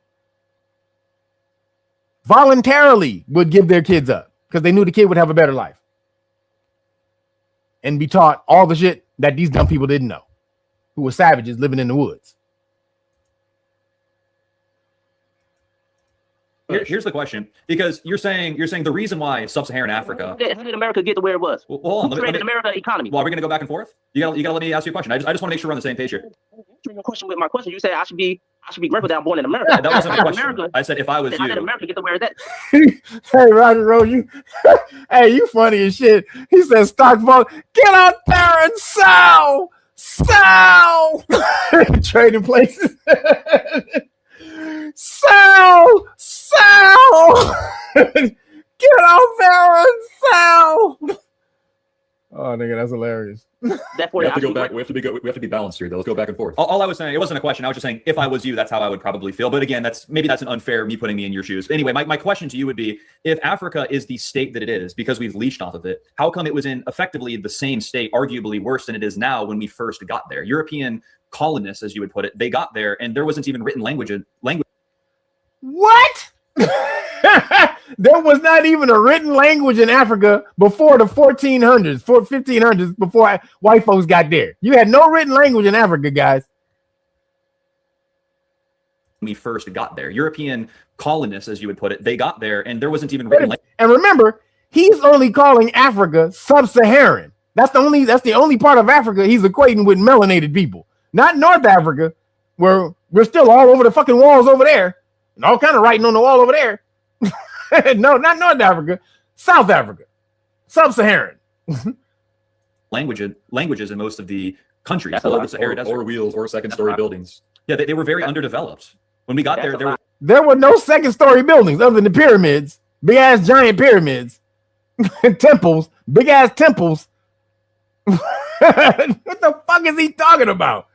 Voluntarily would give their kids up because they knew the kid would have a better life and be taught all the shit that these dumb people didn't know, who were savages living in the woods. Here's the question, because you're saying the reason why sub-Saharan Africa. How did America get to where it was? Well, hold on, Who created America economy? Well, are we going to go back and forth? You gotta let me ask you a question. I just want to make sure we're on the same page here. Your question with my question, you said I should be grateful that I'm born in America. That wasn't my question. America, I said if I was how did you. America get to where it's at? Hey, Roger Rose, you, hey, you funny as shit. He said, stock vote, get out there and sell. Trading places. Sell. Get out there and sell. Oh, nigga, that's hilarious. We have to go back. We have to be balanced here, though. Let's go back and forth. All I was saying, it wasn't a question. I was just saying, if I was you, that's how I would probably feel. But again, that's an unfair me putting me in your shoes. Anyway, my question to you would be, if Africa is the state that it is because we've leached off of it, how come it was in effectively the same state, arguably worse than it is now when we first got there? European colonists, as you would put it, they got there and there wasn't even written language. What? There was not even a written language in Africa before the 1400s, 1500s, before white folks got there. You had no written language in Africa, guys. When we first got there, European colonists, as you would put it, they got there and there wasn't even written language. And remember, he's only calling Africa sub-Saharan. That's the only part of Africa he's equating with melanated people. Not North Africa, where we're still all over the fucking walls over there, and all kind of writing on the wall over there. No, not North Africa, South Africa, sub-Saharan. languages in most of the countries. That's below the Sahara Desert. Or wheels or second-story buildings. Yeah, they were very underdeveloped. When we got There were no second-story buildings other than the pyramids, big-ass giant pyramids, temples, big-ass temples. What the fuck is he talking about?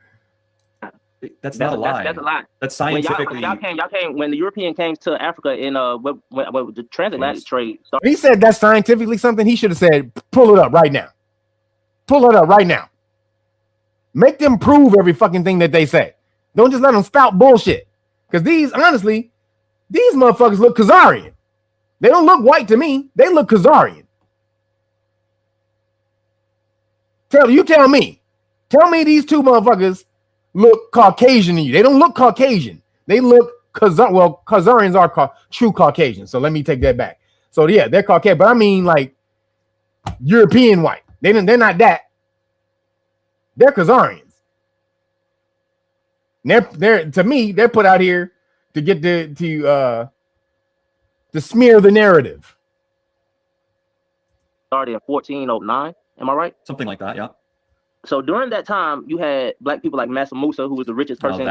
That's not a lie. That's a lie. That's scientifically. When y'all came when the European came to Africa in when the transatlantic trade started. He said that's scientifically something. He should have said, pull it up right now. Pull it up right now. Make them prove every fucking thing that they say. Don't just let them spout bullshit. Because these motherfuckers look Khazarian. They don't look white to me. They look Khazarian. Tell me. Tell me these two motherfuckers look Caucasian to you. They don't look Caucasian. They look Khazarians are true Caucasians. So let me take that back. So yeah, they're Caucasian, but I mean like European white. They're not that. They're Khazarians. They're to me, they're put out here to get to smear the narrative. Started in 1409. Am I right? Something like that, yeah. So during that time, you had black people like Mansa Musa, who was the richest person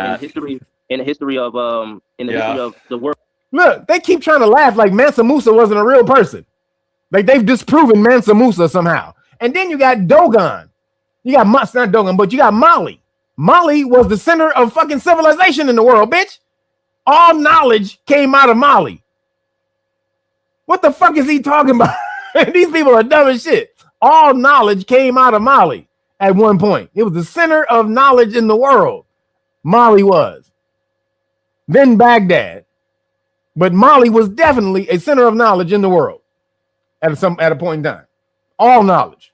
in history of the world. Look, they keep trying to laugh like Mansa Musa wasn't a real person. Like they've disproven Mansa Musa somehow. And then you got Dogon. You got not Dogon, but you got Mali. Mali was the center of fucking civilization in the world, bitch. All knowledge came out of Mali. What the fuck is he talking about? These people are dumb as shit. All knowledge came out of Mali at one point. It was the center of knowledge in the world. Mali was. Then Baghdad. But Mali was definitely a center of knowledge in the world at a point in time. All knowledge.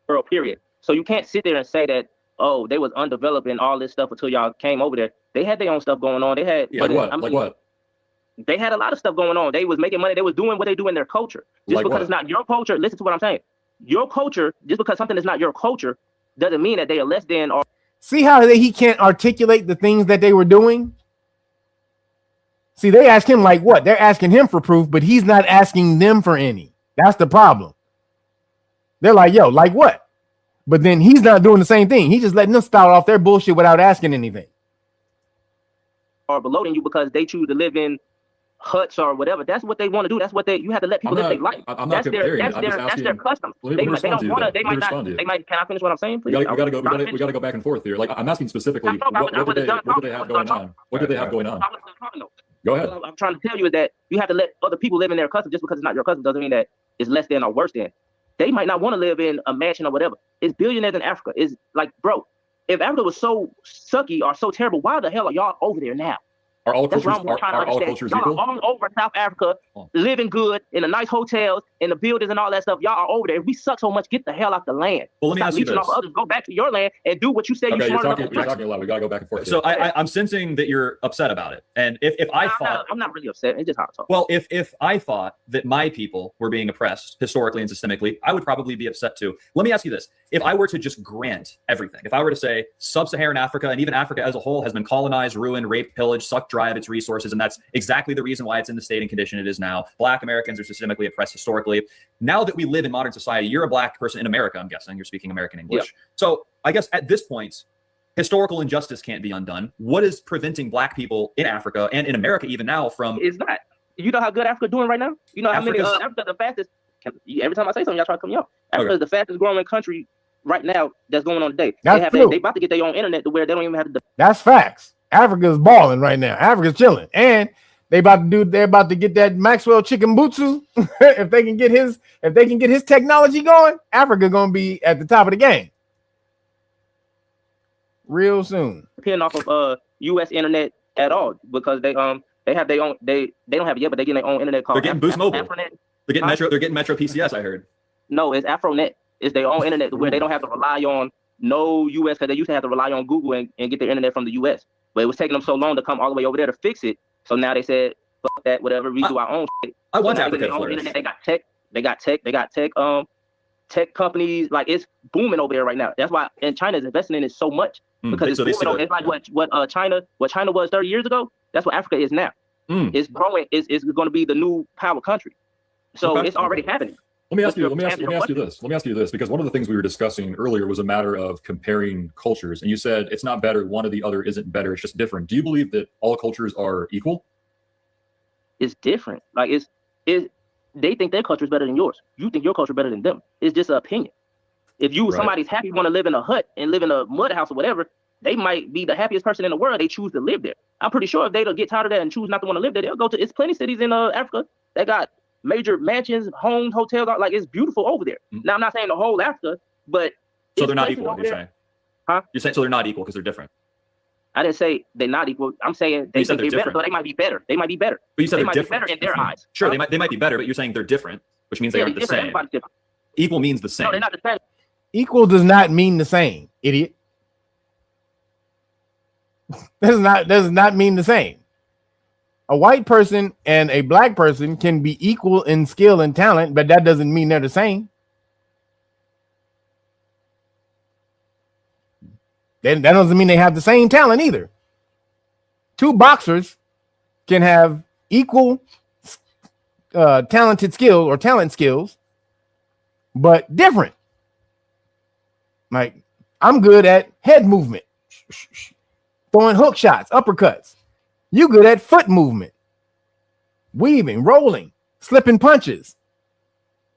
World, period. So you can't sit there and say that, oh, they was undeveloped and all this stuff until y'all came over there. They had their own stuff going on. They had like what? They had a lot of stuff going on. They was making money. They was doing what they do in their culture. Just Like because what? it's not your culture, listen to what I'm saying. Your culture, just because something is not your culture, doesn't mean that they are less than or. See how he can't articulate the things that they were doing? See, they ask him like what? They're asking him for proof, but he's not asking them for any. That's the problem. They're like, yo, like what? But then he's not doing the same thing. He's just letting them spout off their bullshit without asking anything. Or below than you because they choose to live in huts or whatever. That's what they want to do. That's what you have to let people live their life. I'm not comparing. That's their custom. Let They me don't respond to you want to. then. They Let me might respond not. to you. They might. Can I finish what I'm saying, please? We gotta go back and forth here. Like I'm asking specifically, what do they have going on? What do they have going on? Go ahead. What I'm trying to tell you is that you have to let other people live in their custom. Just because it's not your custom doesn't mean that it's less than or worse than. They might not want to live in a mansion or whatever. It's billionaires in Africa. It's like, bro, if Africa was so sucky or so terrible, why the hell are y'all over there now? Are all That's cultures what I'm trying to are all understand. cultures Y'all equal? are all over South Africa, living good in the nice hotels, in the buildings and all that stuff. Y'all are over there. If we suck so much, get the hell out the land. Well, let me Stop ask you leeching this. off others. Go back to your land and do what you say Okay, you you're smart talking a lot. We gotta go back and forth. So here. I'm sensing that you're upset about it. And if I thought I'm not really upset. It's just how I talk. well, if I thought that my people were being oppressed historically and systemically, I would probably be upset too. Let me ask you this. If I were to just grant everything, if I were to say sub-Saharan Africa and even Africa as a whole has been colonized, ruined, raped, pillaged, sucked dry of its resources, and that's exactly the reason why it's in the state and condition it is now. Black Americans are systemically oppressed historically. Now that we live in modern society, you're a black person in America, I'm guessing. You're speaking American English. Yep. So I guess at this point, historical injustice can't be undone. What is preventing black people in Africa and in America even now from... It's not. You know how good Africa doing right now? You know how many Africa's- Africa the fastest. Every time I say something, y'all try to cut me off. Africa is the fastest growing country right now that's going on today. That's true. They about to get their own internet to where they don't even have to. That's facts. Africa's balling right now. Africa's chilling. And they're about to get that Maxwell Chicken Butsu. if they can get his technology going, Africa gonna be at the top of the game real soon. Depending off of U.S. internet at all because they have their own they don't have it yet, but they getting their own internet called. They're getting Boost Mobile. Afronet. They're getting Metro. They're getting Metro PCS. I heard. No, it's Afronet. It's their own internet where they don't have to rely on no U.S. because they used to have to rely on Google and get their internet from the U.S. But it was taking them so long to come all the way over there to fix it. So now they said, fuck that, whatever, we do our own shit. I want so Africa to own flourish. internet. They got tech companies. Like it's booming over there right now. That's why and China is investing in it so much because it's booming over. It's like what China was 30 years ago. That's what Africa is now. It's growing. It's going to be the new power country. So it's already happening. Let me ask you this, because one of the things we were discussing earlier was a matter of comparing cultures. And you said it's not better. One or the other isn't better. It's just different. Do you believe that all cultures are equal? It's different. Like they think their culture is better than yours. You think your culture is better than them. It's just an opinion. If somebody's happy, want to live in a hut and live in a mud house or whatever, they might be the happiest person in the world. They choose to live there. I'm pretty sure if they don't get tired of that and choose not to want to live there, they'll go to. It's plenty of cities in Africa that got major mansions, homes, hotels. Like it's beautiful over there. Now I'm not saying the whole Africa, but so they're not equal. You're saying? Huh? You're saying so they're not equal because they're different. I didn't say they're not equal. I'm saying they think they're better, so they might be better. They might be better. But you said they they're might different. be better in their eyes. Sure, they might be better, but you're saying they're different, which means they aren't the same. Everybody's different. Equal means the same. No, they're not the same. Equal does not mean the same, idiot. Does not mean the same. A white person and a black person can be equal in skill and talent, but that doesn't mean they're the same. Then that doesn't mean they have the same talent either. Two boxers can have equal talented skill or talent skills, but different. Like I'm good at head movement, throwing hook shots, uppercuts. You good at foot movement, weaving, rolling, slipping punches,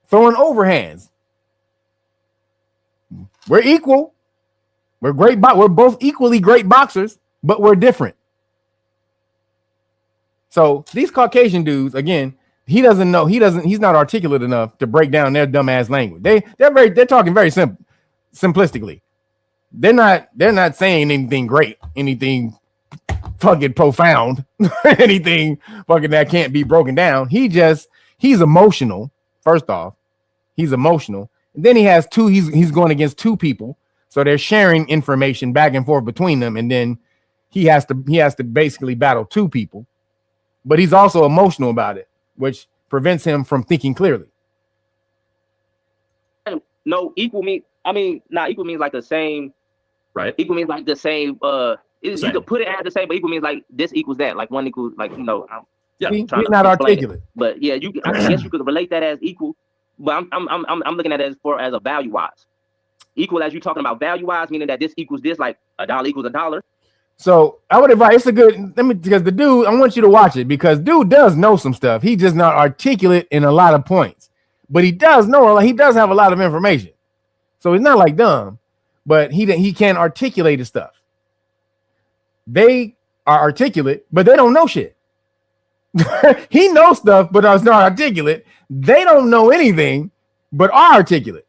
throwing overhands. We're equal. We're great. We're both equally great boxers, but we're different. So these Caucasian dudes, again, he's not articulate enough to break down their dumbass language. They're talking very simplistically. They're not saying anything great, anything fucking profound, anything fucking that can't be broken down. He's emotional. First off, he's emotional. And then he has two, he's going against two people. So they're sharing information back and forth between them. And then he has to basically battle two people. But he's also emotional about it, which prevents him from thinking clearly. No, equal means equal means like the same. Right. Equal means like the same. You could put it as the same, but equal means like this equals that. Like one equals like, you know. He's not articulate. But yeah, I guess you could relate that as equal. But I'm looking at it as a value wise. Equal as you're talking about value wise, meaning that this equals this, like $1 equals $1. So I would advise, it's a good, because the dude, I want you to watch it because dude does know some stuff. He's just not articulate in a lot of points, but he does know, he does have a lot of information. So he's not like dumb, but he can't articulate his stuff. They are articulate, but they don't know shit. He knows stuff, but it's not articulate. They don't know anything, but are articulate.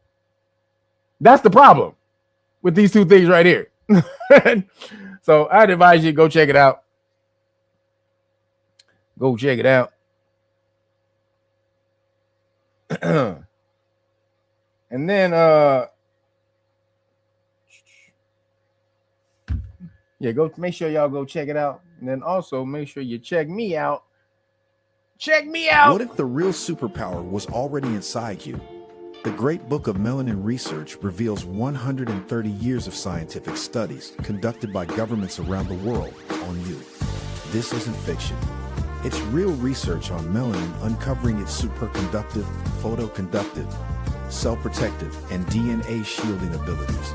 That's the problem with these two things right here. So I'd advise you to go check it out. Go check it out. And then go make sure y'all go check it out. And then also make sure you check me out. Check me out. What if the real superpower was already inside you? The Great Book of Melanin Research reveals 130 years of scientific studies conducted by governments around the world on you. This isn't fiction. It's real research on melanin uncovering its superconductive, photoconductive, cell-protective, and DNA shielding abilities.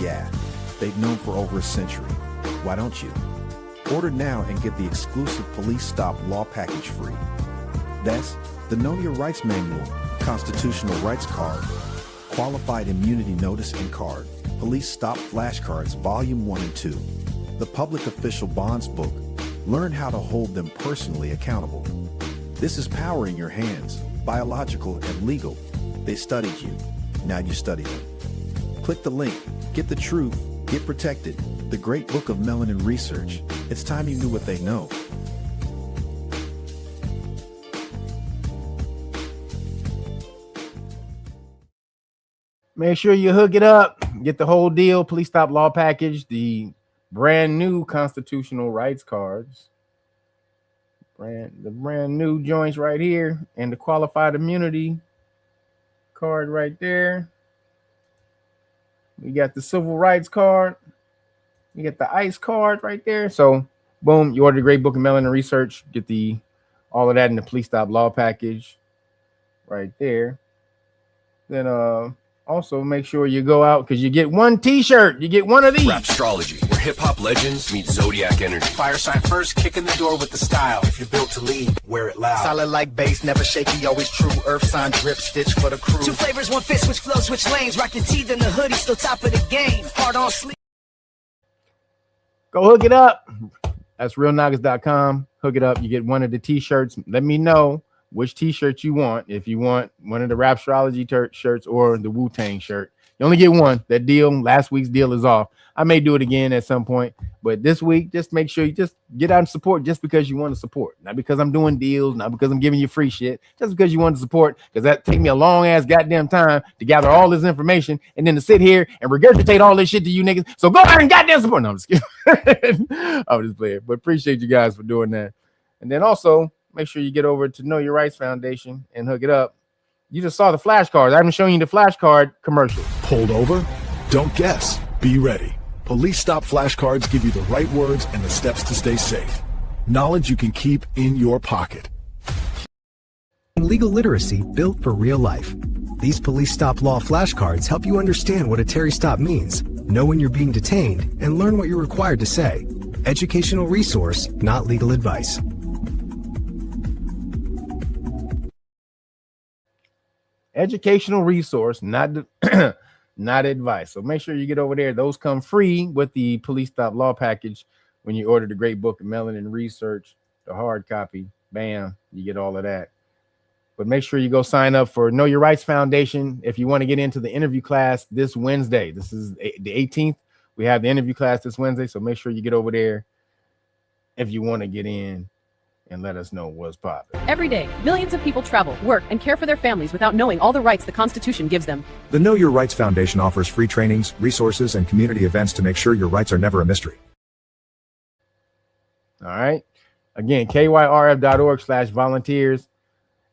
Yeah, they've known for over a century. Why don't you? Order now and get the exclusive Police Stop Law Package free. That's the Know Your Rights Manual, Constitutional Rights Card, Qualified Immunity Notice and Card, Police Stop Flashcards Volume 1 and 2, the Public Official Bonds Book. Learn how to hold them personally accountable. This is power in your hands, biological and legal. They studied you. Now you study them. Click the link. Get the truth. Get protected. The Great Book of Melanin Research. It's time you knew what they know. Make sure you hook it up. Get the whole deal. Police Stop Law Package, the brand new constitutional rights cards, the brand new joints right here, and the qualified immunity card right there. We got the civil rights card. You get the ICE card right there. So boom, you order the Great Book of Melanin Research. Get all of that in the Police Stop Law Package right there. Then also make sure you go out because you get one t-shirt. You get one of these. Rapstrology, where hip-hop legends meet zodiac energy. Fire sign first, kick in the door with the style. If you're built to lead, wear it loud. Solid like bass, never shaky, always true. Earth sign drip, stitch for the crew. Two flavors, one fit, switch flow, switch lanes. Rockin' teeth in the hoodie, still top of the game. Hard on sleep. Go hook it up. That's realnagas.com. Hook it up. You get one of the t-shirts. Let me know which t-shirt you want. If you want one of the Rapstrology shirts or the Wu-Tang shirt, you only get one. That deal, last week's deal is off. I may do it again at some point, but this week, just make sure you just get out and support just because you want to support. Not because I'm doing deals, not because I'm giving you free shit, just because you want to support, because that take me a long ass goddamn time to gather all this information and then to sit here and regurgitate all this shit to you niggas. So go out and goddamn support. No, I'm just kidding. I'm just playing, but appreciate you guys for doing that. And then also, make sure you get over to Know Your Rights Foundation and hook it up. You just saw the flashcards. I haven't shown you the flashcard commercial. Pulled over? Don't guess. Be ready. Police Stop flashcards give you the right words and the steps to stay safe. Knowledge you can keep in your pocket. Legal literacy built for real life. These Police Stop Law flashcards help you understand what a Terry stop means, know when you're being detained, and learn what you're required to say. Educational resource, not legal advice. Educational resource, not not advice. So make sure you get over there. Those come free with the Police Stop Law Package when you order the Great Book of Melanin Research, the hard copy. Bam, you get all of that. But make sure you go sign up for Know Your Rights Foundation if you want to get into the interview class this Wednesday. This is the 18th. We have the interview class this Wednesday, so make sure you get over there if you want to get in and let us know what's popping. Every day, millions of people travel, work, and care for their families without knowing all the rights the Constitution gives them. The Know Your Rights Foundation offers free trainings, resources, and community events to make sure your rights are never a mystery. All right. Again, kyrf.org/volunteers.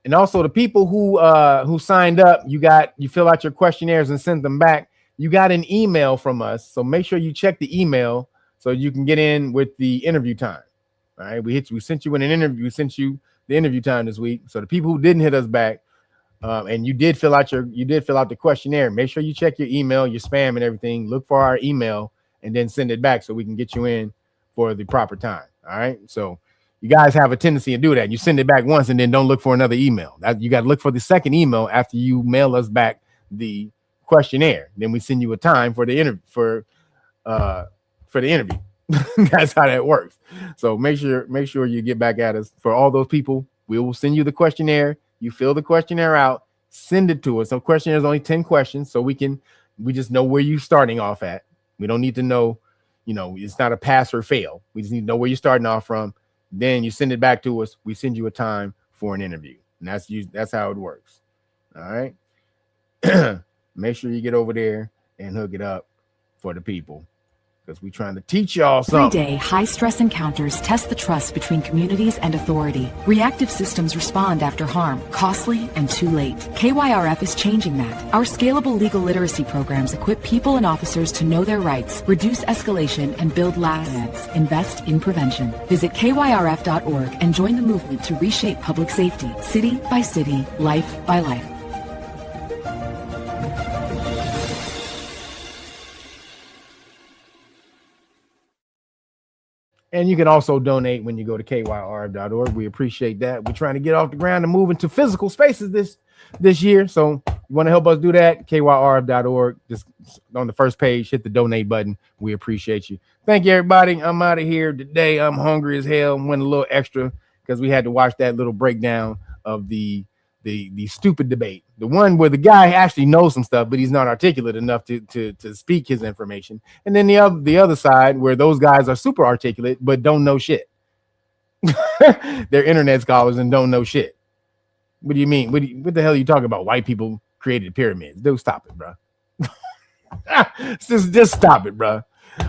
And also the people who signed up, you fill out your questionnaires and send them back. You got an email from us. So make sure you check the email so you can get in with the interview time. All right. We sent you an interview. We sent you the interview time this week. So the people who didn't hit us back, and you did fill out the questionnaire, make sure you check your email, your spam and everything. Look for our email and then send it back so we can get you in for the proper time. All right. So you guys have a tendency to do that. You send it back once and then don't look for another email. You got to look for the second email after you mail us back the questionnaire. Then we send you a time for the interview for the interview. That's how that works. So make sure you get back at us. For all those people, we will send you the questionnaire. You fill the questionnaire out, send it to us. So questionnaire is only 10 questions, so we just know where you're starting off at. We don't need to know, it's not a pass or fail. We just need to know where you're starting off from. Then you send it back to us. We send you a time for an interview. And that's how it works. All right. Make sure you get over there and hook it up for the people, because we're trying to teach y'all something. Every day, high-stress encounters test the trust between communities and authority. Reactive systems respond after harm, costly and too late. KYRF is changing that. Our scalable legal literacy programs equip people and officers to know their rights, reduce escalation, and build lasting. Invest in prevention. Visit KYRF.org and join the movement to reshape public safety, city by city, life by life. And you can also donate when you go to kyrf.org. We appreciate that. We're trying to get off the ground and move into physical spaces this year. So you want to help us do that? kyrf.org. Just on the first page, hit the donate button. We appreciate you. Thank you, everybody. I'm out of here today. I'm hungry as hell. Went a little extra because we had to watch that little breakdown of the stupid debate. The one where the guy actually knows some stuff, but he's not articulate enough to speak his information. And then the other side where those guys are super articulate, but don't know shit. They're internet scholars and don't know shit. What do you mean? What the hell are you talking about? White people created pyramids. Dude, stop it, bro. just stop it, bro.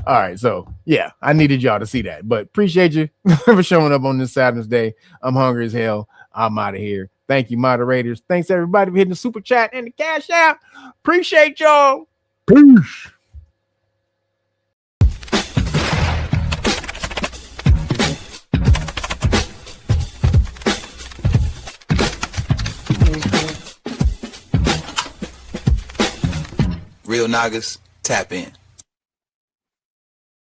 All right. So yeah, I needed y'all to see that, but appreciate you for showing up on this Saturn's Day. I'm hungry as hell. I'm out of here. Thank you, moderators. Thanks, everybody, for hitting the super chat and the cash app. Appreciate y'all. Peace. Real Nagas, tap in.